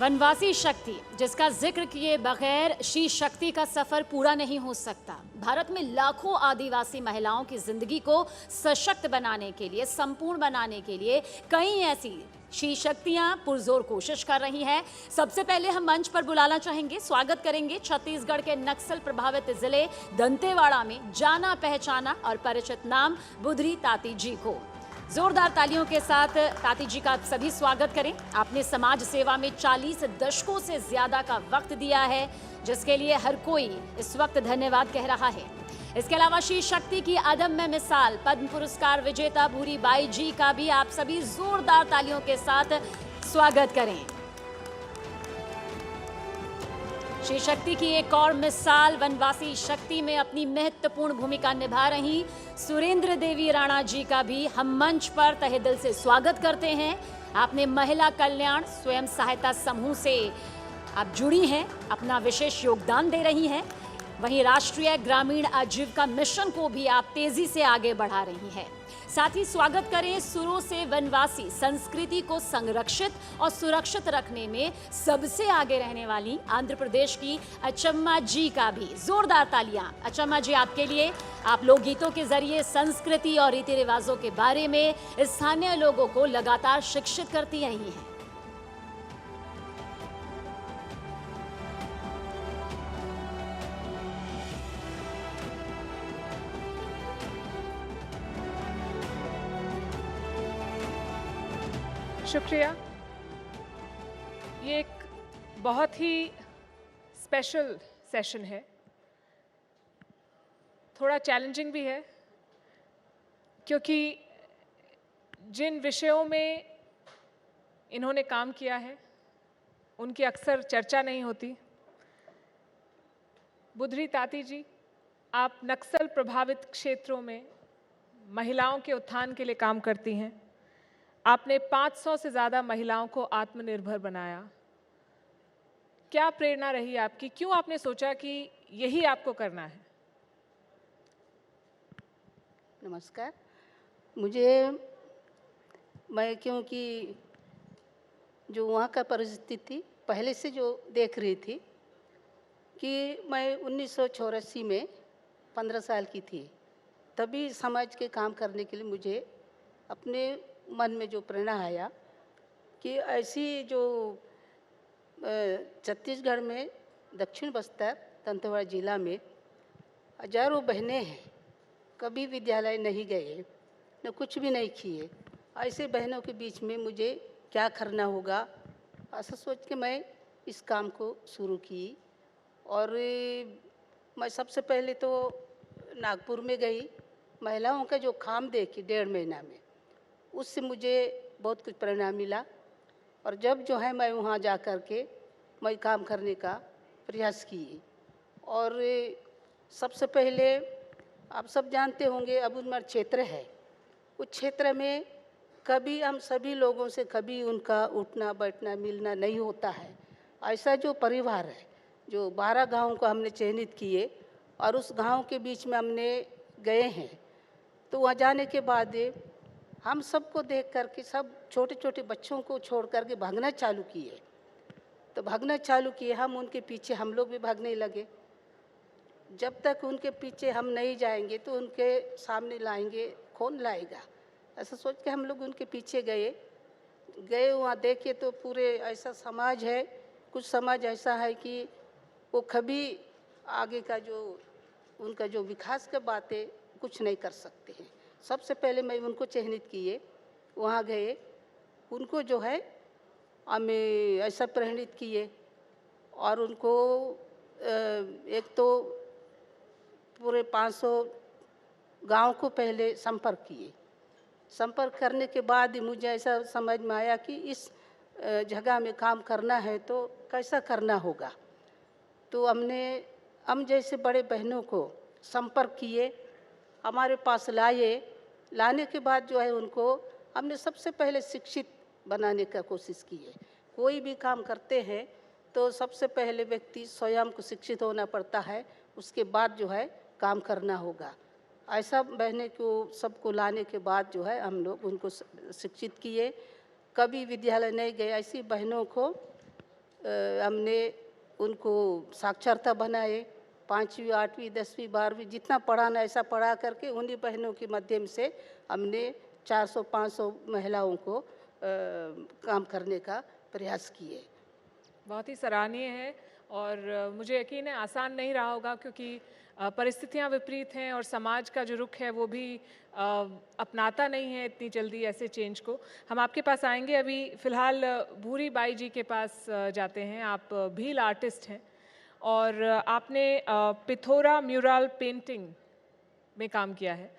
वनवासी शक्ति, जिसका जिक्र किए बगैर श्री शक्ति का सफर पूरा नहीं हो सकता। भारत में लाखों आदिवासी महिलाओं की जिंदगी को सशक्त बनाने के लिए, संपूर्ण बनाने के लिए कई ऐसी श्री शक्तियां पुरजोर कोशिश कर रही हैं। सबसे पहले हम मंच पर बुलाना चाहेंगे, स्वागत करेंगे छत्तीसगढ़ के नक्सल प्रभावित जिले दंतेवाड़ा में जाना पहचाना और परिचित नाम बुधरी ताती जी को। जोरदार तालियों के साथ ताती जी का आप सभी स्वागत करें। आपने समाज सेवा में 40 दशकों से ज्यादा का वक्त दिया है, जिसके लिए हर कोई इस वक्त धन्यवाद कह रहा है। इसके अलावा श्री शक्ति की अदम्य मिसाल पद्म पुरस्कार विजेता भूरी बाई जी का भी आप सभी जोरदार तालियों के साथ स्वागत करें। श्री शक्ति की एक और मिसाल वनवासी शक्ति में अपनी महत्वपूर्ण भूमिका निभा रही सुरेंद्र देवी राणा जी का भी हम मंच पर तहे दिल से स्वागत करते हैं। आपने महिला कल्याण स्वयं सहायता समूह से आप जुड़ी हैं, अपना विशेष योगदान दे रही हैं। वहीं राष्ट्रीय ग्रामीण आजीविका मिशन को भी आप तेजी से आगे बढ़ा रही हैं। साथ ही स्वागत करें सुरों से वनवासी संस्कृति को संरक्षित और सुरक्षित रखने में सबसे आगे रहने वाली आंध्र प्रदेश की अचम्मा जी का भी। जोरदार तालियां अचम्मा जी आपके लिए। आप लोकगीतों के जरिए संस्कृति और रीति रिवाजों के बारे में स्थानीय लोगों को लगातार शिक्षित करती रही हैं। शुक्रिया। ये एक बहुत ही स्पेशल सेशन है, थोड़ा चैलेंजिंग भी है, क्योंकि जिन विषयों में इन्होंने काम किया है उनकी अक्सर चर्चा नहीं होती। बुधरी ताती जी, आप नक्सल प्रभावित क्षेत्रों में महिलाओं के उत्थान के लिए काम करती हैं। आपने 500 से ज़्यादा महिलाओं को आत्मनिर्भर बनाया। क्या प्रेरणा रही आपकी? क्यों आपने सोचा कि यही आपको करना है? नमस्कार। मैं क्योंकि जो वहाँ का परिस्थिति पहले से जो देख रही थी कि मैं 1984 में 15 साल की थी, तभी समाज के काम करने के लिए मुझे अपने मन में जो प्रेरणा आया कि ऐसी जो छत्तीसगढ़ में दक्षिण बस्तर दंतेवाड़ा जिला में हजारों बहनें हैं, कभी विद्यालय नहीं गए, न कुछ भी नहीं किए। ऐसे बहनों के बीच में मुझे क्या करना होगा, ऐसा सोच के मैं इस काम को शुरू की। और मैं सबसे पहले तो नागपुर में गई, महिलाओं का जो काम देखी 1.5 महीना में, उससे मुझे बहुत कुछ प्रेरणा मिला। और जब जो है मैं वहाँ जा कर के मैं काम करने का प्रयास की। और सबसे पहले आप सब जानते होंगे अबुनमर क्षेत्र है, उस क्षेत्र में कभी हम सभी लोगों से कभी उनका उठना बैठना मिलना नहीं होता है। ऐसा जो परिवार है, जो 12 गाँव को हमने चयनित किए और उस गांव के बीच में हमने गए हैं, तो वहाँ जाने के बाद हम सबको देख करके सब छोटे छोटे बच्चों को छोड़ करके भागना चालू किए। तो भागना चालू किए, हम उनके पीछे हम लोग भी भागने लगे। जब तक उनके पीछे हम नहीं जाएंगे तो उनके सामने लाएंगे कौन लाएगा, ऐसा सोच के हम लोग उनके पीछे गए। वहाँ देखे तो पूरे ऐसा समाज है, कुछ समाज ऐसा है कि वो कभी आगे का जो उनका जो विकास की बातें कुछ नहीं कर सकते हैं। सबसे पहले मैं उनको चिन्हित किए, वहाँ गए, उनको जो है हमें ऐसा प्रेरित किए और उनको एक तो पूरे 500 गांव को पहले संपर्क किए। संपर्क करने के बाद मुझे ऐसा समझ में आया कि इस जगह में काम करना है तो कैसा करना होगा। तो हम जैसे बड़े बहनों को संपर्क किए, हमारे पास लाने के बाद जो है उनको हमने सबसे पहले शिक्षित बनाने का कोशिश की है। कोई भी काम करते हैं तो सबसे पहले व्यक्ति स्वयं को शिक्षित होना पड़ता है, उसके बाद जो है काम करना होगा। ऐसा बहने को सबको लाने के बाद जो है हम लोग उनको शिक्षित किए। कभी विद्यालय नहीं गए ऐसी बहनों को हमने उनको साक्षरता बनाए। 5वीं 8वीं 10वीं 12वीं जितना पढ़ाना ऐसा पढ़ा करके उन्हीं बहनों के माध्यम से हमने 400-500 महिलाओं को काम करने का प्रयास किए। बहुत ही सराहनीय है और मुझे यकीन है आसान नहीं रहा होगा, क्योंकि परिस्थितियां विपरीत हैं और समाज का जो रुख है वो भी अपनाता नहीं है इतनी जल्दी ऐसे चेंज को। हम आपके पास आएंगे, अभी फ़िलहाल भूरी बाई जी के पास जाते हैं। आप भील आर्टिस्ट हैं और आपने पिथौरा म्यूरल पेंटिंग में काम किया है।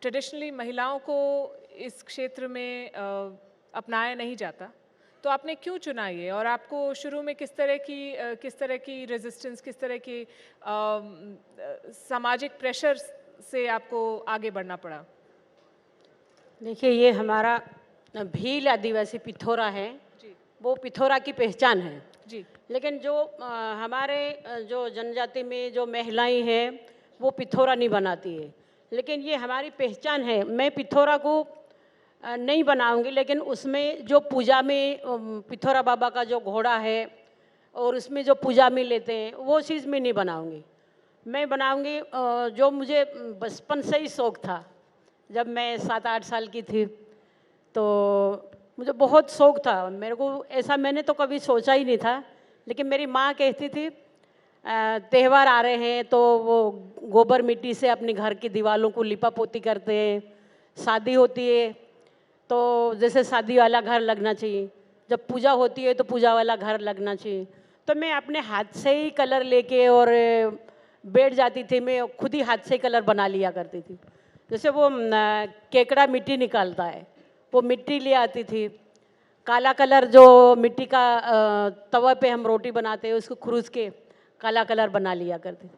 ट्रेडिशनली महिलाओं को इस क्षेत्र में अपनाया नहीं जाता, तो आपने क्यों चुना ये और आपको शुरू में किस तरह की रेजिस्टेंस, किस तरह की सामाजिक प्रेशर से आपको आगे बढ़ना पड़ा? देखिए, ये हमारा भील आदिवासी पिथौरा है, वो पिथौरा की पहचान है जी। लेकिन जो हमारे जो जनजाति में जो महिलाएं हैं वो पिथौरा नहीं बनाती है, लेकिन ये हमारी पहचान है। मैं पिथौरा को नहीं बनाऊंगी, लेकिन उसमें जो पूजा में पिथौरा बाबा का जो घोड़ा है और उसमें जो पूजा में लेते हैं वो चीज़ में नहीं बनाऊंगी। मैं बनाऊंगी जो मुझे बचपन से ही शौक़ था। जब मैं 7-8 साल की थी तो मुझे बहुत शौक़ था। मेरे को ऐसा मैंने तो कभी सोचा ही नहीं था, लेकिन मेरी माँ कहती थी त्यौहार आ रहे हैं तो वो गोबर मिट्टी से अपने घर की दीवारों को लिपा पोती करते हैं। शादी होती है तो जैसे शादी वाला घर लगना चाहिए, जब पूजा होती है तो पूजा वाला घर लगना चाहिए। तो मैं अपने हाथ से ही कलर लेके और बैठ जाती थी, मैं खुद ही हाथ से कलर बना लिया करती थी। जैसे वो केकड़ा मिट्टी निकालता है, वो मिट्टी ले आती थी। काला कलर जो मिट्टी का तवा पे हम रोटी बनाते हैं उसको खुरूस के काला कलर बना लिया करती थी।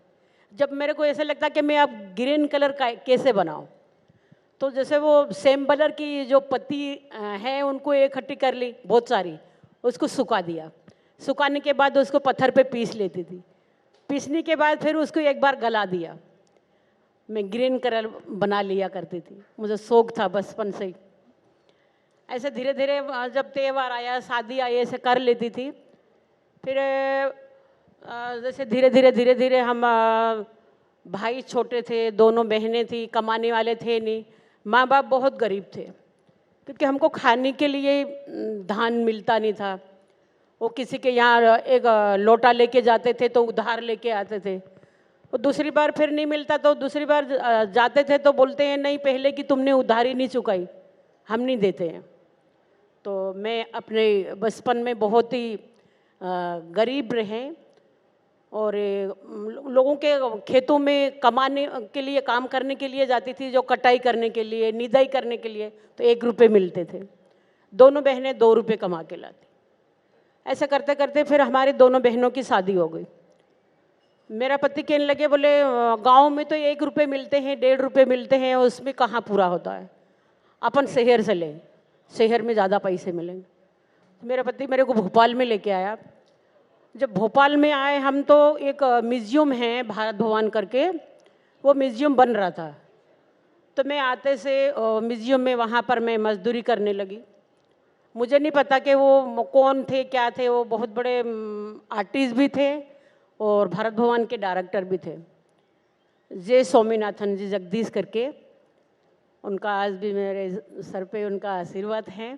जब मेरे को ऐसा लगता कि मैं अब ग्रीन कलर का कैसे बनाऊं, तो जैसे वो सेम कलर की जो पत्ती है उनको इकट्ठी कर ली बहुत सारी, उसको सुखा दिया। सुखाने के बाद उसको पत्थर पे पीस लेती थी। पीसने के बाद फिर उसको एक बार गला दिया। मैं ग्रीन कलर बना लिया करती थी, मुझे शौक़ था बचपन से ही। ऐसे धीरे धीरे जब त्यौहार आया, शादी आई, ऐसे कर लेती थी। फिर जैसे धीरे धीरे हम भाई छोटे थे, दोनों बहनें थी, कमाने वाले थे नहीं, माँ बाप बहुत गरीब थे, क्योंकि हमको खाने के लिए धान मिलता नहीं था। वो किसी के यहाँ एक लोटा लेके जाते थे तो उधार लेके आते थे, और दूसरी बार फिर नहीं मिलता तो दूसरी बार जाते थे तो बोलते हैं नहीं पहले की तुमने उधारी नहीं चुकाई, हम नहीं देते हैं। तो मैं अपने बचपन में बहुत ही गरीब रहे और लोगों के खेतों में कमाने के लिए, काम करने के लिए जाती थी, जो कटाई करने के लिए, निदाई करने के लिए, तो 1 रुपये मिलते थे। दोनों बहनें 2 रुपये कमा के लाती। ऐसा करते करते फिर हमारी दोनों बहनों की शादी हो गई। मेरा पति कहने लगे, बोले गांव में तो 1 रुपये मिलते हैं, 1.5 रुपये मिलते हैं, उसमें कहाँ पूरा होता है, अपन शहर से लें, शहर में ज़्यादा पैसे मिलेंगे। मेरा पति मेरे को भोपाल में लेके आया। जब भोपाल में आए हम तो एक म्यूज़ियम है भारत भवन करके, वो म्यूज़ियम बन रहा था, तो मैं आते से म्यूज़ियम में वहाँ पर मैं मजदूरी करने लगी। मुझे नहीं पता कि वो कौन थे, क्या थे, वो बहुत बड़े आर्टिस्ट भी थे और भारत भवन के डायरेक्टर भी थे, जे स्वामीनाथन जी जगदीश करके। उनका आज भी मेरे सर पे उनका आशीर्वाद है।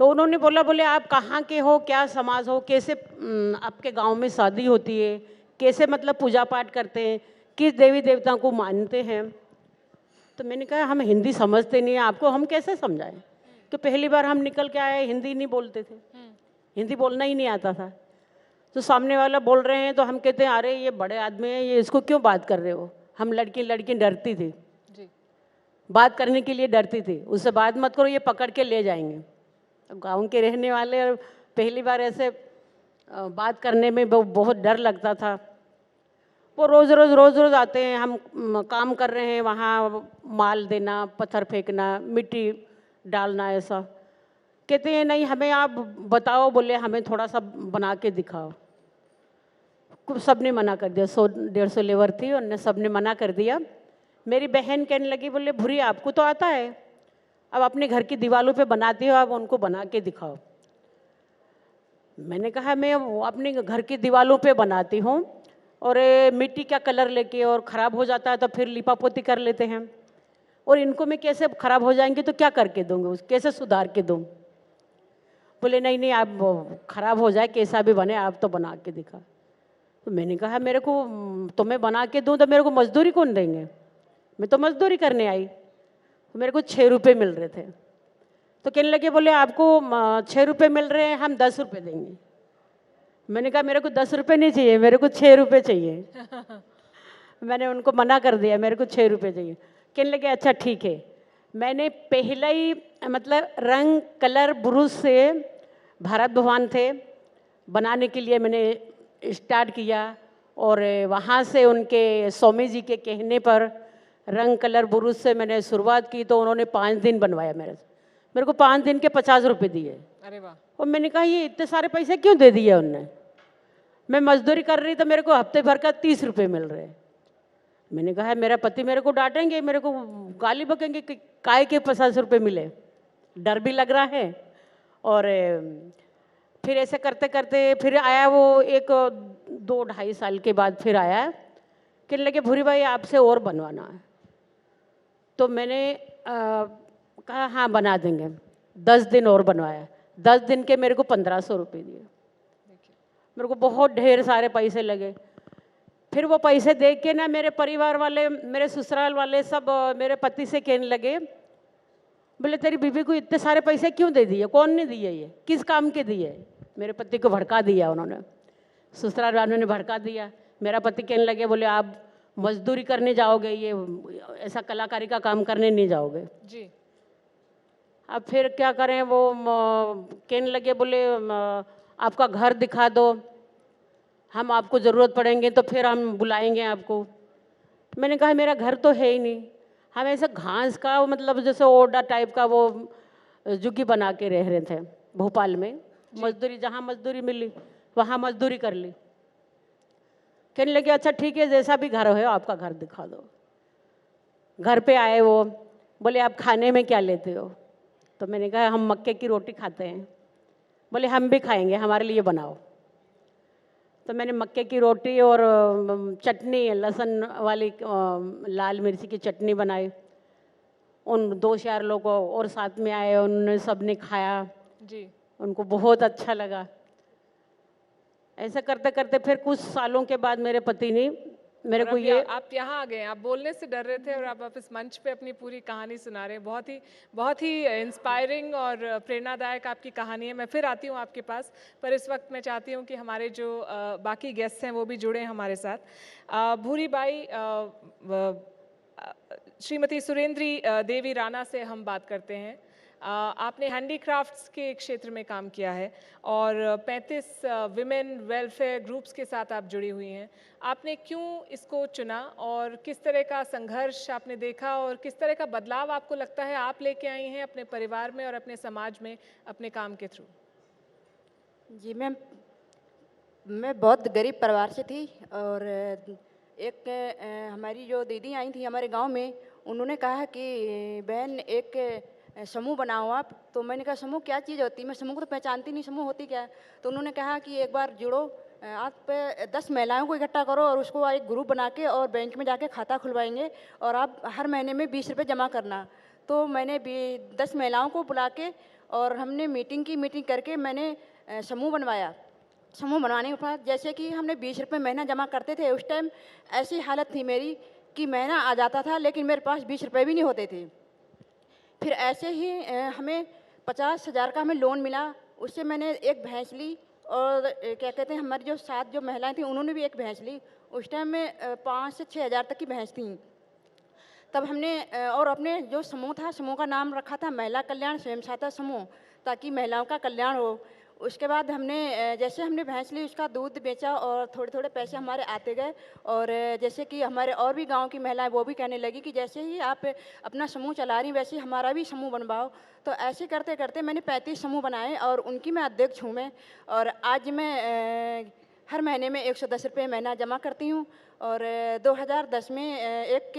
तो उन्होंने बोला, बोले आप कहाँ के हो, क्या समाज हो, कैसे आपके गांव में शादी होती है, कैसे मतलब पूजा पाठ करते हैं, किस देवी देवताओं को मानते हैं। तो मैंने कहा हम हिंदी समझते नहीं हैं, आपको हम कैसे समझाएं, कि पहली बार हम निकल के आए, हिंदी नहीं बोलते थे, हिंदी बोलना ही नहीं आता था। तो सामने वाला बोल रहे हैं तो हम कहते हैं अरे ये बड़े आदमी हैं, ये इसको क्यों बात कर रहे हो। हम लड़की डरती थी, बात करने के लिए डरती थी, उससे बात मत करो, ये पकड़ के ले जाएंगे। गांव के रहने वाले और पहली बार ऐसे बात करने में बहुत डर लगता था। वो रोज़ रोज़ आते हैं, हम काम कर रहे हैं, वहाँ माल देना, पत्थर फेंकना, मिट्टी डालना, ऐसा कहते हैं नहीं हमें आप बताओ, बोले हमें थोड़ा सा बना के दिखाओ। सब ने मना कर दिया, 100-150 लेबर थी, उनने सब ने मना कर दिया। मेरी बहन कहने लगी, बोले भूरी आपको तो आता है, अब अपने घर की दीवारों पे बनाती हो, आप उनको बना के दिखाओ। मैंने कहा मैं अपने घर की दीवारों पे बनाती हूँ और मिट्टी का कलर लेके, और ख़राब हो जाता है तो फिर लिपापोती कर लेते हैं, और इनको मैं कैसे ख़राब हो जाएंगे तो क्या करके दूँगी, कैसे सुधार के दूँ। बोले नहीं नहीं आप ख़राब हो जाए कैसा भी बने, आप तो बना के दिखा। तो मैंने कहा मेरे को तो मैं बना के दूँ तो मेरे को मजदूरी कौन देंगे, मैं तो मजदूरी करने आई। तो मेरे को 6 रुपये मिल रहे थे। तो कहने लगे, बोले आपको 6 रुपये मिल रहे हैं, हम 10 रुपये देंगे। मैंने कहा मेरे को 10 रुपये नहीं चाहिए, मेरे को 6 रुपये चाहिए। मैंने उनको मना कर दिया, मेरे को 6 रुपये चाहिए। कहने लगे अच्छा ठीक है। मैंने पहले ही मतलब रंग कलर ब्रश से भारत भवन थे बनाने के लिए मैंने स्टार्ट किया, और वहाँ से उनके स्वामी जी के कहने पर रंग कलर ब्रश से मैंने शुरुआत की। तो उन्होंने 5 दिन बनवाया मेरे को 5 दिन के 50 रुपये दिए। अरे वाह। और मैंने कहा ये इतने सारे पैसे क्यों दे दिए उनने, मैं मजदूरी कर रही तो मेरे को हफ्ते भर का 30 रुपये मिल रहे। मैंने कहा मेरा पति मेरे को डांटेंगे, मेरे को गाली बकेंगे कि काय के 50 रुपये मिले, डर भी लग रहा है। और फिर ऐसे करते करते फिर आया वो 1-2-2.5 साल के बाद फिर आया, कहने लगे भूरी भाई आपसे और बनवाना है। तो मैंने कहा हाँ बना देंगे। 10 दिन और बनवाया, 10 दिन के मेरे को 1500 रुपये दिए। मेरे को बहुत ढेर सारे पैसे लगे। फिर वो पैसे देख के ना मेरे परिवार वाले, मेरे ससुराल वाले सब मेरे पति से कहने लगे, बोले तेरी बीवी को इतने सारे पैसे क्यों दे दिए, कौन ने दिए, ये किस काम के दिए। मेरे पति को भड़का दिया उन्होंने, ससुराल वालों ने भड़का दिया। मेरा पति कहने लगे, बोले आप मजदूरी करने जाओगे, ये ऐसा कलाकारी का काम करने नहीं जाओगे जी। अब फिर क्या करें, वो कहने लगे, बोले आपका घर दिखा दो, हम आपको ज़रूरत पड़ेंगे तो फिर हम बुलाएंगे आपको। मैंने कहा मेरा घर तो है ही नहीं, हम ऐसे घास का मतलब जैसे ओडा टाइप का वो झुग्गी बना के रह रहे थे भोपाल में। मजदूरी जहाँ मजदूरी मिली वहाँ मजदूरी कर ली। कहने लगे अच्छा ठीक है, जैसा भी घर है आपका घर दिखा दो। घर पे आए वो, बोले आप खाने में क्या लेते हो। तो मैंने कहा हम मक्के की रोटी खाते हैं। बोले हम भी खाएंगे, हमारे लिए बनाओ। तो मैंने मक्के की रोटी और चटनी, लहसुन वाली लाल मिर्ची की चटनी बनाई। उन 2-4 लोगों और साथ में आए, उन्होंने सब ने खाया जी, उनको बहुत अच्छा लगा। ऐसा करते करते फिर कुछ सालों के बाद मेरे पति ने मेरे को ये, आप यहाँ आ गए, आप बोलने से डर रहे थे और आप इस मंच पे अपनी पूरी कहानी सुना रहे हैं। बहुत ही इंस्पायरिंग और प्रेरणादायक आपकी कहानी है। मैं फिर आती हूँ आपके पास, पर इस वक्त मैं चाहती हूँ कि हमारे जो बाकी गेस्ट हैं वो भी जुड़े हमारे साथ। भूरी बाई, श्रीमती सुरेंद्री देवी राणा से हम बात करते हैं। आपने हैंडीक्राफ्ट्स के क्षेत्र में काम किया है और 35 विमेन वेलफेयर ग्रुप्स के साथ आप जुड़ी हुई हैं। आपने क्यों इसको चुना और किस तरह का संघर्ष आपने देखा और किस तरह का बदलाव आपको लगता है आप लेके आई हैं अपने परिवार में और अपने समाज में अपने काम के थ्रू? जी मैम, मैं बहुत गरीब परिवार से थी और एक हमारी जो दीदी आई थी हमारे गांव में, उन्होंने कहा कि बहन एक समूह बनाओ आप। तो मैंने कहा समूह क्या चीज़ होती है, मैं समूह को तो पहचानती नहीं, समूह होती क्या है। तो उन्होंने कहा कि एक बार जुड़ो, आप 10 महिलाओं को इकट्ठा करो और उसको एक ग्रुप बना के और बैंक में जाके खाता खुलवाएंगे और आप हर महीने में 20 रुपये जमा करना। तो मैंने 10 महिलाओं को बुला के और हमने मीटिंग करके मैंने समूह बनवाया। समूह बनवाने के बाद जैसे कि हमने 20 रुपये महीना जमा करते थे, उस टाइम ऐसी हालत थी मेरी कि महीना आ जाता था लेकिन मेरे पास 20 रुपये भी नहीं होते थे। फिर ऐसे ही हमें 50,000 का हमें लोन मिला, उससे मैंने एक भैंस ली और क्या कहते हैं हमारी जो 7 जो महिलाएं थी उन्होंने भी एक भैंस ली। उस टाइम में 5 से 6 हज़ार तक की भैंस थी। तब हमने और अपने जो समूह था, समूह का नाम रखा था महिला कल्याण स्वयं सहायता समूह, ताकि महिलाओं का कल्याण हो। उसके बाद हमने जैसे हमने भैंस ली, उसका दूध बेचा और थोड़े थोड़े पैसे हमारे आते गए। और जैसे कि हमारे और भी गांव की महिलाएं वो भी कहने लगी कि जैसे ही आप अपना समूह चला रही वैसे ही हमारा भी समूह बनवाओ। तो ऐसे करते करते मैंने 35 समूह बनाए और उनकी मैं अध्यक्ष हूँ मैं। और आज मैं हर महीने में 110 रुपये महीना जमा करती हूँ। और 2010 में एक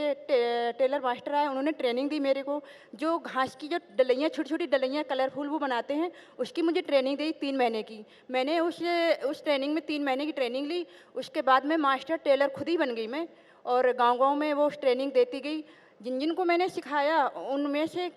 टेलर मास्टर आए, उन्होंने ट्रेनिंग दी मेरे को। जो घास की जो डलियाँ, छोटी छोटी डलियाँ कलरफुल वो बनाते हैं, उसकी मुझे ट्रेनिंग दी 3 महीने की। मैंने उस ट्रेनिंग में 3 महीने की ट्रेनिंग ली। उसके बाद में मास्टर टेलर खुद ही बन गई मैं और गाँव में वो ट्रेनिंग देती गई। जिनको मैंने सिखाया उनमें से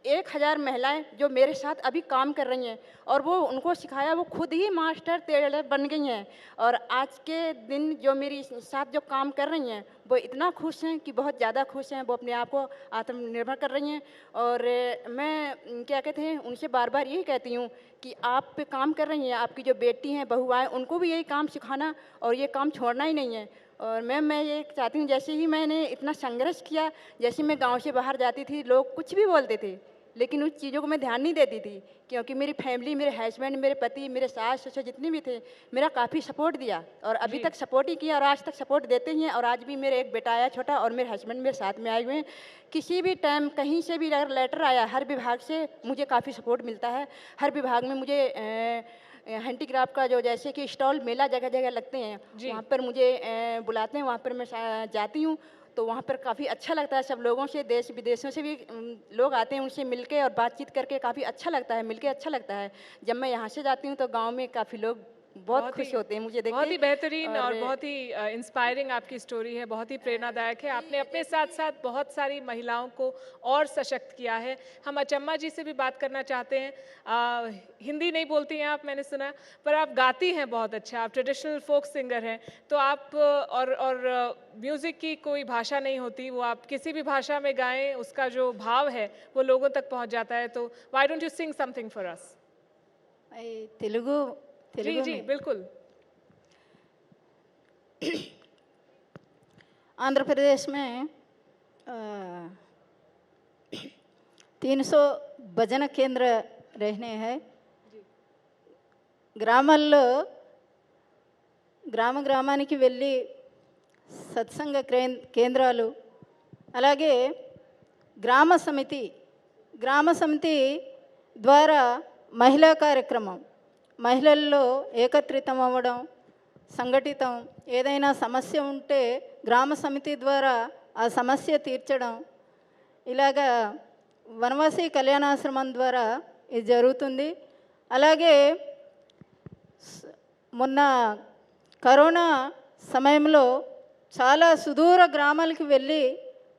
1000 महिलाएं जो मेरे साथ अभी काम कर रही हैं और वो उनको सिखाया वो खुद ही मास्टर टेलर बन गई हैं। और आज के दिन जो मेरी साथ जो काम कर रही हैं वो इतना खुश हैं कि बहुत ज़्यादा खुश हैं, वो अपने आप को आत्मनिर्भर कर रही हैं। और मैं क्या कहते हैं उनसे बार बार यही कहती हूँ कि आप पे काम कर रही हैं, आपकी जो बेटी हैं बहुआएँ उनको भी यही काम सिखाना और ये काम छोड़ना ही नहीं है। और मैं ये चाहती हूँ जैसे ही मैंने इतना संघर्ष किया, जैसे मैं गांव से बाहर जाती थी लोग कुछ भी बोलते थे लेकिन उस चीज़ों को मैं ध्यान नहीं देती थी, क्योंकि मेरी फैमिली, मेरे हस्बैंड, मेरे पति, मेरे सास ससुर जितने भी थे मेरा काफ़ी सपोर्ट दिया और अभी तक सपोर्ट ही किया और आज तक सपोर्ट देते ही हैं। और आज भी मेरे एक बेटा आया छोटा और मेरे हस्बैंड मेरे साथ में आए हुए हैं। किसी भी टाइम कहीं से भी अगर लेटर आया हर विभाग से मुझे काफ़ी सपोर्ट मिलता है। हर विभाग में मुझे हैंडीक्राफ्ट का जो जैसे कि स्टॉल मेला जगह जगह लगते हैं, वहाँ पर मुझे बुलाते हैं, वहाँ पर मैं जाती हूँ। तो वहाँ पर काफ़ी अच्छा लगता है। सब लोगों से, देश विदेशों से भी लोग आते हैं, उनसे मिलके और बातचीत करके काफ़ी अच्छा लगता है, मिलके अच्छा लगता है। जब मैं यहाँ से जाती हूँ तो गांव में काफ़ी लोग बहुत खुश होते हैं मुझे देख के। बहुत ही बेहतरीन और बहुत ही इंस्पायरिंग आपकी स्टोरी है, बहुत ही प्रेरणादायक है। आपने अपने साथ साथ बहुत सारी महिलाओं को और सशक्त किया है। हम अचम्मा जी से भी बात करना चाहते हैं। हिंदी नहीं बोलती हैं आप, मैंने सुना, पर आप गाती हैं बहुत अच्छा, आप ट्रेडिशनल फोक सिंगर हैं। तो आप और म्यूज़िक की कोई भाषा नहीं होती, वो आप किसी भी भाषा में गाएं, उसका जो भाव है वो लोगों तक पहुँच जाता है। तो why don't you sing something for us? Telugu जी जी बिल्कुल। आंध्र प्रदेश में 300 భజన కేంద్ర रहने हैं। గ్రామాల్లో గ్రామానికి వెళ్ళి సత్సంగ కేంద్రాలు, అలాగే గ్రామ సమితి ద్వారా మహిళా కార్యక్రమం, మహిళల్లో ఏకత్రితం అవ్వడం, సంఘటితం, ఏదైనా సమస్య ఉంటే గ్రామ సమితి ద్వారా ఆ సమస్య తీర్చడం, ఇలాగా వనవాసి కళ్యాణాశ్రమం ద్వారా ఇది జరుగుతుంది. అలాగే మొన్న కరోనా సమయంలో చాలా సుదూర గ్రామాలకు వెళ్ళి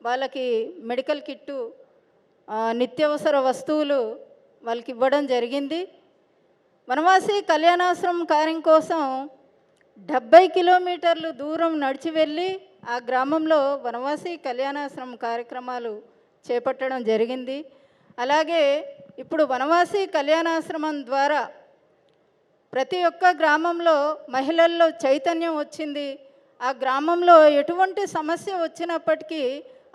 వాళ్ళకి మెడికల్ కిట్టు, నిత్యావసర వస్తువులు వాళ్ళకి ఇవ్వడం జరిగింది. వనవాసి కళ్యాణాశ్రమం కార్యం కోసం 70 కిలోమీటర్లు దూరం నడిచి వెళ్ళి ఆ గ్రామంలో వనవాసి కళ్యాణాశ్రమం కార్యక్రమాలు చేపట్టడం జరిగింది. అలాగే ఇప్పుడు వనవాసి కళ్యాణాశ్రమం ద్వారా ప్రతి ఒక్క గ్రామంలో మహిళల్లో చైతన్యం వచ్చింది. ఆ గ్రామంలో ఎటువంటి సమస్య వచ్చినప్పటికీ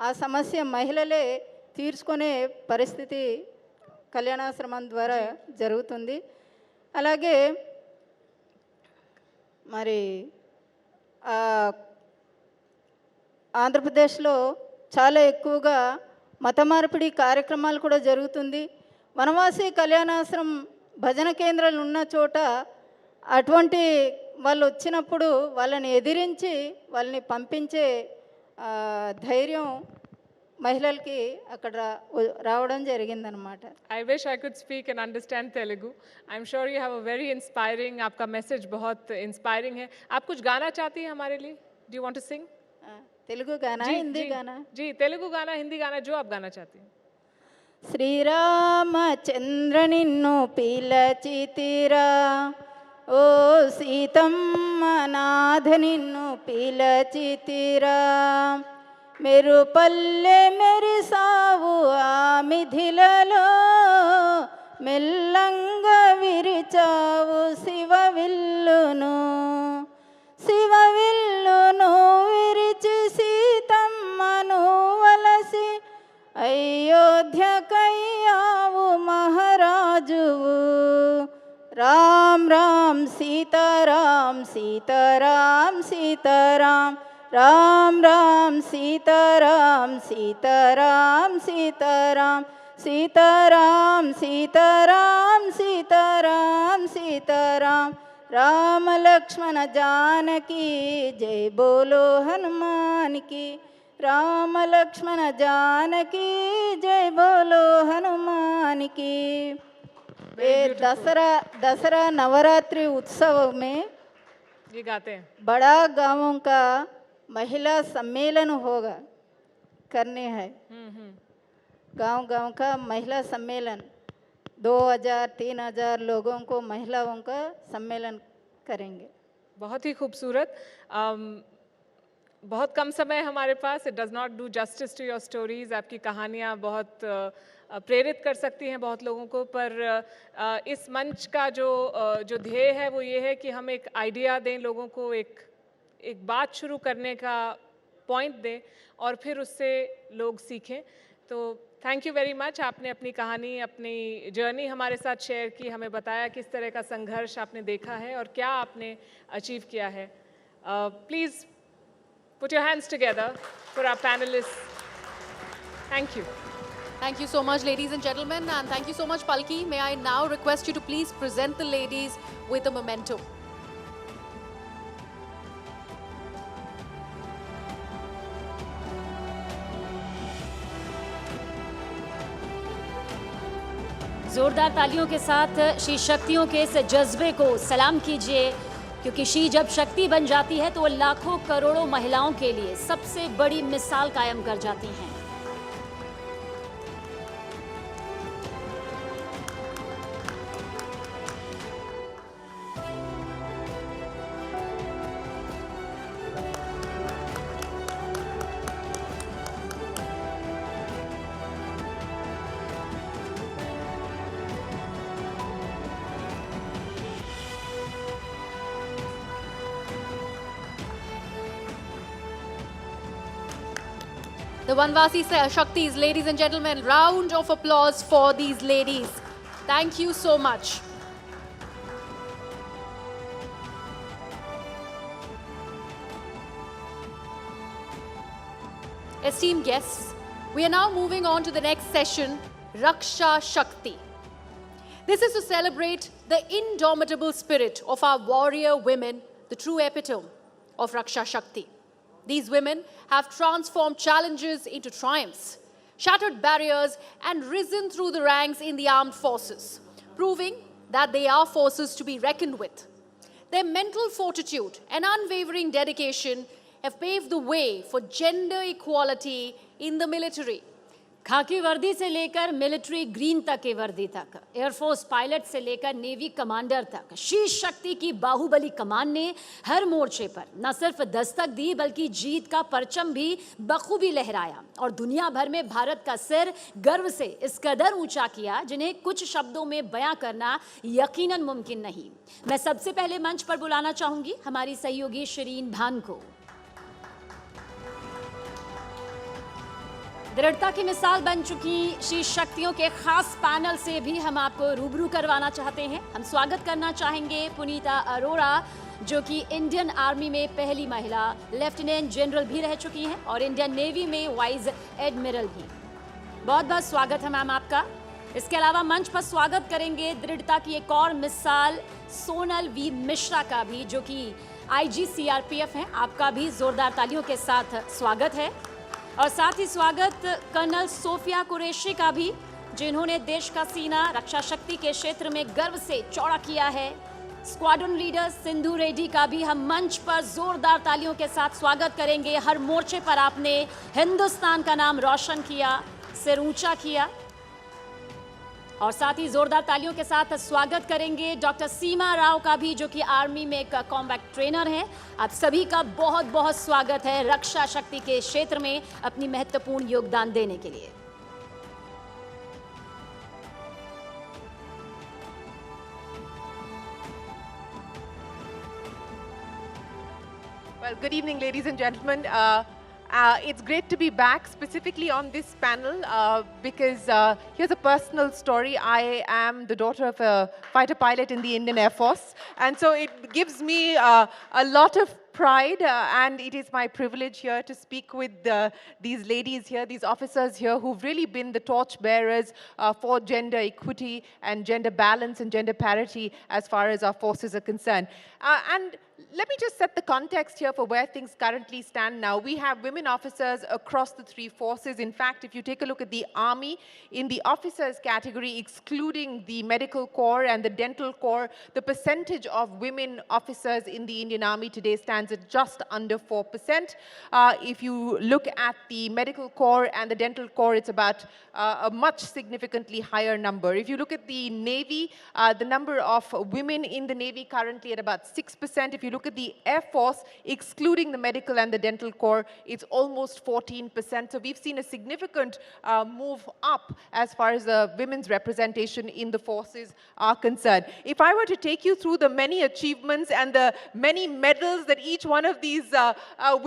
ఆ సమస్య మహిళలే తీర్చుకునే పరిస్థితి కళ్యాణాశ్రమం ద్వారా జరుగుతుంది. అలాగే మరి ఆంధ్రప్రదేశ్లో చాలా ఎక్కువగా మత మార్పిడి కార్యక్రమాలు కూడా జరుగుతుంది. వనవాసి కళ్యాణాశ్రమం భజన కేంద్రాలు ఉన్న చోట అటువంటి వాళ్ళు వచ్చినప్పుడు వాళ్ళని ఎదిరించి వాళ్ళని పంపించే ధైర్యం మహిళలకి అక్కడ రావడం జరిగిందనమాట. I wish I could speak and understand Telugu. I'm sure you have a very inspiring, आपका मैसेज बहुत inspiring है. आप कुछ गाना चाहती हैं हमारे लिए? Do you want to sing? Telugu गाना, हिंदी गाना? जी, तेलुगु गाना, हिंदी गाना, जो आप गाना चाहती हैं. శ్రీరామచంద్ర నిన్ను పిలచితిరా, ఓ సీతమ్మ నాథ నిన్ను పిలచితిరా, మెరుపల్లె మెరిసావు ఆ మిథిలలో, మెల్లంగా విరిచావు శివవిల్లును, శివవిల్లును విరిచి సీతమ్మను వలసి అయోధ్యకయ్యావు మహారాజువు. రామ్ రామ్ సీతారాం సీతారాం సీతారాం, రామ్ రామ్ సీతారాం సీతారాం సీతారాం, సీతారాం సీతారాం సీతారాం సీతారాం, రామ లక్ష్మణ జానకి జై బోలో హనుమాన్ की, రామ లక్ష్మణ జానకి జై బోలో हनुमान की. ये दसरा नवरात्रि उत्सव में ये गाते हैं. बड़ा गांवों का महिला सम्मेलन होगा, करने हैं. गांव का महिला सम्मेलन 2000-3000 लोगों को महिलाओं का सम्मेलन करेंगे. बहुत ही खूबसूरत. बहुत कम समय हमारे पास. It does not do justice to your stories. आपकी कहानियाँ बहुत प्रेरित कर सकती हैं बहुत लोगों को, पर इस मंच का जो ध्येय है वो ये है कि हम एक आइडिया दें लोगों को, एक बात शुरू करने का पॉइंट दें और फिर उससे लोग सीखें. तो थैंक यू वेरी मच. आपने अपनी कहानी, अपनी जर्नी हमारे साथ शेयर की, हमें बताया किस तरह का संघर्ष आपने देखा है और क्या आपने अचीव किया है. Please put your hands together for our panelists. Thank you. Thank you so much, ladies and gentlemen, and thank you so much, Palki. May I now request you to please present the ladies with a memento. जोरदार तालियों के साथ श्री शक्तियों के इस जज्बे को सलाम कीजिए, क्योंकि शी जब शक्ति बन जाती है तो वो लाखों करोड़ों महिलाओं के लिए सबसे बड़ी मिसाल कायम कर जाती हैं. The Vanvasi Shaktis, ladies and gentlemen, round of applause for these ladies. Thank you so much. Esteemed guests, we are now moving on to the next session, Raksha Shakti. This is to celebrate the indomitable spirit of our warrior women, the true epitome of Raksha Shakti. These women have transformed challenges into triumphs, shattered barriers, and risen through the ranks in the armed forces, proving that they are forces to be reckoned with. Their mental fortitude and unwavering dedication have paved the way for gender equality in the military. खाकी वर्दी से लेकर military green तक की वर्दी तक, air force pilot से लेकर नेवी कमांडर तक, शीश शक्ति की बाहुबली कमान ने हर मोर्चे पर न सिर्फ दस्तक दी बल्कि जीत का परचम भी बखूबी लहराया और दुनिया भर में भारत का सिर गर्व से इस कदर ऊंचा किया जिन्हें कुछ शब्दों में बयां करना यकीनन मुमकिन नहीं. मैं सबसे पहले मंच पर बुलाना चाहूंगी हमारी सहयोगी शिरीन भान को. दृढ़ता की मिसाल बन चुकी श्री शक्तियों के खास पैनल से भी हम आपको रूबरू करवाना चाहते हैं। हम स्वागत करना चाहेंगे पुनीता अरोड़ा, जो कि इंडियन आर्मी में पहली महिला लेफ्टिनेंट जनरल भी रह चुकी हैं और इंडियन नेवी में वाइस एडमिरल भी। बहुत बहुत स्वागत है मैम आपका। इसके अलावा मंच पर स्वागत करेंगे दृढ़ता की एक और मिसाल सोनल वी मिश्रा का भी, जो कि आईजी सीआरपीएफ हैं। आपका भी जोरदार तालियों के साथ स्वागत है। और साथ ही स्वागत कर्नल सोफिया कुरैशी का भी, जिन्होंने देश का सीना रक्षा शक्ति के क्षेत्र में गर्व से चौड़ा किया है। स्क्वाड्रन लीडर सिंधु रेड्डी का भी हम मंच पर जोरदार तालियों के साथ स्वागत करेंगे। हर मोर्चे पर आपने हिंदुस्तान का नाम रोशन किया, सिर ऊंचा किया। और साथ ही जोरदार तालियों के साथ स्वागत करेंगे डॉक्टर सीमा राव का भी, जो कि आर्मी में एक कॉम्बैट ट्रेनर हैं। आप सभी का बहुत बहुत स्वागत है रक्षा शक्ति के क्षेत्र में अपनी महत्वपूर्ण योगदान देने के लिए। Well, good evening, ladies and gentlemen. It's great to be back, specifically on this panel, because here's a personal story. I am the daughter of a fighter pilot in the Indian Air Force, and so it gives me a lot of pride, and it is my privilege here to speak with these ladies here, these officers here, who've really been the torch bearers for gender equity and gender balance and gender parity as far as our forces are concerned. And let me just set the context here for where things currently stand now. We have women officers across the three forces. In fact, if you take a look at the Army, in the officers category, excluding the medical corps and the dental corps, the percentage of women officers in the Indian Army today stands at just under 4%. If you look at the medical corps and the dental corps, it's about a much significantly higher number. If you look at the Navy, the number of women in the Navy currently at about 6%. If you look at the Air Force, excluding the medical and the dental corps, it's almost 14%. So we've seen a significant move up as far as the women's representation in the forces are concerned. If I were to take you through the many achievements and the many medals that each one of these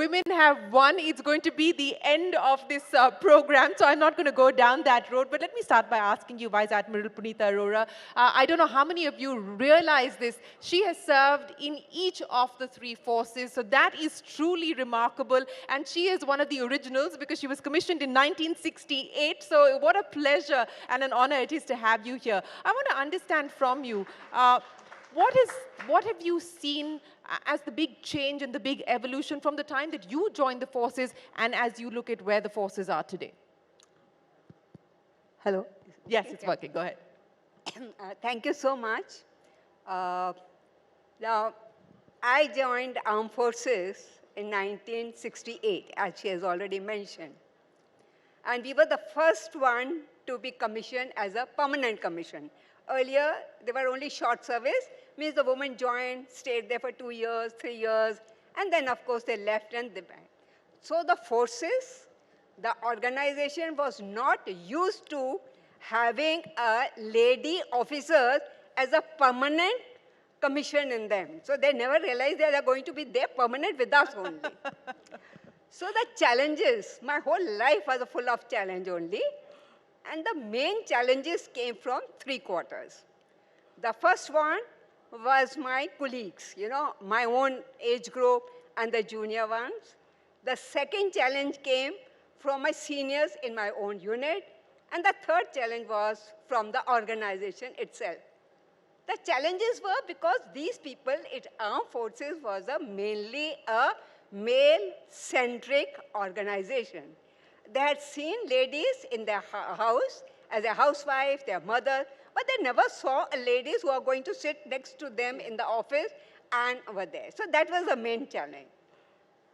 women have won, it's going to be the end of this program. So I'm not going to go down that road. But let me start by asking you, Vice Admiral Punita Arora, I don't know how many of you realize this. She has served in each of the three forces. So that is truly remarkable. And she is one of the originals because she was commissioned in 1968. So what a pleasure and an honor it is to have you here. I want to understand from you, what have you seen as the big change and the big evolution from the time that you joined the forces and as you look at where the forces are today? Hello. Yes, it's working. Go ahead. Thank you so much. Now, I joined Armed Forces in 1968, as she has already mentioned. And we were the first one to be commissioned as a permanent commission. Earlier, they were only short service, means the woman joined, stayed there for 2 years, 3 years, and then, of course, they left and they went. So the forces, the organization was not used to having a lady officer as a permanent commission in them. So they never realized they are going to be there permanent with us only. So the challenges, my whole life was full of challenge only. And the main challenges came from three quarters. The first one was my colleagues, you know, my own age group and the junior ones. The second challenge came from my seniors in my own unit. And the third challenge was from the organization itself. The challenges were because these people in armed forces was mainly a male-centric organization. They had seen ladies in their house as a housewife, their mother, but they never saw ladies who are going to sit next to them in the office and were there. So that was the main challenge.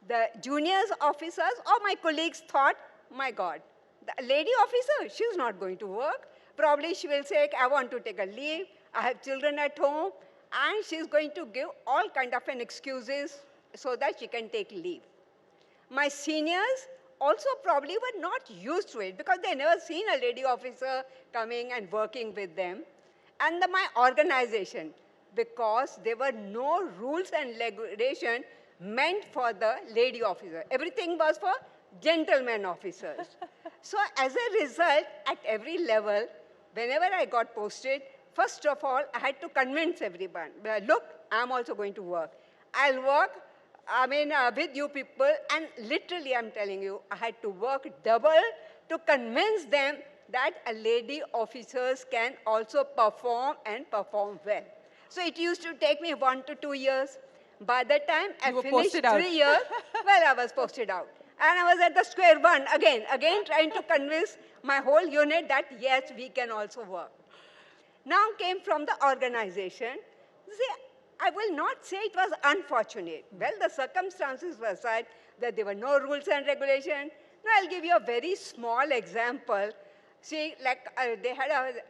The juniors officers or my colleagues thought, my God, the lady officer, she's not going to work. Probably she will say, I want to take a leave. I have children at home. And she's going to give all kind of excuses so that she can take leave. My seniors also probably were not used to it because they never seen a lady officer coming and working with them. And my organization, because there were no rules and regulation meant for the lady officer. Everything was for gentlemen officers. So as a result, at every level, whenever I got posted, first of all, I had to convince everyone, well, look, I'm also going to work. I'll work, with you people, and literally, I'm telling you, I had to work double to convince them that a lady officers can also perform and perform well. So it used to take me 1 to 2 years. By the time I were finished posted out. 3 years, well, I was posted out. And I was at the square one again trying to convince my whole unit that yes, we can also work. Now came from the organization. See, I will not say it was unfortunate. Well, the circumstances were such that there were no rules and regulations. Now, I'll give you a very small example. See, like I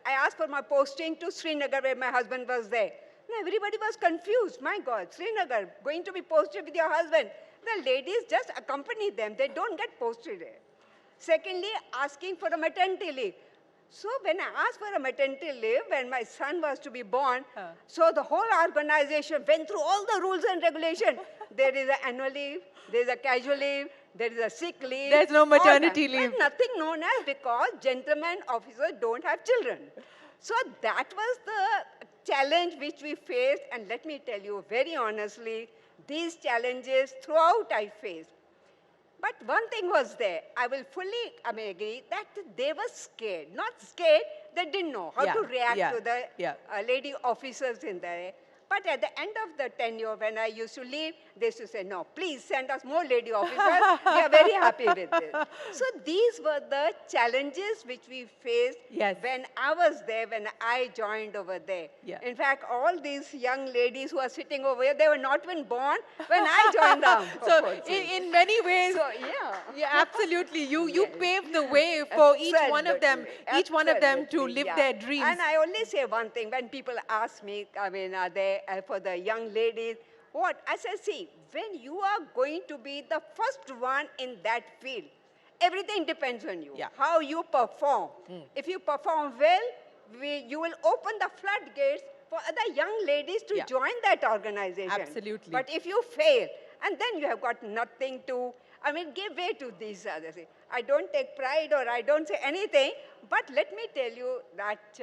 asked for my posting to Srinagar where my husband was there. Now, everybody was confused. My God, Srinagar, going to be posted with your husband. The ladies just accompany them. They don't get posted there. Secondly, asking for a maternity leave. So when I asked for a maternity leave, when my son was to be born, so the whole organization went through all the rules and regulations. There is an annual leave, there is a casual leave, there is a sick leave. There's no maternity all that. leave. But nothing known as, because gentlemen officers don't have children. So that was the challenge which we faced, and let me tell you very honestly, these challenges throughout I faced. But one thing was there. I will fully agree that they were scared. Not scared, they didn't know how to react to the lady officers in there. But at the end of the tenure, when I used to leave, they used to say, no, please send us more lady officers. We are very happy with this. So these were the challenges which we faced when I was there, when I joined over there. In fact, all these young ladies who are sitting over here, they were not even born when I joined them. So in many ways, absolutely, you paved the way for each one of them to live their dreams. And I only say one thing, when people ask me, for the young ladies, what? I said, see, when you are going to be the first one in that field, everything depends on you, how you perform. If you perform well, you will open the floodgates for other young ladies to join that organization. Absolutely. But if you fail, and then you have got nothing to, give way to these others. I don't take pride or I don't say anything, but let me tell you that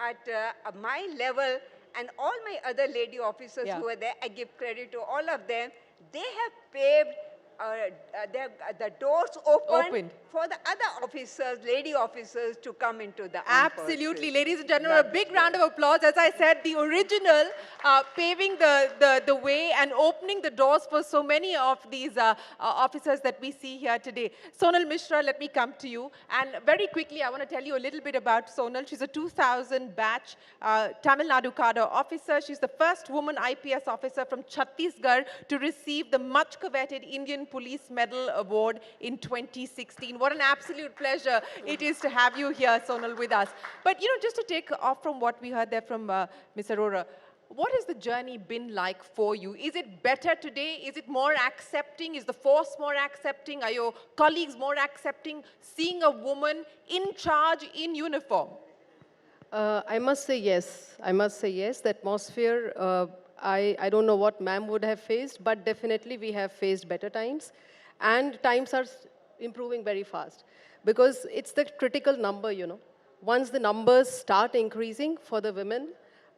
at my level, and all my other lady officers who were there, I give credit to all of them. They have paved the doors open for the other officers, lady officers, to come into the armed Absolutely. forces. Ladies and gentlemen, a big round of applause. As I said, the original paving the way and opening the doors for so many of these officers that we see here today. Sonal Mishra, let me come to you. And very quickly, I want to tell you a little bit about Sonal. She's a 2000 batch Tamil Nadu cadre officer. She's the first woman IPS officer from Chhattisgarh to receive the much coveted Indian Police Medal Award in 2016. What an absolute pleasure it is to have you here, Sonal, with us. But, just to take off from what we heard there from Ms. Arora, what has the journey been like for you? Is it better today? Is it more accepting? Is the force more accepting? Are your colleagues more accepting seeing a woman in charge in uniform? I must say yes. I must say yes. The atmosphere, I don't know what ma'am would have faced, but definitely we have faced better times. And times are improving very fast. Because it's the critical number, Once the numbers start increasing for the women,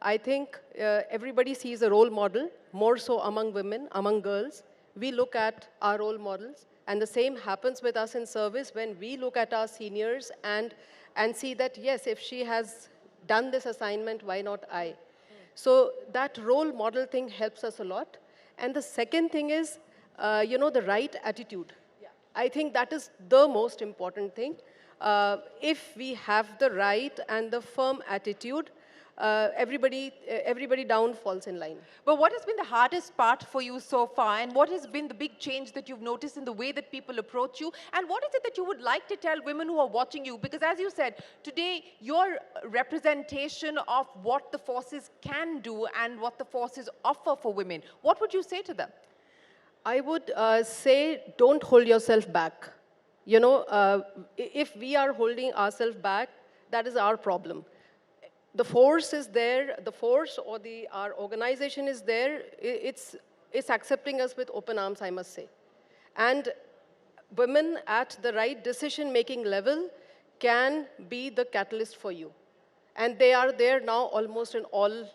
I think everybody sees a role model, more so among women, among girls. We look at our role models. And the same happens with us in service when we look at our seniors and see that, yes, if she has done this assignment, why not I? So that role model thing helps us a lot. And the second thing is, the right attitude. I think that is the most important thing. If we have the right and the firm attitude, everybody down falls in line. But what has been the hardest part for you so far? And what has been the big change that you've noticed in the way that people approach you? And what is it that you would like to tell women who are watching you? Because as you said, today, your representation of what the forces can do and what the forces offer for women, what would you say to them? I would say, don't hold yourself back. If we are holding ourselves back, that is our problem. The force is there, the force or our organization is there, it's accepting us with open arms, I must say. And women at the right decision-making level can be the catalyst for you. And they are there now almost in all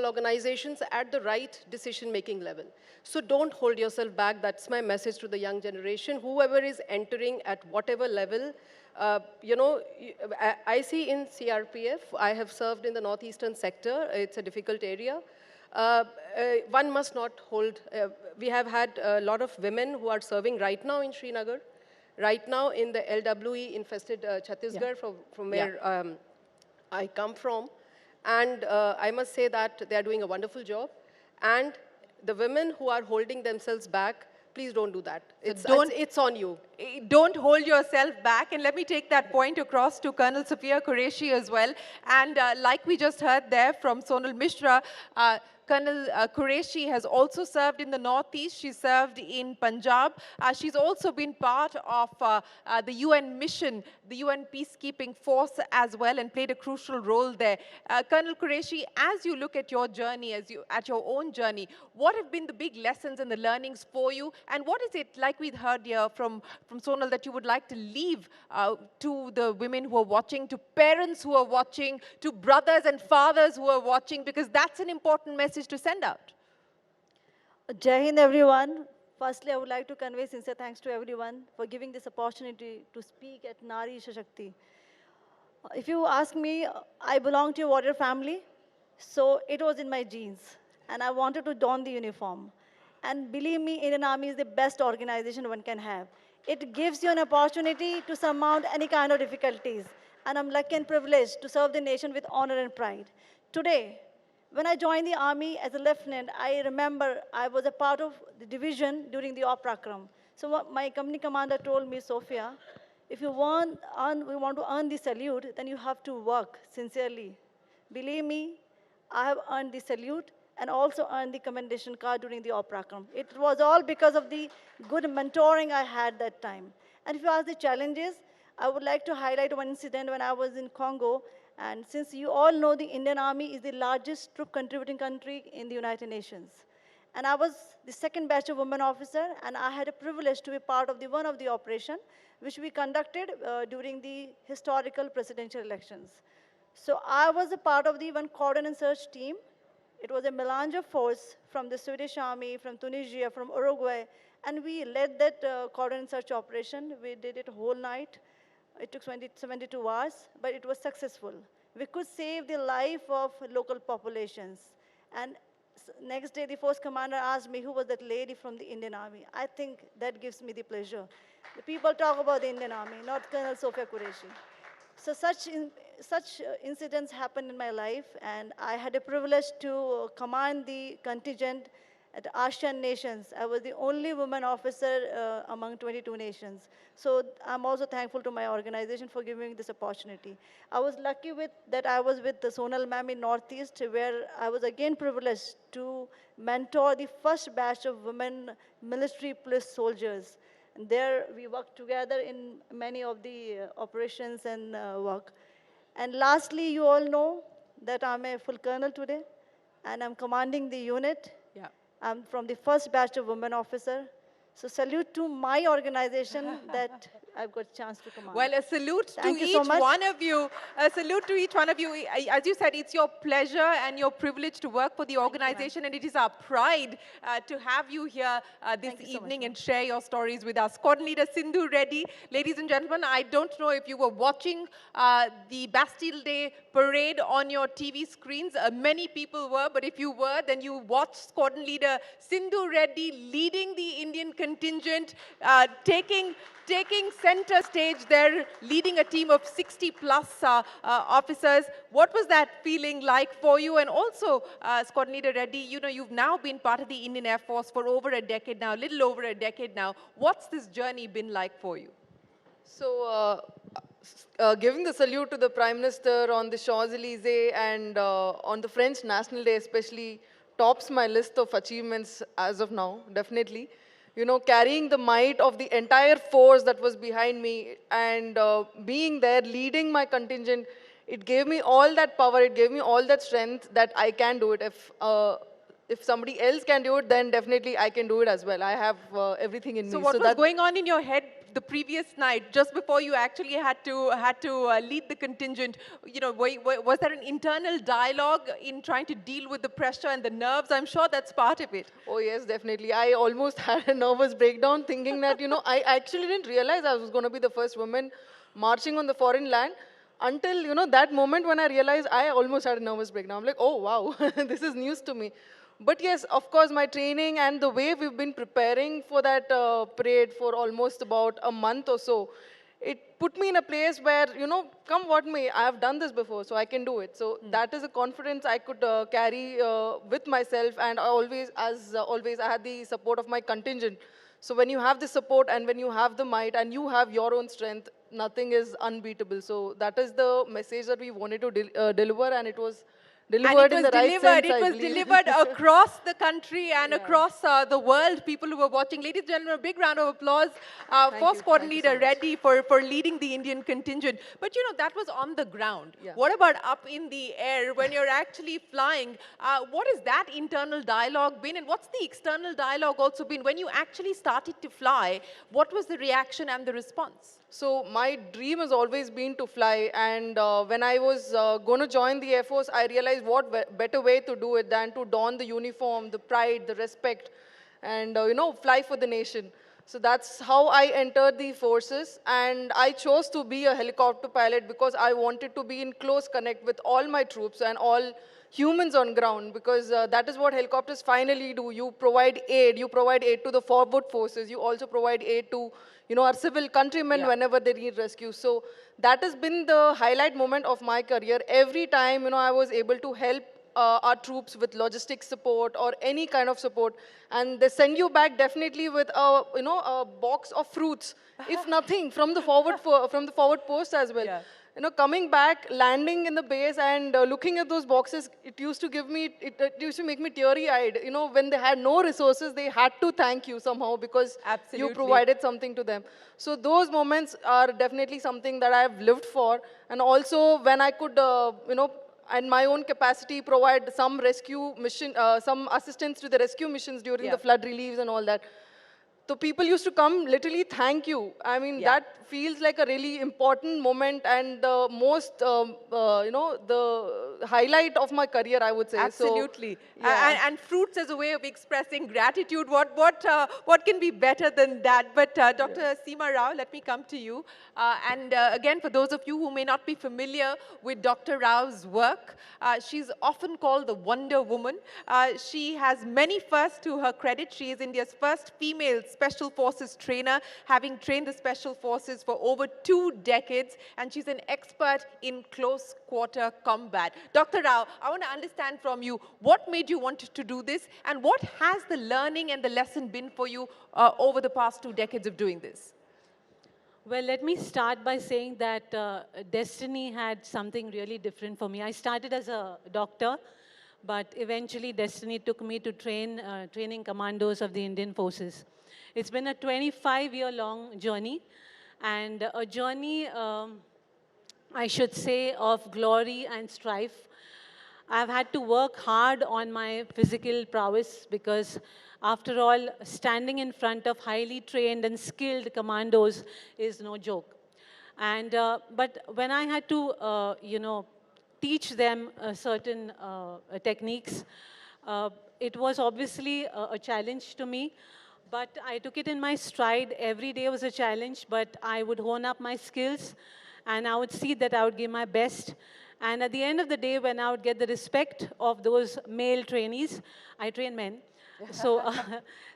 organizations at the right decision-making level. So don't hold yourself back. That's my message to the young generation. Whoever is entering at whatever level, I see in CRPF, I have served in the northeastern sector. It's a difficult area. One must not hold, we have had a lot of women who are serving right now in Srinagar, right now in the LWE infested Chhattisgarh, from where I come from. And I must say that they are doing a wonderful job. And the women who are holding themselves back, please don't do that. It's on you. Don't hold yourself back. And let me take that point across to Colonel Sophia Qureshi as well. And like we just heard there from Sonal Mishra, Colonel Qureshi has also served in the Northeast. She served in Punjab. She's also been part of the UN mission, the UN peacekeeping force as well, and played a crucial role there. Colonel Qureshi, as you look at your journey, at your own journey, what have been the big lessons and the learnings for you? And what is it, like we heard here from Sonal, that you would like to leave to the women who are watching, to parents who are watching, to brothers and fathers who are watching, because that's an important message to send out? Jai Hind, everyone. Firstly, I would like to convey sincere thanks to everyone for giving this opportunity to speak at Nari Shakti. If you ask me, I belong to a warrior family, so it was in my genes, and I wanted to don the uniform. And believe me, Indian Army is the best organization one can have. It gives you an opportunity to surmount any kind of difficulties, and I'm lucky and privileged to serve the nation with honor and pride. Today, when I joined the Army as a lieutenant, I remember I was a part of the division during the Oprakram. So what my company commander told me, Sophia, if you want to earn the salute, then you have to work sincerely. Believe me, I have earned the salute and also earned the commendation card during the Oprakram. It was all because of the good mentoring I had that time. And if you ask the challenges, I would like to highlight one incident when I was in Congo. And since you all know, the Indian Army is the largest troop contributing country in the United Nations. And I was the second batch of women officer, and I had a privilege to be part of one of the operation, which we conducted during the historical presidential elections. So I was a part of the one cordon and search team. It was a melange of force from the Swedish Army, from Tunisia, from Uruguay, and we led that cordon and search operation. We did it whole night. It took 72 hours, but it was successful. We could save the life of local populations. And next day, the force commander asked me who was that lady from the Indian Army. I think that gives me the pleasure. The people talk about the Indian Army, not Colonel Sophia Qureshi. So such incidents happened in my life, and I had a privilege to command the contingent at ASEAN nations. I was the only woman officer among 22 nations. So I'm also thankful to my organization for giving me this opportunity. I was lucky that I was with the Sonal ma'am in Northeast, where I was again privileged to mentor the first batch of women military police soldiers. And there we worked together in many of the operations and work. And lastly, you all know that I'm a full colonel today, and I'm commanding the unit. I'm from the first batch of women officer. So salute to my organization that I've got a chance to command. Well, a salute to Thank you each so much. one of you. A salute to each one of you. As you said, it's your pleasure and your privilege to work for the organization, and it is our pride to have you here this evening and share your stories with us. Squadron Leader Sindhu Reddy. Ladies and gentlemen, I don't know if you were watching the Bastille Day parade on your TV screens. Many people were, but if you were, then you watched Squadron Leader Sindhu Reddy leading the Indian contingent, taking center stage there, leading a team of 60 plus officers. What was that feeling like for you? And also, Squadron Leader Reddy, you know, you've now been part of the Indian Air Force for over a decade now, a little over a decade now. What's this journey been like for you? So, giving the salute to the Prime Minister on the Champs-Élysées and on the French National Day especially tops my list of achievements as of now, definitely. You know, carrying the might of the entire force that was behind me and being there, leading my contingent, it gave me all that power, it gave me all that strength that I can do it. If if somebody else can do it, then definitely I can do it as well. I have everything in So me. what was going on in your head the previous night, just before you actually had to lead the contingent? You know, was there an internal dialogue in trying to deal with the pressure and the nerves? I'm sure that's part of it. Oh yes, definitely. I almost had a nervous breakdown thinking that, I actually didn't realize I was going to be the first woman marching on the foreign land until, that moment when I realized I almost had a nervous breakdown. I'm like, oh wow, this is news to me. But yes, of course, my training and the way we've been preparing for that parade for almost about a month or so, it put me in a place where, come what may, I have done this before, so I can do it. So that is a confidence I could carry with myself, and I always, as always, I had the support of my contingent. So when you have the support and when you have the might and you have your own strength, nothing is unbeatable. So that is the message that we wanted to deliver, and it was delivered in the right sense, It I was believe. delivered across the country and across the world. People who were watching. Ladies and gentlemen, a big round of applause for squadron Thank you leader so much. Reddy for leading the Indian contingent. But that was on the ground. Yeah. What about up in the air when you're actually flying? What has that internal dialogue been, and what's the external dialogue also been? When you actually started to fly, what was the reaction and the response? So my dream has always been to fly, and when I was going to join the Air Force, I realized what better way to do it than to don the uniform, the pride, the respect, and fly for the nation. So that's how I entered the forces, and I chose to be a helicopter pilot because I wanted to be in close connect with all my troops and all humans on ground, because that is what helicopters finally do. You provide aid. You provide aid to the forward forces. You also provide aid to our civil countrymen whenever they need rescue. So that has been the highlight moment of my career. Every time I was able to help our troops with logistics support or any kind of support, and they send you back definitely with a box of fruits, if nothing, from the forward post as well. Coming back, landing in the base and looking at those boxes, it used to make me teary-eyed. When they had no resources, they had to thank you somehow because you provided something to them. So those moments are definitely something that I've lived for. And also when I could, in my own capacity, provide some rescue mission, some assistance to the rescue missions during the flood reliefs and all that. So people used to come literally thank you. I mean, that feels like a really important moment and the most, the highlight of my career, I would say. Absolutely. So, yeah. And fruits as a way of expressing gratitude. What can be better than that? But Dr. Seema Rao, let me come to you. And again, for those of you who may not be familiar with Dr. Rao's work, she's often called the Wonder Woman. She has many firsts to her credit. She is India's first female Special Forces trainer, having trained the Special Forces for over 2 decades, and she's an expert in close quarter combat. Dr. Rao, I want to understand from you, what made you want to do this, and what has the learning and the lesson been for you over the past 2 decades of doing this? Well, let me start by saying that destiny had something really different for me. I started as a doctor, but eventually destiny took me to training commandos of the Indian forces. It's been a 25-year-long journey, and a journey, I should say, of glory and strife. I've had to work hard on my physical prowess because, after all, standing in front of highly trained and skilled commandos is no joke. And but when I had to, teach them certain techniques, it was obviously a challenge to me. But I took it in my stride. Every day was a challenge, but I would hone up my skills, and I would see that I would give my best. And at the end of the day, when I would get the respect of those male trainees, I train men. So,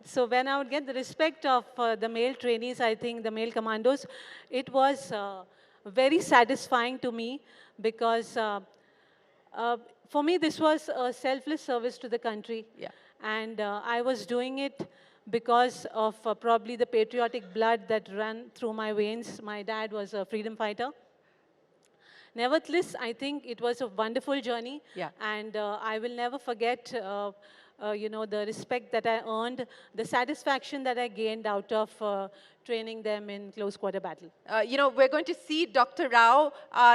so when I would get the respect of the male trainees, I think the male commandos, it was very satisfying to me because for me, this was a selfless service to the country. And I was doing it because of probably the patriotic blood that ran through my veins. My dad was a freedom fighter. Nevertheless, I think it was a wonderful journey, and I will never forget you know, the respect that I earned, the satisfaction that I gained out of training them in close quarter battle. You know, we're going to see Dr. Rao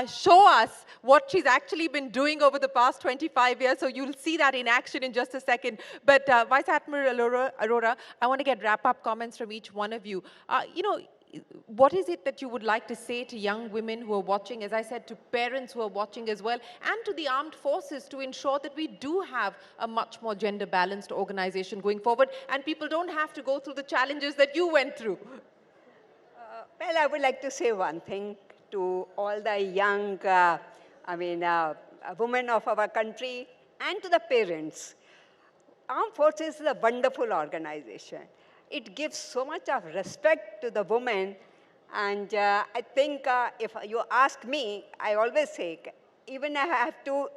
show us what she's actually been doing over the past 25 years. So you'll see that in action in just a second. But Vice Admiral Arora, I want to get wrap-up comments from each one of you. You know, what is it that you would like to say to young women who are watching, as I said, to parents who are watching as well, and to the armed forces to ensure that we do have a much more gender-balanced organization going forward, and people don't have to go through the challenges that you went through? Well, I would like to say one thing to all the young, women of our country and to the parents. Armed Forces is a wonderful organization. It gives so much of respect to the women, and I think if you ask me, I always say, even if I have to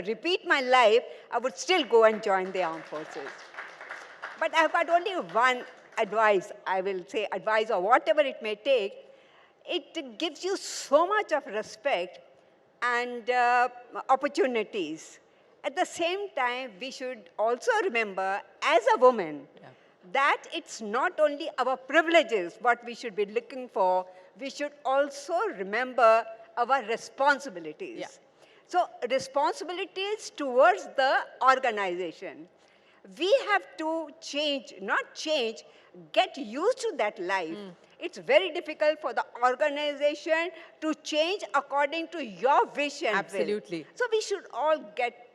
repeat my life, I would still go and join the Armed Forces. But I've got only one advice, I will say advice or whatever it may take. It gives you so much of respect and opportunities. At the same time, we should also remember, as a woman, that it's not only our privileges what we should be looking for, we should also remember our responsibilities. So responsibilities towards the organization. We have to change, not change, get used to that life. It's very difficult for the organization to change according to your vision. Absolutely. So we should all get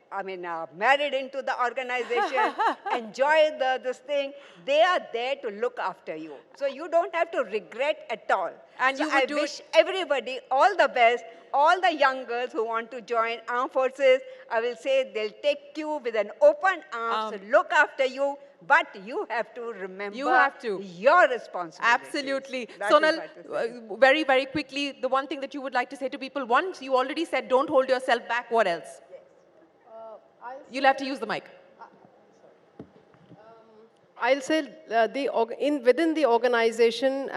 married into the organization, enjoy this thing. They are there to look after you. So you don't have to regret at all. And so I wish everybody all the best, all the young girls who want to join armed forces. I will say they'll take you with an open arms, look after you, but you have to remember your responsibility. Absolutely. Sonal, very, very quickly, the one thing that you would like to say to people, once you already said don't hold yourself back, what else? You'll have to use the mic. I'll say within the organization,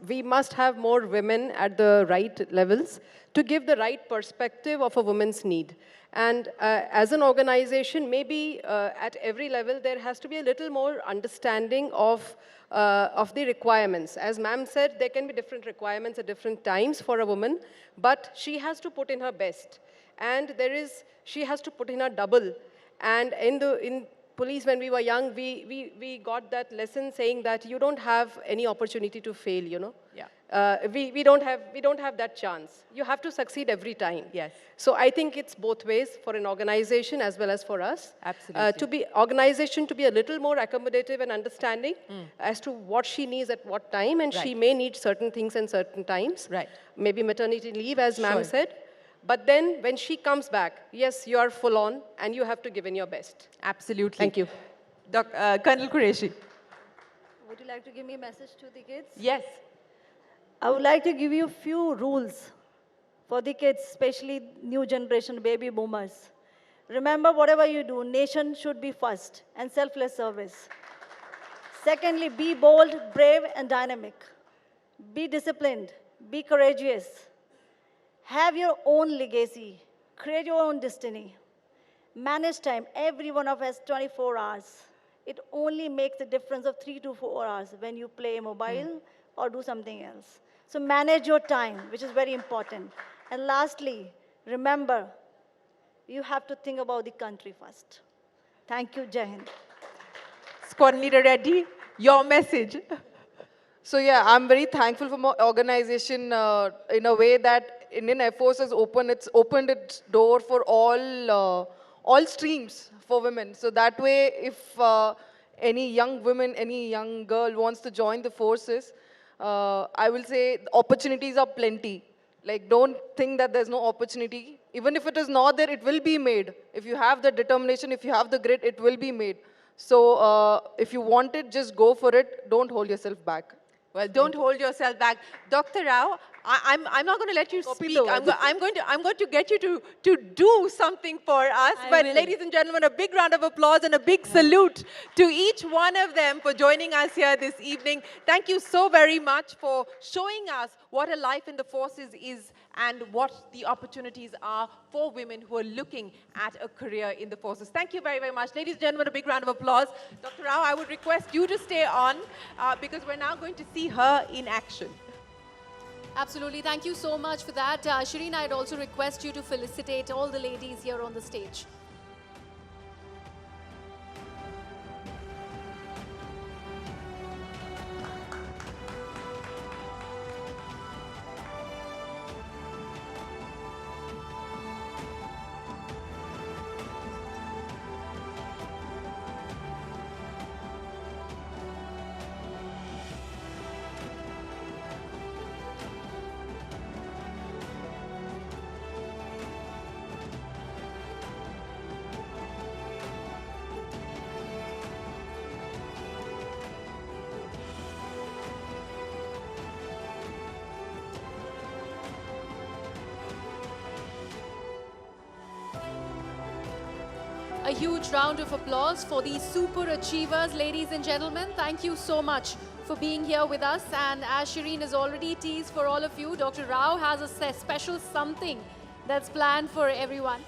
we must have more women at the right levels to give the right perspective of a woman's need. And as an organization, maybe at every level, there has to be a little more understanding of the requirements. As ma'am said, there can be different requirements at different times for a woman, but she has to put in her best. And she has to put in her double. And in police, when we were young, we got that lesson saying that you don't have any opportunity to fail, you know. Yeah. We don't have that chance. You have to succeed every time. Yes. So I think it's both ways for an organization as well as for us. Absolutely. Organization to be a little more accommodative and understanding as to what she needs at what time, and she may need certain things in certain times. Right. Maybe maternity leave, as ma'am said. But then when she comes back, yes, you are full on and you have to give in your best. Absolutely. Thank you. Colonel Qureshi. Would you like to give me a message to the kids? Yes. I would like to give you a few rules for the kids, especially new generation baby boomers. Remember, whatever you do, nation should be first and selfless service. Secondly, be bold, brave, and dynamic. Be disciplined. Be courageous. Have your own legacy. Create your own destiny. Manage time. Every one of us 24 hours. It only makes a difference of 3 to 4 hours when you play mobile or do something else. So manage your time, which is very important. And lastly, remember, you have to think about the country first. Thank you, Jai Hind. Squadron Leader Reddy, your message. So yeah, I'm very thankful for my organization in a way that Indian Air Force has opened its door for all streams for women. So that way, if any young woman, any young girl wants to join the forces, I will say opportunities are plenty. Like, don't think that there's no opportunity. Even if it is not there, it will be made. If you have the determination, if you have the grit, it will be made. So if you want it, just go for it. Don't hold yourself back. Well, don't hold yourself back. Dr. Rao, I'm not going to let you speak. I'm going to get you to do something for us. But ladies and gentlemen, a big round of applause and a big salute to each one of them for joining us here this evening. Thank you so very much for showing us what a life in the forces is and what the opportunities are for women who are looking at a career in the forces. Thank you very, very much. Ladies and gentlemen, a big round of applause. Dr. Rao, I would request you to stay on because we're now going to see her in action. Absolutely. Thank you so much for that. Shireen, I'd also request you to felicitate all the ladies here on the stage. A huge round of applause for these super achievers, ladies and gentlemen. Thank you so much for being here with us. And as Shireen has already teased for all of you, Dr. Rao has a special something that's planned for everyone.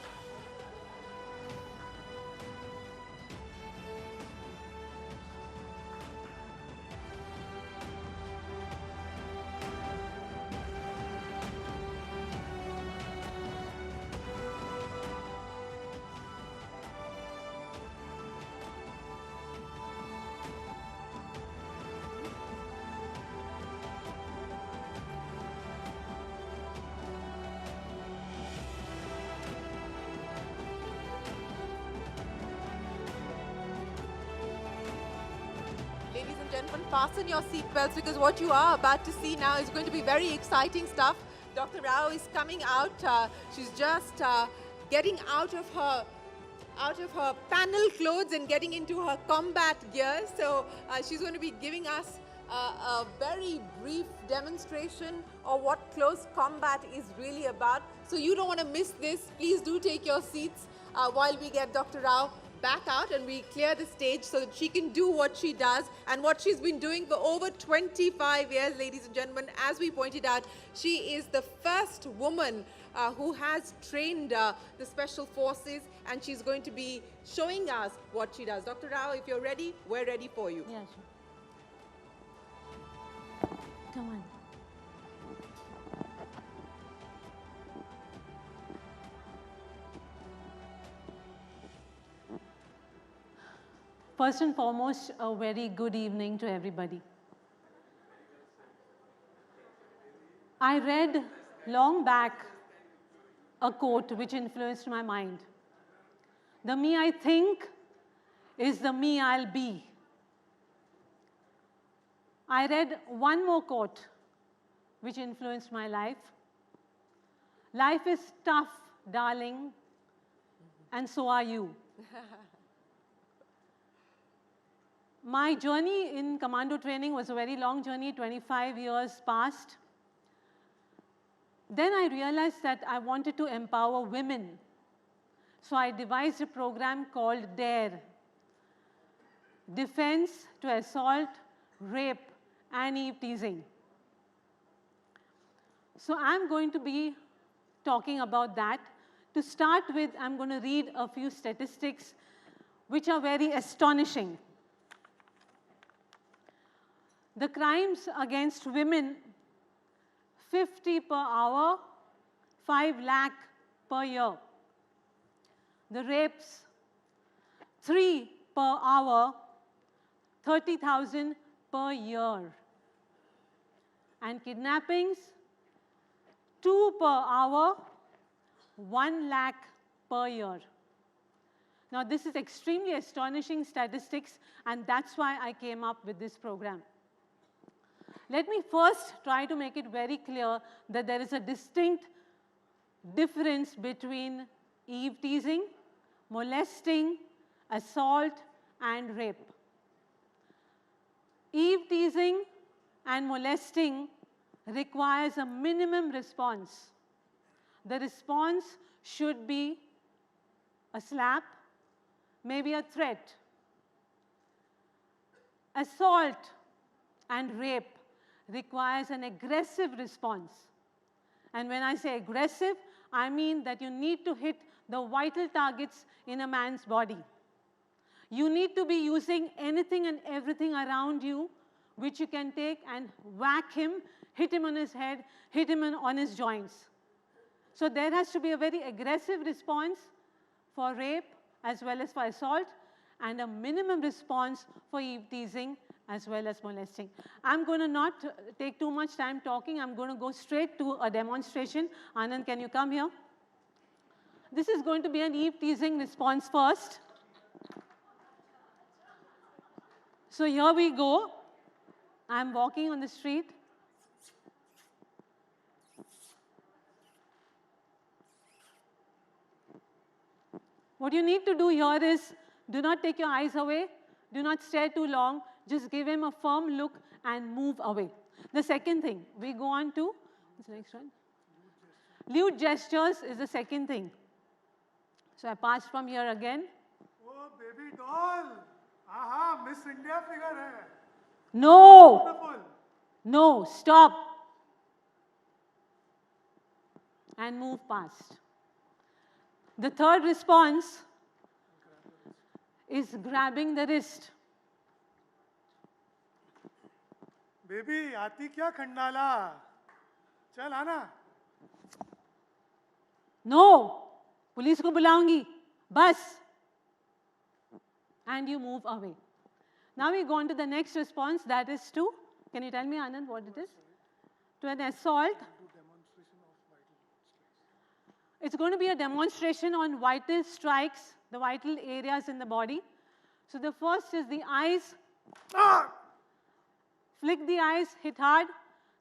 Ladies and gentlemen, fasten your seatbelts because what you are about to see now is going to be very exciting stuff. Dr. Rao is coming out. She's just getting out of her panel clothes and getting into her combat gear. So she's going to be giving us a very brief demonstration of what close combat is really about. So you don't want to miss this. Please do take your seats while we get Dr. Rao back out and we clear the stage so that she can do what she does and what she's been doing for over 25 years, ladies and gentlemen. As we pointed out, she is the first woman who has trained the Special Forces, and she's going to be showing us what she does. Dr. Rao, if you're ready, we're ready for you. Yeah, sure. Come on. First and foremost, a very good evening to everybody. I read long back a quote which influenced my mind. The me I think is the me I'll be. I read one more quote which influenced my life. Life is tough, darling, and so are you. My journey in commando training was a very long journey, 25 years past. Then I realized that I wanted to empower women. So I devised a program called DARE, Defense to Assault, Rape, and Eve Teasing. So I'm going to be talking about that. To start with, I'm going to read a few statistics which are very astonishing. The crimes against women, 50 per hour, 5 lakh per year. The rapes, 3 per hour, 30,000 per year. And kidnappings, 2 per hour, 1 lakh per year. Now this is extremely astonishing statistics, and that's why I came up with this program. Let me first try to make it very clear that there is a distinct difference between eve teasing, molesting, assault, and rape. Eve teasing and molesting requires a minimum response. The response should be a slap, maybe a threat. Assault and rape requires an aggressive response. And when I say aggressive, I mean that you need to hit the vital targets in a man's body. You need to be using anything and everything around you which you can take and whack him, hit him on his head, hit him on his joints. So there has to be a very aggressive response for rape as well as for assault, and a minimum response for eve teasing as well as molesting. I'm going to not take too much time talking. I'm going to go straight to a demonstration. Anand, can you come here? This is going to be an eve teasing response first. So here we go. I'm walking on the street. What you need to do here is, do not take your eyes away, do not stare too long, just give him a firm look and move away. The second thing, we go on to, what's the next one? Lewd gestures is the second thing. So I pass from here again. Oh, baby doll. Aha, Miss India figure hai. No! Beautiful. No, stop. And move past. The third response is grabbing the wrist. Baby, आती क्या खंडाला? चल आना. No! Police को बुलाऊंगी. Bus. And you move away. Now we go on to the next response, that is to, can you tell me, Anand, what it is? To an assault. It's going to be a demonstration on vital strikes, the vital areas in the body. So the first is the eyes. Flick the eyes, hit hard.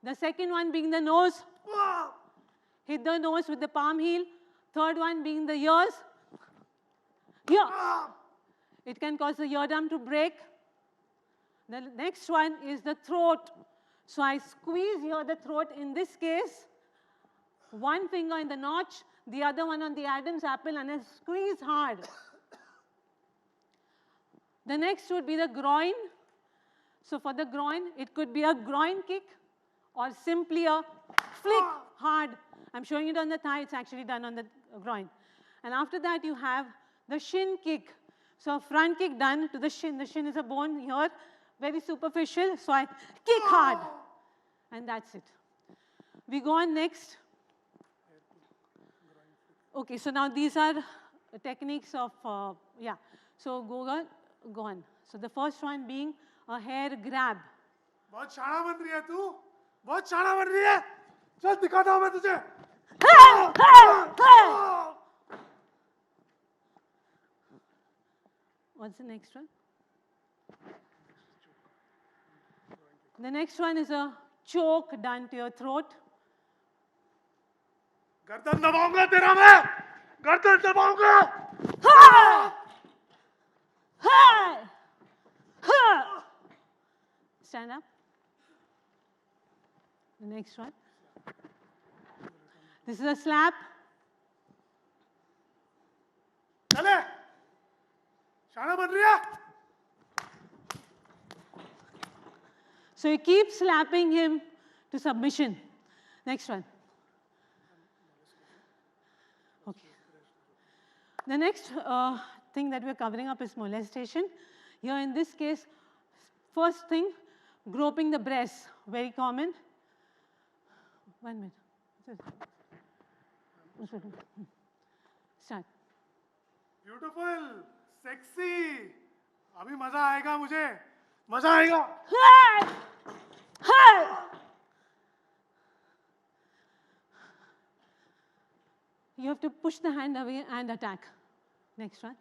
The second one being the nose. Hit the nose with the palm heel. Third one being the ears. Here. It can cause the eardrum to break. The next one is the throat. So I squeeze here the throat. In this case, one finger in the notch, the other one on the Adam's apple, and I squeeze hard. The next would be the groin. So for the groin, it could be a groin kick or simply a flick hard. I'm showing it on the thigh, it's actually done on the groin. And after that, you have the shin kick. So a front kick done to the shin. The shin is a bone here, very superficial. So I kick hard. And that's it. We go on next. Okay, so now these are techniques of, yeah. So go on. So the first one being a hair grab. बहुत शाना बन रही है तू. बहुत शाना बन रही है. चल दिखाता हूँ मैं तुझे. What's the next one? The next one is a choke done to your throat. गर्दन दबाऊंगा तेरा मैं. गर्दन दबाऊंगा. Stand up. The next one. This is a slap. चले. शाना बन रही है. So you keep slapping him to submission. Next one. Okay. The next thing that we're covering up is molestation. Here in this case, first thing, groping the breast, very common. 1 minute. Start. Beautiful, sexy. अभी मजा आएगा मुझे. मजा आएगा. You have to push the hand away and attack. Next one.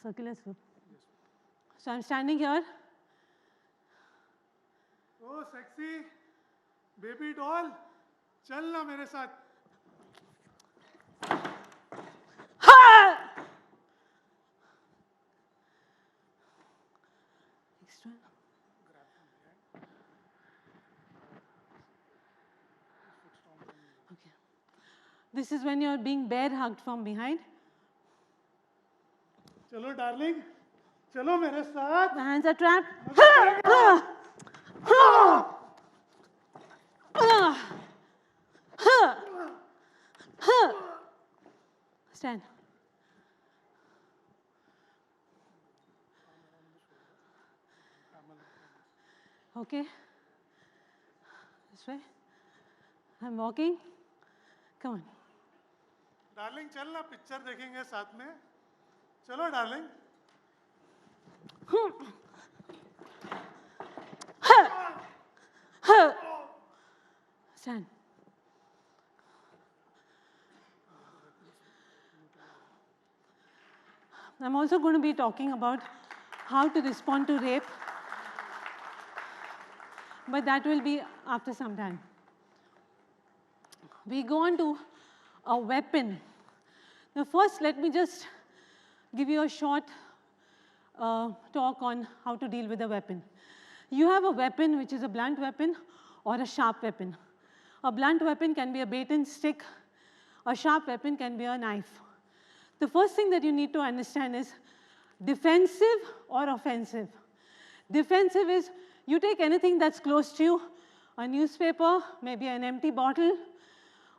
Circular swoop. So I'm standing here. Oh, sexy. Baby doll. चल ना मेरे साथ. Next one. Okay. This is when you're being bear hugged from behind. चलो darling. चलो मेरे साथ. The hands are trapped. Stand. Okay. This way. I'm walking. Come on. Darling चल ना पिक्चर देखेंगे साथ में चलो darling Stand. I'm also going to be talking about how to respond to rape, but that will be after some time. We go on to a weapon. Now first, let me just give you a short talk on how to deal with a weapon. You have a weapon which is a blunt weapon or a sharp weapon. A blunt weapon can be a bait and stick. A sharp weapon can be a knife. The first thing that you need to understand is defensive or offensive. Defensive is you take anything that's close to you, a newspaper, maybe an empty bottle,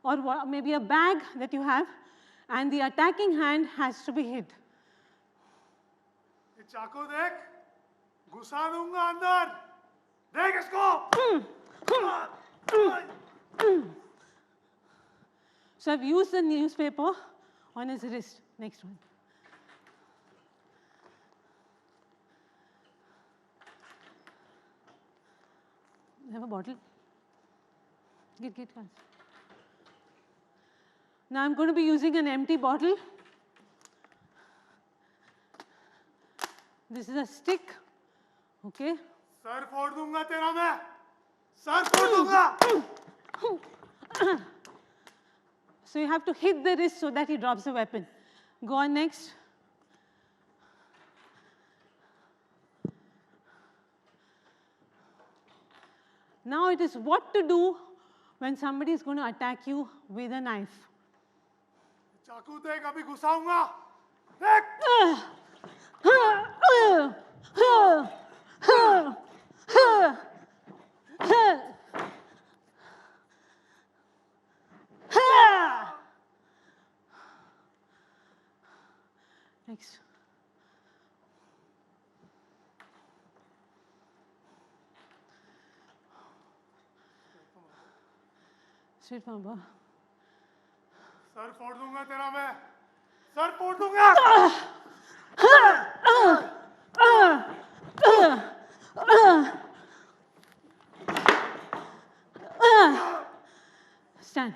or maybe a bag that you have, and the attacking hand has to be hit. ये चाकू देख घुसा दूंगा अंदर देख इसको So I've used the newspaper on his wrist. Next one. Have a bottle. Get fast. Now I'm going to be using an empty bottle. This is a stick. Okay. Sir फोड़ दूंगा तेरा मैं सर फोड़ दूंगा So you have to hit the wrist so that he drops the weapon. Go on next. Now it is what to do when somebody is going to attack you with a knife. चाकू देख अभी घुसाऊंगा देख Next. Straight forward. Sir फोड़ दूंगा तेरा मैं sir फोड़ दूंगा Stand.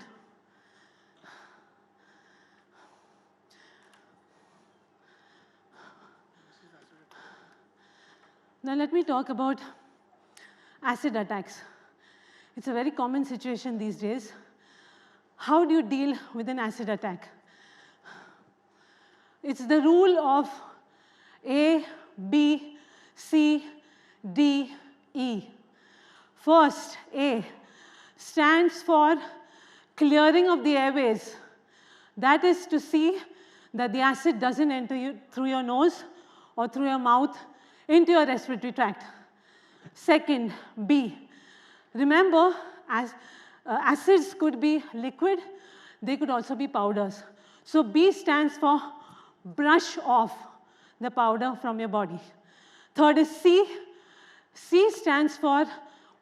Now let me talk about acid attacks. It's a very common situation these days. How do you deal with an acid attack? It's the rule of A, B, C, D, E. First, A stands for clearing of the airways. That is to see that the acid doesn't enter you through your nose or through your mouth into your respiratory tract. Second, B. Remember, acids could be liquid, they could also be powders. So B stands for brush off the powder from your body. Third is C. C stands for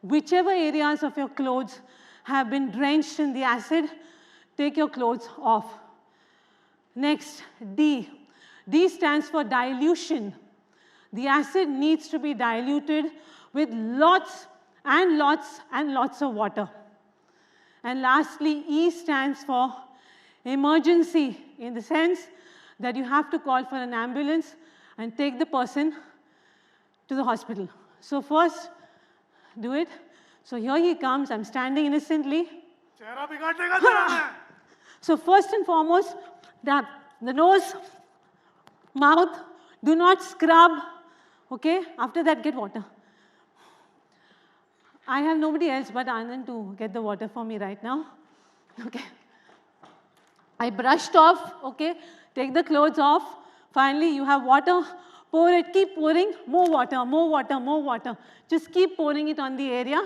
whichever areas of your clothes have been drenched in the acid, take your clothes off. Next, D. D stands for dilution. The acid needs to be diluted with lots and lots and lots of water. And lastly, E stands for emergency, in the sense that you have to call for an ambulance and take the person to the hospital. So first, do it. So here he comes, I'm standing innocently. चेहरा बिगाड़ देगा तेरा मैं So first and foremost, the nose, mouth, do not scrub. Okay, after that get water. I have nobody else but Anand to get the water for me right now. Okay. I brushed off, okay, take the clothes off. Finally, you have water, pour it, keep pouring, more water, more water, more water. Just keep pouring it on the area.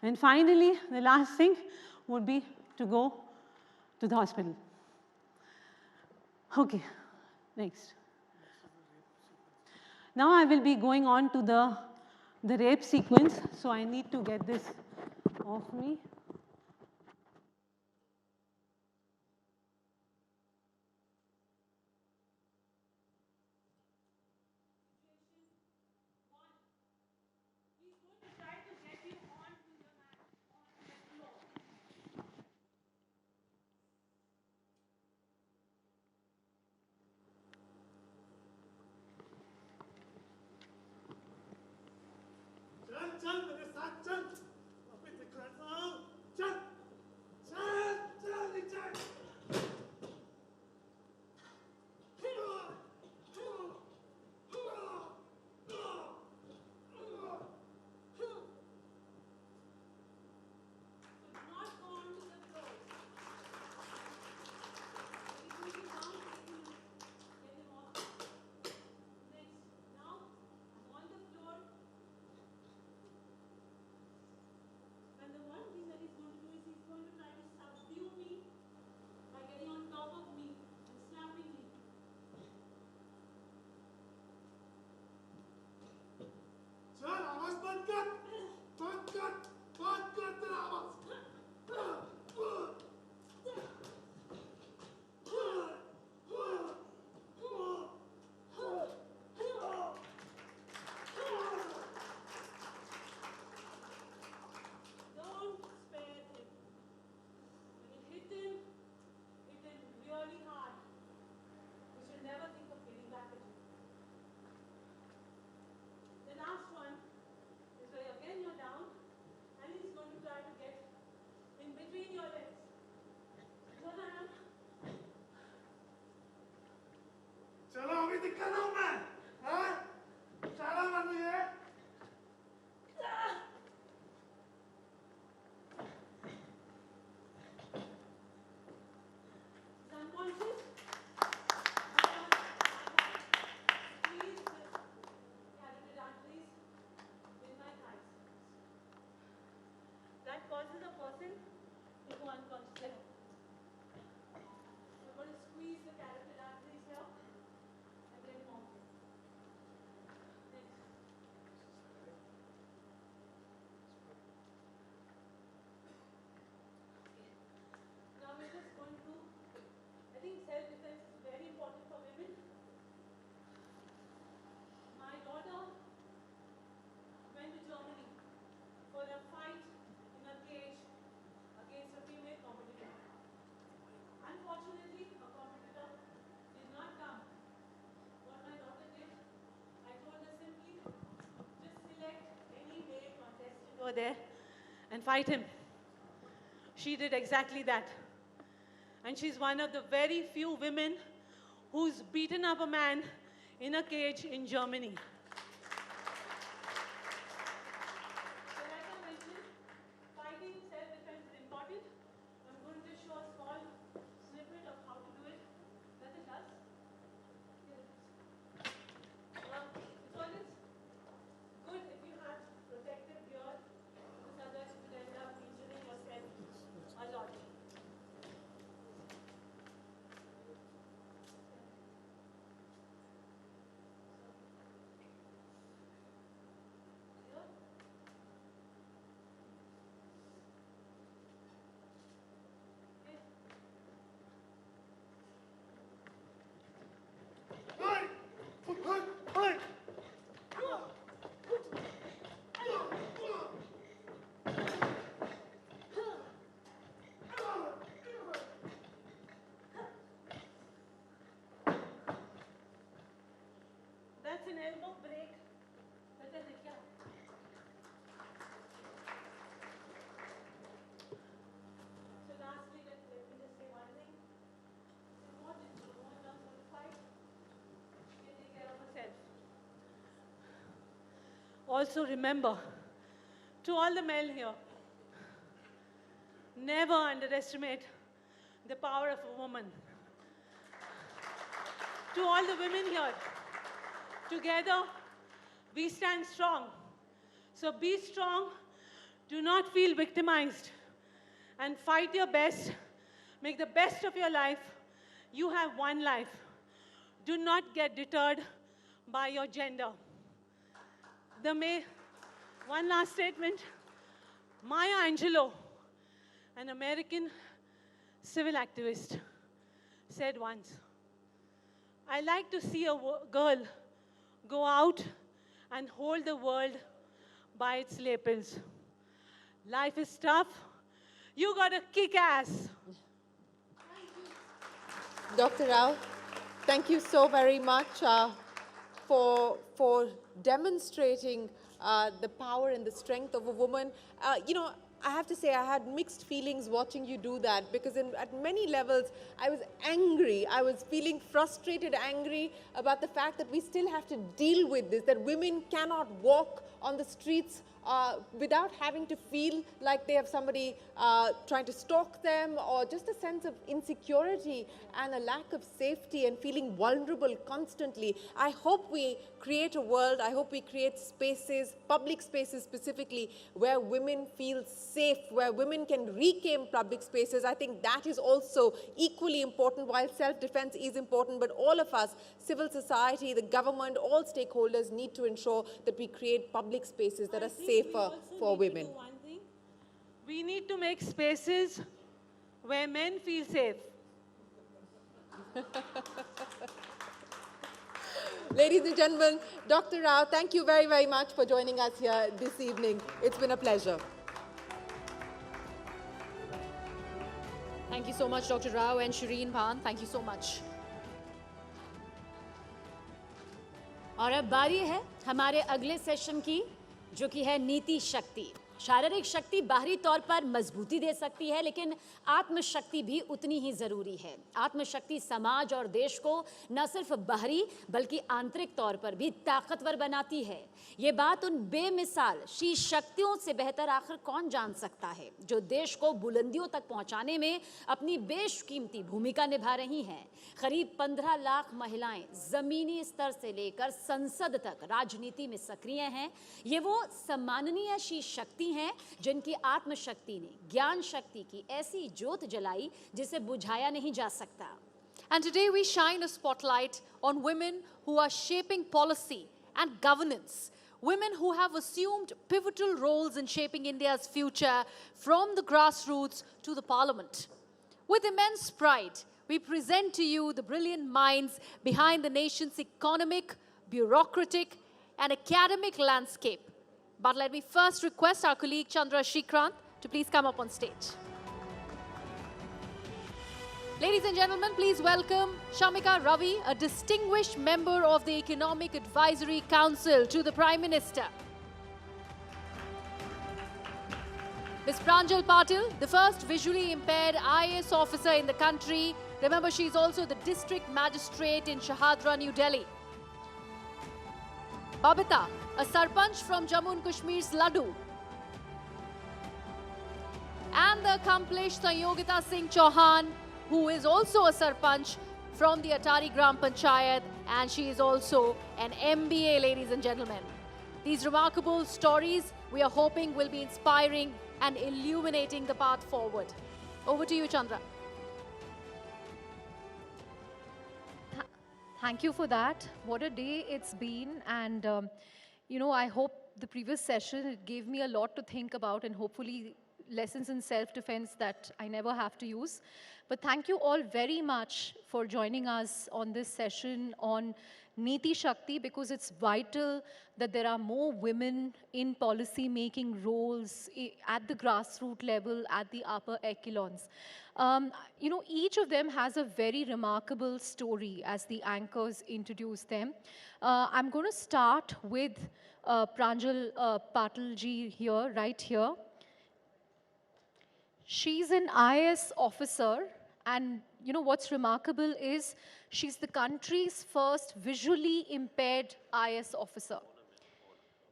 And finally, the last thing would be to go to the hospital. Okay, next. Now I will be going on to the rape sequence, so I need to get this off me. चल चल मेरे साथ चल अभी दिखाता हूँ चल चल चल नीचे चल आवाज बंद कर बंद कर बंद कर तेरा आवाज Don't spare him. When you hit him really hard. You should never think of getting back at him. The last one is where again you're down and he's going to try to get in between your legs. No, no, no. चलो अभी दिखा रहा हूँ मैं हाँ चला मन ये Unconscious. Please, carry it down, please, with my thighs. That causes a person to go unconscious. I'm going to squeeze the carotid arteries here and then move. Next. Okay. Now we're just going to, I think self-defense is very important for women. My daughter went to Germany for a fight in a cage against a female competitor. Unfortunately, a competitor did not come. What my daughter did, I told her simply, just select any male contestant over there and fight him. She did exactly that. And she's one of the very few women who's beaten up a man in a cage in Germany. So like I mentioned, fighting self-defense is important. I'm going to just show a small snippet of how to do it. Nothing else. It's always good if you have protective gear, because otherwise you could end up injuring yourself a lot. That's an elbow break. That is it, yeah. So lastly, let me just say one thing. It's important to go and learn how to fight and take care of yourself. Also remember, to all the men here, never underestimate the power of a woman. To all the women here, together we stand strong. So be strong Do not feel victimized and fight your best. Make the best of your life. You have one life. Do not get deterred by your gender. One last statement. Maya Angelou, an American civil activist, said once, I like to see a girl go out and hold the world by its lapels. Life is tough. You gotta kick ass. Dr. Rao, thank you so very much for demonstrating the power and the strength of a woman. You know, I have to say I had mixed feelings watching you do that, because at many levels I was angry. I was feeling frustrated, angry about the fact that we still have to deal with this, that women cannot walk on the streets without having to feel like they have somebody trying to stalk them, or just a sense of insecurity and a lack of safety and feeling vulnerable constantly. I hope we create a world, I hope we create spaces, public spaces specifically, where women feel safe, where women can reclaim public spaces. I think that is also equally important. While self-defense is important, but all of us, civil society, the government, all stakeholders need to ensure that we create public spaces that are safer for women. We need to make spaces where men feel safe. Ladies and gentlemen, Dr. Rao, thank you very, very much for joining us here this evening. It's been a pleasure. Thank you so much, Dr. Rao and Shireen Bhan. Thank you so much. और अब बारी है हमारे अगले session की, जो कि है नीति शक्ति। शारीरिक शक्ति बाहरी तौर पर मजबूती दे सकती है, लेकिन आत्मशक्ति भी उतनी ही ज़रूरी है। आत्मशक्ति समाज और देश को न सिर्फ बाहरी बल्कि आंतरिक तौर पर भी ताकतवर बनाती है। ये बात उन बेमिसाल शी शक्तियों से बेहतर आखिर कौन जान सकता है, जो देश को बुलंदियों तक पहुंचाने में अपनी बेशकीमती भूमिका निभा रही हैं। करीब 15 लाख महिलाएं ज़मीनी स्तर से लेकर संसद तक राजनीति में सक्रिय हैं। ये वो सम्माननीय शी शक्ति हैं जिनकी आत्मशक्ति ने ज्ञान शक्ति की ऐसी ज्योत जलाई जिसे बुझाया नहीं जा सकता। And today we shine a spotlight on women who are shaping policy and governance. Women who have assumed pivotal roles in shaping India's future from the grassroots to the parliament. With immense pride, we present to you the brilliant minds behind the nation's economic, bureaucratic, and academic landscape. But let me first request our colleague Chandra Srikrant to please come up on stage. Ladies and gentlemen, please welcome Shamika Ravi, a distinguished member of the Economic Advisory Council to the Prime Minister. Ms. Pranjal Patil, the first visually impaired IAS officer in the country. Remember, she's also the district magistrate in Shahadra, New Delhi. Babita, a sarpanch from Jammu and Kashmir's Laddu. And the accomplished Sanyogita Singh Chauhan, who is also a sarpanch from the Atari Gram Panchayat, and she is also an MBA, ladies and gentlemen. These remarkable stories, we are hoping, will be inspiring and illuminating the path forward. Over to you, Chandra. Thank you for that. What a day it's been. And, you know, I hope the previous session, it gave me a lot to think about, and hopefully lessons in self-defense that I never have to use. But thank you all very much for joining us on this session on Niti Shakti, because it's vital that there are more women in policy-making roles at the grassroots level, at the upper echelons. You know, each of them has a very remarkable story as the anchors introduce them. I'm going to start with Pranjal Patil ji here, right here. She's an IAS officer, and you know what's remarkable is she's the country's first visually impaired IAS officer.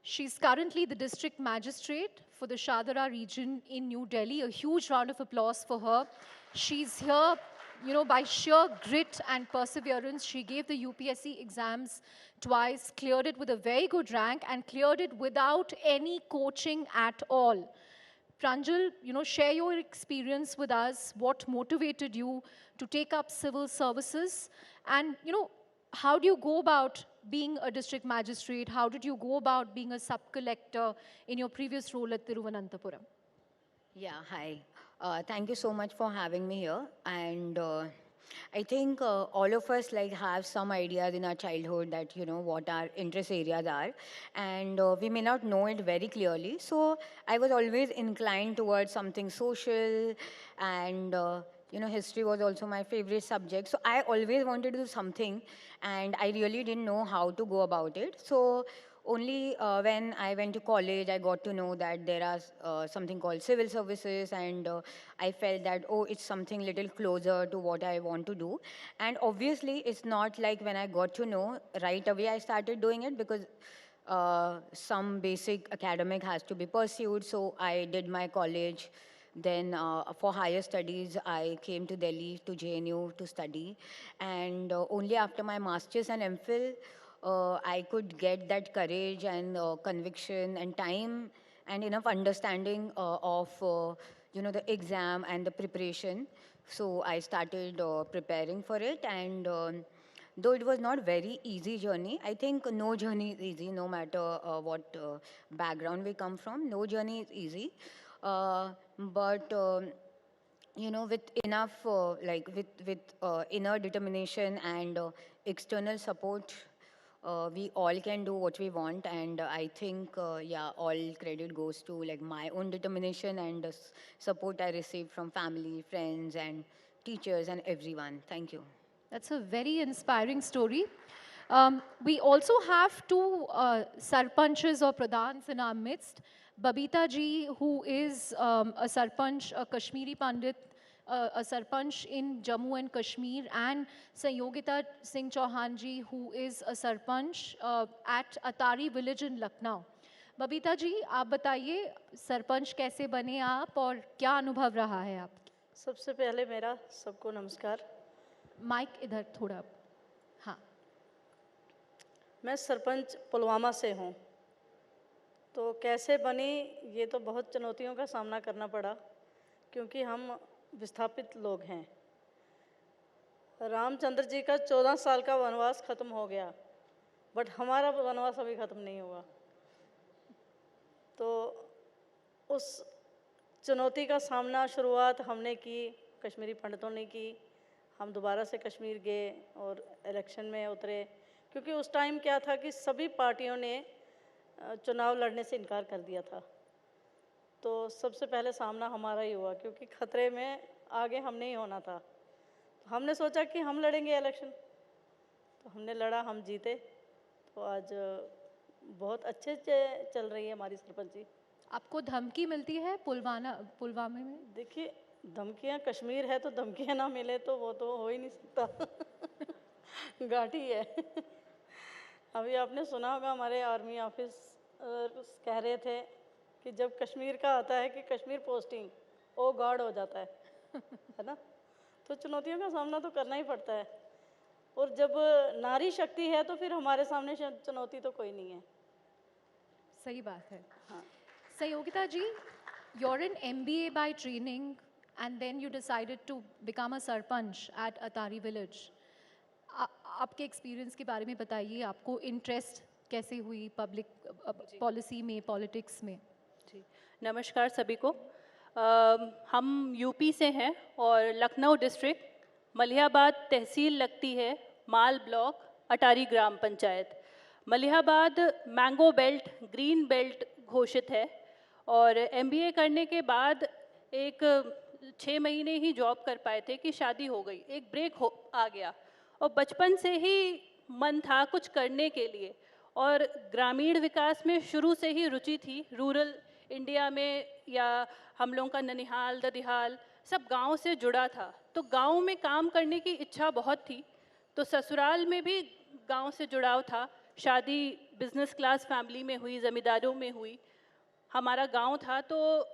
She's currently the district magistrate for the Shahadra region in New Delhi. A huge round of applause for her. She's here, you know, by sheer grit and perseverance. She gave the UPSC exams twice, cleared it with a very good rank, and cleared it without any coaching at all. Pranjal, share your experience with us. What motivated you to take up civil services? And, how do you go about being a district magistrate? How did you go about being a sub-collector in your previous role at Thiruvananthapuram? Yeah, hi. Thank you so much for having me here. And I think all of us have some ideas in our childhood that what our interest areas are, and we may not know it very clearly. So I was always inclined towards something social, and history was also my favorite subject. So I always wanted to do something, and I really didn't know how to go about it. So only when I went to college, I got to know that there are something called civil services, and I felt that, oh, it's something little closer to what I want to do. And obviously, it's not like when I got to know, right away I started doing it, because some basic academic has to be pursued. So I did my college. Then for higher studies, I came to Delhi to JNU to study. And only after my master's and MPhil, I could get that courage and conviction and time and enough understanding of the exam and the preparation. So I started preparing for it, and though it was not very easy journey, I think no journey is easy, no matter what background we come from. No journey is easy, but with enough with inner determination and external support, we all can do what we want. And I think yeah, all credit goes to my own determination and the support I received from family, friends, and teachers and everyone. Thank you. That's a very inspiring story. We also have two sarpanches or pradhans in our midst. Babita ji, who is a sarpanch, a Kashmiri Pandit, a sarpanch in Jammu and Kashmir, and Sanyogita Singh Chauhan ji, who is a sarpanch at Atari village in Lucknow. Babita ji, आप बताइए सरपंच कैसे बने आप और क्या अनुभव रहा है आप? सबसे पहले मेरा सबको नमस्कार. माइक इधर थोड़ा. हाँ. मैं सरपंच पुलवामा से हूँ. तो कैसे बनी, ये तो बहुत चुनौतियों का सामना करना पड़ा, क्योंकि हम विस्थापित लोग हैं. रामचंद्र जी का 14 साल का वनवास खत्म हो गया, बट हमारा वनवास अभी खत्म नहीं हुआ. तो उस चुनौती का सामना शुरुआत हमने की, कश्मीरी पंडितों ने की. हम दोबारा से कश्मीर गए और इलेक्शन में उतरे, क्योंकि उस टाइम क्या था कि सभी पार्टियों ने चुनाव लड़ने से इनकार कर दिया था. तो सबसे पहले सामना हमारा ही हुआ, क्योंकि खतरे में आगे हम नहीं होना था. तो हमने सोचा कि हम लड़ेंगे इलेक्शन, तो हमने लड़ा, हम जीते. तो आज बहुत अच्छे से चल रही है हमारी सरपंची. आपको धमकी मिलती है पुलवामे में? देखिए, धमकियाँ कश्मीर है तो धमकियाँ ना मिले तो वो तो हो ही नहीं सकता. घाटी है. अभी आपने सुना होगा, हमारे आर्मी ऑफिस कह रहे थे कि जब कश्मीर का आता है कि कश्मीर पोस्टिंग, ओ गॉड हो जाता है ना. तो चुनौतियों का सामना तो करना ही पड़ता है. और जब नारी शक्ति है तो फिर हमारे सामने चुनौती तो कोई नहीं है. सही बात है. हाँ. Sayogita ji, you're an MBA by training, and then you decided to become a sarpanch at Atari village. आपके एक्सपीरियंस के बारे में बताइए. आपको इंटरेस्ट कैसे हुई पब्लिक पॉलिसी में, पॉलिटिक्स में? जी, नमस्कार सभी को. हम यूपी से हैं और लखनऊ डिस्ट्रिक्ट, मलिहाबाद तहसील लगती है, माल ब्लॉक, अटारी ग्राम panchayat. Malihabad mango belt, green belt घोषित है. और MBA करने के बाद एक 6 महीने ही जॉब कर पाए थे कि शादी हो गई, एक ब्रेक आ गया. और बचपन से ही मन था कुछ करने के लिए, और ग्रामीण विकास में शुरू से ही रुचि थी. रूरल इंडिया में या हम लोगों का ननिहाल, ददिहाल सब गांव से जुड़ा था, तो गांव में काम करने की इच्छा बहुत थी. तो ससुराल में भी गांव से जुड़ाव था. शादी बिजनेस क्लास फैमिली में हुई, ज़मींदारों में हुई. हमारा गांव था, तो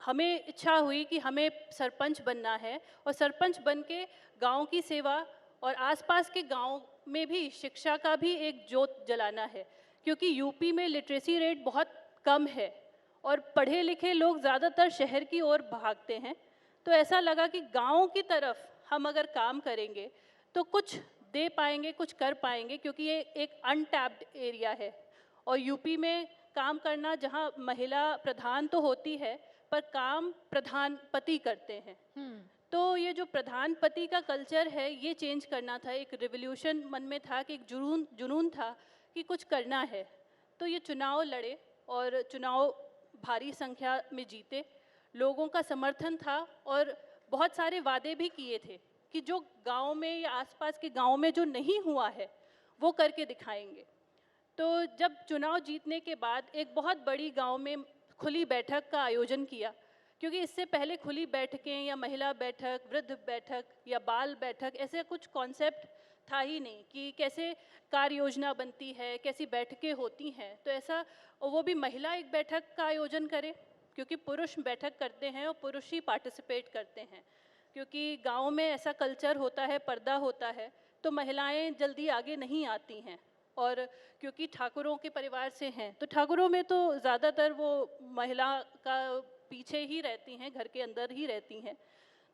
हमें इच्छा हुई कि हमें सरपंच बनना है, और सरपंच बन के गाँव की सेवा और आसपास के गांव में भी शिक्षा का भी एक जोत जलाना है, क्योंकि यूपी में लिटरेसी रेट बहुत कम है और पढ़े लिखे लोग ज़्यादातर शहर की ओर भागते हैं। तो ऐसा लगा कि गाँव की तरफ हम अगर काम करेंगे तो कुछ दे पाएंगे, कुछ कर पाएंगे, क्योंकि ये एक अनटैप्ड एरिया है। और यूपी में काम करना जहाँ महिला प्रधान तो होती है, पर काम प्रधान पति करते हैं। तो ये जो प्रधान पति का कल्चर है, ये चेंज करना था। एक रिवोल्यूशन मन में था, कि एक जुनून था कि कुछ करना है। तो ये चुनाव लड़े और चुनाव भारी संख्या में जीते। लोगों का समर्थन था और बहुत सारे वादे भी किए थे कि जो गांव में या आसपास के गांव में जो नहीं हुआ है वो करके दिखाएंगे। तो जब चुनाव जीतने के बाद एक बहुत बड़ी गांव में खुली बैठक का आयोजन किया, क्योंकि इससे पहले खुली बैठकें या महिला बैठक, वृद्ध बैठक या बाल बैठक, ऐसे कुछ कॉन्सेप्ट था ही नहीं कि कैसे कार्य योजना बनती है, कैसी बैठकें होती हैं। तो ऐसा, वो भी महिला एक बैठक का आयोजन करे, क्योंकि पुरुष बैठक करते हैं और पुरुष ही पार्टिसिपेट करते हैं। क्योंकि गांव में ऐसा कल्चर होता है, पर्दा होता है, तो महिलाएं जल्दी आगे नहीं आती हैं। और क्योंकि ठाकुरों के परिवार से हैं, तो ठाकुरों में तो ज़्यादातर वो महिला का पीछे ही रहती हैं, घर के अंदर ही रहती हैं।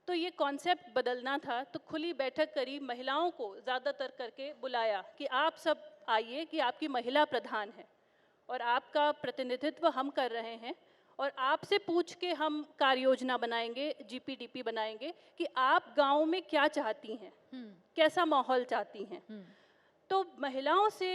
तो ये कॉन्सेप्ट बदलना था। तो खुली बैठक करी, महिलाओं को ज़्यादातर करके बुलाया कि आप सब आइए, कि आपकी महिला प्रधान है और आपका प्रतिनिधित्व हम कर रहे हैं, और आपसे पूछ के हम कार्य योजना बनाएंगे, जीपीडीपी बनाएंगे कि आप गांव में क्या चाहती हैं, कैसा माहौल चाहती हैं। तो महिलाओं से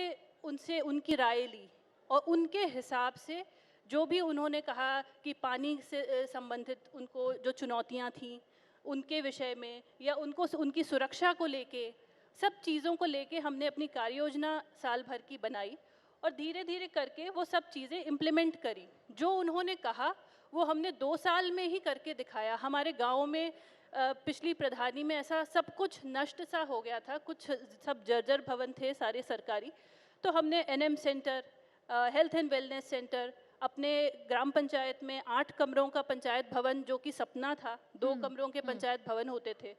उनसे उनकी राय ली और उनके हिसाब से जो भी उन्होंने कहा कि पानी से संबंधित उनको जो चुनौतियां थीं उनके विषय में, या उनको उनकी सुरक्षा को लेके, सब चीज़ों को लेके हमने अपनी कार्य योजना साल भर की बनाई और धीरे धीरे करके वो सब चीज़ें इम्प्लीमेंट करी। जो उन्होंने कहा वो हमने 2 साल में ही करके दिखाया। हमारे गाँव में पिछली प्रधानी में ऐसा सब कुछ नष्ट सा हो गया था, कुछ सब जर्जर भवन थे सारे सरकारी। तो हमने NM centre, health and wellness centre, अपने ग्राम पंचायत में 8 कमरों का पंचायत भवन, जो कि सपना था, 2 कमरों के पंचायत भवन होते थे।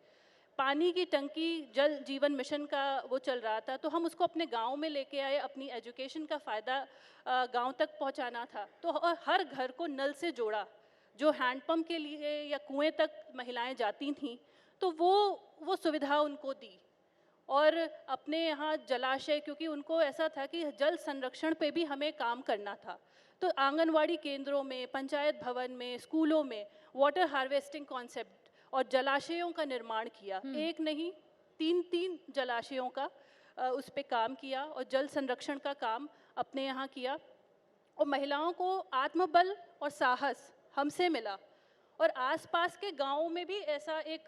पानी की टंकी, जल जीवन मिशन का वो चल रहा था, तो हम उसको अपने गांव में लेके आए। अपनी एजुकेशन का फ़ायदा गांव तक पहुंचाना था, तो और हर घर को नल से जोड़ा। जो हैंडपम्प के लिए या कुएं तक महिलाएं जाती थीं, तो वो सुविधा उनको दी। और अपने यहाँ जलाशय, क्योंकि उनको ऐसा था कि जल संरक्षण पे भी हमें काम करना था, तो आंगनवाड़ी केंद्रों में, पंचायत भवन में, स्कूलों में वाटर हार्वेस्टिंग कॉन्सेप्ट और जलाशयों का निर्माण किया। एक नहीं, 3 जलाशयों का उस पे काम किया और जल संरक्षण का काम अपने यहाँ किया। और महिलाओं को आत्मबल और साहस हमसे मिला। और आसपास के गांवों में भी ऐसा एक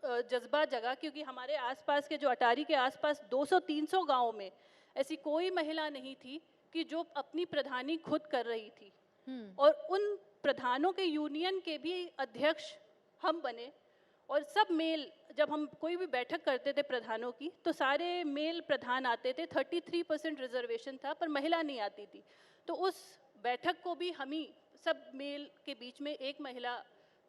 जज्बा जगा, क्योंकि हमारे आसपास के, जो अटारी के आसपास 200-300 गाँव में ऐसी कोई महिला नहीं थी कि जो अपनी प्रधानी खुद कर रही थी। और उन प्रधानों के यूनियन के भी अध्यक्ष हम बने। और सब मेल, जब हम कोई भी बैठक करते थे प्रधानों की, तो सारे मेल प्रधान आते थे। 33% रिजर्वेशन था, पर महिला नहीं आती थी। तो उस बैठक को भी हम ही सब मेल के बीच में एक महिला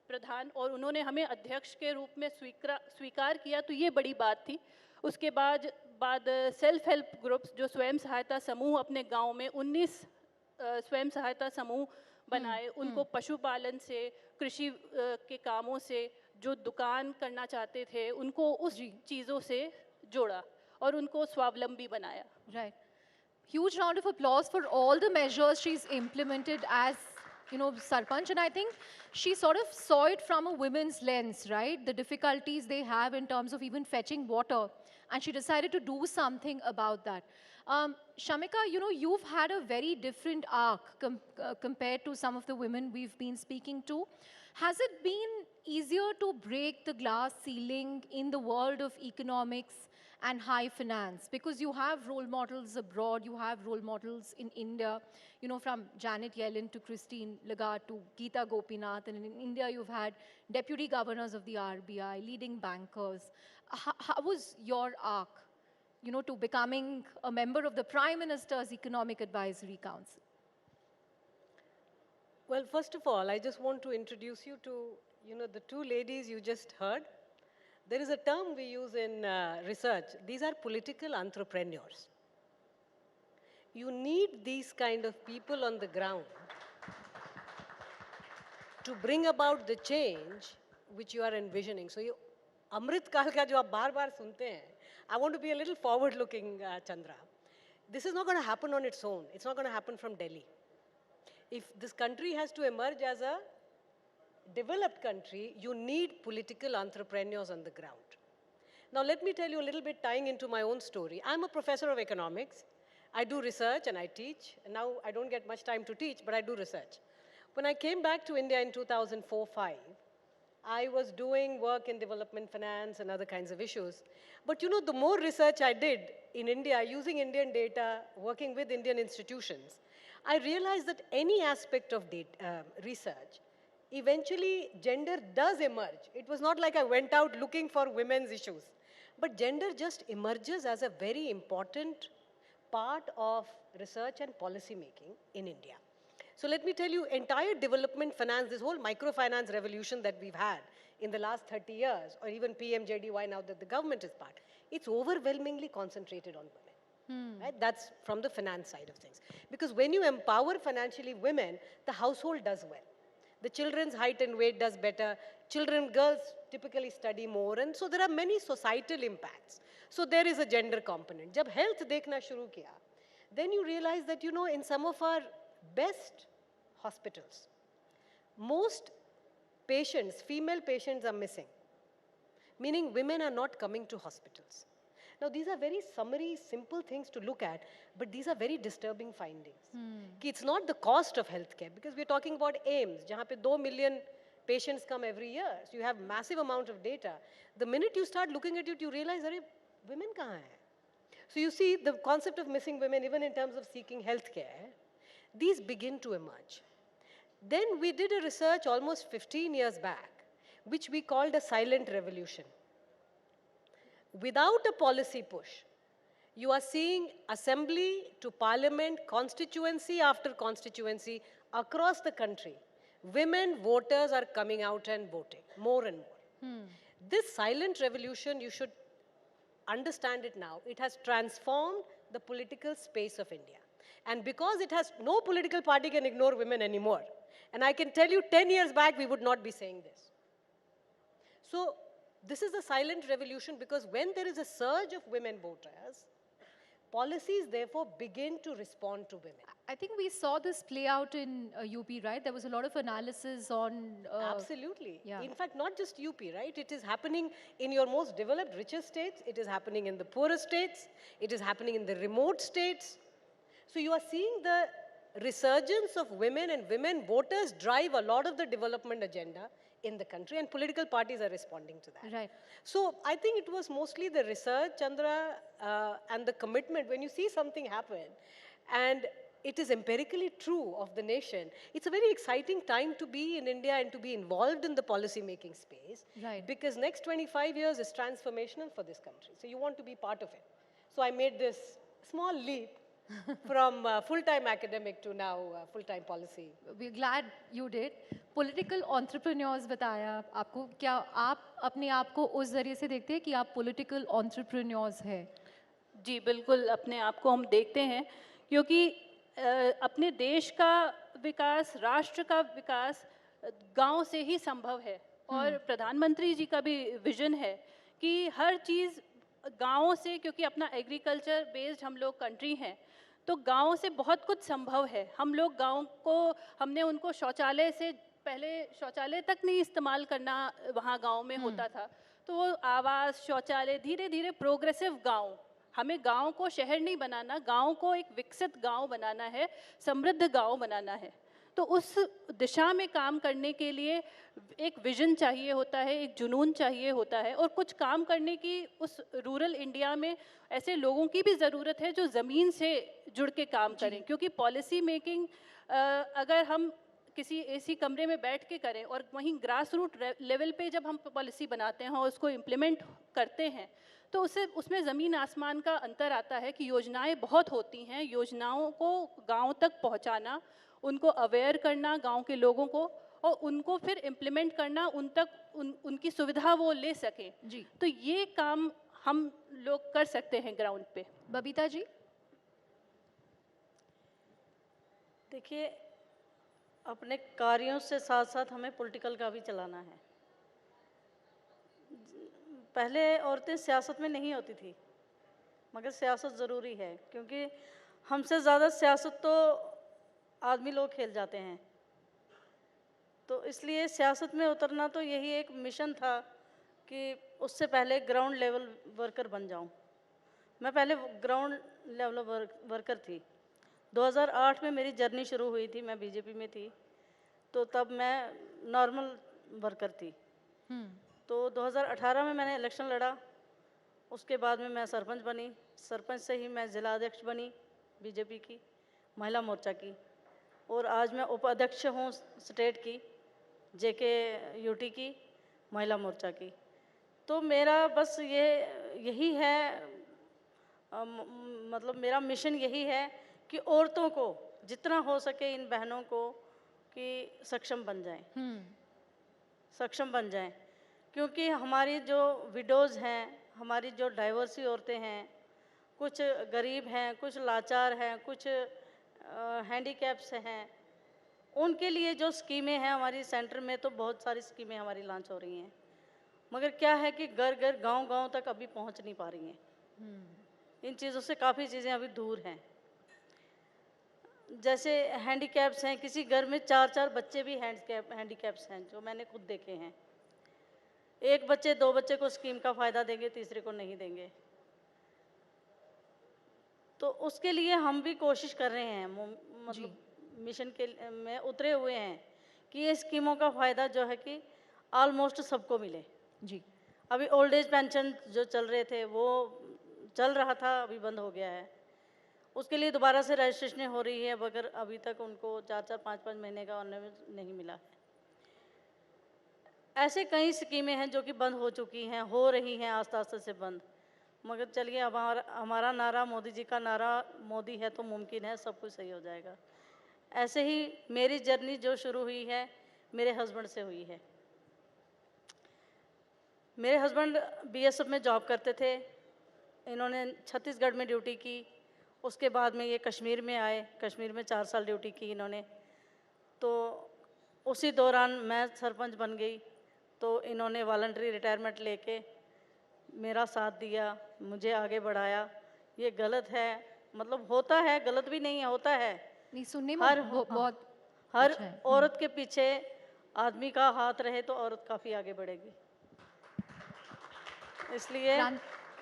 प्रधान, और उन्होंने हमें अध्यक्ष के रूप में स्वीकार किया, तो ये बड़ी बात थी। उसके बाद सेल्फ हेल्प ग्रुप्स, जो स्वयं सहायता समूह, अपने गांव में 19 स्वयं सहायता समूह बनाए। उनको पशुपालन से, कृषि के कामों से, जो दुकान करना चाहते थे उनको उस चीज़ों से जोड़ा और उनको स्वावलंबी बनाया। Right. Huge round of applause for all the measures she's implemented as, Sarpanch. And I think she sort of saw it from a women's lens, right? The difficulties they have in terms of even fetching water. And she decided to do something about that. Shamika, you've had a very different arc compared to some of the women we've been speaking to. Has it been easier to break the glass ceiling in the world of economics and high finance? Because you have role models abroad, you have role models in India, from Janet Yellen to Christine Lagarde to Geeta Gopinath. And in India, you've had deputy governors of the RBI, leading bankers. How was your arc, to becoming a member of the Prime Minister's Economic Advisory Council? Well, first of all, I just want to introduce you to, the 2 ladies you just heard. There is a term we use in research. These are political entrepreneurs. You need these kind of people on the ground to bring about the change which you are envisioning. So you, Amrit Kal ka jo aap baar sunte hain, I want to be a little forward-looking, Chandra. This is not going to happen on its own. It's not going to happen from Delhi. If this country has to emerge as a developed country, you need political entrepreneurs on the ground. Now, let me tell you a little bit tying into my own story. I'm a professor of economics. I do research and I teach. And now I don't get much time to teach, but I do research. When I came back to India in 2004-05, I was doing work in development finance and other kinds of issues. But you know, the more research I did in India, using Indian data, working with Indian institutions, I realized that any aspect of research, eventually gender does emerge. It was not like I went out looking for women's issues. But gender just emerges as a very important part of research and policy making in India. So let me tell you, entire development finance, this whole microfinance revolution that we've had in the last 30 years, or even PMJDY now that the government is part, it's overwhelmingly concentrated on women. Right? That's from the finance side of things. Because when you empower financially women, the household does well. The children's height and weight does better. Girls typically study more. And so there are many societal impacts. So there is a gender component. Jab health dekhna shuru kiya, then you realize that, you know, in some of our best hospitals, most patients, female patients are missing, meaning women are not coming to hospitals. Now, these are very summary, simple things to look at, but these are very disturbing findings. It's not the cost of healthcare, because we're talking about AIMS, jahan pe 2 million patients come every year. So you have massive amount of data. The minute you start looking at it, you realize, arey, women kahan hai? So you see the concept of missing women, even in terms of seeking healthcare, these begin to emerge. Then we did a research almost 15 years back, which we called a silent revolution. Without a policy push, you are seeing assembly to parliament, constituency after constituency across the country. Women voters are coming out and voting more and more. This silent revolution, you should understand it now. It has transformed the political space of India. And because it has, no political party can ignore women anymore. And I can tell you 10 years back, we would not be saying this. So this is a silent revolution, because when there is a surge of women voters, policies therefore begin to respond to women. I think we saw this play out in UP, right? There was a lot of analysis on... Absolutely. Yeah. In fact, not just UP, right? It is happening in your most developed, richest states. It is happening in the poorest states. It is happening in the remote states. So you are seeing the resurgence of women, and women voters drive a lot of the development agenda in the country, and political parties are responding to that. Right. So I think it was mostly the research, Chandra, and the commitment. When you see something happen, and it is empirically true of the nation, it's a very exciting time to be in India and to be involved in the policy making space. Right. Because next 25 years is transformational for this country. So you want to be part of it. So I made this small leap from full-time academic to now full-time policy. We're glad you did. Political entrepreneurs बताया आपको, क्या आप अपने आप को उस जरिए से देखते हैं कि आप political entrepreneurs हैं? जी बिल्कुल, अपने आप को हम देखते हैं, क्योंकि अपने देश का विकास, राष्ट्र का विकास गांव से ही संभव है। और प्रधानमंत्री जी का भी विजन है कि हर चीज़ गाँव से, क्योंकि अपना एग्रीकल्चर बेस्ड हम लोग कंट्री हैं, तो गाँव से बहुत कुछ संभव है। हम लोग गाँव को, हमने उनको शौचालय से पहले शौचालय तक नहीं इस्तेमाल करना वहाँ गाँव में होता था, तो वो आवास, शौचालय, धीरे धीरे प्रोग्रेसिव गाँव, हमें गाँव को शहर नहीं बनाना, गाँव को एक विकसित गाँव बनाना है, समृद्ध गाँव बनाना है। तो उस दिशा में काम करने के लिए एक विजन चाहिए होता है, एक जुनून चाहिए होता है, और कुछ काम करने की उस रूरल इंडिया में ऐसे लोगों की भी ज़रूरत है जो ज़मीन से जुड़ के काम करें। क्योंकि पॉलिसी मेकिंग अगर हम किसी ऐसी कमरे में बैठ के करें और वहीं ग्रास रूट लेवल पे जब हम पॉलिसी बनाते हैं और उसको इम्प्लीमेंट करते हैं, तो उसमें ज़मीन आसमान का अंतर आता है कि योजनाएं बहुत होती हैं, योजनाओं को गांव तक पहुंचाना, उनको अवेयर करना गांव के लोगों को, और उनको फिर इम्प्लीमेंट करना, उन तक उनकी सुविधा वो ले सकें। जी। तो ये काम हम लोग कर सकते हैं ग्राउंड पे। बबीता जी? देखिए, अपने कार्यों से साथ साथ हमें पॉलिटिकल का भी चलाना है। पहले औरतें सियासत में नहीं होती थी, मगर सियासत ज़रूरी है, क्योंकि हमसे ज़्यादा सियासत तो आदमी लोग खेल जाते हैं। तो इसलिए सियासत में उतरना तो यही एक मिशन था कि उससे पहले ग्राउंड लेवल वर्कर बन जाऊं। मैं पहले ग्राउंड लेवल वर्कर थी। 2008 में मेरी जर्नी शुरू हुई थी, मैं बीजेपी में थी, तो तब मैं नॉर्मल वर्कर थी। तो 2018 में मैंने इलेक्शन लड़ा, उसके बाद में मैं सरपंच बनी। सरपंच से ही मैं जिला अध्यक्ष बनी बीजेपी की, महिला मोर्चा की, और आज मैं उपाध्यक्ष हूँ स्टेट की, जेके यूटी की, महिला मोर्चा की। तो मेरा बस यही है, मतलब मेरा मिशन यही है कि औरतों को जितना हो सके, इन बहनों को, कि सक्षम बन जाएं, सक्षम बन जाएं। क्योंकि हमारी जो विडोज़ हैं, हमारी जो डाइवर्सी औरतें हैं, कुछ गरीब हैं, कुछ लाचार हैं, कुछ हैंडीकैप्स हैं, उनके लिए जो स्कीमें हैं हमारी सेंटर में, तो बहुत सारी स्कीमें हमारी लॉन्च हो रही हैं, मगर क्या है कि घर घर गांव-गांव तक अभी पहुंच नहीं पा रही हैं। इन चीज़ों से काफ़ी चीज़ें अभी दूर हैं। जैसे हैंडीकैप्स हैं, किसी घर में 4-4 बच्चे भी हैंडीकैप्स हैं, जो मैंने खुद देखे हैं। एक बच्चे 2 बच्चे को स्कीम का फ़ायदा देंगे, तीसरे को नहीं देंगे। तो उसके लिए हम भी कोशिश कर रहे हैं, मतलब मिशन के में उतरे हुए हैं कि ये स्कीमों का फ़ायदा जो है कि ऑलमोस्ट सबको मिले। जी। अभी ओल्ड एज पेंशन जो चल रहे थे, वो चल रहा था, अभी बंद हो गया है। उसके लिए दोबारा से रजिस्ट्रेशन हो रही है, मगर अभी तक उनको 4-4, 5-5 महीने का ऑर्नामेंट नहीं मिला है। ऐसे कई स्कीमें हैं जो कि बंद हो चुकी हैं, हो रही हैं आस्ते-आस्ते से बंद। मगर चलिए, अब हमारा नारा, मोदी जी का नारा, मोदी है तो मुमकिन है, सब कुछ सही हो जाएगा। ऐसे ही मेरी जर्नी जो शुरू हुई है, मेरे हस्बैंड से हुई है। मेरे हस्बैंड बीएसएफ में जॉब करते थे। इन्होंने छत्तीसगढ़ में ड्यूटी की, उसके बाद में ये कश्मीर में आए। कश्मीर में 4 साल ड्यूटी की इन्होंने। तो उसी दौरान मैं सरपंच बन गई, तो इन्होंने वॉलंटरी रिटायरमेंट लेके मेरा साथ दिया, मुझे आगे बढ़ाया। ये गलत है, मतलब होता है, गलत भी नहीं है, होता है। नहीं, सुनने में बहुत हर अच्छा है। औरत के पीछे आदमी का हाथ रहे तो औरत काफ़ी आगे बढ़ेगी। इसलिए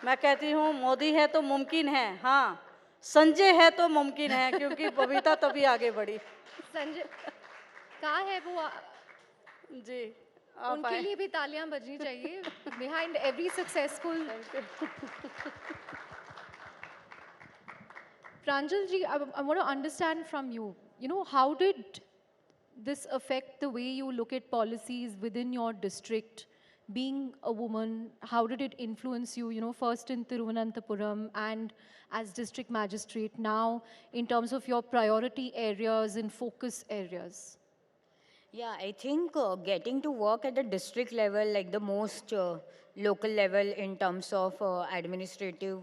मैं कहती हूँ, मोदी है तो मुमकिन है। हाँ, संजय है तो मुमकिन है, क्योंकि बबीता तभी आगे बढ़ी। संजय कहाँ है वो? जी, उनके लिए भी तालियां बजनी चाहिए। Behind every successful. Pranjal ji, I want to understand from you. You know, how did this affect the way you look at policies within your district? Being a woman, how did it influence you? You know, first in Thiruvananthapuram and as district magistrate, now in terms of your priority areas and focus areas. Yeah, I think getting to work at the district level, like the most local level in terms of administrative,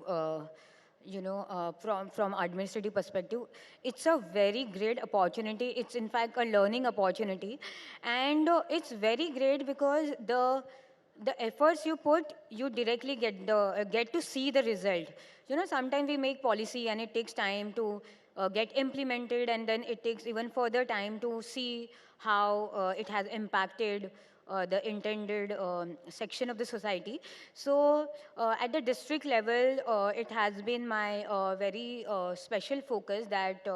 from administrative perspective, it's a very great opportunity. It's in fact a learning opportunity, and it's very great because the efforts you put, you directly get to see the result. You know, sometimes we make policy and it takes time to get implemented, and then it takes even further time to see how it has impacted the intended section of the society. So at the district level, it has been my very special focus that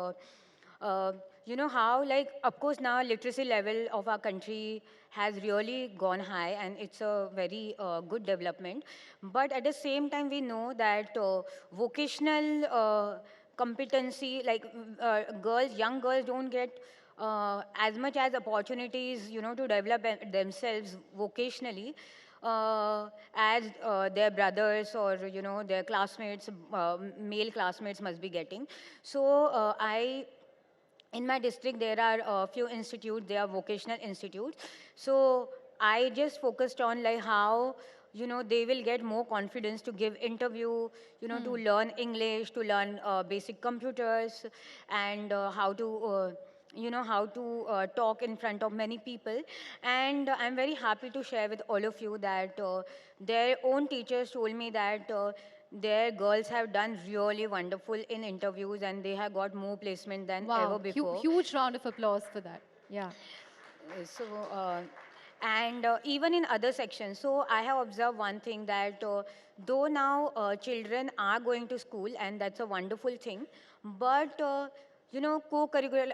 you know how, like, of course now literacy level of our country has really gone high, and it's a very good development. But at the same time, we know that vocational competency, like young girls don't get as much as opportunities, you know, to develop themselves vocationally as their brothers or, you know, their classmates, male classmates must be getting. So in my district, there are a few institutes, they are vocational institutes. So I just focused on like how, you know, they will get more confidence to give interview, you know, to learn English, to learn basic computers, and how to you know, how to talk in front of many people. And I'm very happy to share with all of you that their own teachers told me that their girls have done really wonderful in interviews and they have got more placement than ever Wow, before. huge round of applause for that. Yeah. So, and even in other sections, so I have observed one thing that though now children are going to school and that's a wonderful thing, but you know, co-curricular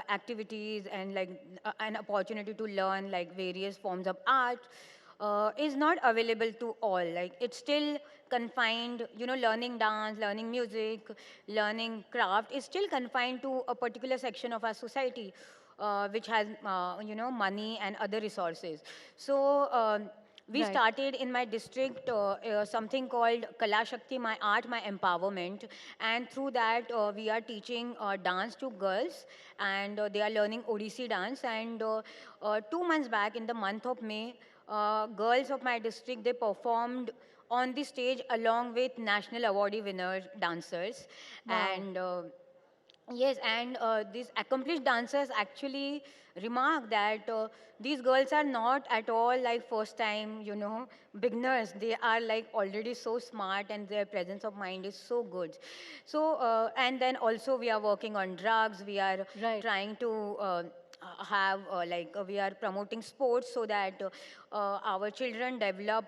activities and like an opportunity to learn like various forms of art is not available to all. Like it's still confined, you know, learning dance, learning music, learning craft is still confined to a particular section of our society, which has, you know, money and other resources. So we Right. started in my district something called Kala Shakti, my art, my empowerment. And through that, we are teaching dance to girls and they are learning Odissi dance. And 2 months back in the month of May, girls of my district, they performed on the stage along with national awardee winner dancers. Wow. And yes, and these accomplished dancers actually remark that these girls are not at all like first time, you know, beginners. They are like already so smart and their presence of mind is so good. So, and then also we are working on drugs. We are trying to have we are promoting sports so that our children develop,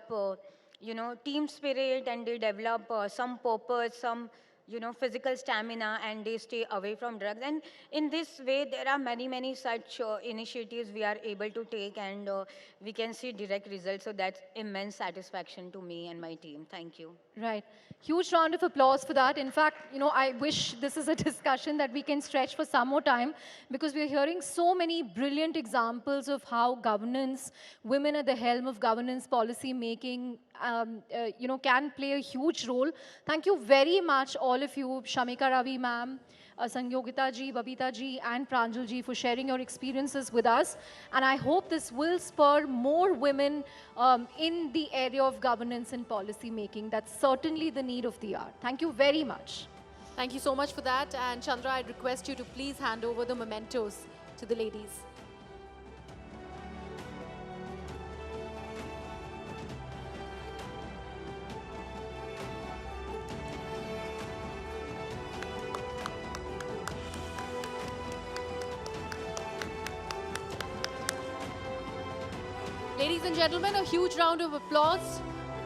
you know, team spirit and they develop some purpose, some, you know, physical stamina and they stay away from drugs. And in this way, there are many, many such initiatives we are able to take and we can see direct results. So that's immense satisfaction to me and my team. Thank you. Right. Huge round of applause for that. In fact, you know, I wish this is a discussion that we can stretch for some more time because we're hearing so many brilliant examples of how governance, women at the helm of governance policy making, you know, can play a huge role. Thank you very much, all of you, Shamika Ravi ma'am, Sangyogita ji, Babita ji, and Pranjal ji for sharing your experiences with us. And I hope this will spur more women in the area of governance and policy making. That's certainly the need of the hour. Thank you very much. Thank you so much for that. And Chandra, I'd request you to please hand over the mementos to the ladies. Ladies and gentlemen, a huge round of applause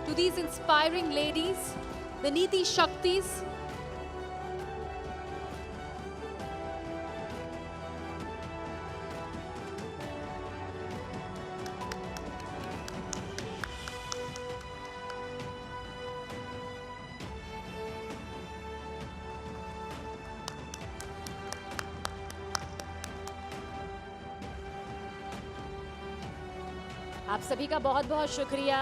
to these inspiring ladies, the Niti Shaktis. आप सभी का बहुत बहुत शुक्रिया।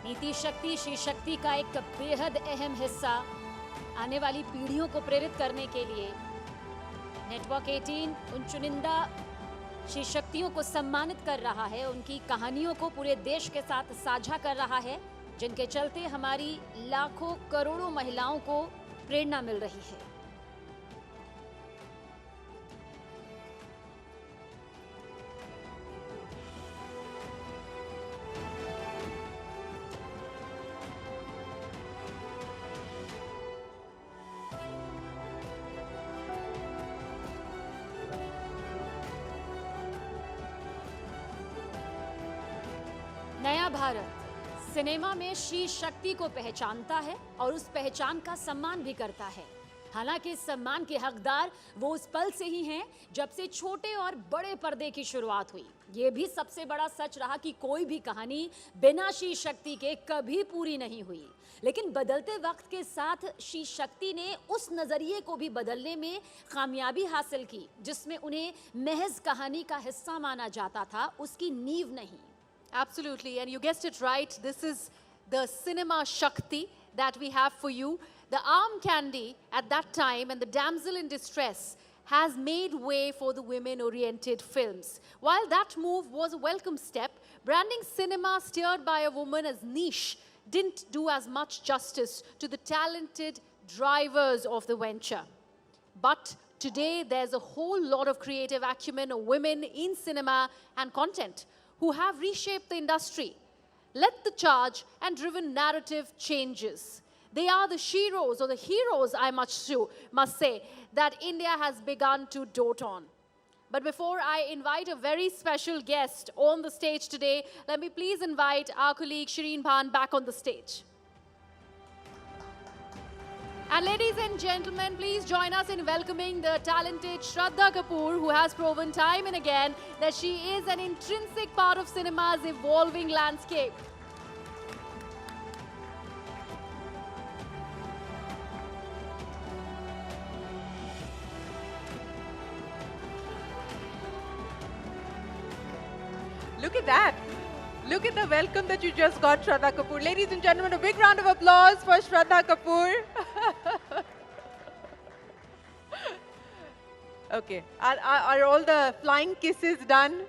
नीति शक्ति श्री शक्ति का एक बेहद अहम हिस्सा आने वाली पीढ़ियों को प्रेरित करने के लिए नेटवर्क 18 उन चुनिंदा श्री शक्तियों को सम्मानित कर रहा है, उनकी कहानियों को पूरे देश के साथ साझा कर रहा है, जिनके चलते हमारी लाखों करोड़ों महिलाओं को प्रेरणा मिल रही है। नया भारत सिनेमा में श्री शक्ति को पहचानता है और उस पहचान का सम्मान भी करता है। हालांकि इस सम्मान के हकदार वो उस पल से ही हैं जब से छोटे और बड़े पर्दे की शुरुआत हुई। ये भी सबसे बड़ा सच रहा कि कोई भी कहानी बिना श्री शक्ति के कभी पूरी नहीं हुई। लेकिन बदलते वक्त के साथ श्री शक्ति ने उस नजरिए को भी बदलने में कामयाबी हासिल की, जिसमें उन्हें महज कहानी का हिस्सा माना जाता था, उसकी नींव नहीं। Absolutely, and you guessed it right. This is the cinema Shakti that we have for you. The arm candy at that time and the damsel in distress has made way for the women-oriented films. While that move was a welcome step, branding cinema steered by a woman as niche didn't do as much justice to the talented drivers of the venture. But Today, there's a whole lot of creative acumen of women in cinema and content who have reshaped the industry, led the charge, and driven narrative changes. They are the sheroes or the heroes, I must say, that India has begun to dote on. But before I invite a very special guest on the stage today, let me please invite our colleague Shireen Bhan back on the stage. And ladies and gentlemen, please join us in welcoming the talented Shraddha Kapoor, who has proven time and again that she is an intrinsic part of cinema's evolving landscape. Look at that. Look at the welcome that you just got, Shraddha Kapoor. Ladies and gentlemen, a big round of applause for Shraddha Kapoor. Okay, are all the flying kisses done?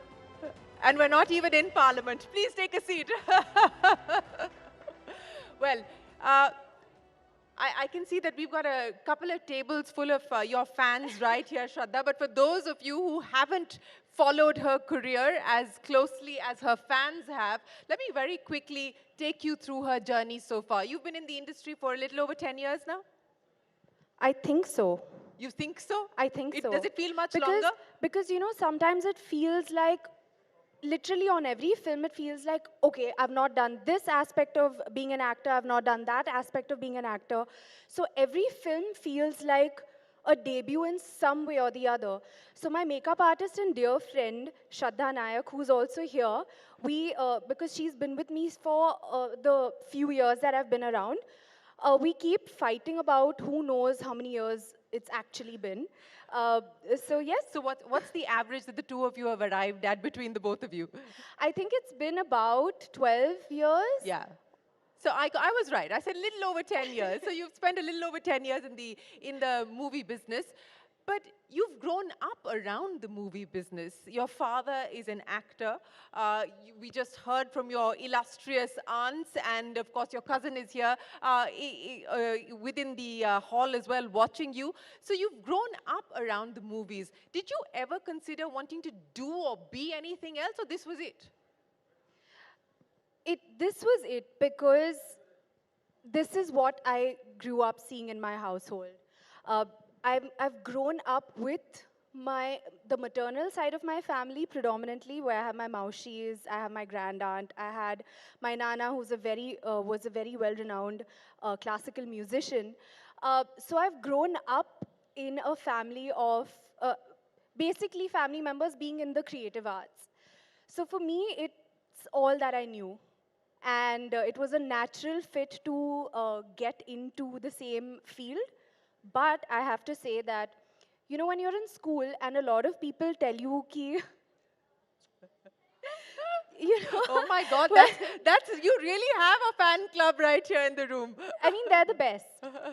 And we're not even in Parliament. Please take a seat. Well, I can see that we've got a couple of tables full of your fans right here, Shraddha. But for those of you who haven't followed her career as closely as her fans have, let me very quickly take you through her journey so far. You've been in the industry for a little over 10 years now? I think so. You think so? I think so. Does it feel much longer? Because, you know, sometimes it feels like, literally on every film, it feels like, okay, I've not done this aspect of being an actor, I've not done that aspect of being an actor. So every film feels like a debut in some way or the other. So my makeup artist and dear friend, Shraddha Nayak, who's also here, because she's been with me for the few years that I've been around, we keep fighting about who knows how many years it's actually been. So yes. So what's the average that the two of you have arrived at between the both of you? I think it's been about 12 years. Yeah. So I was right. I said a little over 10 years. So you've spent a little over 10 years in the movie business. But you've grown up around the movie business. Your father is an actor. We just heard from your illustrious aunts, and of course your cousin is here within the hall as well watching you. So you've grown up around the movies. Did you ever consider wanting to do or be anything else, or this was it? This was it, because this is what I grew up seeing in my household. I've grown up with the maternal side of my family predominantly, where I have my maushis, I have my grand aunt, I had my nana, who's was a very well-renowned classical musician. So I've grown up in a family of basically family members being in the creative arts. So for me, it's all that I knew. And it was a natural fit to get into the same field. But I have to say that, you know, when you're in school and a lot of people tell you ki, you know. Oh my God, you really have a fan club right here in the room. I mean, they're the best.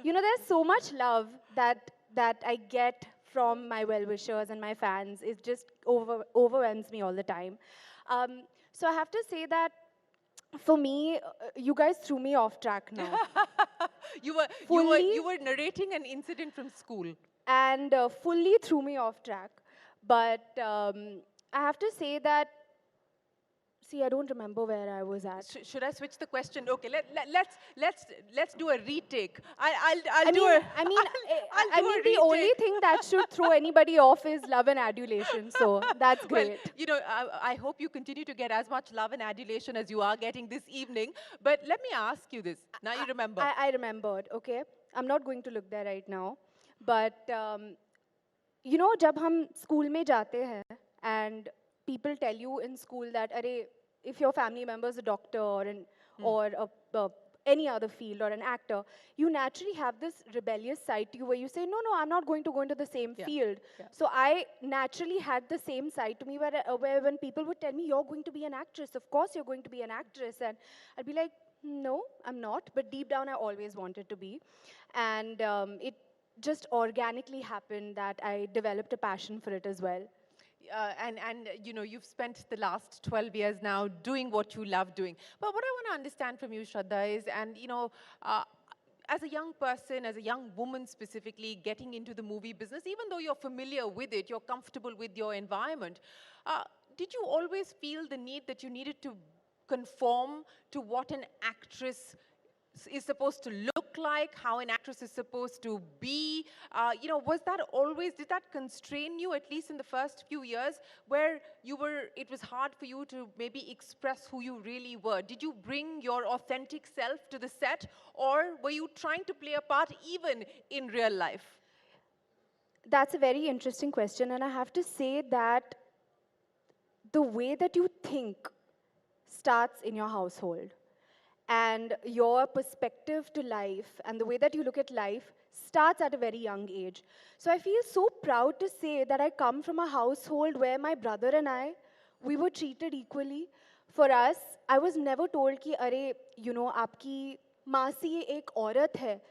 You know, there's so much love that I get from my well-wishers and my fans. It just overwhelms me all the time. So I have to say that, for me, you guys threw me off track now. You were narrating an incident from school. And fully threw me off track. But I have to say that, see, I don't remember where I was at. Should I switch the question? Okay, let's do a retake. I mean, the only thing that should throw anybody off is love and adulation. So that's great. Well, you know, I hope you continue to get as much love and adulation as you are getting this evening. But let me ask you this. Now you remember. I remembered, okay? I'm not going to look there right now. But, you know, जब हम school में जाते हैं and people tell you in school that, if your family member is a doctor or any other field or an actor, you naturally have this rebellious side to you where you say, no, I'm not going to go into the same field. Yeah. So I naturally had the same side to me where when people would tell me, you're going to be an actress, of course you're going to be an actress. And I'd be like, no, I'm not. But deep down, I always wanted to be. And it just organically happened that I developed a passion for it as well. And you know, you've spent the last 12 years now doing what you love doing. But what I want to understand from you, Shraddha, is, and you know, as a young person, as a young woman specifically, getting into the movie business, even though you're familiar with it, you're comfortable with your environment, did you always feel the need that you needed to conform to what an actress is supposed to look like, how an actress is supposed to be? Was that always, did that constrain you, at least in the first few years, where it was hard for you to maybe express who you really were? Did you bring your authentic self to the set, or were you trying to play a part even in real life? That's a very interesting question, and I have to say that the way that you think starts in your household. And your perspective to life and the way that you look at life starts at a very young age. So I feel so proud to say that I come from a household where my brother and I, we were treated equally. For us, I was never told कि अरे, आपकी मासी एक औरत है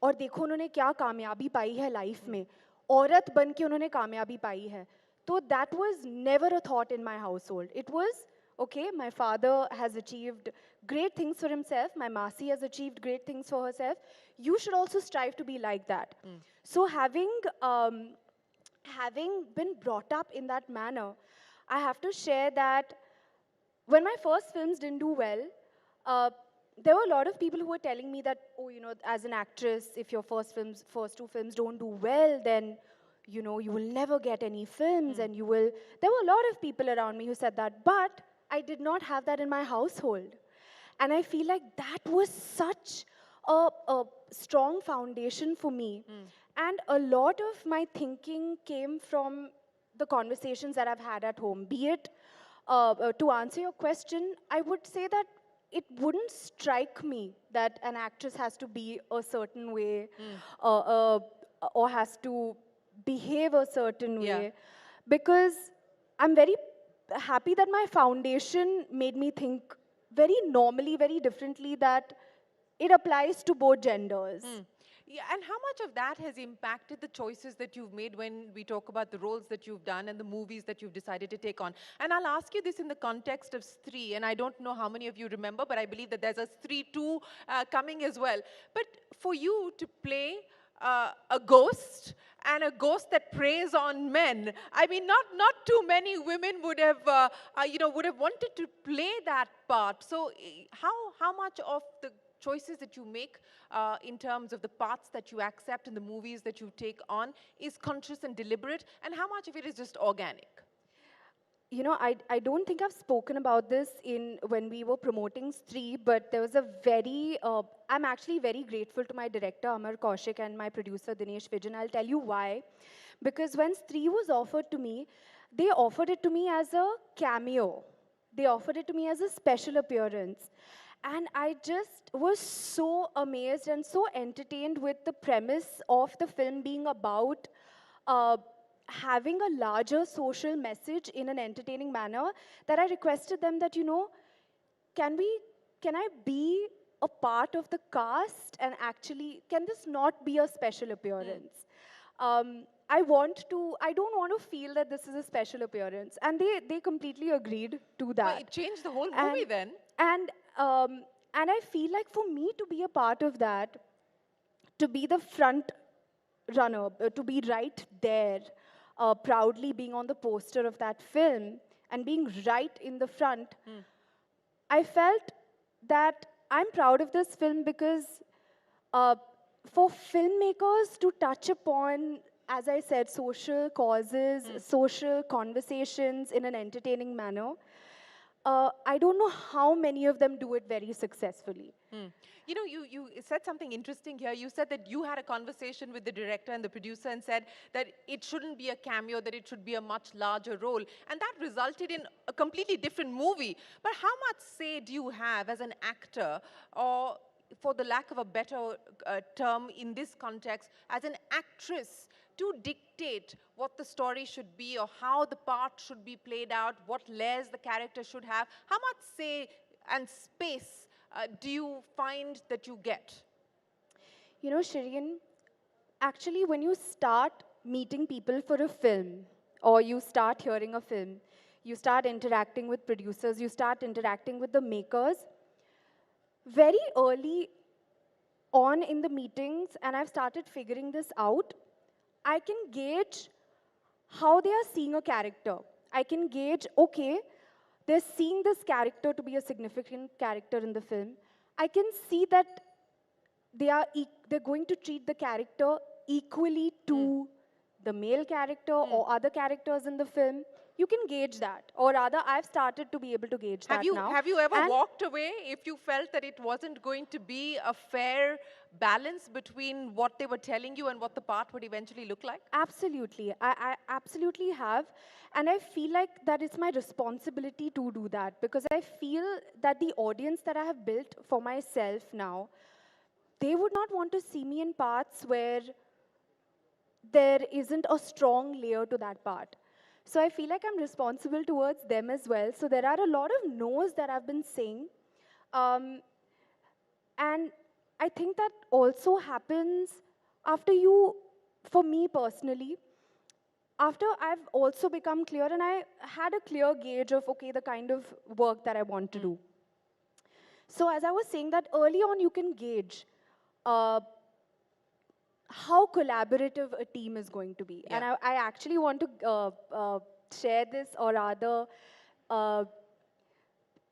और देखो उन्होंने क्या कामयाबी पाई है लाइफ में, औरत बन के उन्होंने कामयाबी पाई है. So that was never a thought in my household. It was, okay, my father has achieved great things for himself, my Masi has achieved great things for herself, you should also strive to be like that. So having been brought up in that manner, I have to share that when my first films didn't do well, there were a lot of people who were telling me that, as an actress, if your first two films don't do well, then you will never get any films, and there were a lot of people around me who said that, but I did not have that in my household. And I feel like that was such a strong foundation for me. And a lot of my thinking came from the conversations that I've had at home. Be it, to answer your question, I would say that it wouldn't strike me that an actress has to be a certain way or has to behave a certain way, because I'm very happy that my foundation made me think very normally, very differently, that it applies to both genders. Yeah, and how much of that has impacted the choices that you've made when we talk about the roles that you've done and the movies that you've decided to take on? And I'll ask you this in the context of Stree, and I don't know how many of you remember, but I believe that there's a Stree 2 coming as well. But for you to play a ghost, and a ghost that preys on men, I mean, not too many women would have wanted to play that part. So how much of the choices that you make in terms of the parts that you accept in the movies that you take on is conscious and deliberate, and how much of it is just organic? I don't think I've spoken about this when we were promoting Stree, but there was a I'm actually very grateful to my director, Amar Kaushik, and my producer, Dinesh Vijan. I'll tell you why. Because when Stree was offered to me, they offered it to me as a cameo. They offered it to me as a special appearance. And I just was so amazed and so entertained with the premise of the film being about having a larger social message in an entertaining manner, that I requested them that, can I be a part of the cast, and actually, can this not be a special appearance? I don't want to feel that this is a special appearance. And they completely agreed to that. Well, it changed the whole movie then. And I feel like for me to be a part of that, to be the front runner, to be right there, proudly being on the poster of that film and being right in the front, I felt that I'm proud of this film because for filmmakers to touch upon, as I said, social causes, social conversations in an entertaining manner, I don't know how many of them do it very successfully. You said something interesting here. You said that you had a conversation with the director and the producer and said that it shouldn't be a cameo, that it should be a much larger role. And that resulted in a completely different movie. But how much say do you have as an actor, or for the lack of a better term in this context, as an actress, to dictate what the story should be or how the part should be played out, what layers the character should have? How much say and space do you find that you get? Shireen, actually when you start meeting people for a film, or you start hearing a film, you start interacting with producers, you start interacting with the makers, very early on in the meetings and I've started figuring this out, I can gauge how they are seeing a character. I can gauge, okay, they're seeing this character to be a significant character in the film. I can see that they're going to treat the character equally to the male character or other characters in the film. You can gauge that, or rather, I've started to be able to gauge that now. Have you ever And walked away if you felt that it wasn't going to be a fair balance between what they were telling you and what the part would eventually look like? Absolutely. I absolutely have. And I feel like that it's my responsibility to do that because I feel that the audience that I have built for myself now, they would not want to see me in parts where there isn't a strong layer to that part. So I feel like I'm responsible towards them as well. So there are a lot of no's that I've been saying. And I think that also happens after you, for me personally, after I've also become clear and I had a clear gauge of, okay, the kind of work that I want to do. So as I was saying that early on you can gauge how collaborative a team is going to be. And I actually want to share this or rather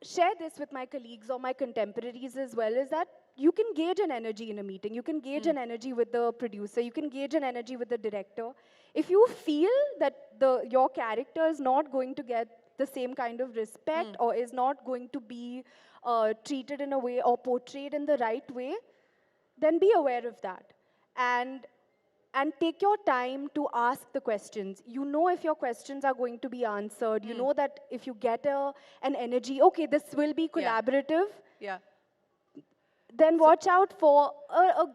share this with my colleagues or my contemporaries as well, is that you can gauge an energy in a meeting. You can gauge an energy with the producer. You can gauge an energy with the director. If you feel that your character is not going to get the same kind of respect or is not going to be treated in a way or portrayed in the right way, then be aware of that. And take your time to ask the questions. You know if your questions are going to be answered. You know that if you get an energy, okay, this will be collaborative. Yeah. Then watch out for a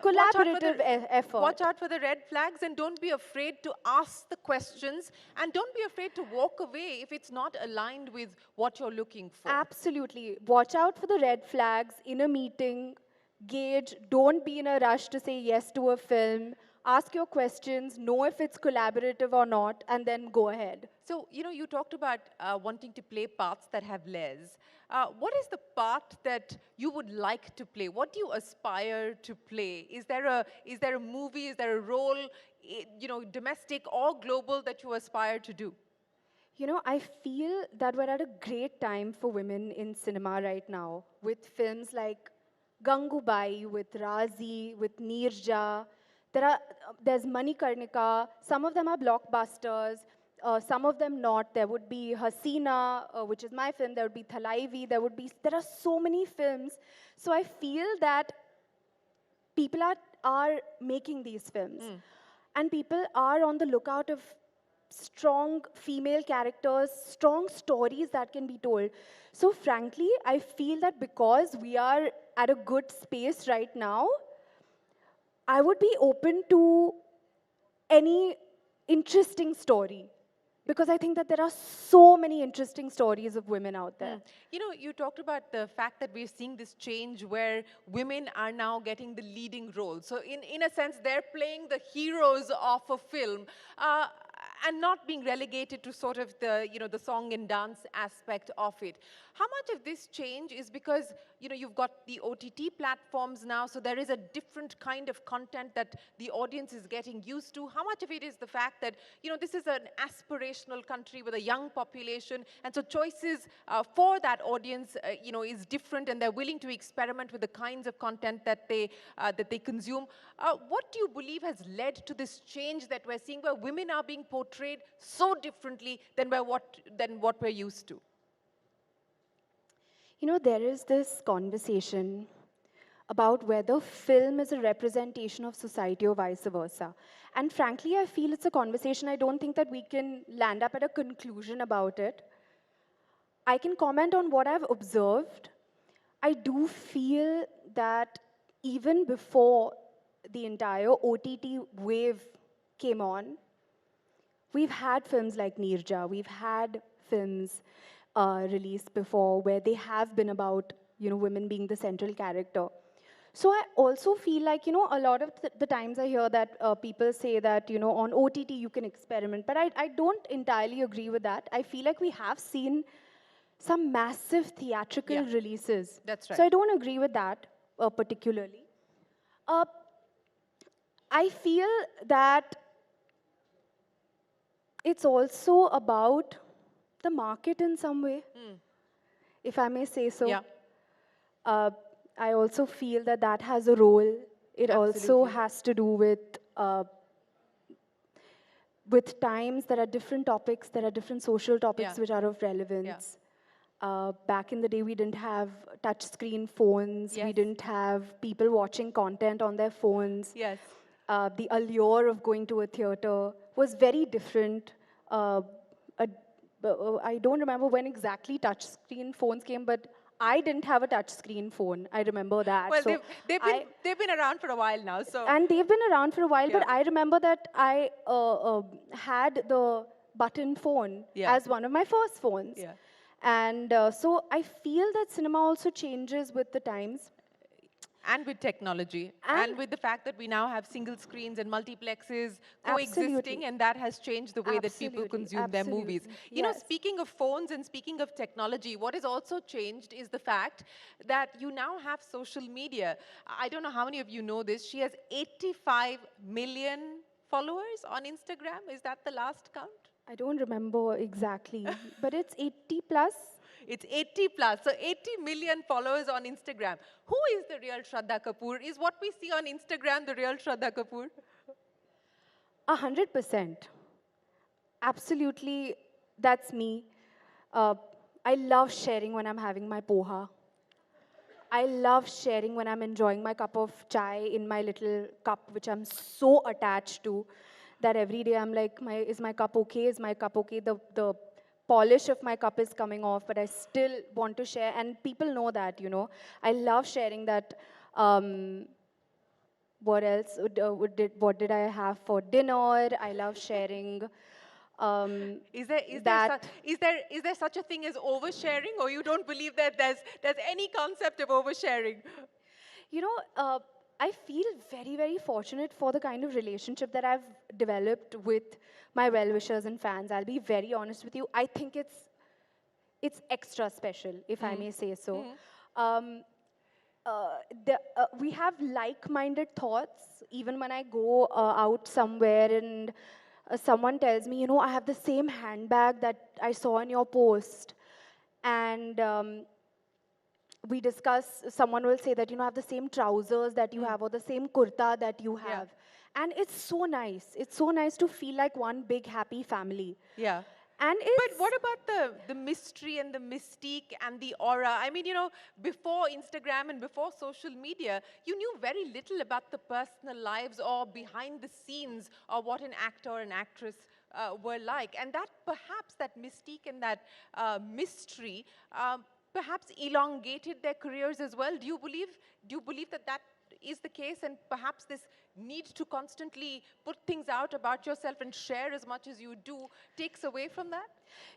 collaborative effort. Watch out for the red flags and don't be afraid to ask the questions and don't be afraid to walk away if it's not aligned with what you're looking for. Absolutely. Watch out for the red flags in a meeting. Gauge. Don't be in a rush to say yes to a film. Ask your questions, know if it's collaborative or not, and then go ahead. So, you talked about wanting to play parts that have layers. What is the part that you would like to play? What do you aspire to play? Is there a movie, is there a role, domestic or global that you aspire to do? I feel that we're at a great time for women in cinema right now, with films like Gangubai, with Razi, with Neerja. There's Manikarnika. Some of them are blockbusters. Some of them not. There would be Hasina, which is my film. There would be Thalaivi. There are so many films. So I feel that people are making these films. And people are on the lookout of strong female characters, strong stories that can be told. So frankly, I feel that because we are at a good space right now, I would be open to any interesting story because I think that there are so many interesting stories of women out there. You talked about the fact that we're seeing this change where women are now getting the leading role. So in a sense, they're playing the heroes of a film. And not being relegated to sort of the song and dance aspect of it. How much of this change is because, you've got the OTT platforms now, so there is a different kind of content that the audience is getting used to? How much of it is the fact that, this is an aspirational country with a young population, and so choices for that audience, is different, and they're willing to experiment with the kinds of content that they consume? What do you believe has led to this change that we're seeing, where women are being portrayed so differently than what we're used to? There is this conversation about whether film is a representation of society or vice versa. And frankly, I feel it's a conversation. I don't think that we can land up at a conclusion about it. I can comment on what I've observed. I do feel that even before the entire OTT wave came on, we've had films like Neerja, we've had films released before where they have been about, women being the central character. So I also feel like, a lot of the times I hear that people say that, on OTT you can experiment, but I don't entirely agree with that. I feel like we have seen some massive theatrical releases. That's right. So I don't agree with that particularly. Uh, I feel that it's also about the market in some way, if I may say so. Yeah. I also feel that that has a role. It also Absolutely. has to do with times. There are different topics, there are different social topics which are of relevance. Back in the day, we didn't have touch screen phones. We didn't have people watching content on their phones. Yes. The allure of going to a theater was very different. I don't remember when exactly touch screen phones came, but I didn't have a touch screen phone. I remember that. Well, So they've been around for a while now, so. and they've been around for a while, but I remember that I had the button phone as one of my first phones. Yeah. And so I feel that cinema also changes with the times. And with technology, and with the fact that we now have single screens and multiplexes coexisting, Absolutely. and that has changed the way that people consume their movies. You know, speaking of phones and speaking of technology, what has also changed is the fact that you now have social media. I don't know how many of you know this. She has 85 million followers on Instagram. Is that the last count? I don't remember exactly, but it's 80 plus. It's 80 plus, so 80 million followers on Instagram. Who is the real Shraddha Kapoor? Is what we see on Instagram the real Shraddha Kapoor? 100%. Absolutely, that's me. I love sharing when I'm having my poha. I love sharing when I'm enjoying my cup of chai in my little cup, which I'm so attached to, that every day I'm like, is my cup okay? Is my cup okay? The polish of my cup is coming off, but I still want to share. And people know that, you know. I love sharing that. What else? What did I have for dinner? I love sharing. Is there such a thing as oversharing, or you don't believe that there's any concept of oversharing? You know, I feel very, very fortunate for the kind of relationship that I've developed with my well-wishers and fans. I'll be very honest with you. I think it's extra special, if I may say so. We have like-minded thoughts. Even when I go out somewhere and someone tells me, you know, I have the same handbag that I saw in your post. And we discuss, someone will say that, you know, I have the same trousers that you have or the same kurta that you have. And it's so nice. It's so nice to feel like one big happy family. Yeah. And but what about the mystery and the mystique and the aura? I mean, you know, before Instagram and before social media, you knew very little about the personal lives or behind the scenes or what an actor or an actress were like. And that perhaps that mystique and that mystery perhaps elongated their careers as well. Do you believe that that is the case, and perhaps this need to constantly put things out about yourself and share as much as you do takes away from that?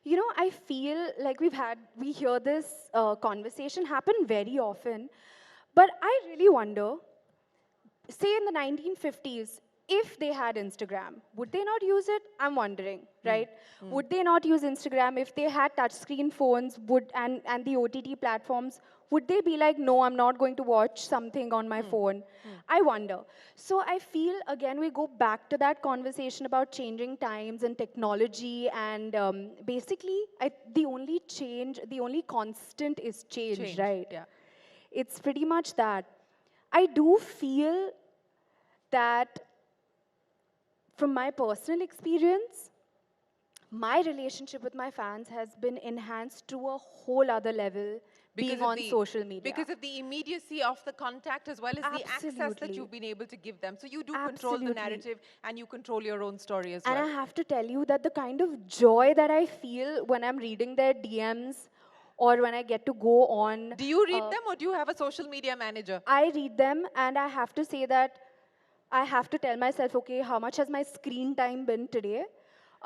You know, I feel like we hear this conversation happen very often, but I really wonder, say in the 1950s, if they had Instagram, would they not use it? I'm wondering, right? Would they not use Instagram if they had touchscreen phones and the OTT platforms? Would they be like, no, I'm not going to watch something on my phone? I wonder. So I feel, again, we go back to that conversation about changing times and technology, and basically, the only constant is change, right? Yeah. It's pretty much that. I do feel that from my personal experience, my relationship with my fans has been enhanced to a whole other level being on social media. Because of the immediacy of the contact as well as the access that you've been able to give them. So you do control the narrative and you control your own story as well. And I have to tell you that the kind of joy that I feel when I'm reading their DMs or when I get to go on... Do you read them or do you have a social media manager? I read them, and I have to say that I have to tell myself, okay, how much has my screen time been today?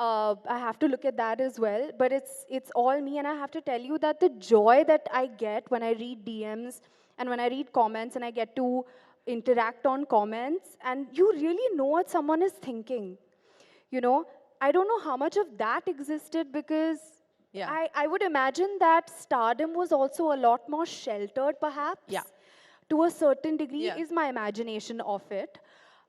I have to look at that as well, but it's all me, and I have to tell you that the joy that I get when I read DMs and when I read comments and I get to interact on comments, and you really know what someone is thinking. You know, I don't know how much of that existed because I would imagine that stardom was also a lot more sheltered, perhaps. Yeah. to a certain degree, Yeah. is my imagination of it.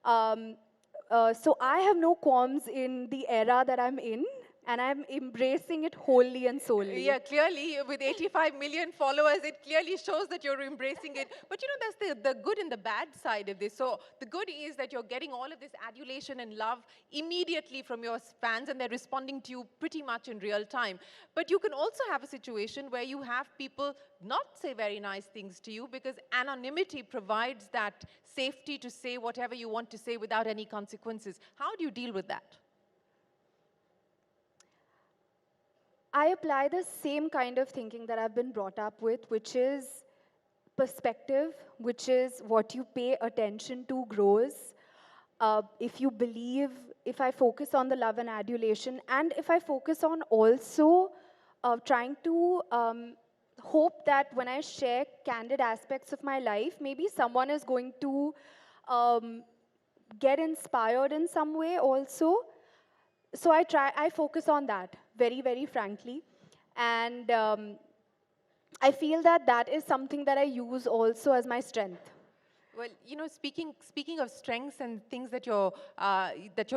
So I have no qualms in the era that I'm in, and I'm embracing it wholly and solely. Yeah, clearly, with 85 million followers, it clearly shows that you're embracing it. But you know, that's the good and the bad side of this. So the good is that you're getting all of this adulation and love immediately from your fans, and they're responding to you pretty much in real time. But you can also have a situation where you have people not say very nice things to you, because anonymity provides that safety to say whatever you want to say without any consequences. How do you deal with that? I apply the same kind of thinking that I've been brought up with, which is perspective, which is what you pay attention to grows. If you believe, if I focus on the love and adulation, and if I focus on also trying to hope that when I share candid aspects of my life, maybe someone is going to get inspired in some way also. So I focus on that very, very frankly. And I feel that that is something that I use also as my strength. Well, you know, speaking of strengths and things that you're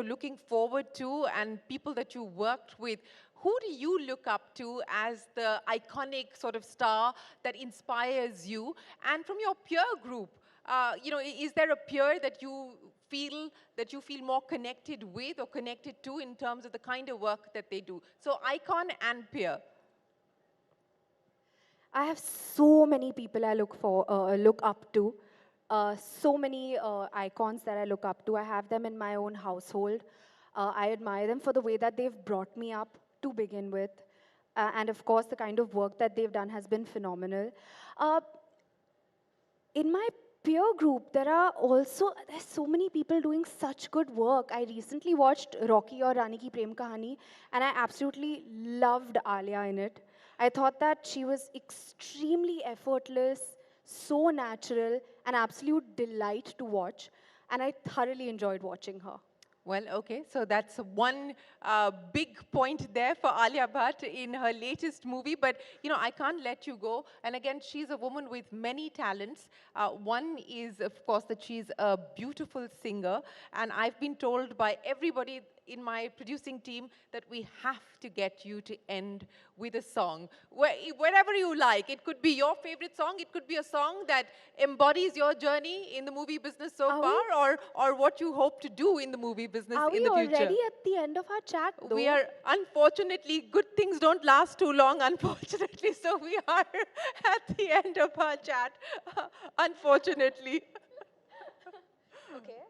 looking forward to, and people that you worked with, who do you look up to as the iconic sort of star that inspires you? And from your peer group, you know, is there a peer that you feel more connected with or connected to in terms of the kind of work that they do? So icon and peer. I have so many people I look up to. So many icons that I look up to. I have them in my own household. I admire them for the way that they've brought me up to begin with. And of course, the kind of work that they've done has been phenomenal. In my peer group, there's so many people doing such good work. I recently watched Rocky or Rani Ki Prem Kahani, and I absolutely loved Alia in it. I thought that she was extremely effortless, so natural, an absolute delight to watch, and I thoroughly enjoyed watching her. Well, okay, so that's one big point there for Alia Bhatt in her latest movie. But, you know, I can't let you go. And again, she's a woman with many talents. One is, of course, that she's a beautiful singer. And I've been told by everybody in my producing team that we have to get you to end with a song. Wherever you like. It could be your favorite song. It could be a song that embodies your journey in the movie business so far, or what you hope to do in the movie business in the future. Are we already at the end of our chat, though? We are, unfortunately, good things don't last too long, unfortunately. So we are at the end of our chat, unfortunately. Okay.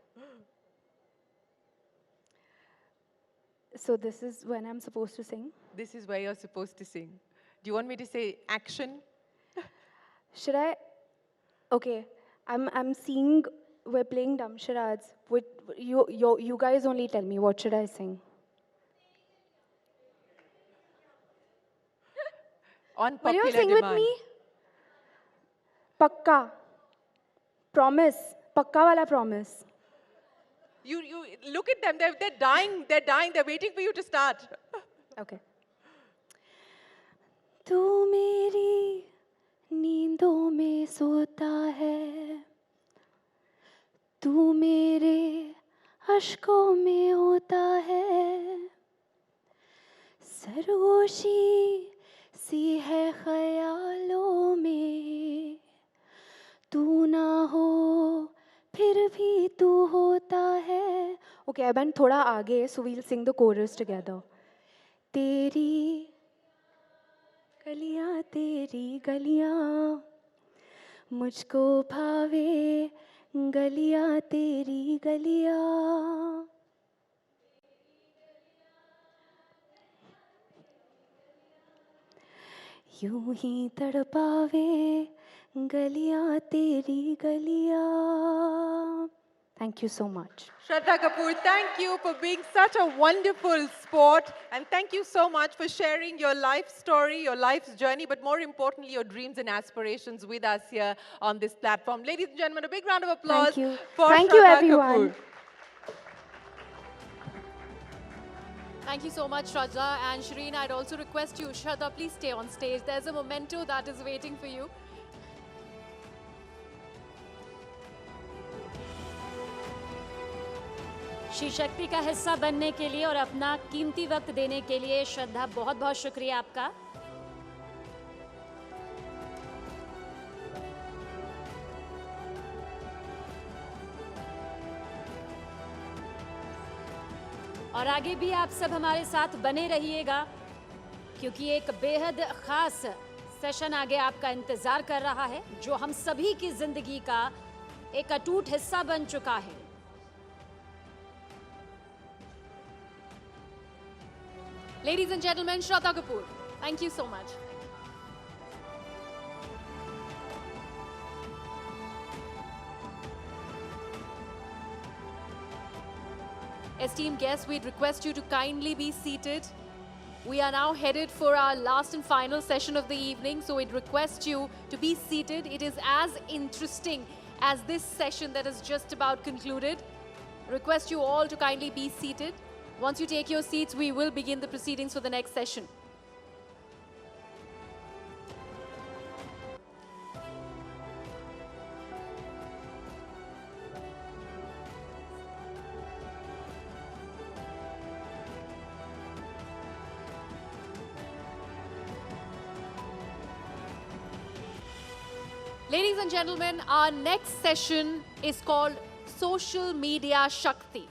So this is when I'm supposed to sing? This is where you're supposed to sing. Do you want me to say action? Should I? Okay, I'm seeing we're playing dumb charades. You guys only tell me, what should I sing? On Will popular you sing demand. with me? Pakka. Promise. Pakka wala promise. You look at them, they're dying, they're waiting for you to start. Okay. तू मेरी नींदों में सोता है, तू मेरे अश्कों में होता है, सरगोशी सी है ख्यालों में, तू ना हो फिर भी तू होता है. Okay, I went थोड़ा आगे, so we'll sing the chorus together. तेरी गलियां मुझको भावे, गलियां तेरी गलियां. यूं ही तड़पावे, गलियां तेरी गलियां. Thank you so much. Shraddha Kapoor, thank you for being such a wonderful sport, and thank you so much for sharing your life story, your life's journey, but more importantly, your dreams and aspirations with us here on this platform. Ladies and gentlemen, a big round of applause Thank you. for Thank you, Shraddha everyone. Kapoor. Thank you so much, Shraddha. And Shireen, I'd also request you, Shraddha, please stay on stage. There's a memento that is waiting for you. She शक्ति का हिस्सा बनने के लिए और अपना कीमती वक्त देने के लिए श्रद्धा, बहुत बहुत शुक्रिया आपका। और आगे भी आप सब हमारे साथ बने रहिएगा, क्योंकि एक बेहद खास सेशन आगे आपका इंतजार कर रहा है, जो हम सभी की जिंदगी का एक अटूट हिस्सा बन चुका है। Ladies and gentlemen, Shraddha Kapoor, thank you so much. Esteemed guests, we'd request you to kindly be seated. We are now headed for our last and final session of the evening, so we'd request you to be seated. It is as interesting as this session that is just about concluded. Request you all to kindly be seated. Once you take your seats, we will begin the proceedings for the next session. Ladies and gentlemen, our next session is called Social Media Shakti.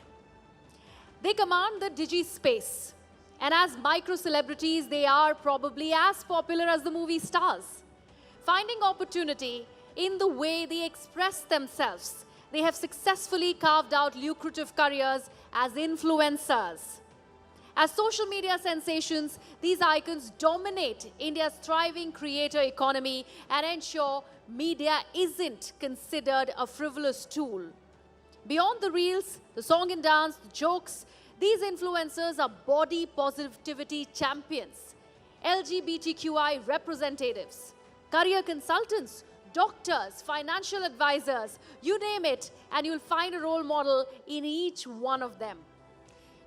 They command the digi space, and as micro celebrities, they are probably as popular as the movie stars. Finding opportunity in the way they express themselves, they have successfully carved out lucrative careers as influencers. As social media sensations, these icons dominate India's thriving creator economy and ensure media isn't considered a frivolous tool. Beyond the reels, the song and dance, the jokes, these influencers are body positivity champions, LGBTQI representatives, career consultants, doctors, financial advisors, you name it, and you'll find a role model in each one of them.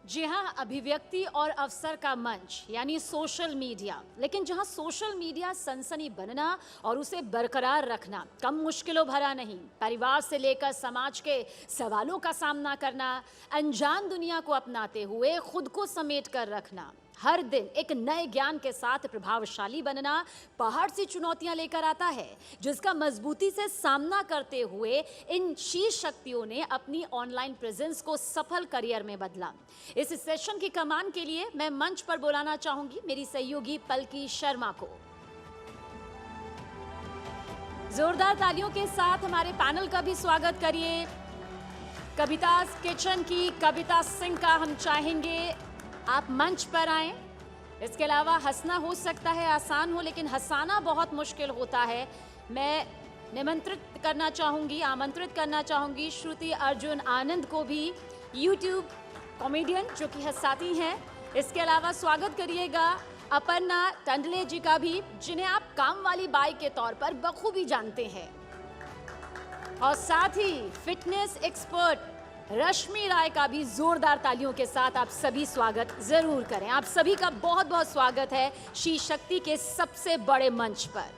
जी हाँ, अभिव्यक्ति और अवसर का मंच यानी social media, लेकिन जहाँ social media सनसनी बनना और उसे बरकरार रखना कम मुश्किलों भरा नहीं। परिवार से लेकर समाज के सवालों का सामना करना, अनजान दुनिया को अपनाते हुए खुद को समेट कर रखना, हर दिन एक नए ज्ञान के साथ प्रभावशाली बनना पहाड़ सी चुनौतियां लेकर आता है, जिसका मजबूती से सामना करते हुए इन शीर्ष शक्तियों ने अपनी ऑनलाइन प्रेजेंस को सफल करियर में बदला। इस सेशन की कमान के लिए मैं मंच पर बुलाना चाहूंगी मेरी सहयोगी पलकी शर्मा को। जोरदार तालियों के साथ हमारे पैनल का भी स्वागत करिए। कविता's किचन की कविता सिंह का हम चाहेंगे आप मंच पर आएं। इसके अलावा हंसना हो सकता है आसान हो, लेकिन हंसाना बहुत मुश्किल होता है। मैं आमंत्रित करना चाहूंगी श्रुति अर्जुन आनंद को भी, यूट्यूब कॉमेडियन जो कि हंसाती हैं। इसके अलावा स्वागत करिएगा अपर्णा टंडले जी का भी, जिन्हें आप काम वाली बाई के तौर पर बखूबी जानते हैं। और साथ ही फिटनेस एक्सपर्ट रश्मि राय का भी जोरदार तालियों के साथ आप सभी स्वागत जरूर करें। आप सभी का बहुत बहुत स्वागत है शी शक्ति के सबसे बड़े मंच पर।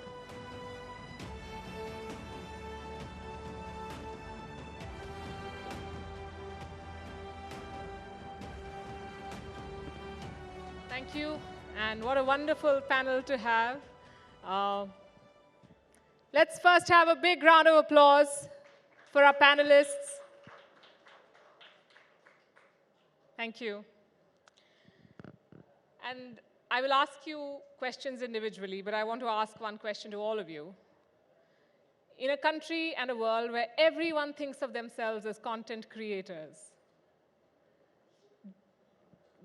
Thank you, and what a wonderful panel to have. Let's first have a big round of applause for our panelists. Thank you. And I will ask you questions individually, but I want to ask one question to all of you. In a country and a world where everyone thinks of themselves as content creators,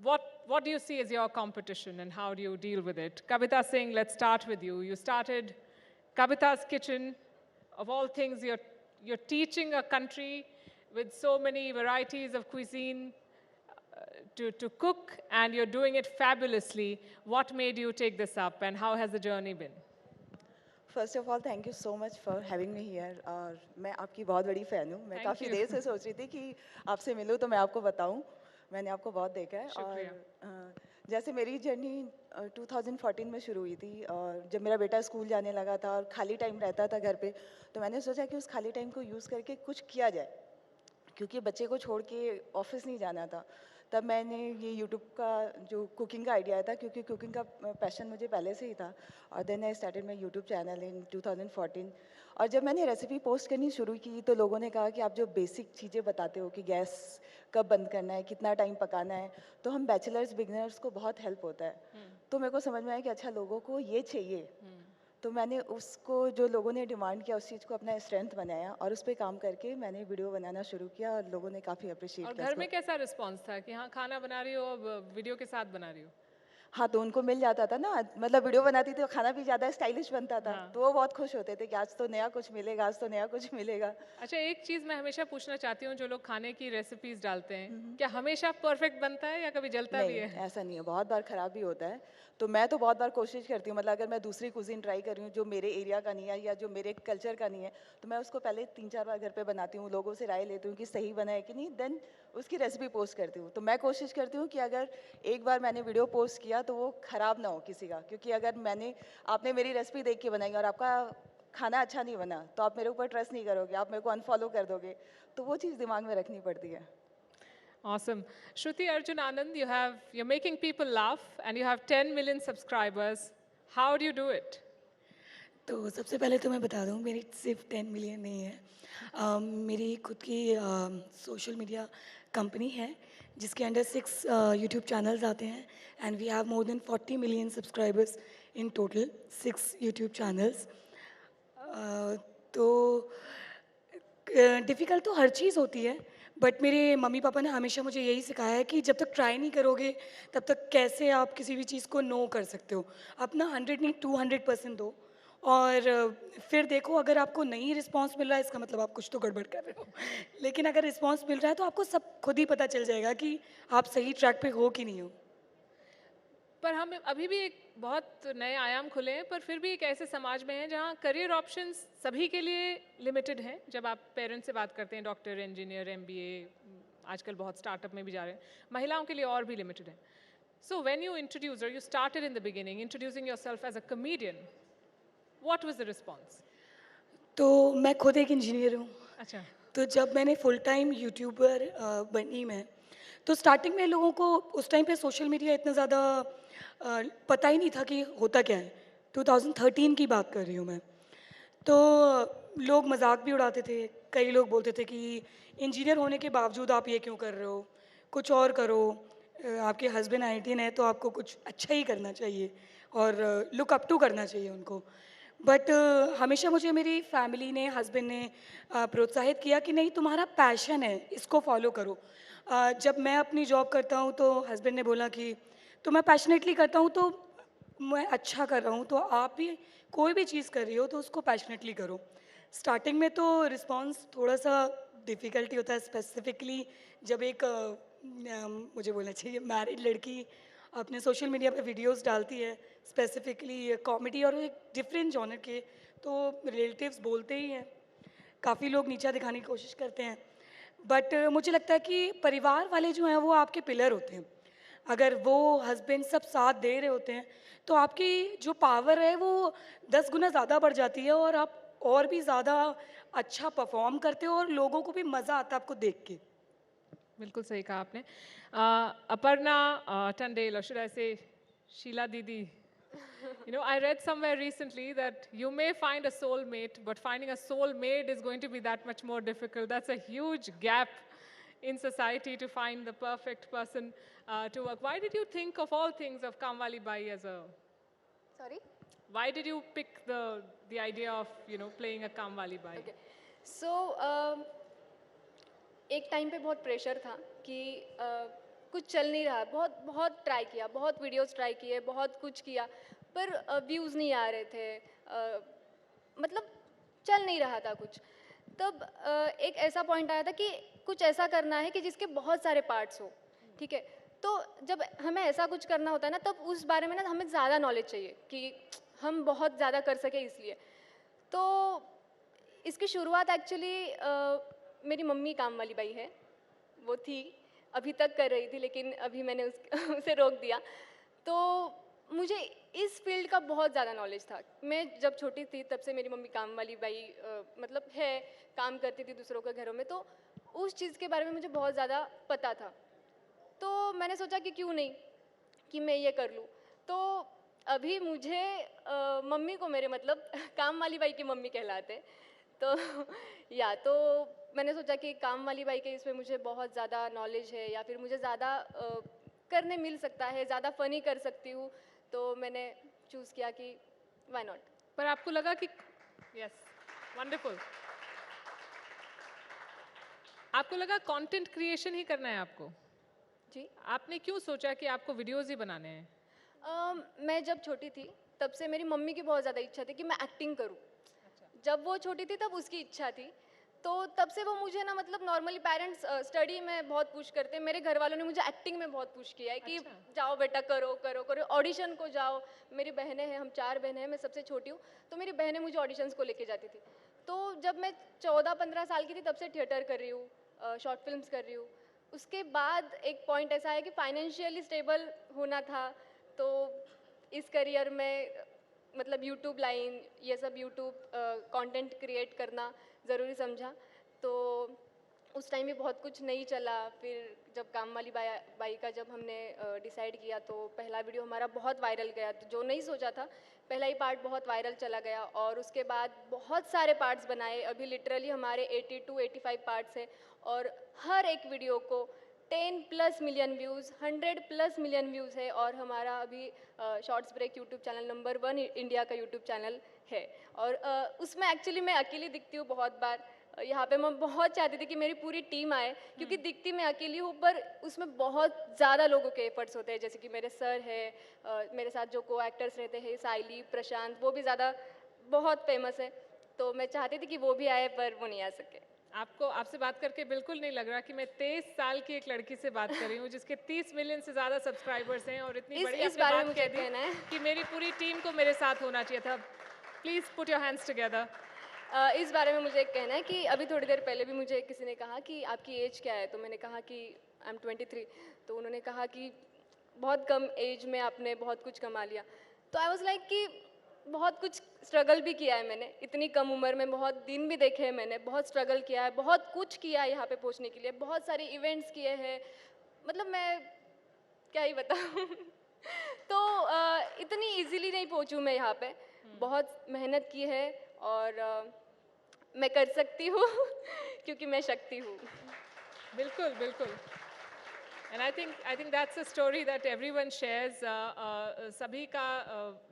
what do you see as your competition and how do you deal with it? Kavita Singh, let's start with you. You started Kavita's Kitchen. Of all things, you're teaching a country with so many varieties of cuisine to cook, and you're doing it fabulously. What made you take this up, and how has the journey been? First of all, thank you so much for having me here. और मैं आपकी बहुत बड़ी fan हूँ। मैं काफ़ी देर से सोच रही थी कि आपसे मिलूँ तो मैं आपको बताऊँ। मैंने आपको बहुत देखा है और जैसे मेरी जर्नी 2014 में शुरू हुई थी, और जब मेरा बेटा स्कूल जाने लगा था और खाली टाइम रहता था घर पे, तो मैंने सोचा कि उस खाली टाइम को यूज़ करके कुछ किया जाए, क्योंकि बच्चे को छोड़ के ऑफिस नहीं जाना था। तब मैंने ये यूट्यूब का जो कुकिंग का आइडिया आया था, क्योंकि कुकिंग का पैशन मुझे पहले से ही था, और then I started my YouTube channel in 2014। और जब मैंने रेसिपी पोस्ट करनी शुरू की तो लोगों ने कहा कि आप जो बेसिक चीज़ें बताते हो कि गैस कब बंद करना है, कितना टाइम पकाना है, तो हम बैचलर्स बिगनर्स को बहुत हेल्प होता है। तो मेरे को समझ में आया कि अच्छा लोगों को ये चाहिए, तो मैंने उसको जो लोगों ने डिमांड किया उस चीज़ को अपना स्ट्रेंथ बनाया और उस पर काम करके मैंने वीडियो बनाना शुरू किया और लोगों ने काफ़ी अप्रिशिएट और किया घर इसको। में कैसा रिस्पांस था कि हाँ खाना बना रही हो, अब वीडियो के साथ बना रही हो? हाँ, तो उनको मिल जाता था ना, मतलब वीडियो बनाती थी तो खाना भी ज़्यादा स्टाइलिश बनता था, तो वो बहुत खुश होते थे कि आज तो नया कुछ मिलेगा, आज तो नया कुछ मिलेगा। अच्छा, एक चीज़ मैं हमेशा पूछना चाहती हूँ, जो लोग खाने की रेसिपीज डालते हैं, क्या हमेशा परफेक्ट बनता है या कभी जलता भी नहीं, है? ऐसा नहीं है, बहुत बार ख़राब भी होता है। तो मैं तो बहुत बार कोशिश करती हूँ, मतलब अगर मैं दूसरी कुज़ीन ट्राई कर रही हूँ जो मेरे एरिया का नहीं है या जो मेरे कल्चर का नहीं है, तो मैं उसको पहले 3-4 बार घर पे बनाती हूँ, लोगों से राय लेती हूँ कि सही बना है कि नहीं, देन उसकी रेसिपी पोस्ट करती हूँ। तो मैं कोशिश करती हूँ कि अगर एक बार मैंने वीडियो पोस्ट किया तो वो ख़राब ना हो किसी का, क्योंकि अगर आपने मेरी रेसिपी देख के बनाई और आपका खाना अच्छा नहीं बना, तो आप मेरे ऊपर ट्रस्ट नहीं करोगे, आप मेरे को अनफॉलो कर दोगे, तो वो चीज़ दिमाग में रखनी पड़ती है। Awesome. Shruti Arjun Anand, you're making people laugh and you have 10 million subscribers. How do you do it? तो सबसे पहले तो मैं बता दूं, मेरी सिर्फ 10 मिलियन नहीं है। मेरी खुद की सोशल मीडिया कंपनी है जिसके अंडर 6 यूट्यूब चैनल्स आते हैं and we have more than 40 million subscribers in total, 6 YouTube channels. तो डिफ़िकल्ट तो हर चीज़ होती है, बट मेरे मम्मी पापा ने हमेशा मुझे यही सिखाया है कि जब तक ट्राई नहीं करोगे तब तक कैसे आप किसी भी चीज़ को नो कर सकते हो। अपना 100 नहीं 200% दो, और फिर देखो अगर आपको नहीं रिस्पांस मिल रहा है इसका मतलब आप कुछ तो गड़बड़ कर रहे हो। लेकिन अगर रिस्पांस मिल रहा है तो आपको सब खुद ही पता चल जाएगा कि आप सही ट्रैक पे हो कि नहीं हो। पर हम अभी भी एक बहुत नए आयाम खुले हैं, पर फिर भी एक ऐसे समाज में हैं जहाँ करियर ऑप्शंस सभी के लिए लिमिटेड हैं। जब आप पेरेंट्स से बात करते हैं, डॉक्टर, इंजीनियर, MBA, आजकल बहुत स्टार्टअप में भी जा रहे हैं, महिलाओं के लिए और भी लिमिटेड है। सो व्हेन यू इंट्रोड्यूस, और you started in the beginning introducing yourself as a comedian, what was the response? तो मैं खुद एक इंजीनियर हूँ। अच्छा। तो जब मैंने फुल टाइम यूट्यूबर बनी मैं, तो स्टार्टिंग में लोगों को उस टाइम पे सोशल मीडिया इतना ज़्यादा पता ही नहीं था कि होता क्या है। 2013 की बात कर रही हूँ मैं। तो लोग मजाक भी उड़ाते थे, कई लोग बोलते थे कि इंजीनियर होने के बावजूद आप ये क्यों कर रहे हो, कुछ और करो, आपके हस्बैंड IITN है तो आपको कुछ अच्छा ही करना चाहिए और लुक अप टू करना चाहिए उनको। बट हमेशा मुझे मेरी फैमिली ने, हस्बैंड ने प्रोत्साहित किया कि नहीं तुम्हारा पैशन है, इसको फॉलो करो। जब मैं अपनी जॉब करता हूँ तो हस्बैंड ने बोला कि तो मैं पैशनेटली करता हूँ तो मैं अच्छा कर रहा हूँ, तो आप भी कोई भी चीज़ कर रही हो तो उसको पैशनेटली करो। स्टार्टिंग में तो रिस्पॉन्स थोड़ा सा डिफ़िकल्टी होता है, स्पेसिफिकली जब एक मुझे बोलना चाहिए मैरिड लड़की अपने सोशल मीडिया पे वीडियोस डालती है, स्पेसिफिकली कॉमेडी और एक डिफरेंट जॉनर के, तो रिलेटिव्स बोलते ही हैं, काफ़ी लोग नीचा दिखाने की कोशिश करते हैं। बट मुझे लगता है कि परिवार वाले जो हैं वो आपके पिलर होते हैं। अगर वो हस्बैंड सब साथ दे रहे होते हैं तो आपकी जो पावर है वो 10 गुना ज़्यादा बढ़ जाती है और आप और भी ज़्यादा अच्छा परफॉर्म करते हो और लोगों को भी मज़ा आता है आपको देख के। बिल्कुल सही कहा आपने। Aparna Tandel, or should I say Sheila Didi, I read somewhere recently that you may find a soulmate, but finding a soulmate is going to be that much more difficult. That's a huge gap in society to find the perfect person to work. Why did you think of all things of Kamwali Bai as a... Sorry? Why did you pick the idea of, playing a Kamwali Bai? Okay. So, एक time पे बहुत pressure था कि कुछ चल नहीं रहा, बहुत ट्राई किया, बहुत वीडियोस ट्राई किए, बहुत कुछ किया, पर व्यूज़ नहीं आ रहे थे, मतलब चल नहीं रहा था कुछ। तब एक ऐसा पॉइंट आया था कि कुछ ऐसा करना है कि जिसके बहुत सारे पार्ट्स हो, ठीक है। तो जब हमें ऐसा कुछ करना होता है ना, तब उस बारे में ना हमें ज़्यादा नॉलेज चाहिए कि हम बहुत ज़्यादा कर सके, इसलिए। तो इसकी शुरुआत एक्चुअली मेरी मम्मी काम वाली बाई है, वो थी, अभी तक कर रही थी, लेकिन अभी मैंने उसे रोक दिया। तो मुझे इस फील्ड का बहुत ज़्यादा नॉलेज था। मैं जब छोटी थी तब से मेरी मम्मी काम वाली बाई मतलब है, काम करती थी दूसरों के घरों में, तो उस चीज़ के बारे में मुझे बहुत ज़्यादा पता था। तो मैंने सोचा कि क्यों नहीं कि मैं ये कर लूँ। तो अभी मुझे मम्मी को मेरे मतलब काम वाली बाई की मम्मी कहलाते। तो तो मैंने सोचा कि काम वाली बाई के इसमें मुझे बहुत ज़्यादा नॉलेज है या फिर मुझे ज़्यादा करने मिल सकता है, ज़्यादा फ़नी कर सकती हूँ। तो मैंने चूज़ किया कि व्हाई नॉट। पर आपको लगा कि यस, वंडरफुल, आपको लगा कंटेंट क्रिएशन ही करना है आपको? जी। आपने क्यों सोचा कि आपको वीडियोस ही बनाने हैं? मैं जब छोटी थी तब से मेरी मम्मी की बहुत ज़्यादा इच्छा थी कि मैं एक्टिंग करूं। जब वो छोटी थी तब उसकी इच्छा थी, तो तब से वो मुझे ना मतलब नॉर्मली पेरेंट्स स्टडी में बहुत पुश करते हैं। मेरे घर वालों ने मुझे एक्टिंग में बहुत पुश किया है कि जाओ बेटा करो करो करो, ऑडिशन को जाओ। मेरी बहनें हैं, हम 4 बहनें हैं, मैं सबसे छोटी हूँ। तो मेरी बहनें मुझे ऑडिशंस को लेके जाती थी। तो जब मैं 14-15 साल की थी तब से थिएटर कर रही हूँ, शॉर्ट फिल्म्स कर रही हूँ। उसके बाद एक पॉइंट ऐसा है कि फाइनेंशियली स्टेबल होना था, तो इस करियर में मतलब यूट्यूब लाइन, ये सब यूट्यूब कंटेंट क्रिएट करना ज़रूरी समझा। तो उस टाइम भी बहुत कुछ नहीं चला। फिर जब काम वाली बाई का जब हमने डिसाइड किया तो पहला वीडियो हमारा बहुत वायरल गया। तो जो नहीं सोचा था, पहला ही पार्ट बहुत वायरल चला गया और उसके बाद बहुत सारे पार्ट्स बनाए। अभी लिटरली हमारे 82-85 पार्ट्स हैं और हर एक वीडियो को 10+ मिलियन व्यूज़, 100+ मिलियन व्यूज़ है। और हमारा अभी shorts break YouTube channel number 1 India का यूट्यूब चैनल है। और उसमें एक्चुअली मैं अकेली दिखती हूँ बहुत बार। यहाँ पे मैं बहुत चाहती थी कि मेरी पूरी टीम आए, क्योंकि दिखती मैं अकेली हूँ पर उसमें बहुत ज़्यादा लोगों के एफर्ट्स होते हैं। जैसे कि मेरे सर है, मेरे साथ जो को एक्टर्स रहते हैं, साइली, प्रशांत, वो भी ज़्यादा बहुत फेमस है। तो मैं चाहती थी कि वो भी आए पर वो नहीं आ सके। आपको आपसे बात करके बिल्कुल नहीं लग रहा कि मैं 23 साल की एक लड़की से बात कर रही हूँ जिसके 30 मिलियन से ज़्यादा सब्सक्राइबर्स हैं और इतनी बड़ी इस आपने बारे में बात मुझे कह दी कहना है कि मेरी पूरी टीम को मेरे साथ होना चाहिए था। Please put your hands together. इस बारे में मुझे एक कहना है कि अभी थोड़ी देर पहले भी मुझे किसी ने कहा कि आपकी एज क्या है, तो मैंने कहा कि आई एम 23। तो उन्होंने कहा कि बहुत कम एज में आपने बहुत कुछ कमा लिया। तो आई वॉज लाइक कि बहुत कुछ स्ट्रगल भी किया है मैंने, इतनी कम उम्र में बहुत दिन भी देखे हैं मैंने, बहुत स्ट्रगल किया है, बहुत कुछ किया है यहाँ पे पहुँचने के लिए, बहुत सारे इवेंट्स किए हैं। मतलब मैं क्या ही बताऊँ। तो इतनी इजीली नहीं पहुँचूँ मैं यहाँ पे, बहुत मेहनत की है और मैं कर सकती हूँ क्योंकि मैं शक्ति हूँ। बिल्कुल बिल्कुल। And I think that's a story that everyone shares. सभी का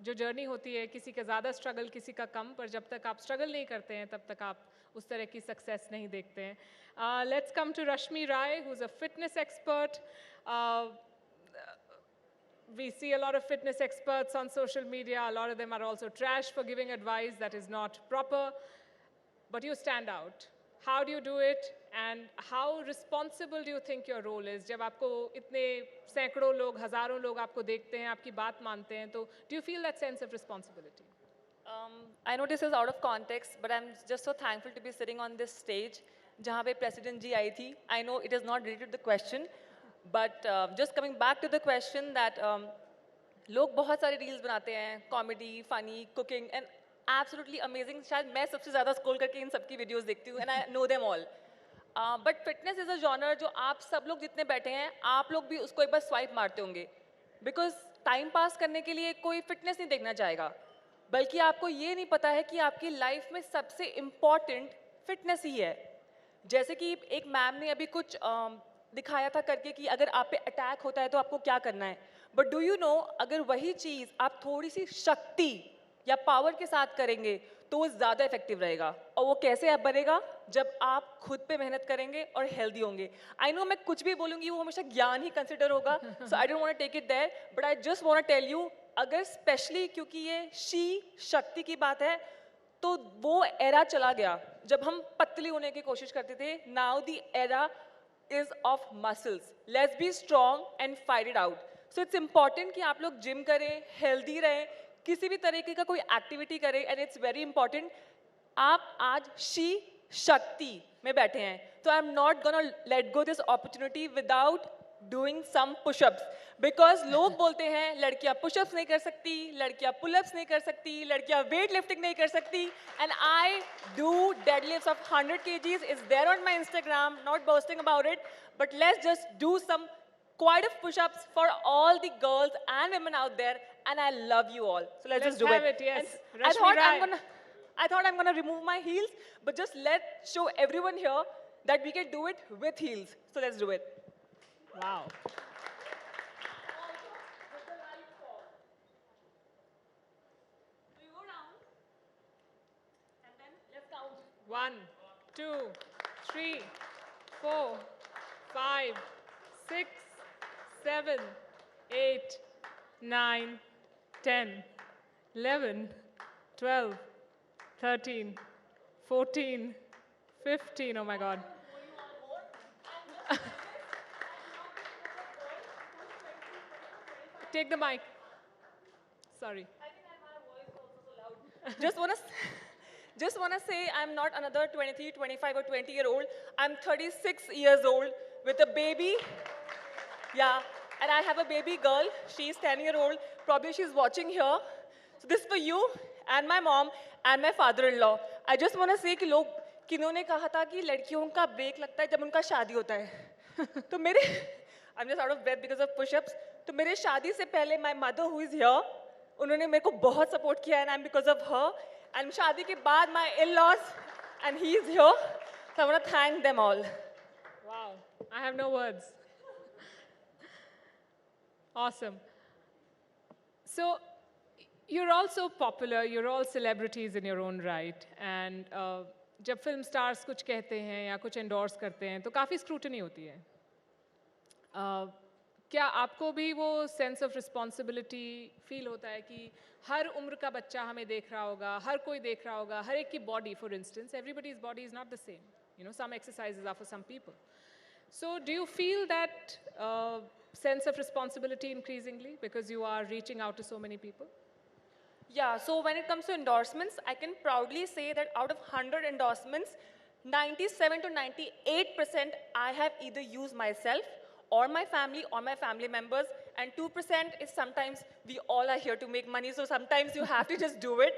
जो जर्नी होती है, किसी का ज़्यादा स्ट्रगल, किसी का कम, पर जब तक आप स्ट्रगल नहीं करते हैं तब तक आप उस तरह की सक्सेस नहीं देखते हैं. Let's come to Rashmi Rai, who's a fitness expert. We see a lot of fitness experts on social media. A lot of them are also trash for giving advice that is not proper. But you stand out. How do you do it? And how responsible do you think your role is? जब आपको इतने सैकड़ों लोग, हजारों लोग आपको देखते हैं, आपकी बात मानते हैं, तो do you feel that sense of responsibility? I know this is out of context, but I'm just so thankful to be sitting on this stage, जहाँ पे President जी आई थी. I know it is not related to the question, but just coming back to the question that लोग बहुत सारे reels बनाते हैं, comedy, funny, cooking, and absolutely amazing. शायद मैं सबसे ज़्यादा scroll करके इन सबकी videos देखती हूँ, and I know them all. But fitness is a genre जो आप सब लोग जितने बैठे हैं, आप लोग भी उसको एक बार swipe मारते होंगे, because time pass करने के लिए कोई fitness नहीं देखना चाहेगा, बल्कि आपको ये नहीं पता है कि आपकी life में सबसे important fitness ही है. जैसे कि एक मैम ने अभी कुछ दिखाया था करके कि अगर आप पे अटैक होता है तो आपको क्या करना है, बट डू यू नो अगर वही चीज़ आप थोड़ी सी शक्ति या पावर के साथ करेंगे तो वो ज़्यादा इफेक्टिव रहेगा. और वो कैसे आप बनेगा? जब आप खुद पे मेहनत करेंगे और हेल्दी होंगे. आई नो मैं कुछ भी बोलूँगी वो हमेशा ज्ञान ही कंसिडर होगा, so I don't want to take it there, but I just want to tell you, अगर स्पेशली क्योंकि ये शक्ति की बात है, तो वो एरा चला गया जब हम पतली होने की कोशिश करते थे. Now the era is of muscles. Let's be strong and fight it out. So it's important कि आप लोग जिम करें, हेल्दी रहें, किसी भी तरीके का कोई एक्टिविटी करें, एंड इट्स वेरी इंपॉर्टेंट. आप आज शक्ति में बैठे हैं, तो I am not gonna let go this opportunity without doing some push-ups. Because लोग बोलते हैं लड़कियां push-ups नहीं कर सकती, लड़कियां pull-ups नहीं कर सकती, लड़कियां weight lifting नहीं कर सकती, and I do deadlifts of 100 kgs. It's there on my Instagram, not boasting about it, but let's just do some quite of push-ups for all the girls and women out there, and I love you all. So let's just do have it. it, yes. And I Rashmi thought Rai. I thought I'm gonna remove my heels, but just let's show everyone here that we can do it with heels. So let's do it. Wow. One, 2, 3, 4, 5, 6, 7, 8, 9, 10, 11, 12, 13, 14, 15. Oh my God. Take the mic. Sorry. Just wanna say I'm not another 23, 25 or 20-year-old. I'm 36 years old with a baby. Yeah, and I have a baby girl. She's 10-year-old. Probably she's watching here. So this is for you and my mom and my father-in-law. I just wanna say कि लोग किन्होंने कहा था कि लड़कियों का break लगता है जब उनका शादी होता है. तो मेरे I'm just out of breath because of push-ups. तो मेरे शादी से पहले my mother who is here, उन्होंने मेरे को बहुत support किया and I'm because of her. And शादी के बाद my in-laws and he is here. So I want to thank them all. Wow, I have no words. Awesome. So you're all so popular, you're all celebrities in your own right. And जब film stars कुछ कहते हैं या कुछ endorse करते हैं तो काफ़ी scrutiny होती है. क्या आपको भी वो सेंस ऑफ रिस्पॉन्सिबिलिटी फील होता है कि हर उम्र का बच्चा हमें देख रहा होगा, हर कोई देख रहा होगा, हर एक की body for instance everybody's body is not the same, you know, some exercises are for some people. So do you feel that sense of responsibility increasingly because you are reaching out to so many people? Yeah, so when it comes to endorsements, I can proudly say that out of 100 endorsements, 97 to 98% I have either used myself or my family members, and 2% is sometimes we all are here to make money, so sometimes you have to just do it.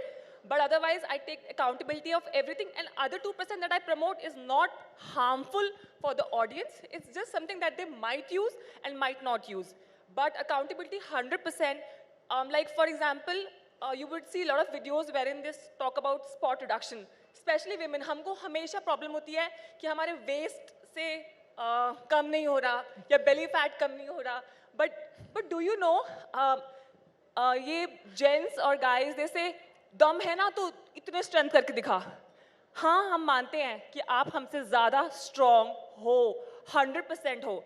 But otherwise, I take accountability of everything, and other 2% that I promote is not harmful for the audience. It's just something that they might use and might not use. But accountability 100%, like for example, you would see a lot of videos wherein they talk about spot reduction, especially women. हमको हमेशा problem होती है कि हमारे waist से कम नहीं हो रहा या belly fat कम नहीं हो रहा. But do you know, ये gents और guys they say दम है ना तो इतने स्ट्रेंथ करके दिखा. हाँ, हम मानते हैं कि आप हमसे ज़्यादा स्ट्रॉन्ग हो, 100% हो.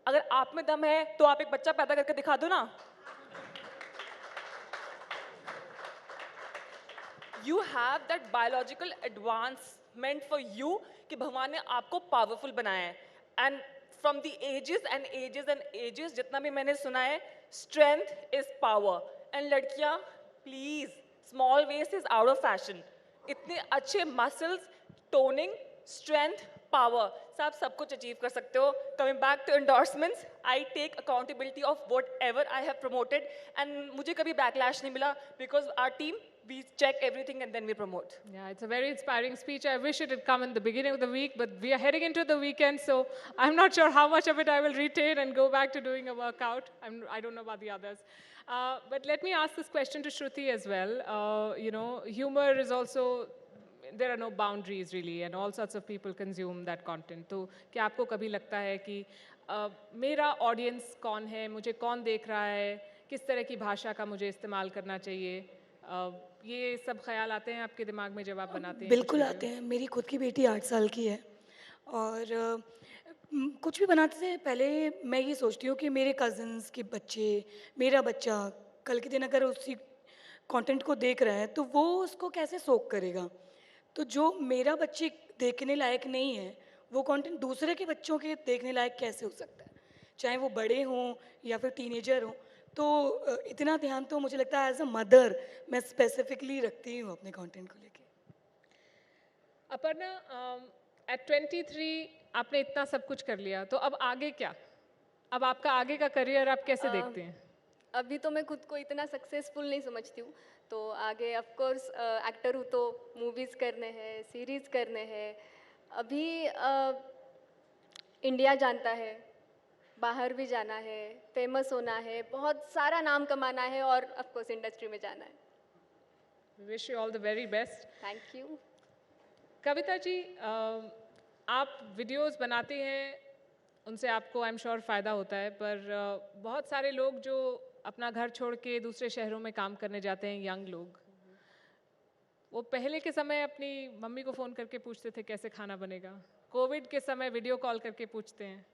अगर आप में दम है तो आप एक बच्चा पैदा करके दिखा दो ना. You have that biological advancement for you कि भगवान ने आपको पावरफुल बनाया है. And from the ages and ages and ages, जितना भी मैंने सुना है, strength is power. And लड़कियाँ, please, small waist is out of fashion. इतने अच्छे muscles, toning, strength, power, आप सब कुछ achieve कर सकते हो. Coming back to endorsements, I take accountability of whatever I have promoted, and मुझे कभी backlash नहीं मिला because our team, we check everything and then we promote. Yeah, it's a very inspiring speech. I wish it had come in the beginning of the week, but we are heading into the weekend, so I'm not sure how much of it I will retain and go back to doing a workout. I don't know about the others. But let me ask this question to Shruti as well. You know, humor is also, there are no boundaries really, and all sorts of people consume that content. तो क्या आपको कभी लगता है कि मेरा audience कौन है, मुझे कौन देख रहा है, किस तरह की भाषा का मुझे इस्तेमाल करना चाहिए? ये सब ख्याल आते हैं आपके दिमाग में जब आप बनाते हैं? बिल्कुल आते हैं. मेरी खुद की बेटी 8 साल की है और कुछ भी बनाते से पहले मैं ये सोचती हूँ कि मेरे कज़न्स के बच्चे, मेरा बच्चा कल के दिन अगर उसी कंटेंट को देख रहा है तो वो उसको कैसे सोक करेगा. तो जो मेरा बच्चे देखने लायक नहीं है वो कंटेंट दूसरे के बच्चों के देखने लायक कैसे हो सकता है, चाहे वो बड़े हों या फिर टीनेजर हों. तो इतना ध्यान तो मुझे लगता है एज अ मदर मैं स्पेसिफिकली रखती हूँ अपने कंटेंट को लेके. अपर्णा, at 23 आपने इतना सब कुछ कर लिया, तो अब आगे क्या? अब आपका आगे का करियर आप कैसे देखते हैं? अभी तो मैं खुद को इतना सक्सेसफुल नहीं समझती हूँ, तो आगे ऑफ कोर्स एक्टर हूँ तो मूवीज़ करने हैं, सीरीज़ करने हैं। अभी इंडिया जानता है, बाहर भी जाना है, फेमस होना है, बहुत सारा नाम कमाना है और ऑफ कोर्स इंडस्ट्री में जाना है। Wish you all the very best. Thank you. Kavita ji, आप वीडियोस बनाती हैं, उनसे आपको आई एम श्योर फ़ायदा होता है, पर बहुत सारे लोग जो अपना घर छोड़ के दूसरे शहरों में काम करने जाते हैं, यंग लोग, वो पहले के समय अपनी मम्मी को फ़ोन करके पूछते थे कैसे खाना बनेगा, कोविड के समय वीडियो कॉल करके पूछते हैं।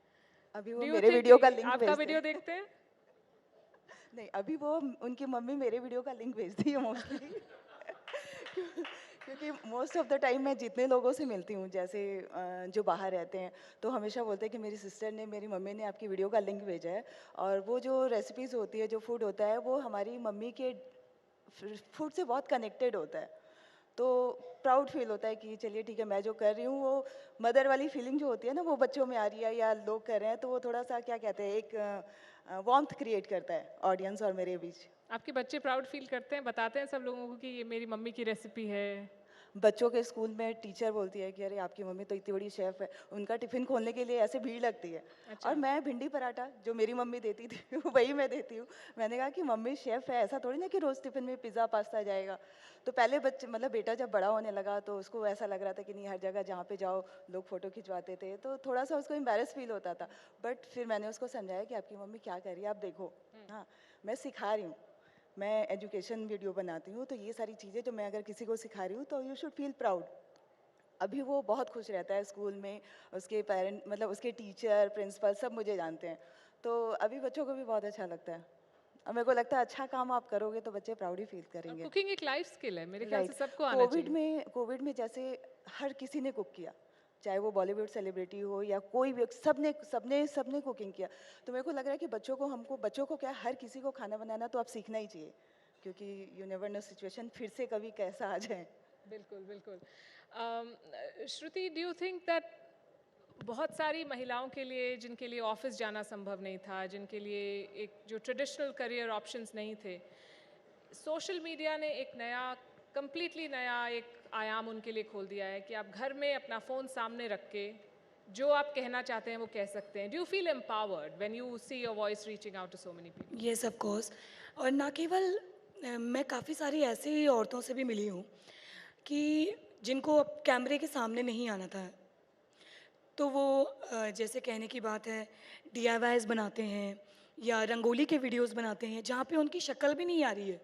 अभी वो मेरे वीडियो का लिंक आपका वीडियो देखते हैं? नहीं, अभी वो उनकी मम्मी मेरे वीडियो का लिंक भेजती है मोस्टली। क्योंकि मोस्ट ऑफ द टाइम मैं जितने लोगों से मिलती हूँ, जैसे जो बाहर रहते हैं, तो हमेशा बोलते हैं कि मेरी सिस्टर ने, मेरी मम्मी ने आपकी वीडियो का लिंक भेजा है। और वो जो रेसिपीज़ होती है, जो फूड होता है, वो हमारी मम्मी के फूड से बहुत कनेक्टेड होता है। तो प्राउड फील होता है कि चलिए ठीक है, मैं जो कर रही हूँ वो मदर वाली फीलिंग जो होती है ना, वो बच्चों में आ रही है या लोग कर रहे हैं, तो वो थोड़ा सा क्या कहते हैं, एक वार्मथ क्रिएट करता है ऑडियंस और मेरे बीच। आपके बच्चे प्राउड फील करते हैं, बताते हैं सब लोगों को कि ये मेरी मम्मी की रेसिपी है? बच्चों के स्कूल में टीचर बोलती है कि अरे आपकी मम्मी तो इतनी बड़ी शेफ़ है, उनका टिफ़िन खोलने के लिए ऐसे भीड़ लगती है। अच्छा। और मैं भिंडी पराठा जो मेरी मम्मी देती थी वही मैं देती हूँ। मैंने कहा कि मम्मी शेफ़ है, ऐसा थोड़ी ना कि रोज़ टिफ़िन में पिज़्ज़ा पास्ता जाएगा। तो पहले बच्चे, मतलब बेटा जब बड़ा होने लगा तो उसको ऐसा लग रहा था कि नहीं, हर जगह जहाँ पे जाओ लोग फ़ोटो खिंचवाते थे, तो थोड़ा सा उसको एम्बैरेस फील होता था। बट फिर मैंने उसको समझाया कि आपकी मम्मी क्या कर रही है, आप देखो। हाँ, मैं सिखा रही हूँ, मैं एजुकेशन वीडियो बनाती हूँ, तो ये सारी चीज़ें जो मैं अगर किसी को सिखा रही हूँ तो यू शुड फील प्राउड। अभी वो बहुत खुश रहता है स्कूल में, उसके पेरेंट, मतलब उसके टीचर, प्रिंसिपल सब मुझे जानते हैं, तो अभी बच्चों को भी बहुत अच्छा लगता है। और मेरे को लगता है अच्छा काम आप करोगे तो बच्चे प्राउड ही फील करेंगे। कुकिंग एक लाइफ स्किल है, मेरे ख्याल से सबको आना चाहिए। कोविड में जैसे हर किसी ने कुक किया, चाहे वो बॉलीवुड सेलिब्रिटी हो या कोई भी, सबने सबने सबने कुकिंग किया। तो मेरे को लग रहा है कि बच्चों को क्या, हर किसी को खाना बनाना तो आप सीखना ही चाहिए, क्योंकि यू नेवर नो सिचुएशन फिर से कभी कैसा आ जाए। बिल्कुल बिल्कुल। श्रुति, डू यू थिंक दैट बहुत सारी महिलाओं के लिए, जिनके लिए ऑफिस जाना संभव नहीं था, जिनके लिए एक जो ट्रेडिशनल करियर ऑप्शंस नहीं थे, सोशल मीडिया ने एक नया, कंप्लीटली नया एक आयाम उनके लिए खोल दिया है कि आप घर में अपना फ़ोन सामने रख के जो आप कहना चाहते हैं वो कह सकते हैं? Do you feel empowered when you see your voice reaching out to so many people? Yes of course. और ना केवल मैं काफ़ी सारी ऐसी औरतों से भी मिली हूँ कि जिनको अब कैमरे के सामने नहीं आना था, तो वो जैसे कहने की बात है DIYs बनाते हैं या रंगोली के वीडियोस बनाते हैं जहाँ पे उनकी शक्ल भी नहीं आ रही है,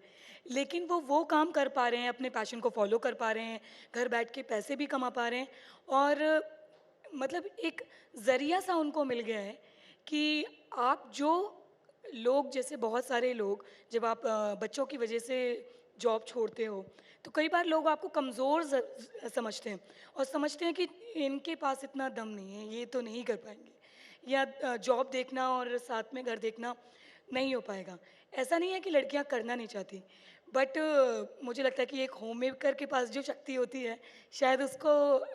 लेकिन वो काम कर पा रहे हैं, अपने पैशन को फॉलो कर पा रहे हैं, घर बैठ के पैसे भी कमा पा रहे हैं, और मतलब एक ज़रिया सा उनको मिल गया है कि आप जो लोग, जैसे बहुत सारे लोग, जब आप बच्चों की वजह से जॉब छोड़ते हो तो कई बार लोग आपको कमज़ोर समझते हैं और समझते हैं कि इनके पास इतना दम नहीं है, ये तो नहीं कर पाएंगे, या जॉब देखना और साथ में घर देखना नहीं हो पाएगा। ऐसा नहीं है कि लड़कियां करना नहीं चाहती, बट मुझे लगता है कि एक होम मेकर के पास जो शक्ति होती है शायद उसको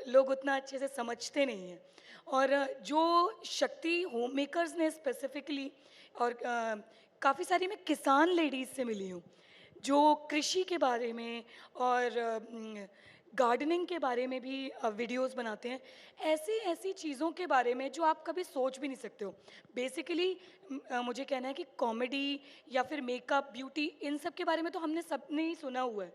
लोग उतना अच्छे से समझते नहीं हैं। और जो शक्ति होम मेकर्स ने स्पेसिफिकली, और काफ़ी सारी मैं किसान लेडीज़ से मिली हूँ जो कृषि के बारे में और गार्डनिंग के बारे में भी वीडियोस बनाते हैं, ऐसी चीज़ों के बारे में जो आप कभी सोच भी नहीं सकते हो। बेसिकली मुझे कहना है कि कॉमेडी या फिर मेकअप, ब्यूटी, इन सब के बारे में तो हमने सबने ही सुना हुआ है,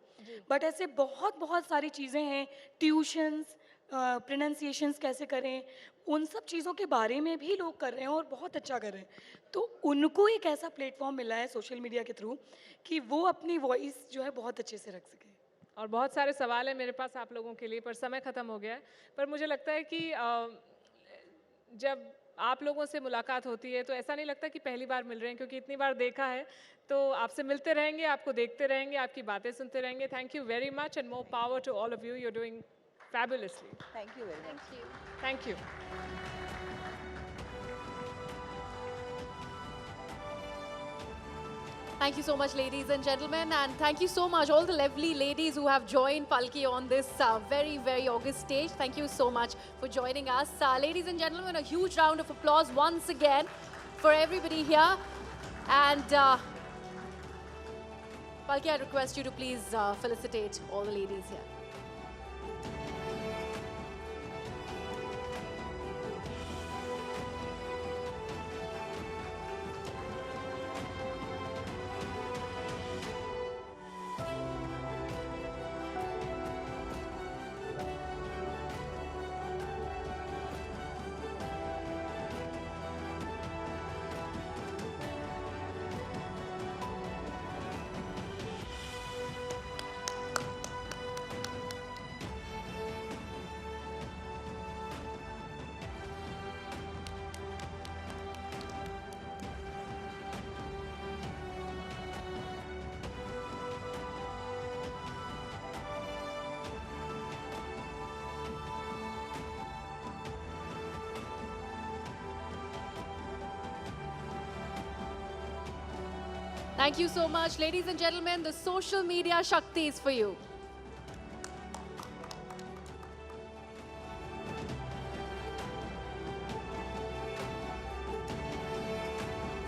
बट ऐसे बहुत सारी चीज़ें हैं, ट्यूशन्स, प्रोनाउंसिएशंस कैसे करें, उन सब चीज़ों के बारे में भी लोग कर रहे हैं और बहुत अच्छा कर रहे हैं। तो उनको एक ऐसा प्लेटफॉर्म मिला है सोशल मीडिया के थ्रू कि वो अपनी वॉइस जो है बहुत अच्छे से रख सकें। और बहुत सारे सवाल हैं मेरे पास आप लोगों के लिए, पर समय ख़त्म हो गया है। पर मुझे लगता है कि जब आप लोगों से मुलाकात होती है तो ऐसा नहीं लगता कि पहली बार मिल रहे हैं, क्योंकि इतनी बार देखा है। तो आपसे मिलते रहेंगे, आपको देखते रहेंगे, आपकी बातें सुनते रहेंगे। Thank you very much and more power to all of you. You are doing fabulously. Thank you very much. Thank you. Thank you so much, ladies and gentlemen, and thank you so much all the lovely ladies who have joined Palki on this very august stage. Thank you so much for joining us. Ladies and gentlemen, a huge round of applause once again for everybody here. And Palki, I request you to please felicitate all the ladies here. Thank you so much. Ladies and gentlemen, the social media Shakti is for you.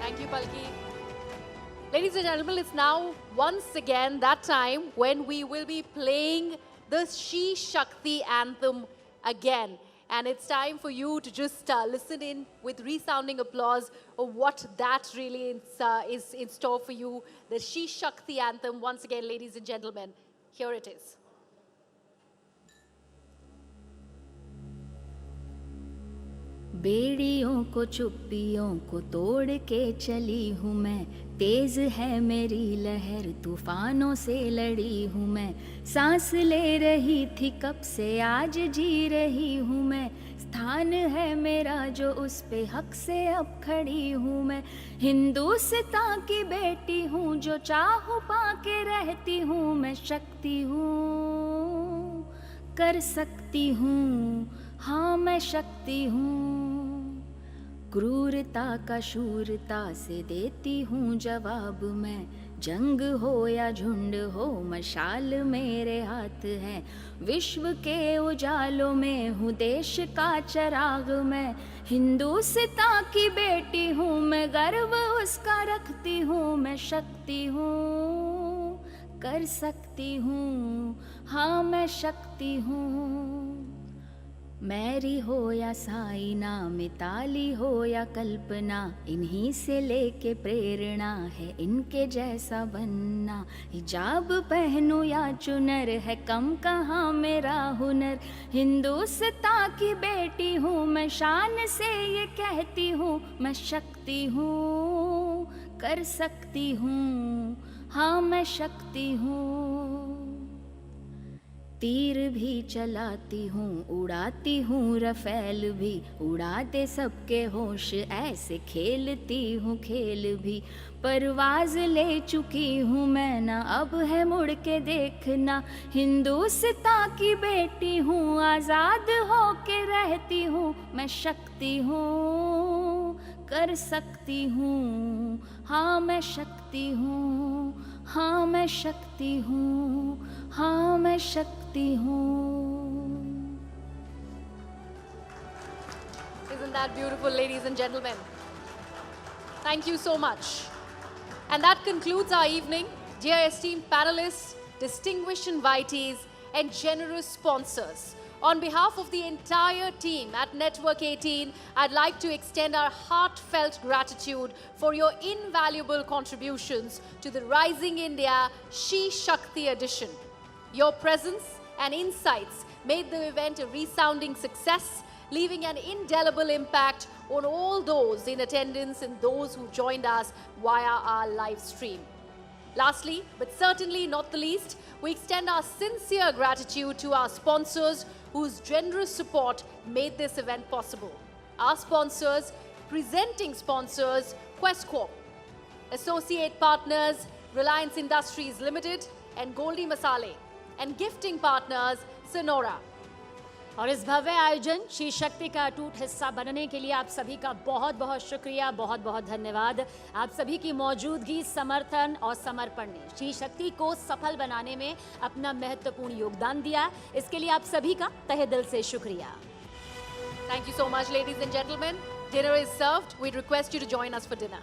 Thank you, Palki. Ladies and gentlemen, it's now once again that time when we will be playing the She Shakti anthem again. And it's time for you to just listen in with resounding applause of what that really is in store for you. The She Shakti anthem, once again, ladies and gentlemen, here it is. बेड़ियों को चुप्पियों को तोड़ के चली हूँ मैं, तेज है मेरी लहर तूफानों से लड़ी हूँ मैं, सांस ले रही थी कब से आज जी रही हूँ मैं, स्थान है मेरा जो उस पे हक से अब खड़ी हूँ मैं, हिंदुस्तान की बेटी हूँ जो चाहूँ पाके रहती हूँ मैं, शक्ति हूँ कर सकती हूँ, हाँ मैं शक्ति हूँ, क्रूरता का शूरता से देती हूँ जवाब मैं, जंग हो या झुंड हो मशाल मेरे हाथ है, विश्व के उजालों में हूँ देश का चिराग मैं, हिंदुस्तान की बेटी हूँ मैं, गर्व उसका रखती हूँ मैं, शक्ति हूँ कर सकती हूँ, हाँ मैं शक्ति हूँ, मैरी हो या साइना मिताली हो या कल्पना, इन्हीं से लेके प्रेरणा है इनके जैसा बनना, हिजाब पहनूं या चुनर है कम कहाँ मेरा हुनर, हिंदुस्तान की बेटी हूँ मैं, शान से ये कहती हूँ मैं, शक्ति हूँ कर सकती हूँ, हाँ मैं शक्ति हूँ, तीर भी चलाती हूँ उड़ाती हूँ रफेल भी, उड़ा दे सबके होश ऐसे खेलती हूँ खेल भी, परवाज ले चुकी हूँ मैं ना अब है मुड़ के देखना, हिंदुस्तान की बेटी हूँ आज़ाद हो के रहती हूँ मैं, शक्ति हूँ कर सकती हूँ, हाँ मैं शक्ति हूँ, हाँ मैं शक्ति हूँ, हाँ मैं शक्ति हूँ. Isn't that beautiful, ladies and gentlemen? Thank you so much. And that concludes our evening. Dear esteemed panelists, distinguished invitees, and generous sponsors, on behalf of the entire team at Network 18, I'd like to extend our heartfelt gratitude for your invaluable contributions to the Rising India She Shakti edition. Your presence and insights made the event a resounding success, leaving an indelible impact on all those in attendance and those who joined us via our live stream. Lastly, but certainly not the least, we extend our sincere gratitude to our sponsors whose generous support made this event possible. Our sponsors, presenting sponsors, Quest Corp, associate partners, Reliance Industries Limited and Goldie Masale, and gifting partners, Sonora. और इस भव्य आयोजन श्री शक्ति का अटूट हिस्सा बनने के लिए आप सभी का बहुत बहुत शुक्रिया, बहुत बहुत धन्यवाद. आप सभी की मौजूदगी, समर्थन और समर्पण ने श्री शक्ति को सफल बनाने में अपना महत्वपूर्ण योगदान दिया. इसके लिए आप सभी का तहे दिल से शुक्रिया. Thank you so much, ladies and gentlemen. Dinner is served. We'd request you to join us for dinner.